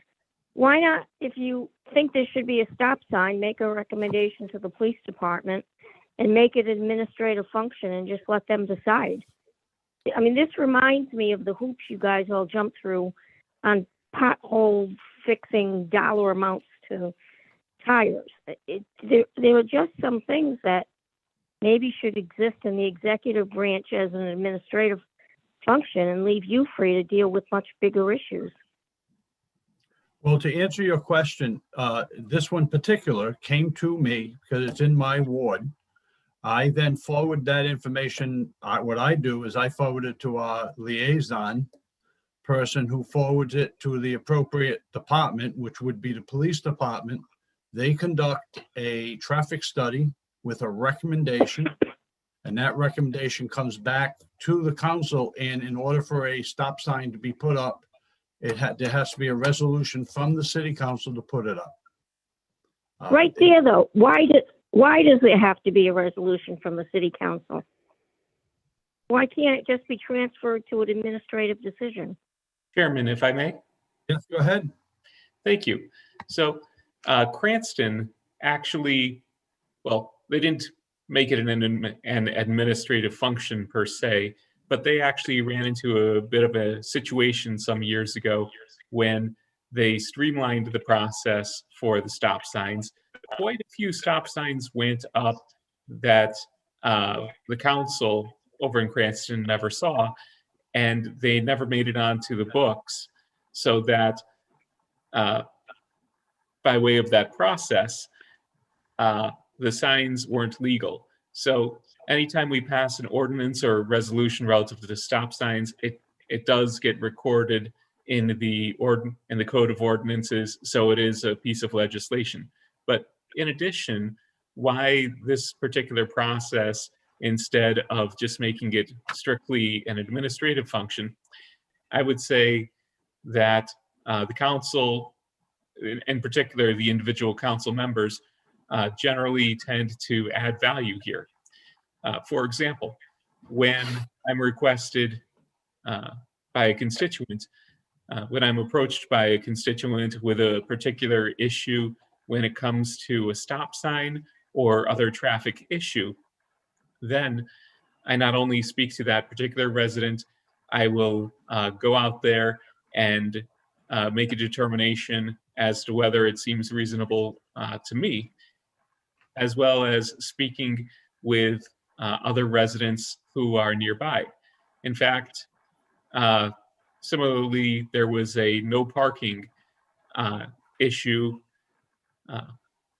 Why not, if you think there should be a stop sign, make a recommendation to the police department and make it an administrative function and just let them decide? I mean, this reminds me of the hoops you guys all jump through on pothole fixing dollar amounts to tires. There are just some things that maybe should exist in the executive branch as an administrative function and leave you free to deal with much bigger issues. Well, to answer your question, this one particular came to me because it's in my ward. I then forward that information. What I do is I forward it to our liaison person who forwards it to the appropriate department, which would be the police department. They conduct a traffic study with a recommendation, and that recommendation comes back to the council. And in order for a stop sign to be put up, there has to be a resolution from the city council to put it up. Right there, though, why does there have to be a resolution from the city council? Why can't it just be transferred to an administrative decision? Chairman, if I may? Yes, go ahead. Thank you. So Cranston actually, well, they didn't make it an administrative function per se, but they actually ran into a bit of a situation some years ago when they streamlined the process for the stop signs. Quite a few stop signs went up that the council over in Cranston never saw, and they never made it onto the books, so that by way of that process, the signs weren't legal. So anytime we pass an ordinance or a resolution relative to the stop signs, it does get recorded in the code of ordinances, so it is a piece of legislation. But in addition, why this particular process instead of just making it strictly an administrative function? I would say that the council, in particular the individual council members, generally tend to add value here. For example, when I'm requested by a constituent, when I'm approached by a constituent with a particular issue when it comes to a stop sign or other traffic issue, then I not only speak to that particular resident, I will go out there and make a determination as to whether it seems reasonable to me, as well as speaking with other residents who are nearby. In fact, similarly, there was a no parking issue.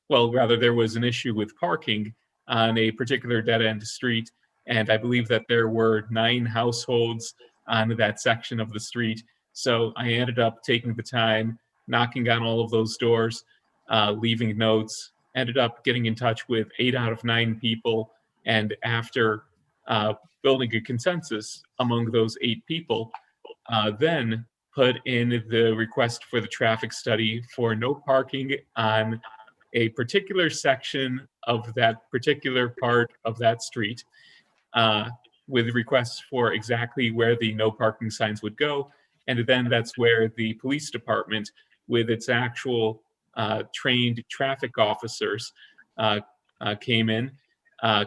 Well, rather, there was an issue with parking on a particular dead-end street, and I believe that there were 9 households on that section of the street. So I ended up taking the time, knocking on all of those doors, leaving notes, ended up getting in touch with 8 out of 9 people, and after building a consensus among those 8 people, then put in the request for the traffic study for no parking on a particular section of that particular part of that street, with requests for exactly where the no parking signs would go. And then that's where the police department, with its actual trained traffic officers, came in,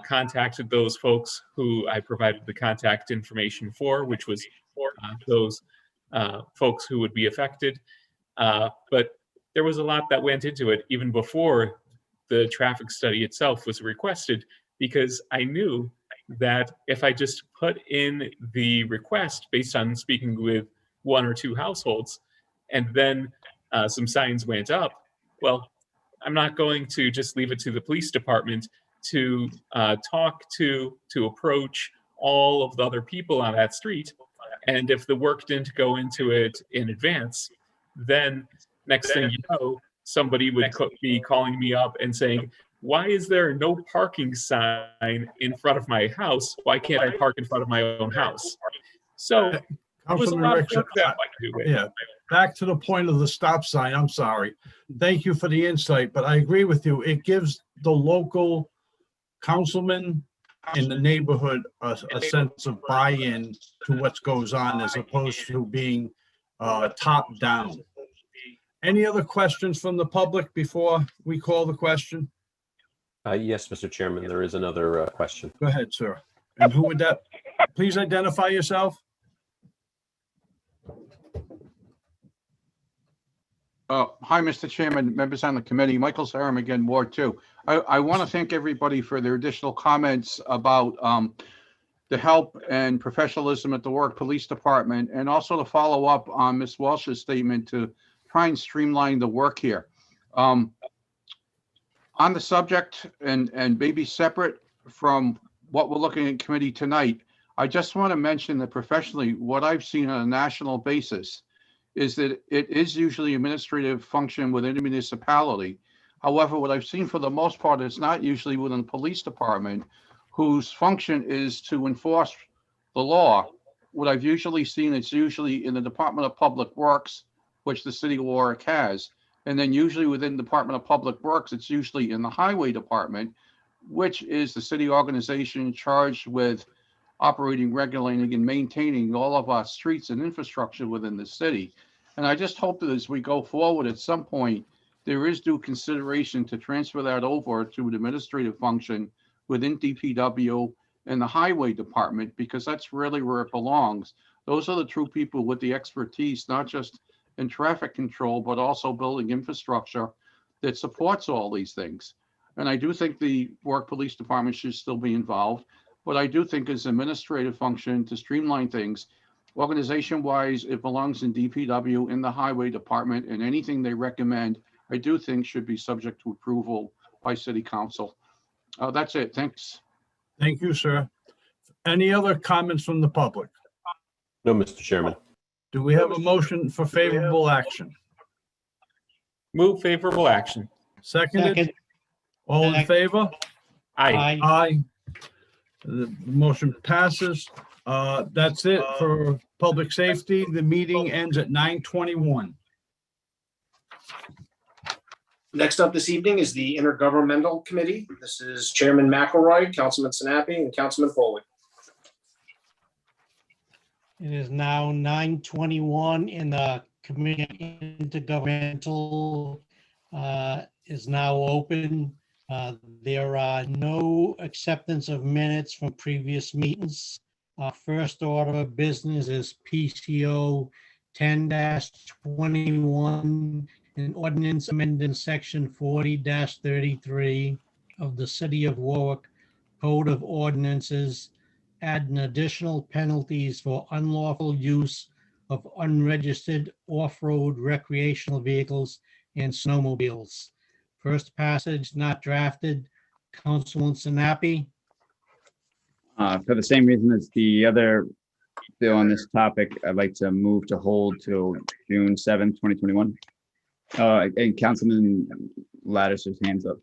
contacted those folks who I provided the contact information for, which was those folks who would be affected. But there was a lot that went into it even before the traffic study itself was requested, because I knew that if I just put in the request based on speaking with 1 or 2 households, and then some signs went up, well, I'm not going to just leave it to the police department to approach all of the other people on that street. And if the work didn't go into it in advance, then next thing you know, somebody would be calling me up and saying, why is there no parking sign in front of my house? Why can't I park in front of my own house? So it was a Councilman lot of Rickson, work that went into it. yeah, back to the point of the stop sign, I'm sorry. Thank you for the insight, but I agree with you. It gives the local councilman in the neighborhood a sense of buy-in to what goes on as opposed to being top down. Any other questions from the public before we call the question? Yes, Mr. Chairman, there is another question. Go ahead, sir. And who would that, please identify yourself. Hi, Mr. Chairman, members on the committee. Michael Sarum again, Ward 2. I want to thank everybody for their additional comments about the help and professionalism at the Warwick Police Department, and also to follow up on Ms. Walsh's statement to try and streamline the work here. On the subject, and maybe separate from what we're looking at committee tonight, I just want to mention that professionally, what I've seen on a national basis is that it is usually administrative function within a municipality. However, what I've seen for the most part, it's not usually within the police department, whose function is to enforce the law. What I've usually seen, it's usually in the Department of Public Works, which the city of Warwick has. And then usually within the Department of Public Works, it's usually in the Highway Department, which is the city organization charged with operating, regulating, and maintaining all of our streets and infrastructure within the city. And I just hope that as we go forward at some point, there is due consideration to transfer that over to an administrative function within DPW and the Highway Department, because that's really where it belongs. Those are the true people with the expertise, not just in traffic control, but also building infrastructure that supports all these things. And I do think the Warwick Police Department should still be involved, but I do think as administrative function to streamline things, organization-wise, it belongs in DPW, in the Highway Department, and anything they recommend, I do think should be subject to approval by City Council. That's it. Thanks. Thank you, sir. Any other comments from the public? No, Mr. Chairman. Do we have a motion for favorable action? Move favorable action. Seconded? Second. All in favor? Aye. Aye. The motion passes. That's it for public safety. The meeting ends at 9:21. Next up this evening is the Intergovernmental Committee. This is Chairman McElroy, Councilman Sinapi, and Councilman Foley. It is now 9:21 and the committee intergovernmental is now open. There are no acceptance of minutes from previous meetings. Our first order of business is PCO 10-21, an ordinance amending section 40-33 of the City of Warwick Code of Ordinances, adding additional penalties for unlawful use of unregistered off-road recreational vehicles and snowmobiles. First passage not drafted. Councilman Sinapi. For the same reason as the other bill on this topic, I'd like to move to hold till June 7th, 2021. And Councilman Lattiser's hands up.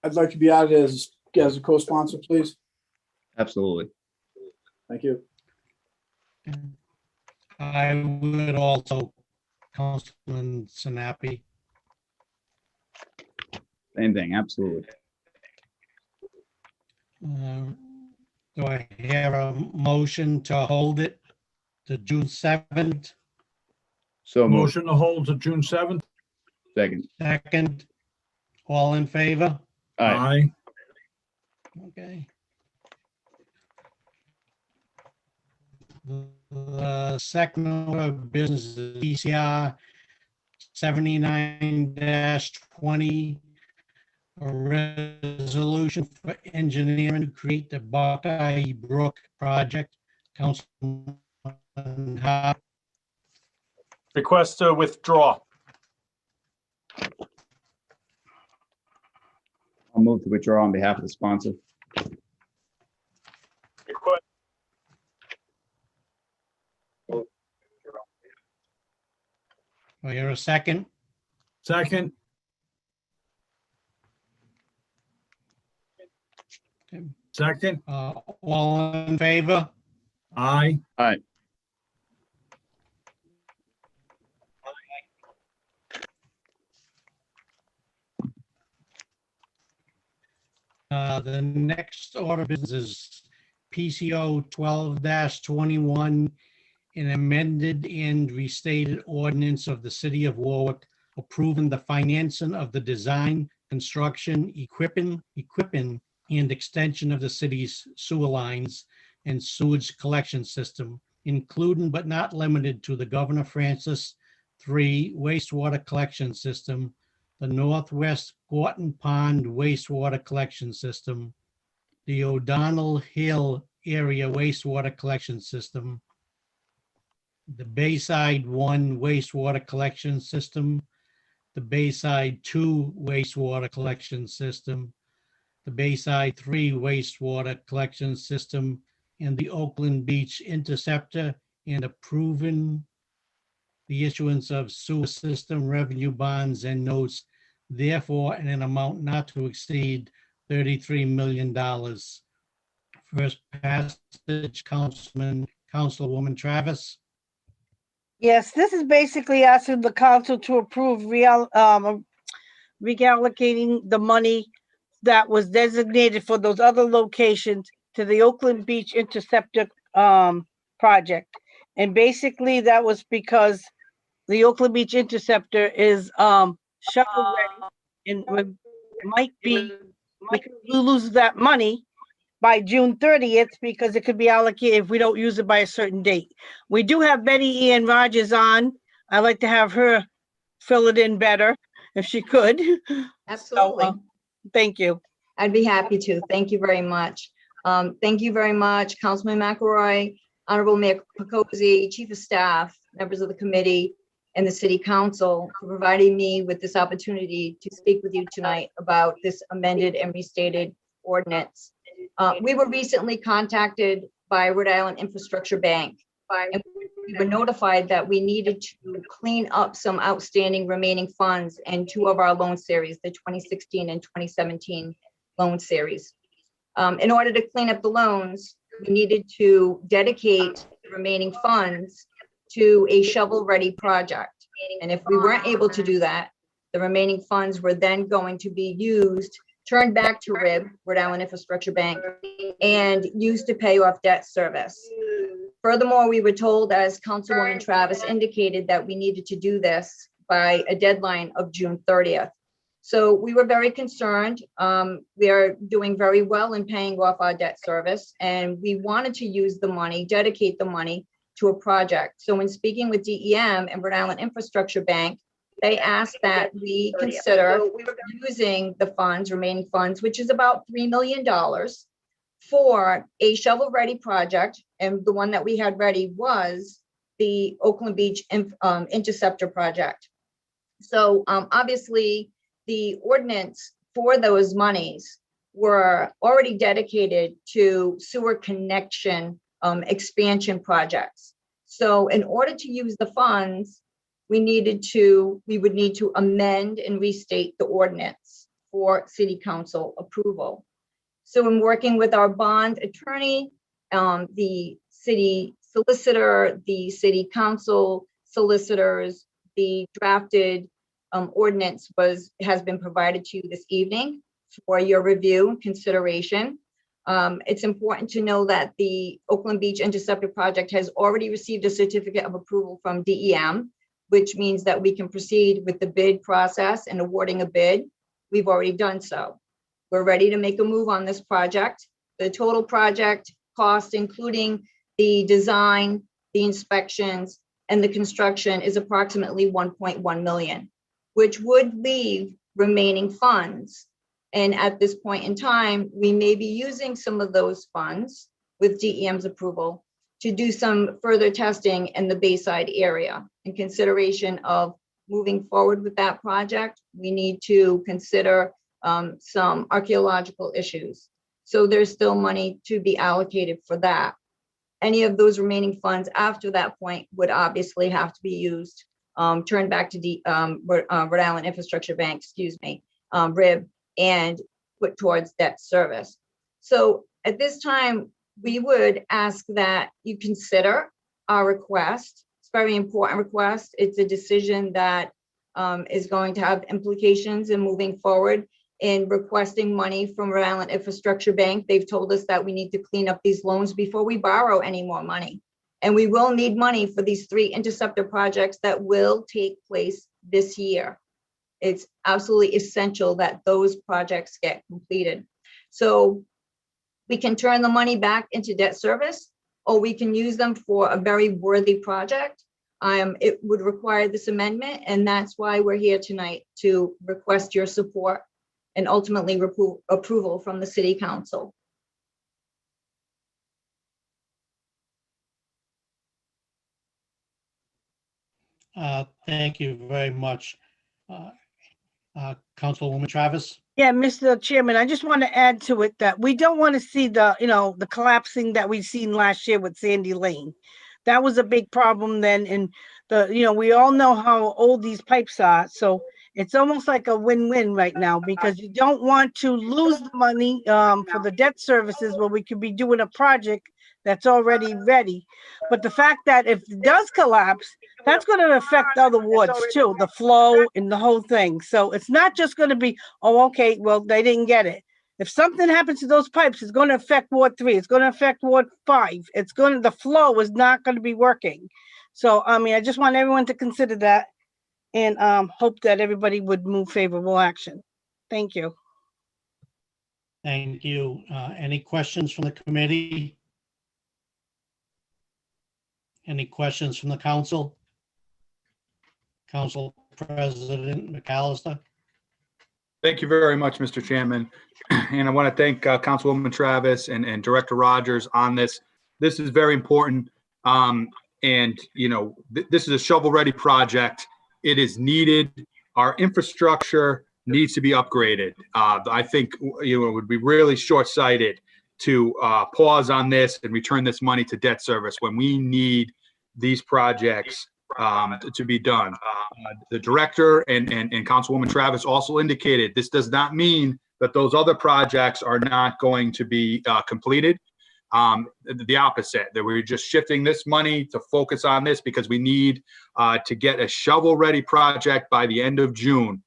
I'd like to be added as a co-sponsor, please. Absolutely. Thank you. I would also, Councilman Sinapi. Same thing, absolutely. Do I hear a motion to hold it to June 7th? So moved. Motion to hold to June 7th? Second. Second, all in favor? Aye. Okay. The second order of business is PCR 79-20, a resolution for engineering to create the Buckeye Brook project. Councilman Hart. Request to withdraw. I'll move to withdraw on behalf of the sponsor. Request. Do I hear a second? Second. Second. All in favor? Aye. Aye. The next order of business is PCO 12-21, an amended and restated ordinance of the City of Warwick approving the financing of the design, construction, equipping, and extension of the city's sewer lines and sewage collection system, including but not limited to the Governor Francis III wastewater collection system, the Northwest Gorton Pond wastewater collection system, the O'Donnell Hill area wastewater collection system, the Bayside 1 wastewater collection system, the Bayside 2 wastewater collection system, the Bayside 3 wastewater collection system, and the Oakland Beach interceptor, and approving the issuance of sewer system revenue bonds and notes, therefore in an amount not to exceed $33 million. First passage, Councilwoman Travis. Yes, this is basically asking the council to approve reallocating the money that was designated for those other locations to the Oakland Beach Interceptor project. And basically that was because the Oakland Beach Interceptor is shovel ready, and might be, we could lose that money by June 30th because it could be allocated if we don't use it by a certain date. We do have Betty Ann Rogers on. I'd like to have her fill it in better if she could. Absolutely. So, thank you. I'd be happy to. Thank you very much. Thank you very much, Councilman McElroy, Honorable Mayor Picozzi, Chief of Staff, members of the committee, and the City Council for providing me with this opportunity to speak with you tonight about this amended and restated ordinance. We were recently contacted by Rhode Island Infrastructure Bank, and we were notified that we needed to clean up some outstanding remaining funds in two of our loan series, the 2016 and 2017 loan series. In order to clean up the loans, we needed to dedicate the remaining funds to a shovel-ready project. And if we weren't able to do that, the remaining funds were then going to be used, turned back to RIB, Rhode Island Infrastructure Bank, and used to pay off debt service. Furthermore, we were told, as Councilwoman Travis indicated, that we needed to do this by a deadline of June 30th. So we were very concerned. We are doing very well in paying off our debt service, and we wanted to use the money, dedicate the money to a project. So when speaking with DEM and Rhode Island Infrastructure Bank, they asked that we consider using the funds, remaining funds, which is about $3 million, for a shovel-ready project. And the one that we had ready was the Oakland Beach Interceptor project. So obviously, the ordinance for those monies were already dedicated to sewer connection expansion projects. So in order to use the funds, we would need to amend and restate the ordinance for city council approval. So in working with our bond attorney, the city solicitor, the city council solicitors, the drafted ordinance has been provided to you this evening for your review and consideration. It's important to know that the Oakland Beach Interceptor project has already received a certificate of approval from DEM, which means that we can proceed with the bid process and awarding a bid. We've already done so. We're ready to make a move on this project. The total project cost, including the design, the inspections, and the construction, is approximately 1.1 million, which would leave remaining funds. And at this point in time, we may be using some of those funds with DEM's approval to do some further testing in the Bayside area. In consideration of moving forward with that project, we need to consider some archaeological issues. So there's still money to be allocated for that. Any of those remaining funds after that point would obviously have to be used, turned back to the Rhode Island Infrastructure Bank, RIB, and put towards debt service. So at this time, we would ask that you consider our request. It's a very important request. It's a decision that is going to have implications in moving forward in requesting money from Rhode Island Infrastructure Bank. They've told us that we need to clean up these loans before we borrow any more money. And we will need money for these 3 interceptor projects that will take place this year. It's absolutely essential that those projects get completed. So we can turn the money back into debt service, or we can use them for a very worthy project. It would require this amendment, and that's why we're here tonight, to request your support and ultimately approval from the city council. Thank you very much. Councilwoman Travis? Yeah, Mr. Chairman, I just want to add to it that we don't want to see the collapsing that we've seen last year with Sandy Lane. That was a big problem then. And we all know how old these pipes are. So it's almost like a win-win right now, because you don't want to lose the money for the debt services where we could be doing a project that's already ready. But the fact that if it does collapse, that's going to affect other wards too, the flow and the whole thing. So it's not just going to be, oh, okay, well, they didn't get it. If something happens to those pipes, it's going to affect Ward 3. It's going to affect Ward 5. The flow is not going to be working. So, I just want everyone to consider that and hope that everybody would move favorable action. Thank you. Thank you. Any questions from the committee? Any questions from the council? Council President McAllister. Thank you very much, Mr. Chairman. And I want to thank Councilwoman Travis and Director Rogers on this. This is very important. This is a shovel-ready project. It is needed. Our infrastructure needs to be upgraded. I think it would be really short-sighted to pause on this and return this money to debt service when we need these projects to be done. The director and Councilwoman Travis also indicated this does not mean that those other projects are not going to be completed. The opposite, that we're just shifting this money to focus on this because we need to get a shovel-ready project by the end of June.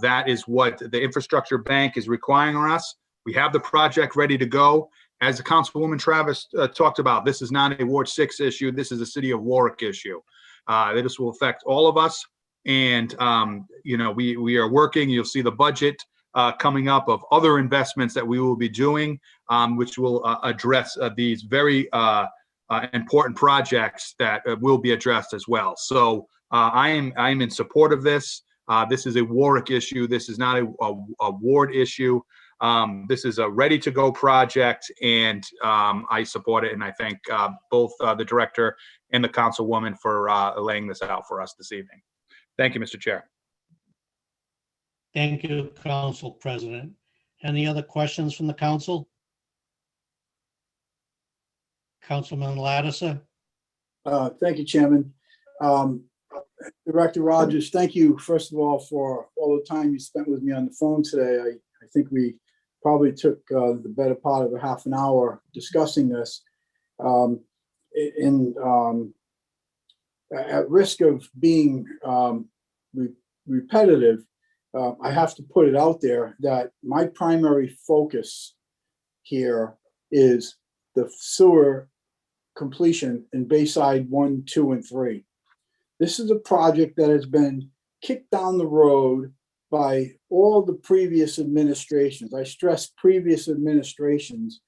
That is what the Infrastructure Bank is requiring us. We have the project ready to go. As the Councilwoman Travis talked about, this is not a Ward 6 issue. This is a City of Warwick issue. This will affect all of us. And, we are working, you'll see the budget coming up of other investments that we will be doing, which will address these very important projects that will be addressed as well. So I am in support of this. This is a Warwick issue. This is not a ward issue. This is a ready-to-go project, and I support it. And I thank both the director and the councilwoman for laying this out for us this evening. Thank you, Mr. Chair. Thank you, Council President. Any other questions from the council? Councilman Lattiser? Thank you, Chairman. Director Rogers, thank you, first of all, for all the time you spent with me on the phone today. I think we probably took the better part of a half an hour discussing this. At risk of being repetitive, I have to put it out there that my primary focus here is the sewer completion in Bayside 1, 2, and 3. This is a project that has been kicked down the road by all the previous administrations. I stress previous administrations,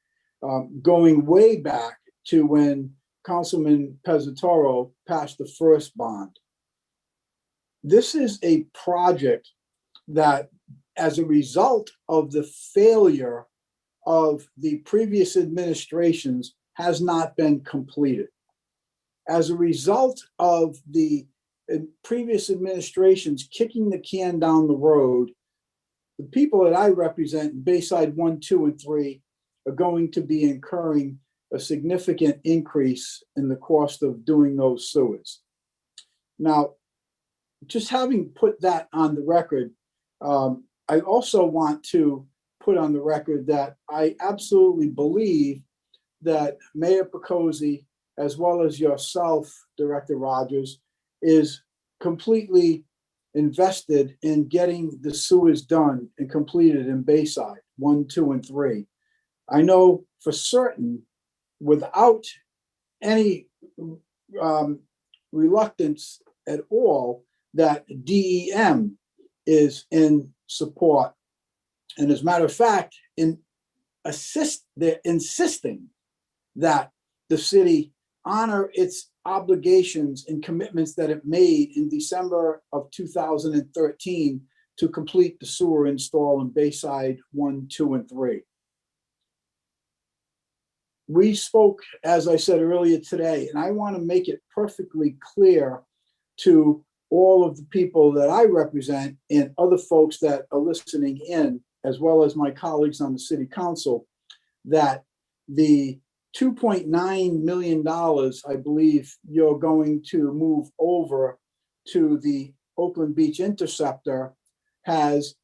going way back to when Councilman Pezzatoro passed the first bond. This is a project that, as a result of the failure of the previous administrations, has not been completed. As a result of the previous administrations kicking the can down the road, the people that I represent in Bayside 1, 2, and 3 are going to be incurring a significant increase in the cost of doing those sewers. Now, just having put that on the record, I also want to put on the record that I absolutely believe that Mayor Picozzi, as well as yourself, Director Rogers, is completely invested in getting the sewers done and completed in Bayside 1, 2, and 3. I know for certain, without any reluctance at all, that DEM is in support. And as a matter of fact, they're insisting that the city honor its obligations and commitments that it made in December of 2013 to complete the sewer install in Bayside 1, 2, and 3. We spoke, as I said earlier today, and I want to make it perfectly clear to all of the people that I represent and other folks that are listening in, as well as my colleagues on the city council, that the $2.9 million, I believe you're going to move over to the Oakland Beach Interceptor, has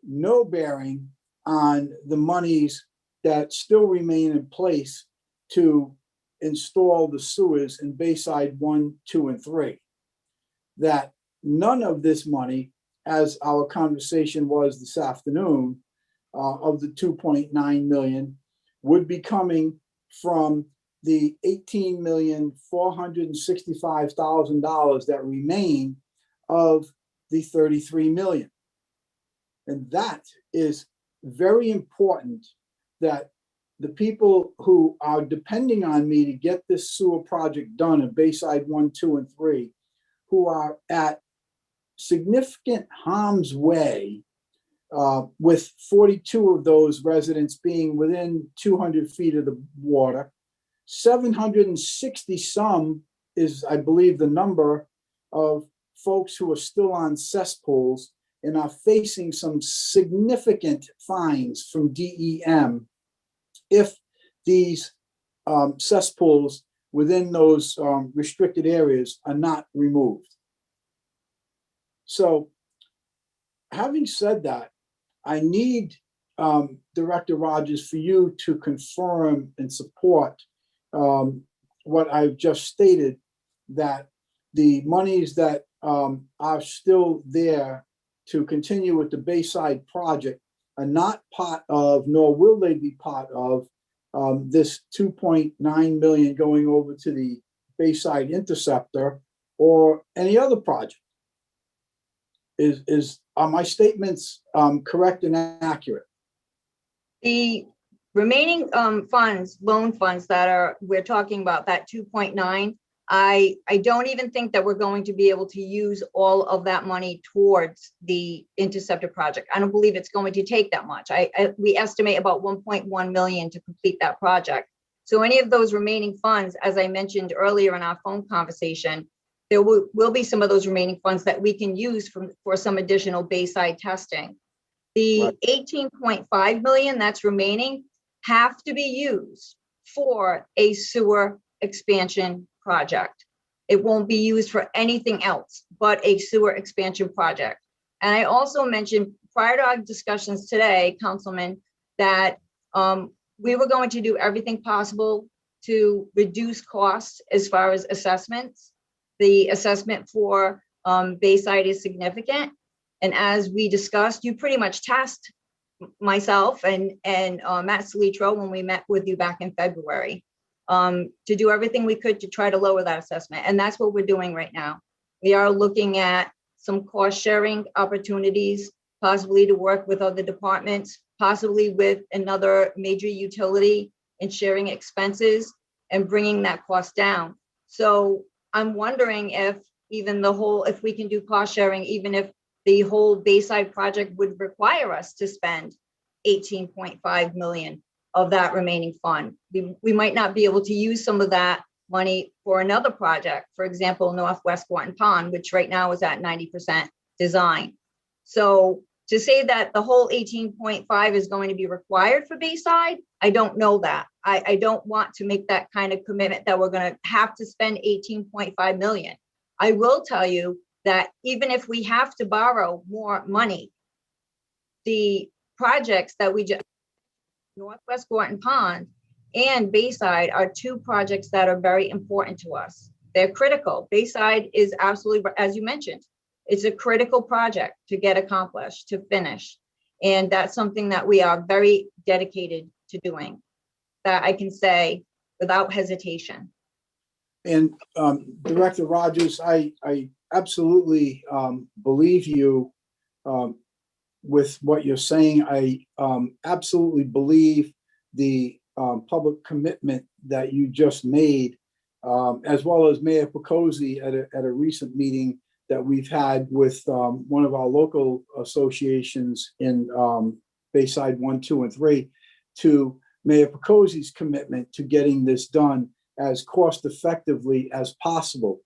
no bearing on the monies that still remain in place to install the sewers in Bayside 1, 2, and 3. That none of this money, as our conversation was this afternoon, of the 2.9 million, would be coming from the $18,465,000 that remain of the 33 million. And that is very important, that the people who are depending on me to get this sewer project done in Bayside 1, 2, and 3, who are at significant harm's way, with 42 of those residents being within 200 feet of the water. 760 some is, I believe, the number of folks who are still on cesspools and are facing some significant fines from DEM if these cesspools within those restricted areas are not removed. So, having said that, I need, Director Rogers, for you to confirm and support what I've just stated, that the monies that are still there to continue with the Bayside project are not part of, nor will they be part of, this 2.9 million going over to the Bayside Interceptor or any other project. are my statements correct and accurate? The remaining funds, loan funds we're talking about, that 2.9, I don't even think that we're going to be able to use all of that money towards the interceptor project. I don't believe it's going to take that much. We estimate about 1.1 million to complete that project. So any of those remaining funds, as I mentioned earlier in our phone conversation, there will be some of those remaining funds that we can use for some additional Bayside testing. The 18.5 million that's remaining have to be used for a sewer expansion project. It won't be used for anything else but a sewer expansion project. And I also mentioned prior to our discussions today, Councilman, that we were going to do everything possible to reduce costs as far as assessments. The assessment for Bayside is significant. And as we discussed, you pretty much tasked myself and Matt Salitro when we met with you back in February to do everything we could to try to lower that assessment. And that's what we're doing right now. We are looking at some cost sharing opportunities, possibly to work with other departments, possibly with another major utility, and sharing expenses and bringing that cost down. So I'm wondering if if we can do cost sharing, even if the whole Bayside project would require us to spend 18.5 million of that remaining fund. We might not be able to use some of that money for another project, for example, Northwest Gorton Pond, which right now is at 90% design. So to say that the whole 18.5 is going to be required for Bayside, I don't know that. I don't want to make that kind of commitment that we're going to have to spend 18.5 million. I will tell you that even if we have to borrow more money, the projects that we just, Northwest Gorton Pond and Bayside, are two projects that are very important to us. They're critical. Bayside is absolutely, as you mentioned, it's a critical project to get accomplished, to finish. And that's something that we are very dedicated to doing, that I can say without hesitation. And Director Rogers, I absolutely believe you with what you're saying. I absolutely believe the public commitment that you just made, as well as Mayor Picozzi at a recent meeting that we've had with one of our local associations in Bayside 1, 2, and 3, to Mayor Picozzi's commitment to getting this done as cost effectively as possible.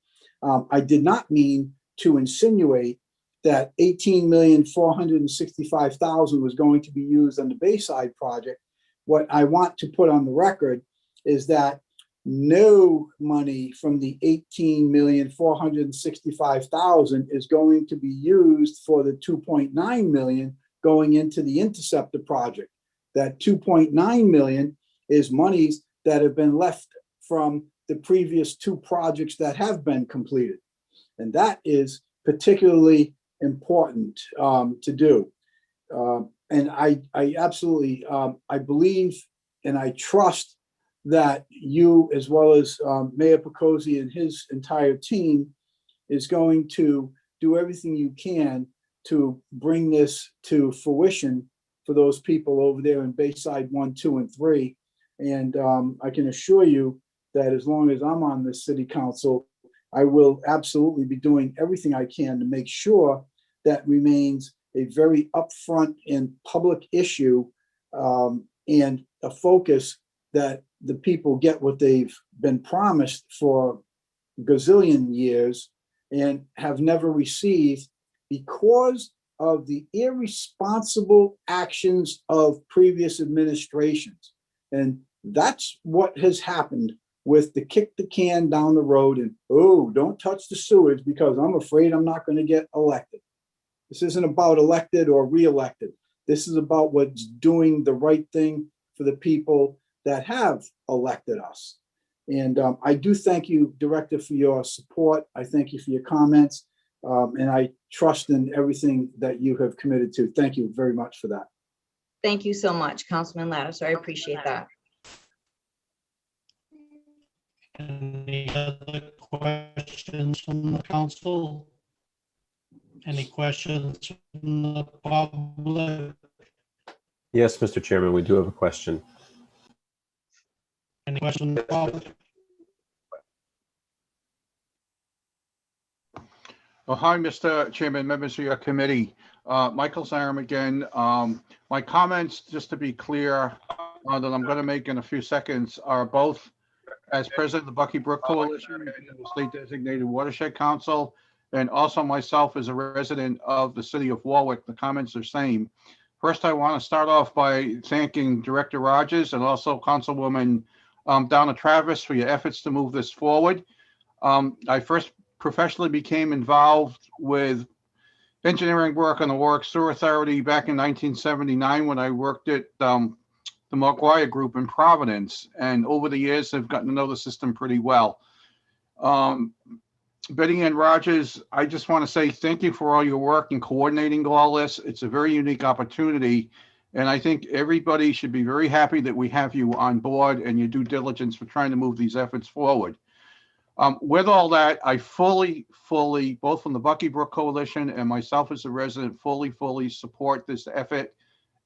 I did not mean to insinuate that 18,465,000 was going to be used on the Bayside project. What I want to put on the record is that no money from the 18,465,000 is going to be used for the 2.9 million going into the Interceptor project. That 2.9 million is monies that have been left from the previous two projects that have been completed. And that is particularly important to do. And I absolutely, I believe and I trust that you, as well as Mayor Picozzi and his entire team, is going to do everything you can to bring this to fruition for those people over there in Bayside 1, 2, and 3. And I can assure you that as long as I'm on the city council, I will absolutely be doing everything I can to make sure that remains a very upfront and public issue, and a focus that the people get what they've been promised for gazillion years and have never received because of the irresponsible actions of previous administrations. And that's what has happened with the kick the can down the road and, oh, don't touch the sewage because I'm afraid I'm not going to get elected. This isn't about elected or reelected. This is about what's doing the right thing for the people that have elected us. And I do thank you, Director, for your support. I thank you for your comments. And I trust in everything that you have committed to. Thank you very much for that. Thank you so much, Councilman Lattiser. I appreciate that. Any other questions from the council? Any questions from the public? Yes, Mr. Chairman, we do have a question. Any questions from the public? Oh, hi, Mr. Chairman, members of your committee. Michael Zarum again. My comments, just to be clear, that I'm going to make in a few seconds are both as president of the Bucky Brook Coalition, the State Designated Watershed Council, and also myself as a resident of the city of Warwick. The comments are same. First, I want to start off by thanking Director Rogers and also Councilwoman Donna Travis for your efforts to move this forward. I first professionally became involved with engineering work on the Warwick Sewer Authority back in 1979 when I worked at the Maguire Group in Providence. And over the years, I've gotten to know the system pretty well. Betty Ann Rogers, I just want to say thank you for all your work in coordinating all this. It's a very unique opportunity. And I think everybody should be very happy that we have you on board and your due diligence for trying to move these efforts forward. With all that, I fully, both from the Bucky Brook Coalition and myself as a resident, fully support this effort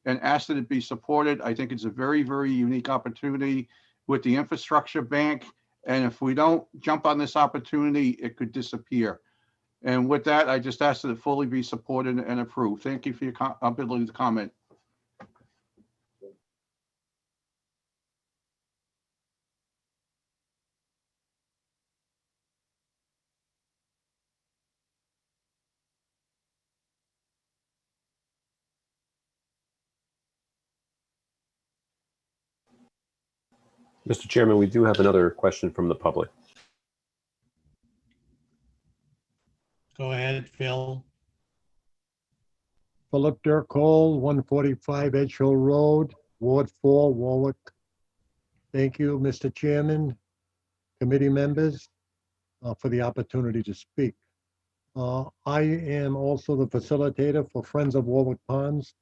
and ask that it be supported. I think it's a very, very unique opportunity with the infrastructure bank. And if we don't jump on this opportunity, it could disappear. And with that, I just ask that it fully be supported and approved. Thank you for your ability to comment. Mr. Chairman, we do have another question from the public. Go ahead, Phil. Philip Durkol, 145 Edge Hill Road, Ward 4, Warwick. Thank you, Mr. Chairman, committee members, for the opportunity to speak. I am also the facilitator for Friends of Warwick Ponds.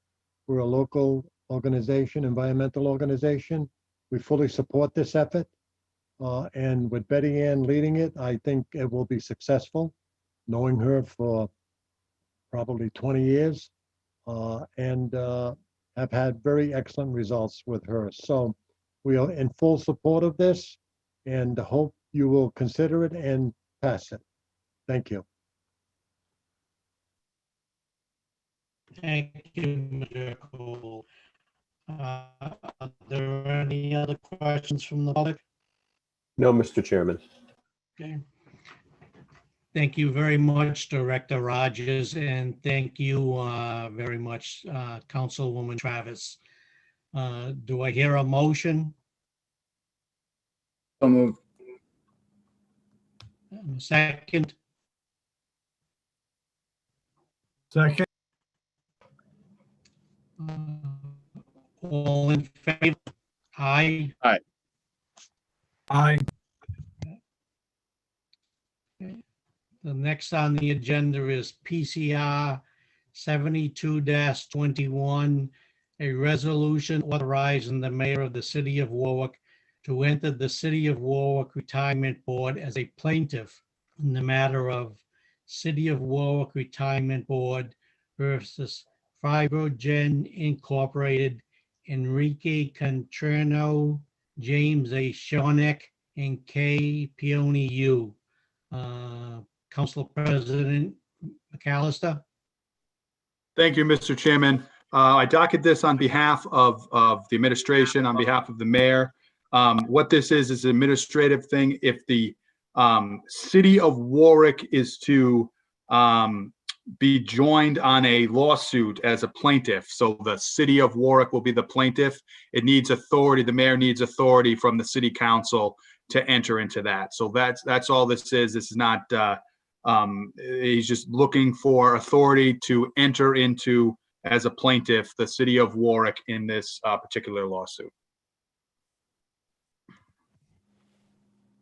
We're a local organization, environmental organization. We fully support this effort. And with Betty Ann leading it, I think it will be successful, knowing her for probably 20 years. And have had very excellent results with her. So we are in full support of this and hope you will consider it and pass it. Thank you. Thank you, Mr. Cole. Are there any other questions from the public? No, Mr. Chairman. Okay. Thank you very much, Director Rogers, and thank you very much, Councilwoman Travis. Do I hear a motion? So moved. Second? Second. All in favor? Aye. Aye. Aye. The next on the agenda is PCR 72-21, a resolution authorizing the mayor of the city of Warwick to enter the City of Warwick Retirement Board as a plaintiff in the matter of City of Warwick Retirement Board versus Fibrogen Incorporated, Enrique Conterno, James A. Shonek, and K. Peony U. Council President McAllister. Thank you, Mr. Chairman. I docket this on behalf of the administration, on behalf of the mayor. What this is an administrative thing. If the city of Warwick is to be joined on a lawsuit as a plaintiff, so the city of Warwick will be the plaintiff, it needs authority. The mayor needs authority from the city council to enter into that. So that's all this is. This is not, he's just looking for authority to enter into, as a plaintiff, the city of Warwick in this particular lawsuit.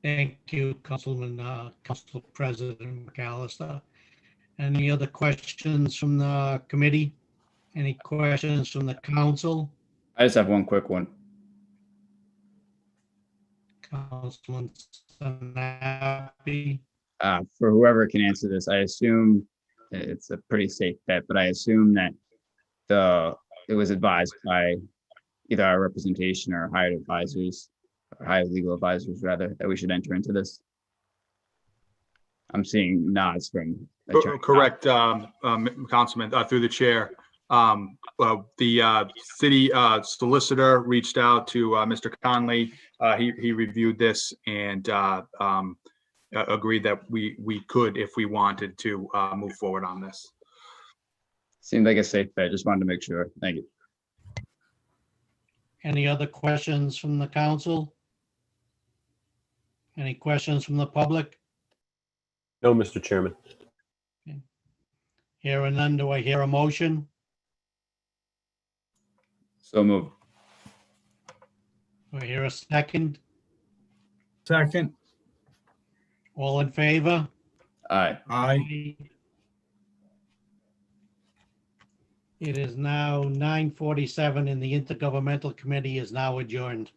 Thank you, Council President McAllister. Any other questions from the committee? Any questions from the council? I just have one quick one. Councilman Sanapi. For whoever can answer this, I assume it's a pretty safe bet, but I assume that it was advised by either our representation or hired advisors, or hired legal advisors rather, that we should enter into this. I'm seeing nods from. Attorney Correct, Councilman, through the chair. The city solicitor reached out to Mr. Conley. He reviewed this and agreed that we could, if we wanted to, move forward on this. Seemed like a safe bet. Just wanted to make sure. Thank you. Any other questions from the council? Any questions from the public? No, Mr. Chairman. Hearing none, do I hear a motion? So move. Do I hear a second? Second. All in favor? Aye. Aye. It is now 9:47 and the Intergovernmental Committee is now adjourned.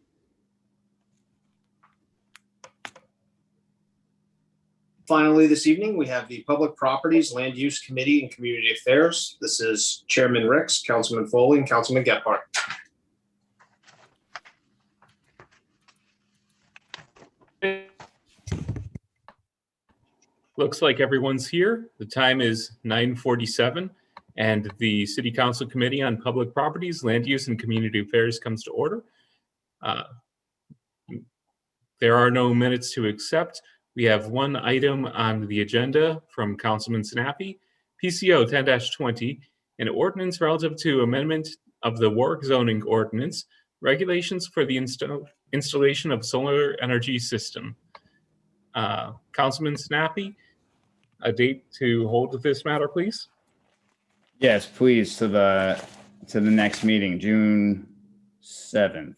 Finally, this evening, we have the Public Properties, Land Use Committee and Community Affairs. This is Chairman Ricks, Councilman Foley, and Councilman Gephardt. Looks like everyone's here. The time is 9:47 and the City Council Committee on Public Properties, Land Use and Community Affairs comes to order. There are no minutes to accept. We have one item on the agenda from Councilman Snappy, PCO 10-20, an ordinance relative to amendment of the Warwick zoning ordinance, regulations for the installation of solar energy system. Councilman Snappy, a date to hold this matter, please. Yes, please, to the next meeting, June 7th.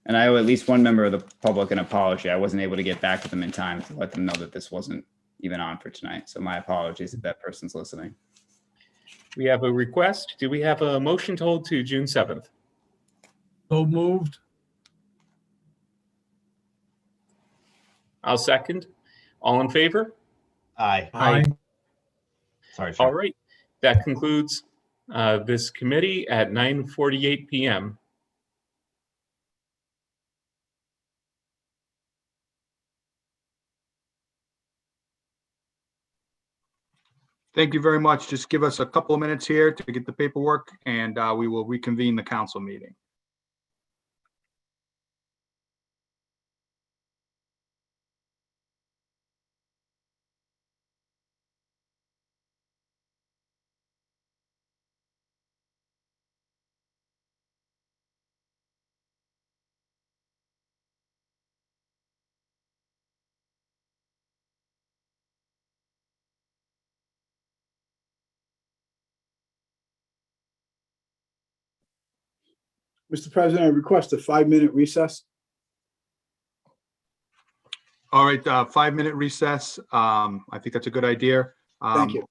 And I owe at least one member of the public an apology. I wasn't able to get back to them in time to let them know that this wasn't even on for tonight. So my apologies if that person's listening. We have a request. Do we have a motion to hold to June 7th? So moved. I'll second. All in favor? Aye. Aye. Sorry, sir. All right. That concludes this committee at 9:48 p.m. Thank you very much. Just give us a couple of minutes here to get the paperwork and we will reconvene the council meeting. Mr. President, I request a 5-minute recess. All right, 5-minute recess. I think that's a good idea. Thank you.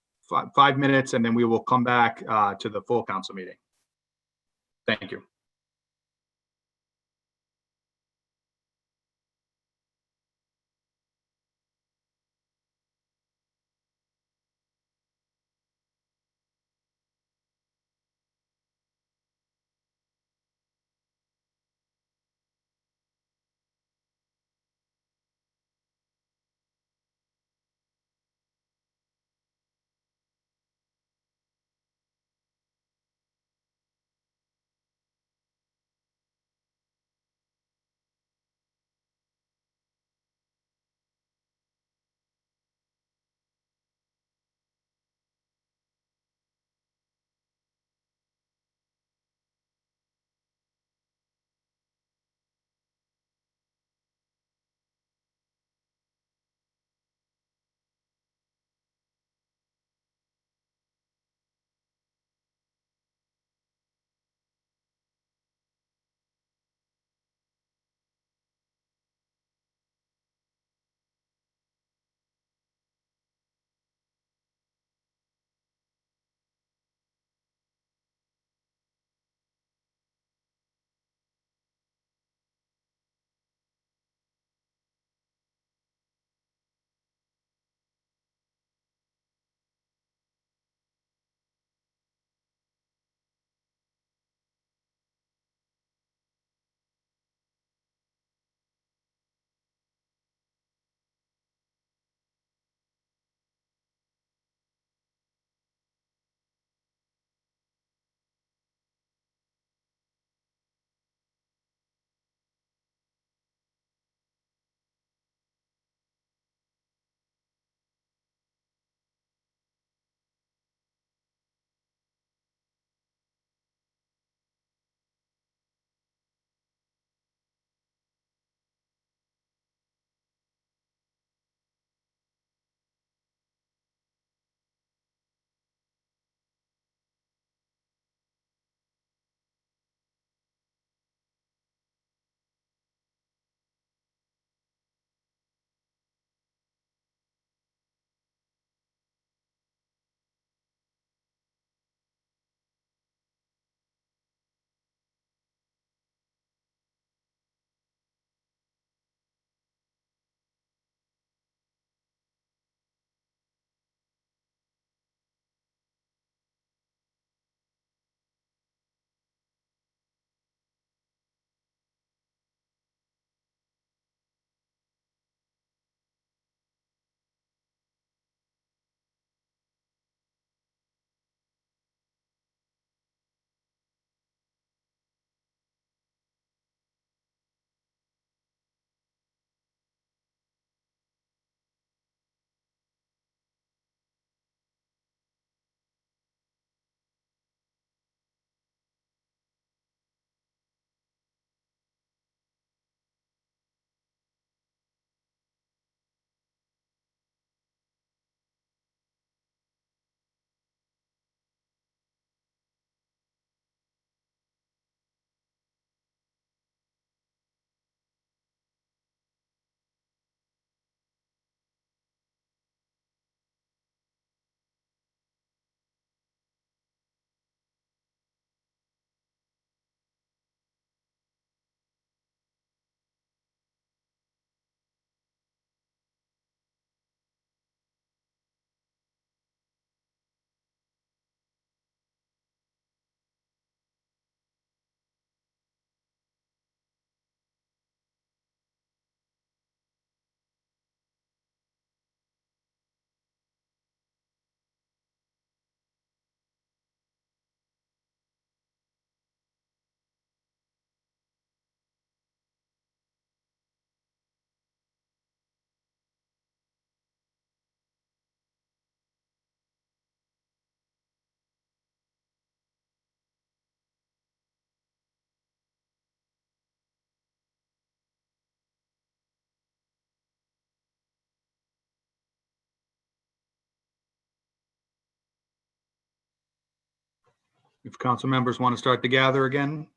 5 minutes, and then we will come back to the full council meeting. Thank you. If council members want to start to gather again.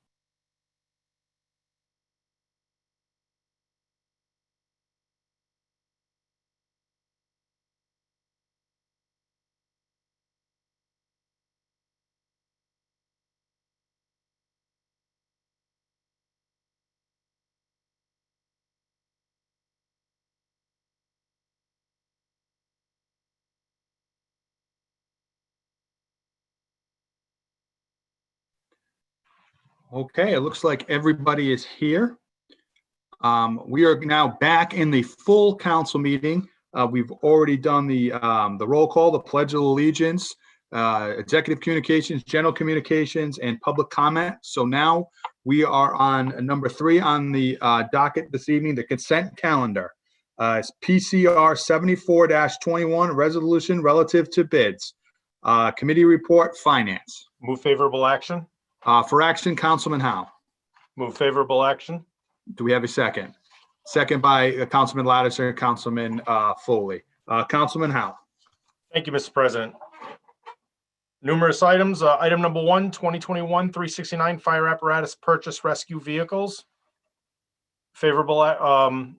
Okay, it looks like everybody is here. We are now back in the full council meeting. We've already done the roll call, the pledge of allegiance, executive communications, general communications, and public comment. So now we are on number 3 on the docket this evening, the consent calendar. It's PCR 74-21, resolution relative to bids. Committee report, finance. Move favorable action. For action, Councilman Howe. Move favorable action. Do we have a second? Second by Councilman Lattiser and Councilman Foley. Councilman Howe. Thank you, Mr. President. Numerous items. Item number 1, 2021-369 fire apparatus purchase rescue vehicles. Favorable. Item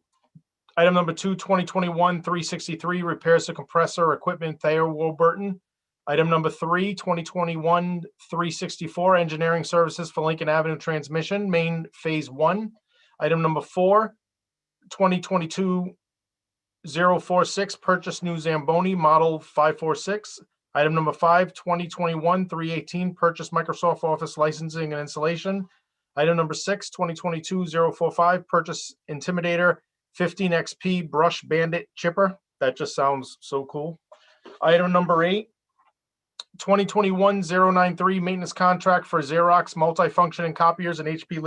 number 2, 2021-363 repairs to compressor equipment Thayer Warburton. Item number 3, 2021-364 engineering services for Lincoln Avenue transmission main phase 1. Item number 4, 2022-046 purchase new Zamboni model 546. Item number 5, 2021-318 purchase Microsoft Office licensing and installation. Item number 6, 2022-045 purchase Intimidator 15 XP brush bandit chipper. That just sounds so cool. Item number 8, 2021-093 maintenance contract for Xerox multifunctioning copiers and HP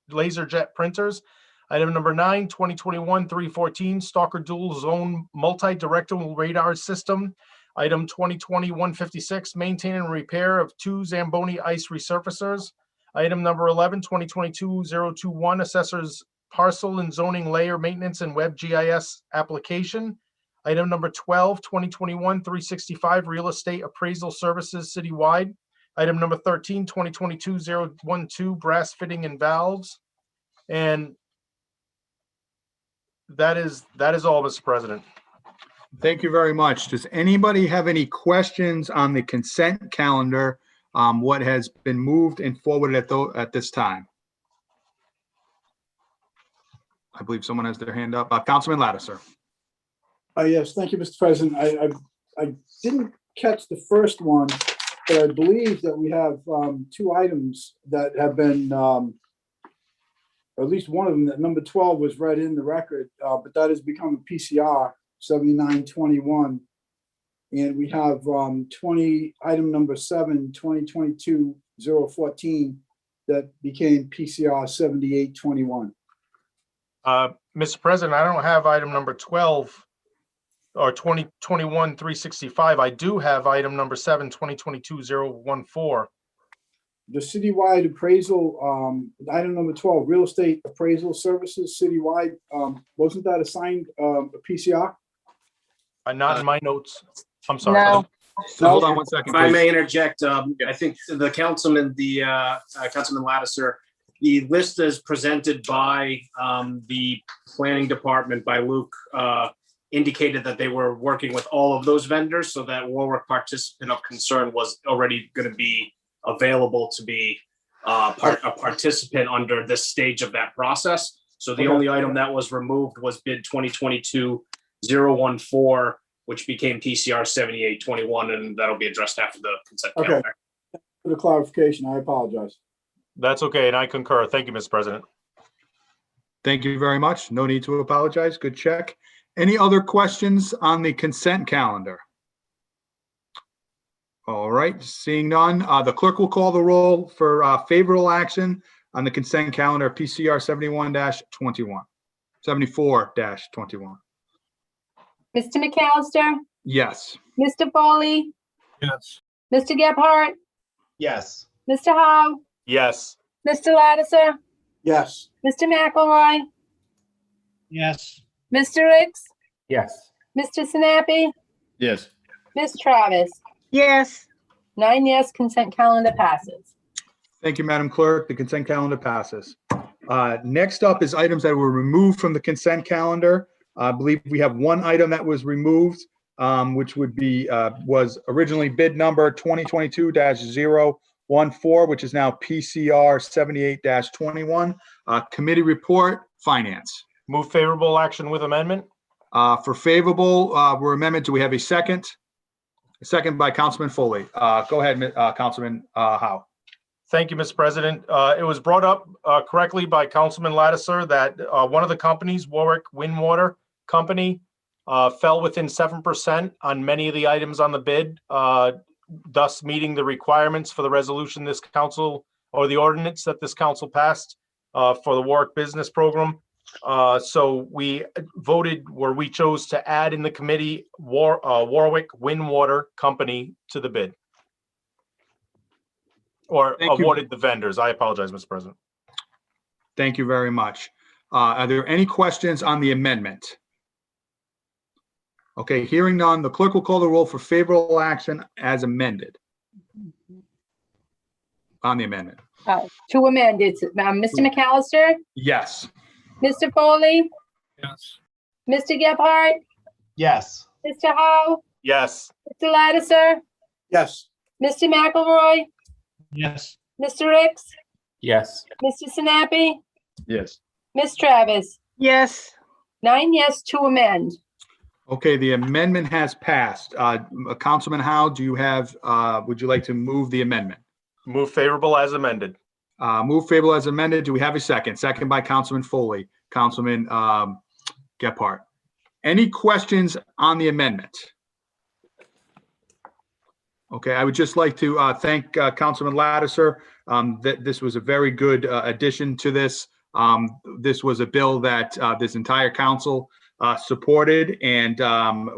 LaserJet printers. Item number 9, 2021-314 Stalker dual zone multi-directional radar system. Item 2020-156 maintain and repair of 2 Zamboni ice resurfacers. Item number 11, 2022-021 assessors parcel and zoning layer maintenance and web GIS application. Item number 12, 2021-365 real estate appraisal services citywide. Item number 13, 2022-012 brass fitting and valves. And that is all, Mr. President. Thank you very much. Does anybody have any questions on the consent calendar? What has been moved and forwarded at this time? I believe someone has their hand up. Councilman Lattiser. Yes, thank you, Mr. President. I didn't catch the first one, but I believe that we have 2 items that have been, or at least one of them, that number 12 was read in the record, but that has become a PCR 7921. And we have item number 7, 2022-014 that became PCR 7821. Mr. President, I don't have item number 12 or 2021-365. I do have item number 7, 2022-014. The citywide appraisal, item number 12, real estate appraisal services citywide, wasn't that assigned a PCR? Not in my notes. I'm sorry. No. So hold on one second, If I may please. interject, I think the Councilman Lattiser, the list is presented by the planning department by Luke, indicated that they were working with all of those vendors, so that Warwick participant of concern was already going to be available to be a participant under this stage of that process. So the only item that was removed was bid 2022-014, which became PCR 7821, and that'll be addressed after the consent calendar. For the clarification, I apologize. That's okay, and I concur. Thank you, Mr. President. Thank you very much. No need to apologize. Good check. Any other questions on the consent calendar? All right, seeing none, the clerk will call the roll for favorable action on the consent calendar, PCR 74-21. Mr. McAllister, Yes. Mr. Foley, Yes. Mr. Gebhardt, Yes. Mr. Howe, Yes. Mr. Lattiser, Yes. Mr. McElroy, Yes. Mr. Ricks, Yes. Mr. Sinapi, Yes. Ms. Travis. Yes. 9 yes, consent calendar passes. Thank you, Madam Clerk. The consent calendar passes. Next up is items that were removed from the consent calendar. I believe we have one item that was removed, which would be, was originally bid number 2022-014, which is now PCR 78-21. Committee report, Finance. Move favorable action with amendment. For favorable, amendment, do we have a second? A second by Councilman Foley. Go ahead, Councilman Howe. Thank you, Mr. President. It was brought up correctly by Councilman Lattiser that one of the companies, Warwick Windwater Company, fell within 7% on many of the items on the bid, thus meeting the requirements for the resolution this council, or the ordinance that this council passed for the Warwick Business Program. So we voted where we chose to add in the committee Warwick Windwater Company to the bid. Or awarded the vendors. I apologize, Mr. President. Thank you very much. Are there any questions on the amendment? Okay, hearing none, the clerk will call the roll for favorable action as amended. On the amendment. To amend, it's Mr. McAllister, Yes. Mr. Foley, Yes. Mr. Gephardt, Yes. Mr. Howe, Yes. Mr. Lattiser, Yes. Mr. McElroy, Yes. Mr. Ricks, Yes. Mr. Sinapi, Yes. Ms. Travis. Yes. 9 yes to amend. Okay, the amendment has passed. Councilman Howe, do you have, would you like to move the amendment? Move favorable as amended. Move favorable as amended. Do we have a second? Second by Councilman Foley. Councilman Gephardt. Any questions on the amendment? Okay, I would just like to thank Councilman Lattiser. That this was a very good addition to this. This was a bill that this entire council supported, and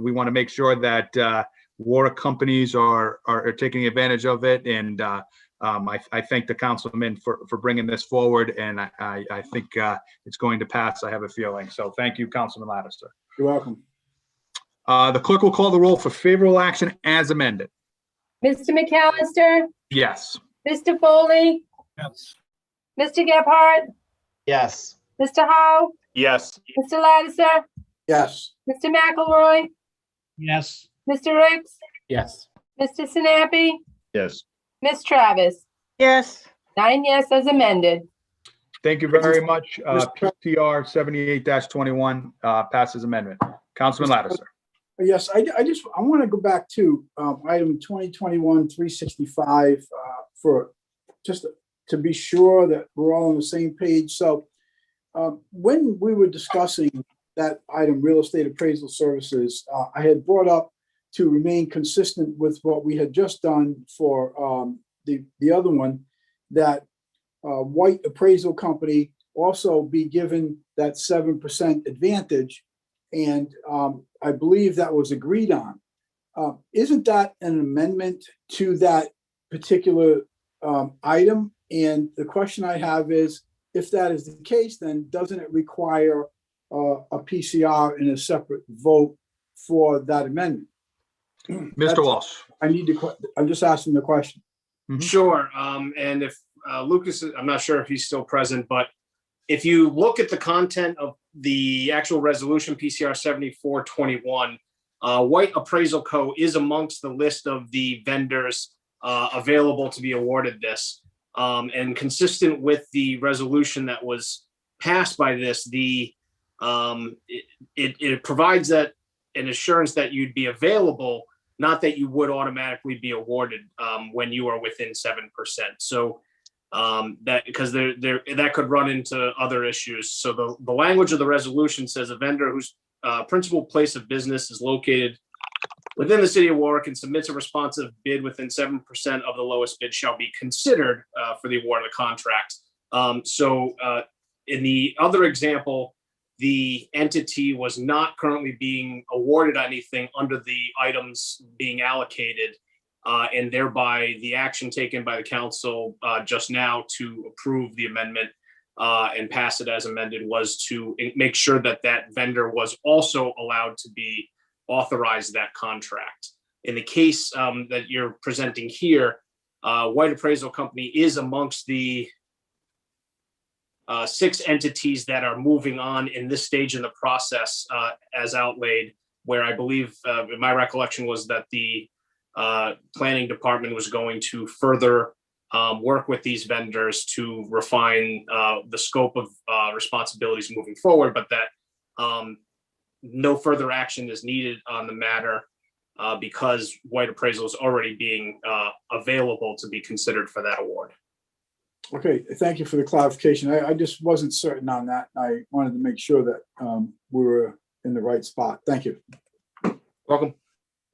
we want to make sure that water companies are taking advantage of it. And I thank the councilman for bringing this forward, and I think it's going to pass. I have a feeling. So thank you, Councilman Lattiser. You're welcome. The clerk will call the roll for favorable action as amended. Mr. McAllister, Yes. Mr. Foley, Yes. Mr. Gephardt, Yes. Mr. Howe, Yes. Mr. Lattiser, Yes. Mr. McElroy, Yes. Mr. Ricks, Yes. Mr. Sinapi, Yes. Ms. Travis. Yes. 9 yes as amended. Thank you very much. PTR 78-21 passes amendment. Councilman Lattiser. Yes, I want to go back to item 2021-365 for just to be sure that we're all on the same page. So when we were discussing that item, real estate appraisal services, I had brought up to remain consistent with what we had just done for the other one, that White Appraisal Company also be given that 7% advantage. And I believe that was agreed on. Isn't that an amendment to that particular item? And the question I have is, if that is the case, then doesn't it require a PCR and a separate vote for that amendment? Mr. Walsh. I'm just asking the question. Sure. And if Lucas, I'm not sure if he's still present, but if you look at the content of the actual resolution, PCR 7421, White Appraisal Co. is amongst the list of the vendors available to be awarded this. And consistent with the resolution that was passed by this, it provides that an assurance that you'd be available, not that you would automatically be awarded when you are within 7%. So that because that could run into other issues. So the language of the resolution says a vendor whose principal place of business is located within the city of Warwick and submits a responsive bid within 7% of the lowest bid shall be considered for the award of the contract. So in the other example, the entity was not currently being awarded anything under the items being allocated. And thereby the action taken by the council just now to approve the amendment and pass it as amended was to make sure that that vendor was also allowed to be authorized that contract. In the case that you're presenting here, White Appraisal Company is amongst the 6 entities that are moving on in this stage in the process as outlaid, where I believe, my recollection was that the planning department was going to further work with these vendors to refine the scope of responsibilities moving forward, but that no further action is needed on the matter because White Appraisal is already being available to be considered for that award. Okay, thank you for the clarification. I just wasn't certain on that. I wanted to make sure that we were in the right spot. Thank you. Welcome.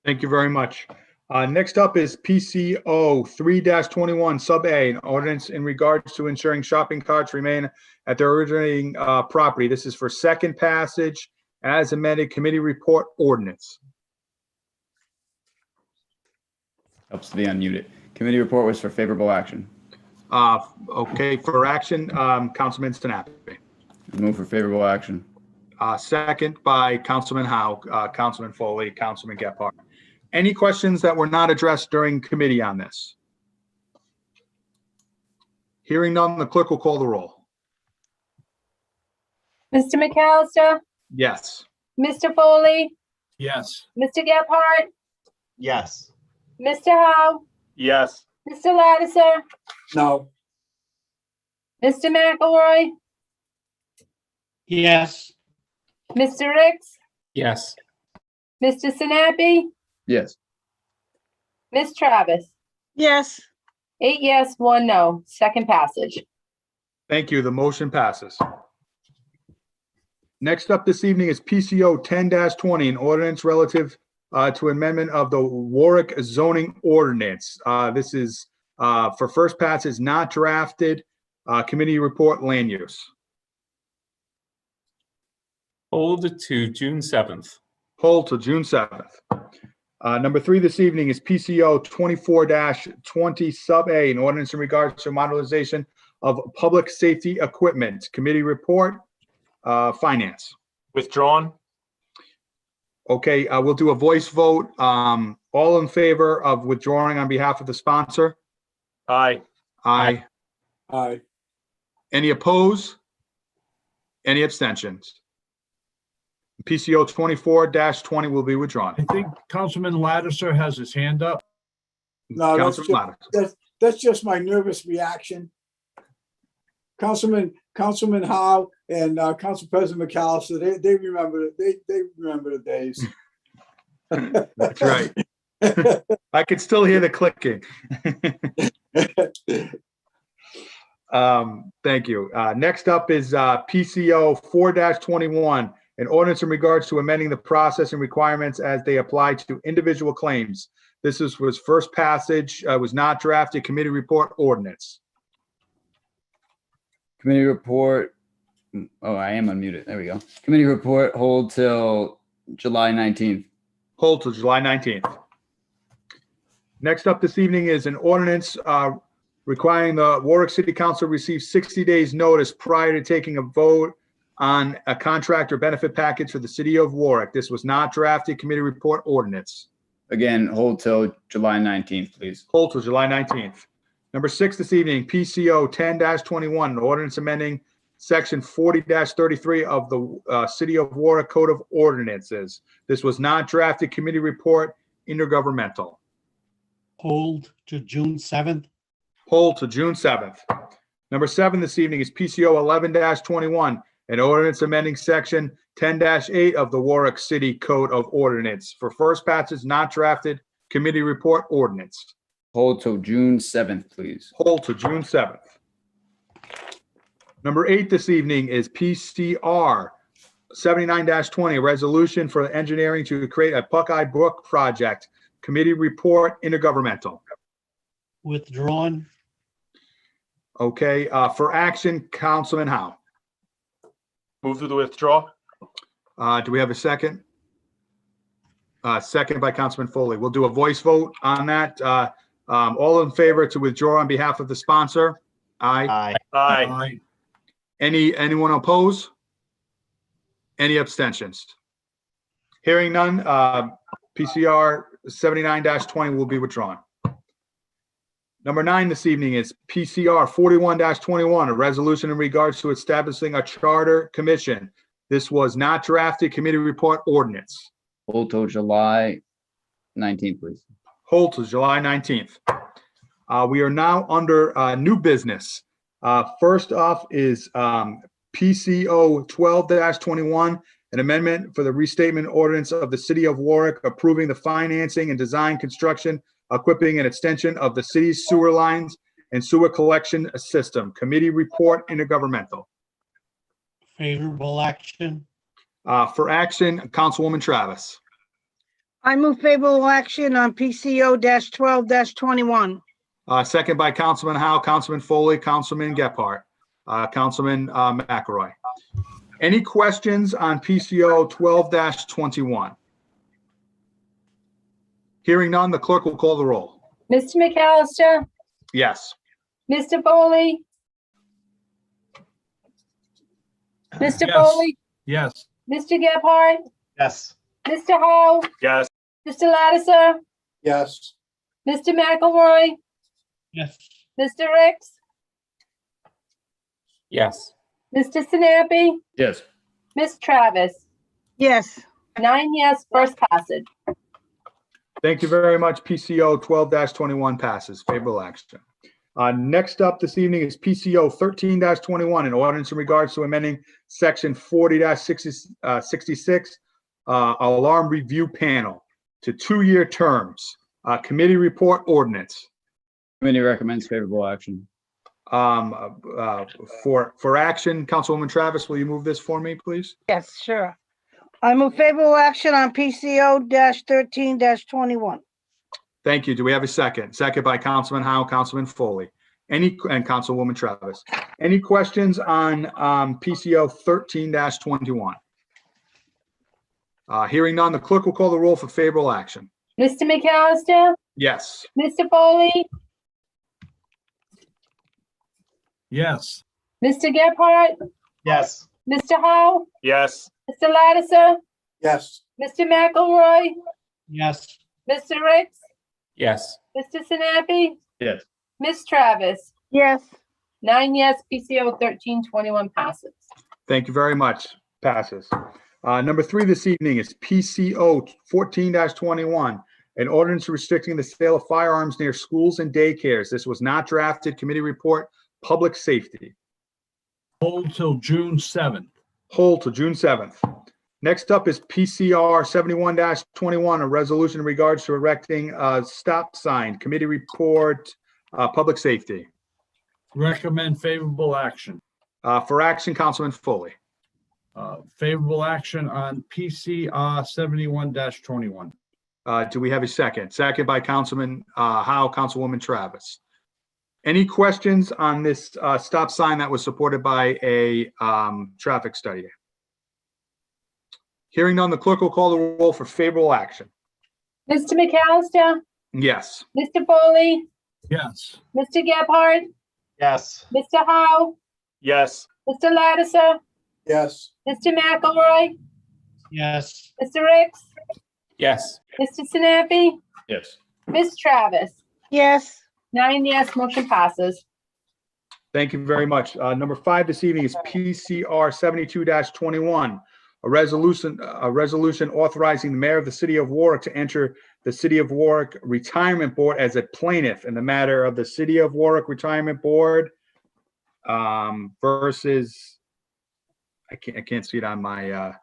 Thank you very much. Next up is PCO 3-21 Sub A, an ordinance in regards to ensuring shopping carts remain at their originating property. This is for second passage as amended committee report ordinance. Helps to be unmuted. Committee report was for favorable action. Okay, for action, Councilman Sinapi. Move for favorable action. Second by Councilman Howe, Councilman Foley, Councilman Gephardt. Any questions that were not addressed during committee on this? Hearing none, the clerk will call the roll. Mr. McAllister, Yes. Mr. Foley, Yes. Mr. Gephardt, Yes. Mr. Howe, Yes. Mr. Lattiser, No. Mr. McElroy, yes, Mr. Ricks, Yes. Mr. Sinapi, Yes. Ms. Travis. yes, 8 yes, 1 no. Second passage. Thank you. The motion passes. Next up this evening is PCO 10-20, an ordinance relative to amendment of the Warwick zoning ordinance. This is for first passage, not drafted. Committee report, land use. Hold to June 7th. Hold to June 7th. Number 3 this evening is PCO 24-20 Sub A, an ordinance in regards to modernization of public safety equipment. Committee report, finance. Withdrawn. Okay, we'll do a voice vote. All in favor of withdrawing on behalf of the sponsor? Aye. Aye. Aye. Any opposed? Any abstentions? PCO 24-20 will be withdrawn. I think Councilman Lattiser has his hand up. No, Councilman Lattiser. that's just my nervous reaction. Councilman Howe and Council President McAllister, they remember the days. That's right. I could still hear the clicking. Thank you. Next up is PCO 4-21, an ordinance in regards to amending the process and requirements as they apply to individual claims. This was first passage, was not drafted, committee report ordinance. Committee report. Oh, I am unmuted. There we go. Committee report hold till July 19th. Hold till July 19th. Next up this evening is an ordinance requiring the Warwick City Council receive 60 days notice prior to taking a vote on a contract or benefit package for the city of Warwick. This was not drafted, committee report ordinance. Again, hold till July 19th, please. Hold till July 19th. Number 6 this evening, PCO 10-21, an ordinance amending section 40-33 of the City of Warwick Code of Ordinances. This was not drafted, committee report, intergovernmental. hold to June 7th, Hold to June 7th. Number 7 this evening is PCO 11-21, an ordinance amending section 10-8 of the Warwick City Code of Ordinance. For first passage, not drafted, committee report ordinance. Hold till June 7th, please. Hold to June 7th. Number 8 this evening is PCR 79-20, a resolution for engineering to create a Buckeye Brook project. Committee report, intergovernmental. withdrawn, Okay, for action, Councilman Howe. Move to the withdraw. Do we have a second? Second by Councilman Foley. We'll do a voice vote on that. All in favor to withdraw on behalf of the sponsor? Aye. Aye. Anyone oppose? Any abstentions? Hearing none, PCR 79-20 will be withdrawn. Number 9 this evening is PCR 41-21, a resolution in regards to establishing a charter commission. This was not drafted committee report ordinance. Hold till July 19th, please. Hold till July 19th. We are now under new business. First off is PCO 12-21, an amendment for the restatement ordinance of the city of Warwick approving the financing and design, construction, equipping and extension of the city's sewer lines and sewer collection system. Committee report intergovernmental. Favorable action. For action, Councilwoman Travis. I move favorable action on PCO 12-21. Second by Councilman Howe, Councilman Foley, Councilman Gephardt, Councilman McElroy. Any questions on PCO 12-21? Hearing none, the clerk will call the roll. Mr. McAllister, Yes. Mr. Foley, Mr. Yes. Foley, Yes. Mr. Gephardt, Yes. Mr. Howe, Yes. Mr. Lattiser, Yes. Mr. McElroy, Yes. Mr. Ricks, Yes. Mr. Sinapi, Yes. Ms. Travis. Yes. 9 yes, first passage. Thank you very much. PCO 12-21 passes. Favorable action. Next up this evening is PCO 13-21, an ordinance in regards to amending section 40-66, alarm review panel to 2-year terms. Committee report ordinance. Committee recommends favorable action. For action, Councilwoman Travis, will you move this for me, please? Yes, sure. I move favorable action on PCO 13-21. Thank you. Do we have a second? Second by Councilman Howe, Councilman Foley, and Councilwoman Travis. Any questions on PCO 13-21? Hearing none, the clerk will call the roll for favorable action. Mr. McAllister, Yes. Mr. Foley, Yes. Mr. Gephardt, Yes. Mr. Howe, Yes. Mr. Lattiser, Yes. Mr. McElroy, Yes. Mr. Ricks, Yes. Mr. Sinapi, Yes. Ms. Travis. Yes. 9 yes, PCO 13-21 passes. Thank you very much. Passes. Number 3 this evening is PCO 14-21, an ordinance restricting the sale of firearms near schools and daycares. This was not drafted. Committee report, public safety. Hold till June 7th. Hold till June 7th. Next up is PCR 71-21, a resolution in regards to erecting a stop sign. Committee report, public safety. Recommend favorable action. For action, Councilman Foley. Favorable action on PCR 71-21. Do we have a second? Second by Councilman Howe, Councilwoman Travis. Any questions on this stop sign that was supported by a traffic study? Hearing none, the clerk will call the roll for favorable action. Mr. McAllister, Yes. Mr. Foley, Yes. Mr. Gephardt, Yes. Mr. Howe, Yes. Mr. Lattiser, Yes. Mr. McElroy, Yes. Mr. Ricks, Yes. Mr. Sinapi, Yes. Ms. Travis. Yes. 9 yes, motion passes. Thank you very much. Number 5 this evening is PCR 72-21, a resolution authorizing the mayor of the city of Warwick to enter the City of Warwick Retirement Board as a plaintiff in the matter of the City of Warwick Retirement Board versus, I can't see it on my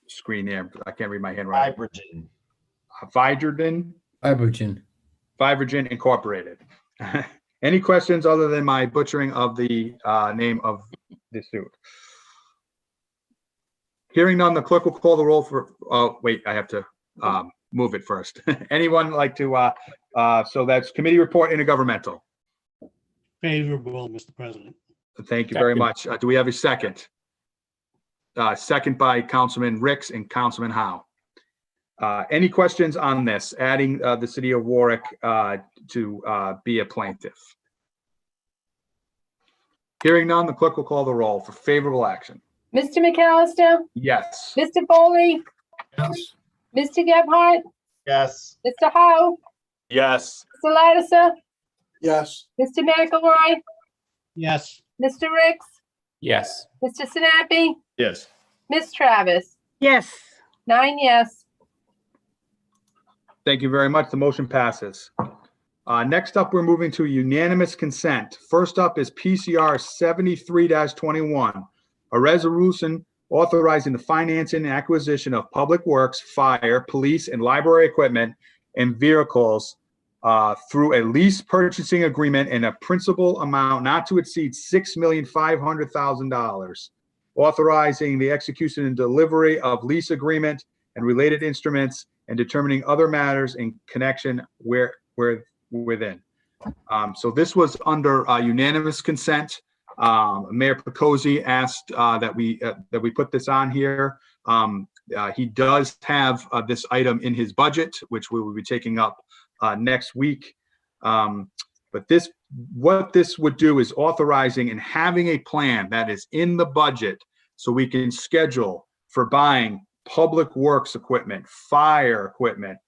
screen there. I can't read my handwriting. Vivergen Incorporated. Any questions other than my butchering of the name of the suit? Hearing none, the clerk will call the roll for, oh, wait, I have to move it first. Anyone like to, so that's committee report intergovernmental. Favorable, Mr. President. Thank you very much. Do we have a second? Second by Councilman Ricks and Councilman Howe. Any questions on this, adding the City of Warwick to be a plaintiff? Hearing none, the clerk will call the roll for favorable action. Mr. McAllister, Yes. Mr. Foley, Yes. Mr. Gephardt, Yes. Mr. Howe, Yes. Mr. Lattiser, Yes. Mr. McElroy, Yes. Mr. Ricks, Yes. Mr. Sinapi, Yes. Ms. Travis. Yes. 9 yes. Thank you very much. The motion passes. Next up, we're moving to unanimous consent. First up is PCR 73-21, a resolution authorizing the financing and acquisition of public works, fire, police, and library equipment and vehicles through a lease purchasing agreement in a principal amount not to exceed $6,500,000, authorizing the execution and delivery of lease agreement and related instruments and determining other matters in connection within. So this was under unanimous consent. Mayor Picozzi asked that we put this on here. He does have this item in his budget, which we will be taking up next week. But what this would do is authorizing and having a plan that is in the budget so we can schedule for buying public works equipment, fire equipment,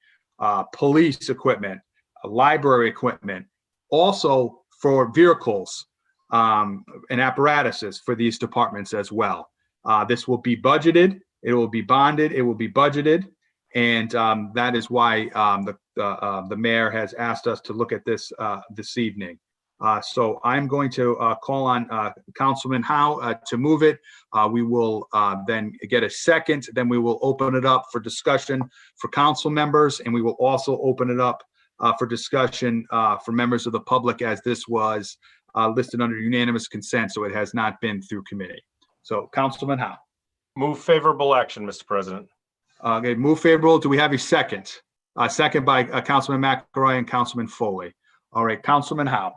police equipment, library equipment, also for vehicles and apparatuses for these departments as well. This will be budgeted, it will be bonded, it will be budgeted, and that is why the mayor has asked us to look at this this evening. So I'm going to call on Councilman Howe to move it. We will then get a second, then we will open it up for discussion for council members, and we will also open it up for discussion for members of the public, as this was listed under unanimous consent, so it has not been through committee. So Councilman Howe. Move favorable action, Mr. President. Okay, move favorable. Do we have a second? Second by Councilman McElroy and Councilman Foley. All right, Councilman Howe.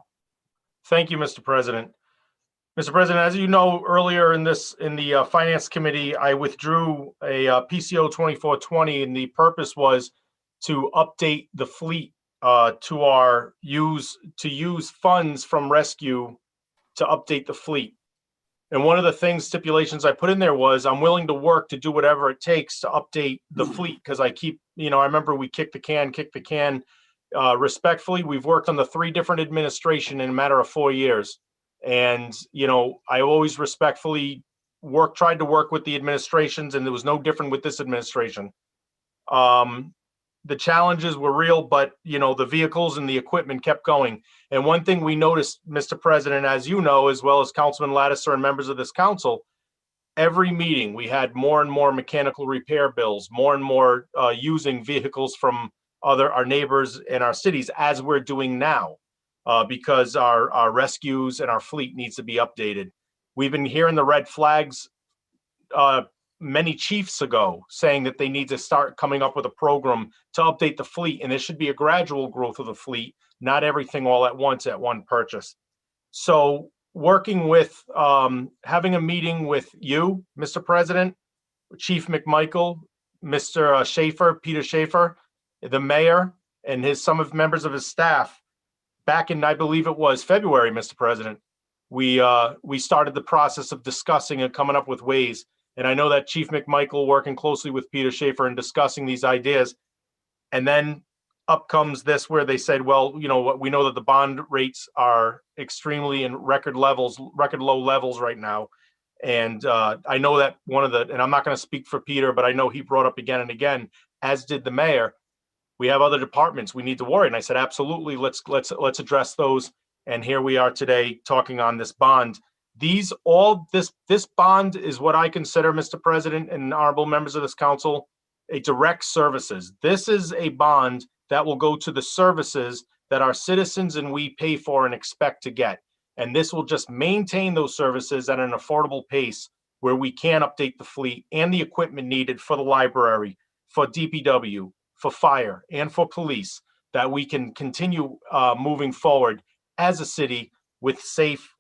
Thank you, Mr. President. Mr. President, as you know, earlier in the Finance Committee, I withdrew a PCO 2420, and the purpose was to update the fleet to use funds from rescue to update the fleet. And one of the stipulations I put in there was I'm willing to work to do whatever it takes to update the fleet, because I remember we kicked the can. Respectfully, we've worked on the 3 different administrations in a matter of 4 years. And, I always respectfully tried to work with the administrations, and it was no different with this administration. The challenges were real, but, the vehicles and the equipment kept going. And one thing we noticed, Mr. President, as you know, as well as Councilman Lattiser and members of this council, every meeting we had more and more mechanical repair bills, more and more using vehicles from our neighbors in our cities, as we're doing now, because our rescues and our fleet needs to be updated. We've been hearing the red flags many chiefs ago, saying that they need to start coming up with a program to update the fleet, and there should be a gradual growth of the fleet, not everything all at once at one purchase. So working with, having a meeting with you, Mr. President, Chief McMichael, Mr. Schaefer, Peter Schaefer, the mayor, and some of members of his staff, back in, I believe it was February, Mr. President, we started the process of discussing and coming up with ways. And I know that Chief McMichael working closely with Peter Schaefer and discussing these ideas. And then up comes this where they said, well, we know that the bond rates are extremely in record low levels right now. And I know that and I'm not going to speak for Peter, but I know he brought up again and again, as did the mayor, we have other departments we need to worry. And I said, absolutely, let's address those. And here we are today talking on this bond. This bond is what I consider, Mr. President and honorable members of this council, a direct services. This is a bond that will go to the services that our citizens and we pay for and expect to get. And this will just maintain those services at an affordable pace where we can update the fleet and the equipment needed for the library, for DPW, for fire, and for police, that we can continue moving forward as a city with safe,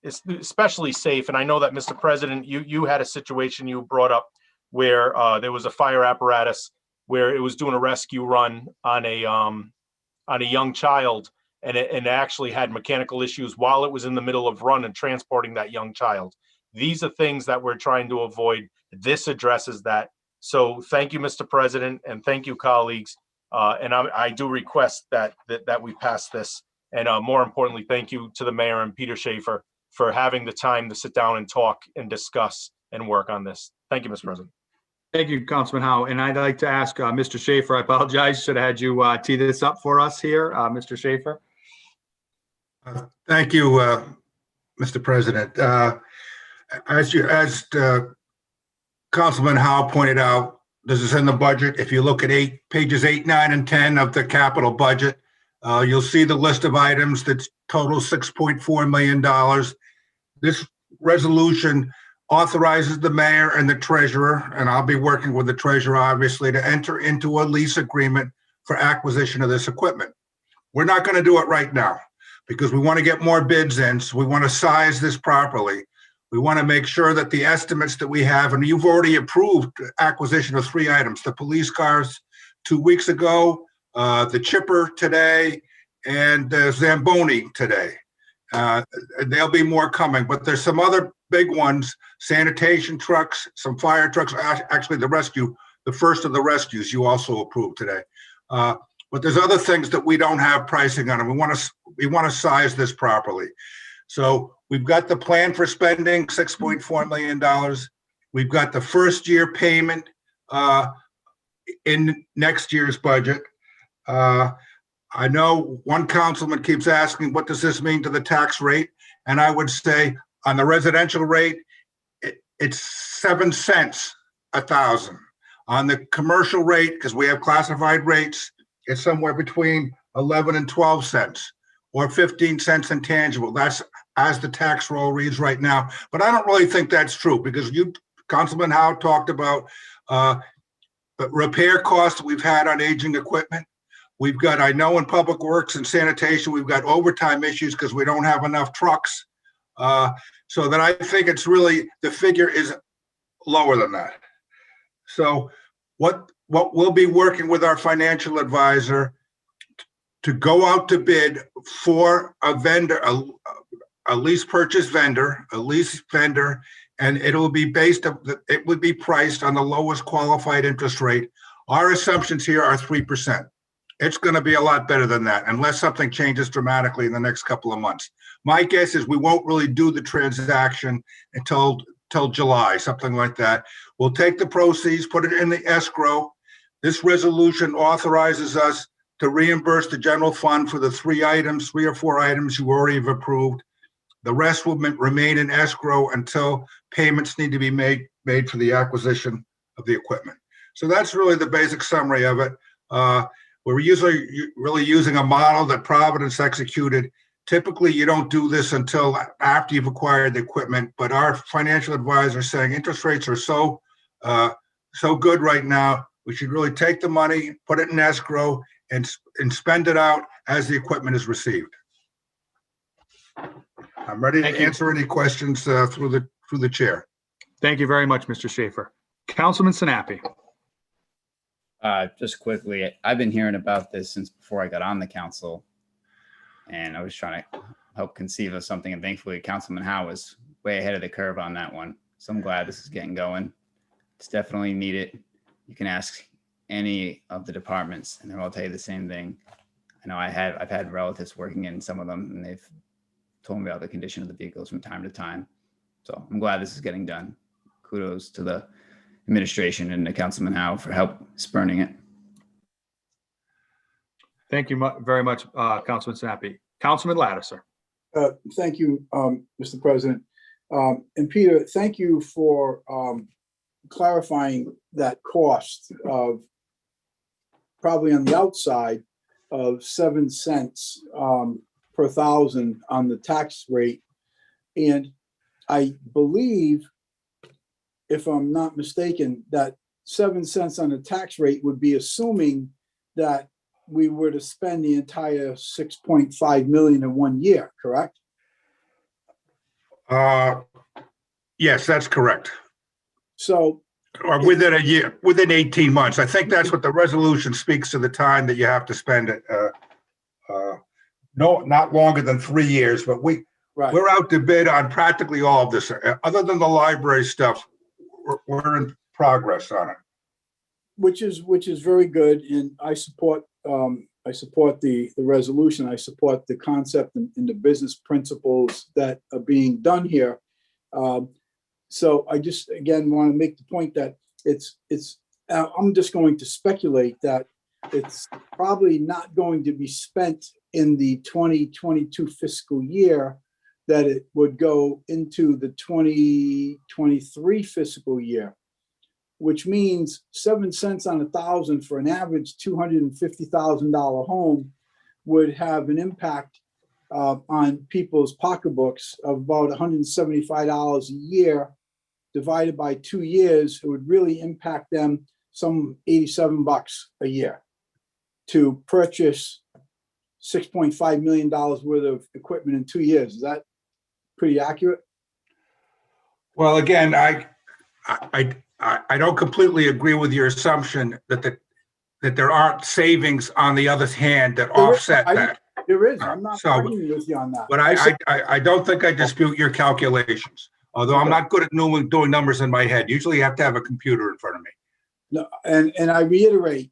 especially safe. And I know that, Mr. President, you had a situation you brought up where there was a fire apparatus where it was doing a rescue run on a young child, and it actually had mechanical issues while it was in the middle of run and transporting that young child. These are things that we're trying to avoid. This addresses that. So thank you, Mr. President, and thank you, colleagues. And I do request that we pass this. And more importantly, thank you to the mayor and Peter Schaefer for having the time to sit down and talk and discuss and work on this. Thank you, Mr. President. Thank you, Councilman Howe. And I'd like to ask Mr. Schaefer, I apologize, should have had you tee this up for us here, Mr. Schaefer. Thank you, Mr. President. As Councilman Howe pointed out, this is in the budget. If you look at pages 8, 9, and 10 of the capital budget, you'll see the list of items that total $6.4 million. This resolution authorizes the mayor and the treasurer, and I'll be working with the treasurer, obviously, to enter into a lease agreement for acquisition of this equipment. We're not going to do it right now because we want to get more bids in. So we want to size this properly. We want to make sure that the estimates that we have, and you've already approved acquisition of 3 items, the police cars 2 weeks ago, the chipper today, and the Zamboni today. There'll be more coming, but there's some other big ones, sanitation trucks, some fire trucks, actually the first of the rescues you also approved today. But there's other things that we don't have pricing on, and we want to size this properly. So we've got the plan for spending $6.4 million. We've got the first year payment in next year's budget. I know one councilman keeps asking, what does this mean to the tax rate? And I would say on the residential rate, it's 7 cents a thousand. On the commercial rate, because we have classified rates, it's somewhere between 11 and 12 cents or 15 cents intangible. That's as the tax roll reads right now. But I don't really think that's true because Councilman Howe talked about repair costs we've had on aging equipment. We've got, I know in public works and sanitation, we've got overtime issues because we don't have enough trucks. So that I think it's really, the figure is lower than that. So what we'll be working with our financial advisor to go out to bid for a vendor, a lease purchase vendor, a lease vendor, and it would be priced on the lowest qualified interest rate. Our assumptions here are 3%. It's going to be a lot better than that unless something changes dramatically in the next couple of months. My guess is we won't really do the transaction until July, something like that. We'll take the proceeds, put it in the escrow. This resolution authorizes us to reimburse the general fund for the 3 or 4 items you already have approved. The rest will remain in escrow until payments need to be made for the acquisition of the equipment. So that's really the basic summary of it. We're usually really using a model that Providence executed. Typically, you don't do this until after you've acquired the equipment, but our financial advisor is saying interest rates are so good right now, we should really take the money, put it in escrow, and spend it out as the equipment is received. I'm ready to answer any questions through the chair. Thank you very much, Mr. Schaefer. Councilman Sinapi. Just quickly, I've been hearing about this since before I got on the council, and I was trying to help conceive of something, and thankfully Councilman Howe was way ahead of the curve on that one. So I'm glad this is getting going. It's definitely needed. You can ask any of the departments and they'll all tell you the same thing. I know I've had relatives working in some of them, and they've told me about the condition of the vehicles from time to time. So I'm glad this is getting done. Kudos to the administration and to Councilman Howe for help spurning it. Thank you very much, Councilman Sinapi. Councilman Lattiser. Thank you, Mr. President. And Peter, thank you for clarifying that cost of probably on the outside of 7 cents per thousand on the tax rate. And I believe, if I'm not mistaken, that 7 cents on the tax rate would be assuming that we were to spend the entire 6.5 million in 1 year, correct? Yes, that's correct. So, or within a year, within 18 months. I think that's what the resolution speaks to, the time that you have to spend it. No, not longer than 3 years, but we're out to bid on practically all of this. Other than the library stuff, we're in progress on it. which is very good, and I support the resolution. I support the concept and the business principles that are being done here. So I just, again, want to make the point that I'm just going to speculate that it's probably not going to be spent in the 2022 fiscal year, that it would go into the 2023 fiscal year, which means 7 cents on 1,000 for an average $250,000 home would have an impact on people's pocketbooks of about $175 a year. Divided by 2 years, it would really impact them some $87 a year to purchase $6.5 million worth of equipment in 2 years. Is that pretty accurate? Well, again, I don't completely agree with your assumption that there aren't savings on the other hand that offset that. There is. I'm not arguing with you on that. But I don't think I dispute your calculations, although I'm not good at doing numbers in my head. Usually you have to have a computer in front of me. No, and I reiterate,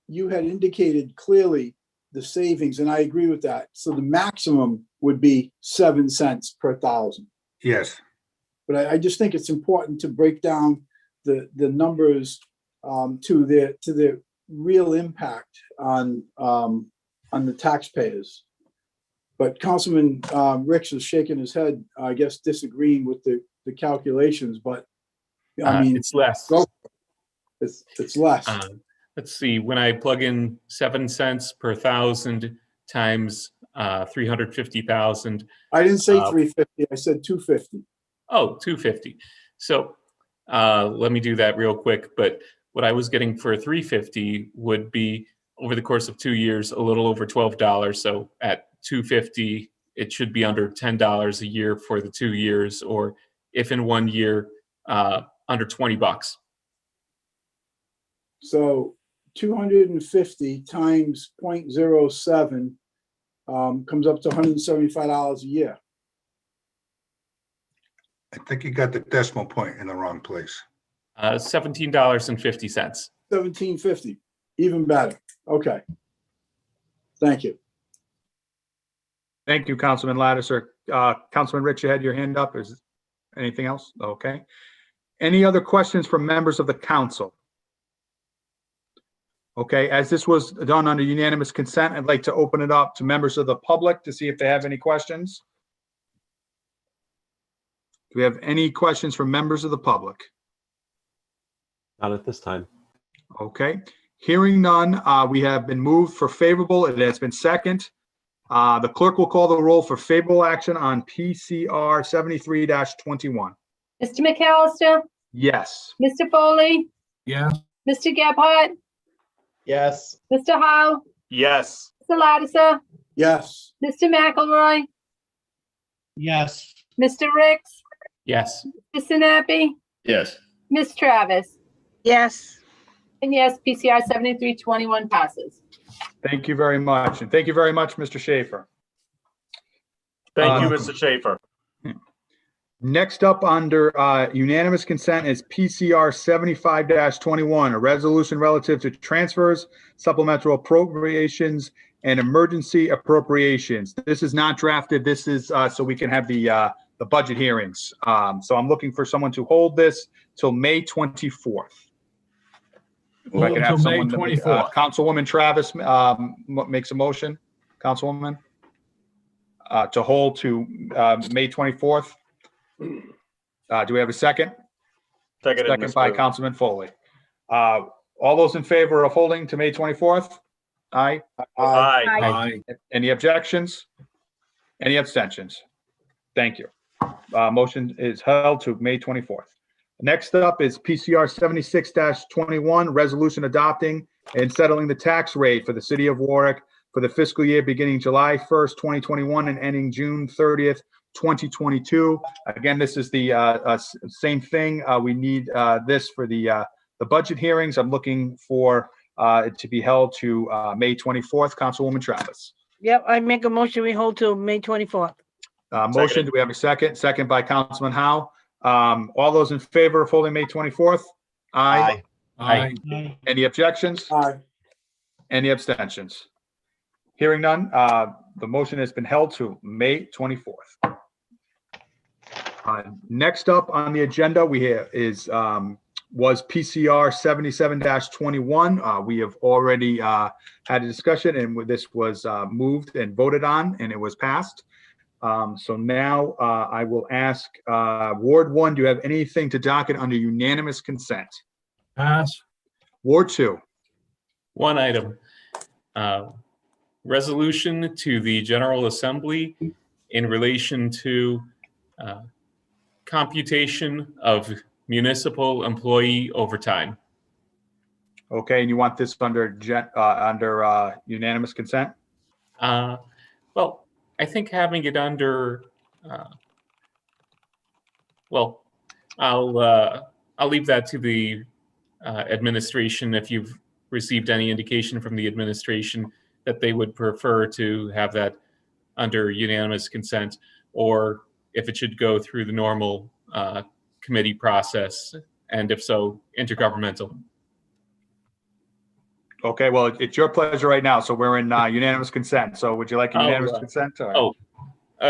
you had indicated clearly the savings, and I agree with that. So the maximum would be 7 cents per 1,000. Yes. But I just think it's important to break down the numbers to the real impact on the taxpayers. But Councilman Ricks is shaking his head, I guess, disagreeing with the calculations, but I mean, it's less. It's less. Let's see, when I plug in 7 cents per 1,000 times 350,000. I didn't say 350, I said 250. Oh, 250. So let me do that real quick. But what I was getting for 350 would be over the course of 2 years, a little over $12. So at 250, it should be under $10 a year for the 2 years, or if in 1 year, under $20. So 250 times 0.07 comes up to $175 a year. I think you got the decimal point in the wrong place. $17.50. $17.50, even better. Okay. Thank you. Thank you, Councilman Lattiser. Councilman Rich, you had your hand up. Is anything else? Okay. Any other questions from members of the council? Okay, as this was done under unanimous consent, I'd like to open it up to members of the public to see if they have any questions. Do we have any questions from members of the public? Not at this time. Okay, hearing none, we have been moved for favorable. It has been second. The clerk will call the roll for favorable action on PCR 73-21. Mr. McAllister, Yes. Mr. Foley, Yes. Mr. Gephardt, Yes. Mr. Howe, Yes. Mr. Lattiser, Yes. Mr. McElroy, Yes. Mr. Ricks, Yes. Mr. Sinapi, Yes. Ms. Travis, Yes. and yes, PCR 7321 passes. Thank you very much. And thank you very much, Mr. Schaefer. Thank you, Mr. Schaefer. Next up under unanimous consent is PCR 75-21, a resolution relative to transfers, supplemental appropriations, and emergency appropriations. This is not drafted. This is so we can have the budget hearings. So I'm looking for someone to hold this till May 24th. If I can have May someone, 24th. Councilwoman Travis makes a motion, Councilwoman, to hold to May 24th. Do we have a second? Second by Councilman Foley. All those in favor of holding to May 24th? Aye. Aye. Any objections? Any abstentions? Thank you. Motion is held to May 24th. Next up is PCR 76-21, resolution adopting and settling the tax rate for the city of Warwick for the fiscal year beginning July 1st, 2021 and ending June 30th, 2022. Again, this is the same thing. We need this for the budget hearings. I'm looking for it to be held to May 24th. Councilwoman Travis. Yep, I make a motion, we hold till May 24th. Motion, do we have a second? Second by Councilman Howe. All those in favor of holding May 24th? Aye. Aye. Any objections? Aye. Any abstentions? Hearing none, the motion has been held to May 24th. Next up on the agenda, we have was PCR 77-21. We have already had a discussion, and this was moved and voted on, and it was passed. So now I will ask Ward 1, do you have anything to docket under unanimous consent? Pass. Ward 2. One item. Resolution to the General Assembly in relation to computation of municipal employee overtime. Okay, and you want this under unanimous consent? Well, I think having it under, well, I'll leave that to the administration. If you've received any indication from the administration that they would prefer to have that under unanimous consent, or if it should go through the normal committee process, and if so, intergovernmental. Okay, well, it's your pleasure right now. So we're in unanimous consent. So would you like a unanimous consent? Or?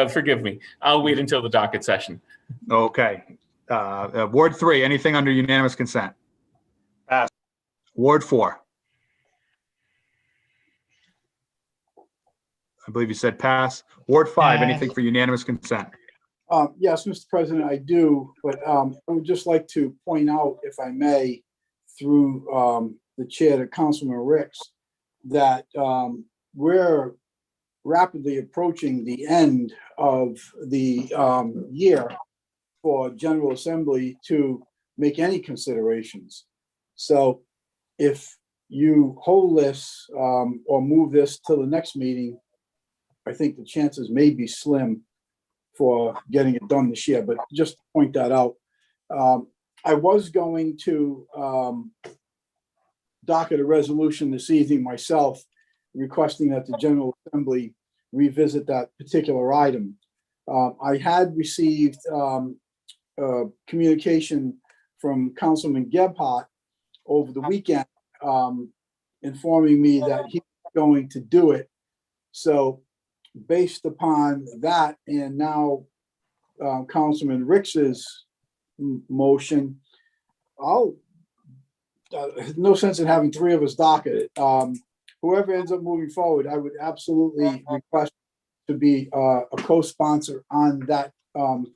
Forgive me. I'll wait until the docket session. Okay. Ward 3, anything under unanimous consent? Pass. Ward 4. I believe you said pass. Ward 5, anything for unanimous consent? Yes, Mr. President, I do, but I would just like to point out, if I may, through the chair to Councilman Ricks, that we're rapidly approaching the end of the year for General Assembly to make any considerations. So if you hold this or move this to the next meeting, I think the chances may be slim for getting it done this year, but just to point that out. I was going to docket a resolution this evening myself, requesting that the General Assembly revisit that particular item. I had received communication from Councilman Gebhardt over the weekend, informing me that he was going to do it. So based upon that, and now Councilman Ricks's motion, no sense in having three of us docket it. Whoever ends up moving forward, I would absolutely request to be a co-sponsor on that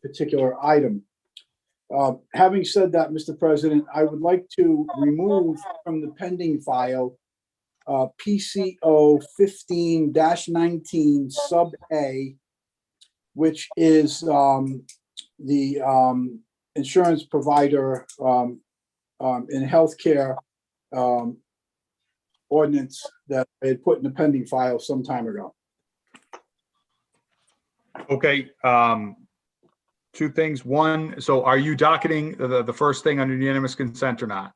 particular item. Having said that, Mr. President, I would like to remove from the pending file PCO 15-19 sub A, which is the insurance provider in healthcare ordinance that I had put in the pending file some time ago. Okay, two things. One, so are you docketing the first thing under unanimous consent or not?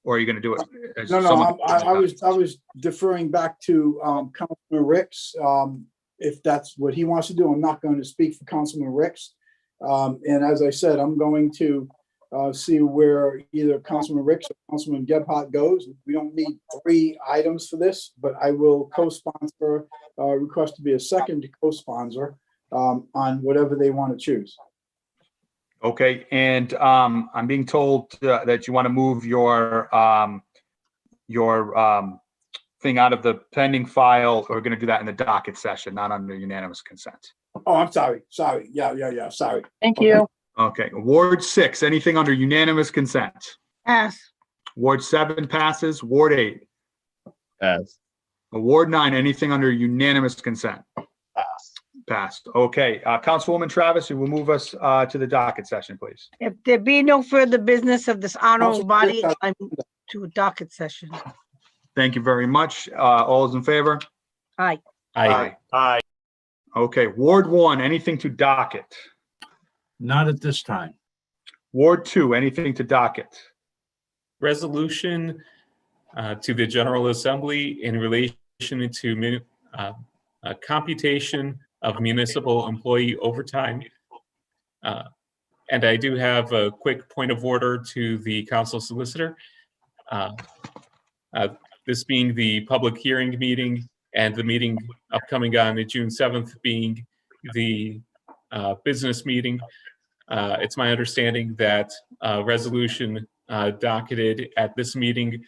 Or are you going to do it? as No, someone- I was deferring back to Councilman Ricks. If that's what he wants to do, I'm not going to speak for Councilman Ricks. And as I said, I'm going to see where either Councilman Ricks or Councilman Gebhardt goes. We don't need three items for this, but I will co-sponsor, request to be a second co-sponsor on whatever they want to choose. Okay, and I'm being told that you want to move your thing out of the pending file. We're going to do that in the docket session, not under unanimous consent. Oh, I'm sorry. Yeah. Sorry. Thank you. Okay, Ward 6, anything under unanimous consent? Pass. Ward 7 passes. Ward 8. Pass. Ward 9, anything under unanimous consent? Pass. Passed. Okay, Councilwoman Travis, you will move us to the docket session, please. If there be no further business of this honorable body, I move to a docket session. Thank you very much. All those in favor? Aye. Aye. Aye. Okay, Ward 1, anything to docket? Not at this time. Ward 2, anything to docket? Resolution to the General Assembly in relation to computation of municipal employee overtime. And I do have a quick point of order to the council solicitor. uh, this being the public hearing meeting and the meeting upcoming on June 7th being the business meeting, it's my understanding that resolution docketed at this meeting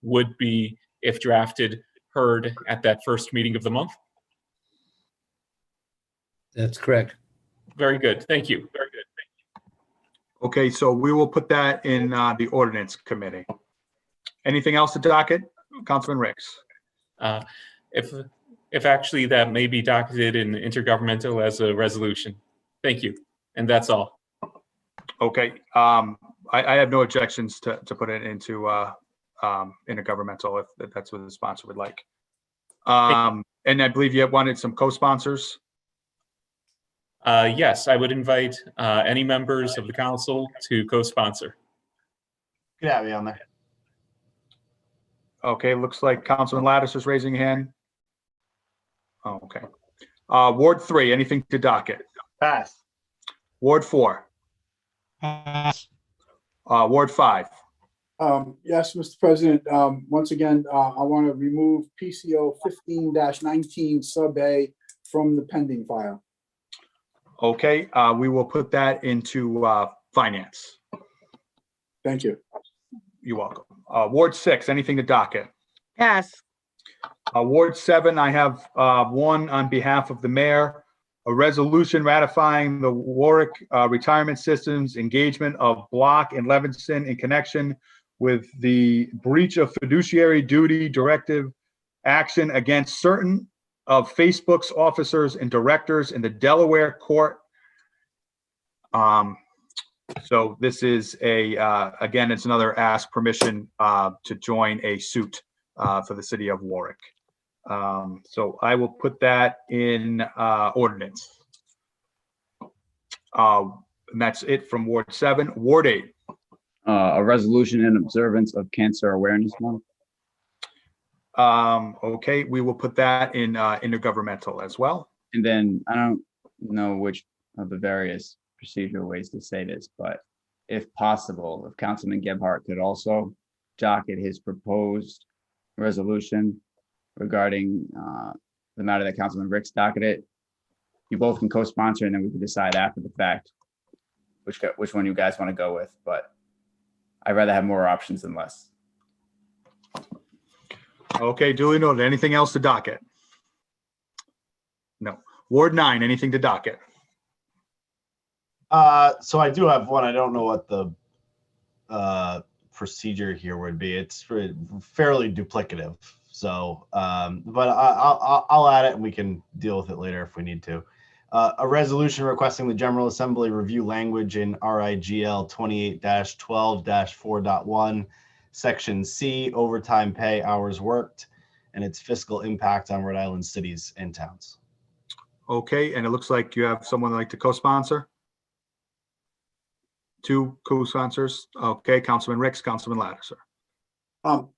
would be, if drafted, heard at that first meeting of the month. That's correct. Very good. Thank you. Very good. Okay, so we will put that in the ordinance committee. Anything else to docket? Councilman Ricks? If actually that may be docketed in intergovernmental as a resolution. Thank you. And that's all. Okay, I have no objections to put it into intergovernmental if that's what the sponsor would like. And I believe you wanted some co-sponsors. Yes, I would invite any members of the council to co-sponsor. Could have you on there. Okay, looks like Councilman Lattice is raising a hand. Oh, okay. Ward 3, anything to docket? Pass. Ward 4. Pass. Ward 5. Yes, Mr. President, once again, I want to remove PCO 15-19 sub A from the pending file. Okay, we will put that into finance. Thank you. You're welcome. Ward 6, anything to docket? Pass. Ward 7, I have one on behalf of the mayor, a resolution ratifying the Warwick Retirement Systems engagement of Block and Levinson in connection with the breach of fiduciary duty directive action against certain of Facebook's officers and directors in the Delaware court. So this is again, it's another ask permission to join a suit for the city of Warwick. So I will put that in ordinance. And that's it from Ward 7. Ward 8. A resolution in observance of Cancer Awareness Month. Okay, we will put that in intergovernmental as well. And then I don't know which of the various procedural ways to say this, but if possible, if Councilman Gebhardt could also docket his proposed resolution regarding the matter that Councilman Ricks docketed. You both can co-sponsor and then we can decide after the fact which one you guys want to go with, but I'd rather have more options than less. Okay, duly noted. Anything else to docket? No. Ward 9, anything to docket? So I do have one. I don't know what the procedure here would be. It's fairly duplicative. So, but I'll add it and we can deal with it later if we need to. A resolution requesting the General Assembly review language in RIGL 28-12-4.1, Section C, overtime pay, hours worked, and its fiscal impact on Rhode Island cities and towns. Okay, and it looks like you have someone like to co-sponsor? Two co-sponsors. Okay, Councilman Ricks, Councilman Lattiser.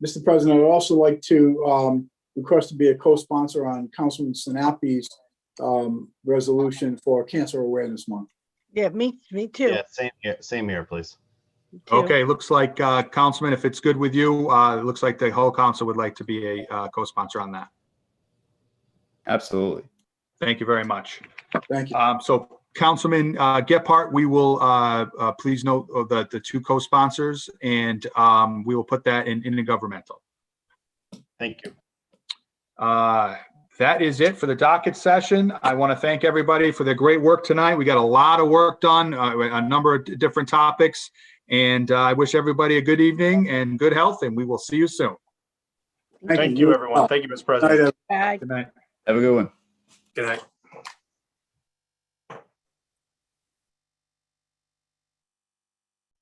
Mr. President, I'd also like to request to be a co-sponsor on Councilman Sinapi's resolution for Cancer Awareness Month. Yeah, me too. Yeah, same here, please. Okay, looks like Councilman, if it's good with you, it looks like the whole council would like to be a co-sponsor on that. Absolutely. Thank you very much. Thank you. So Councilman Gephardt, we will please note the two co-sponsors, and we will put that in intergovernmental. Thank you. That is it for the docket session. I want to thank everybody for their great work tonight. We got a lot of work done, a number of different topics, and I wish everybody a good evening and good health, and we will see you soon. Thank you, everyone. Thank you, Mr. President. Bye. Good night. Have a good one. Good night.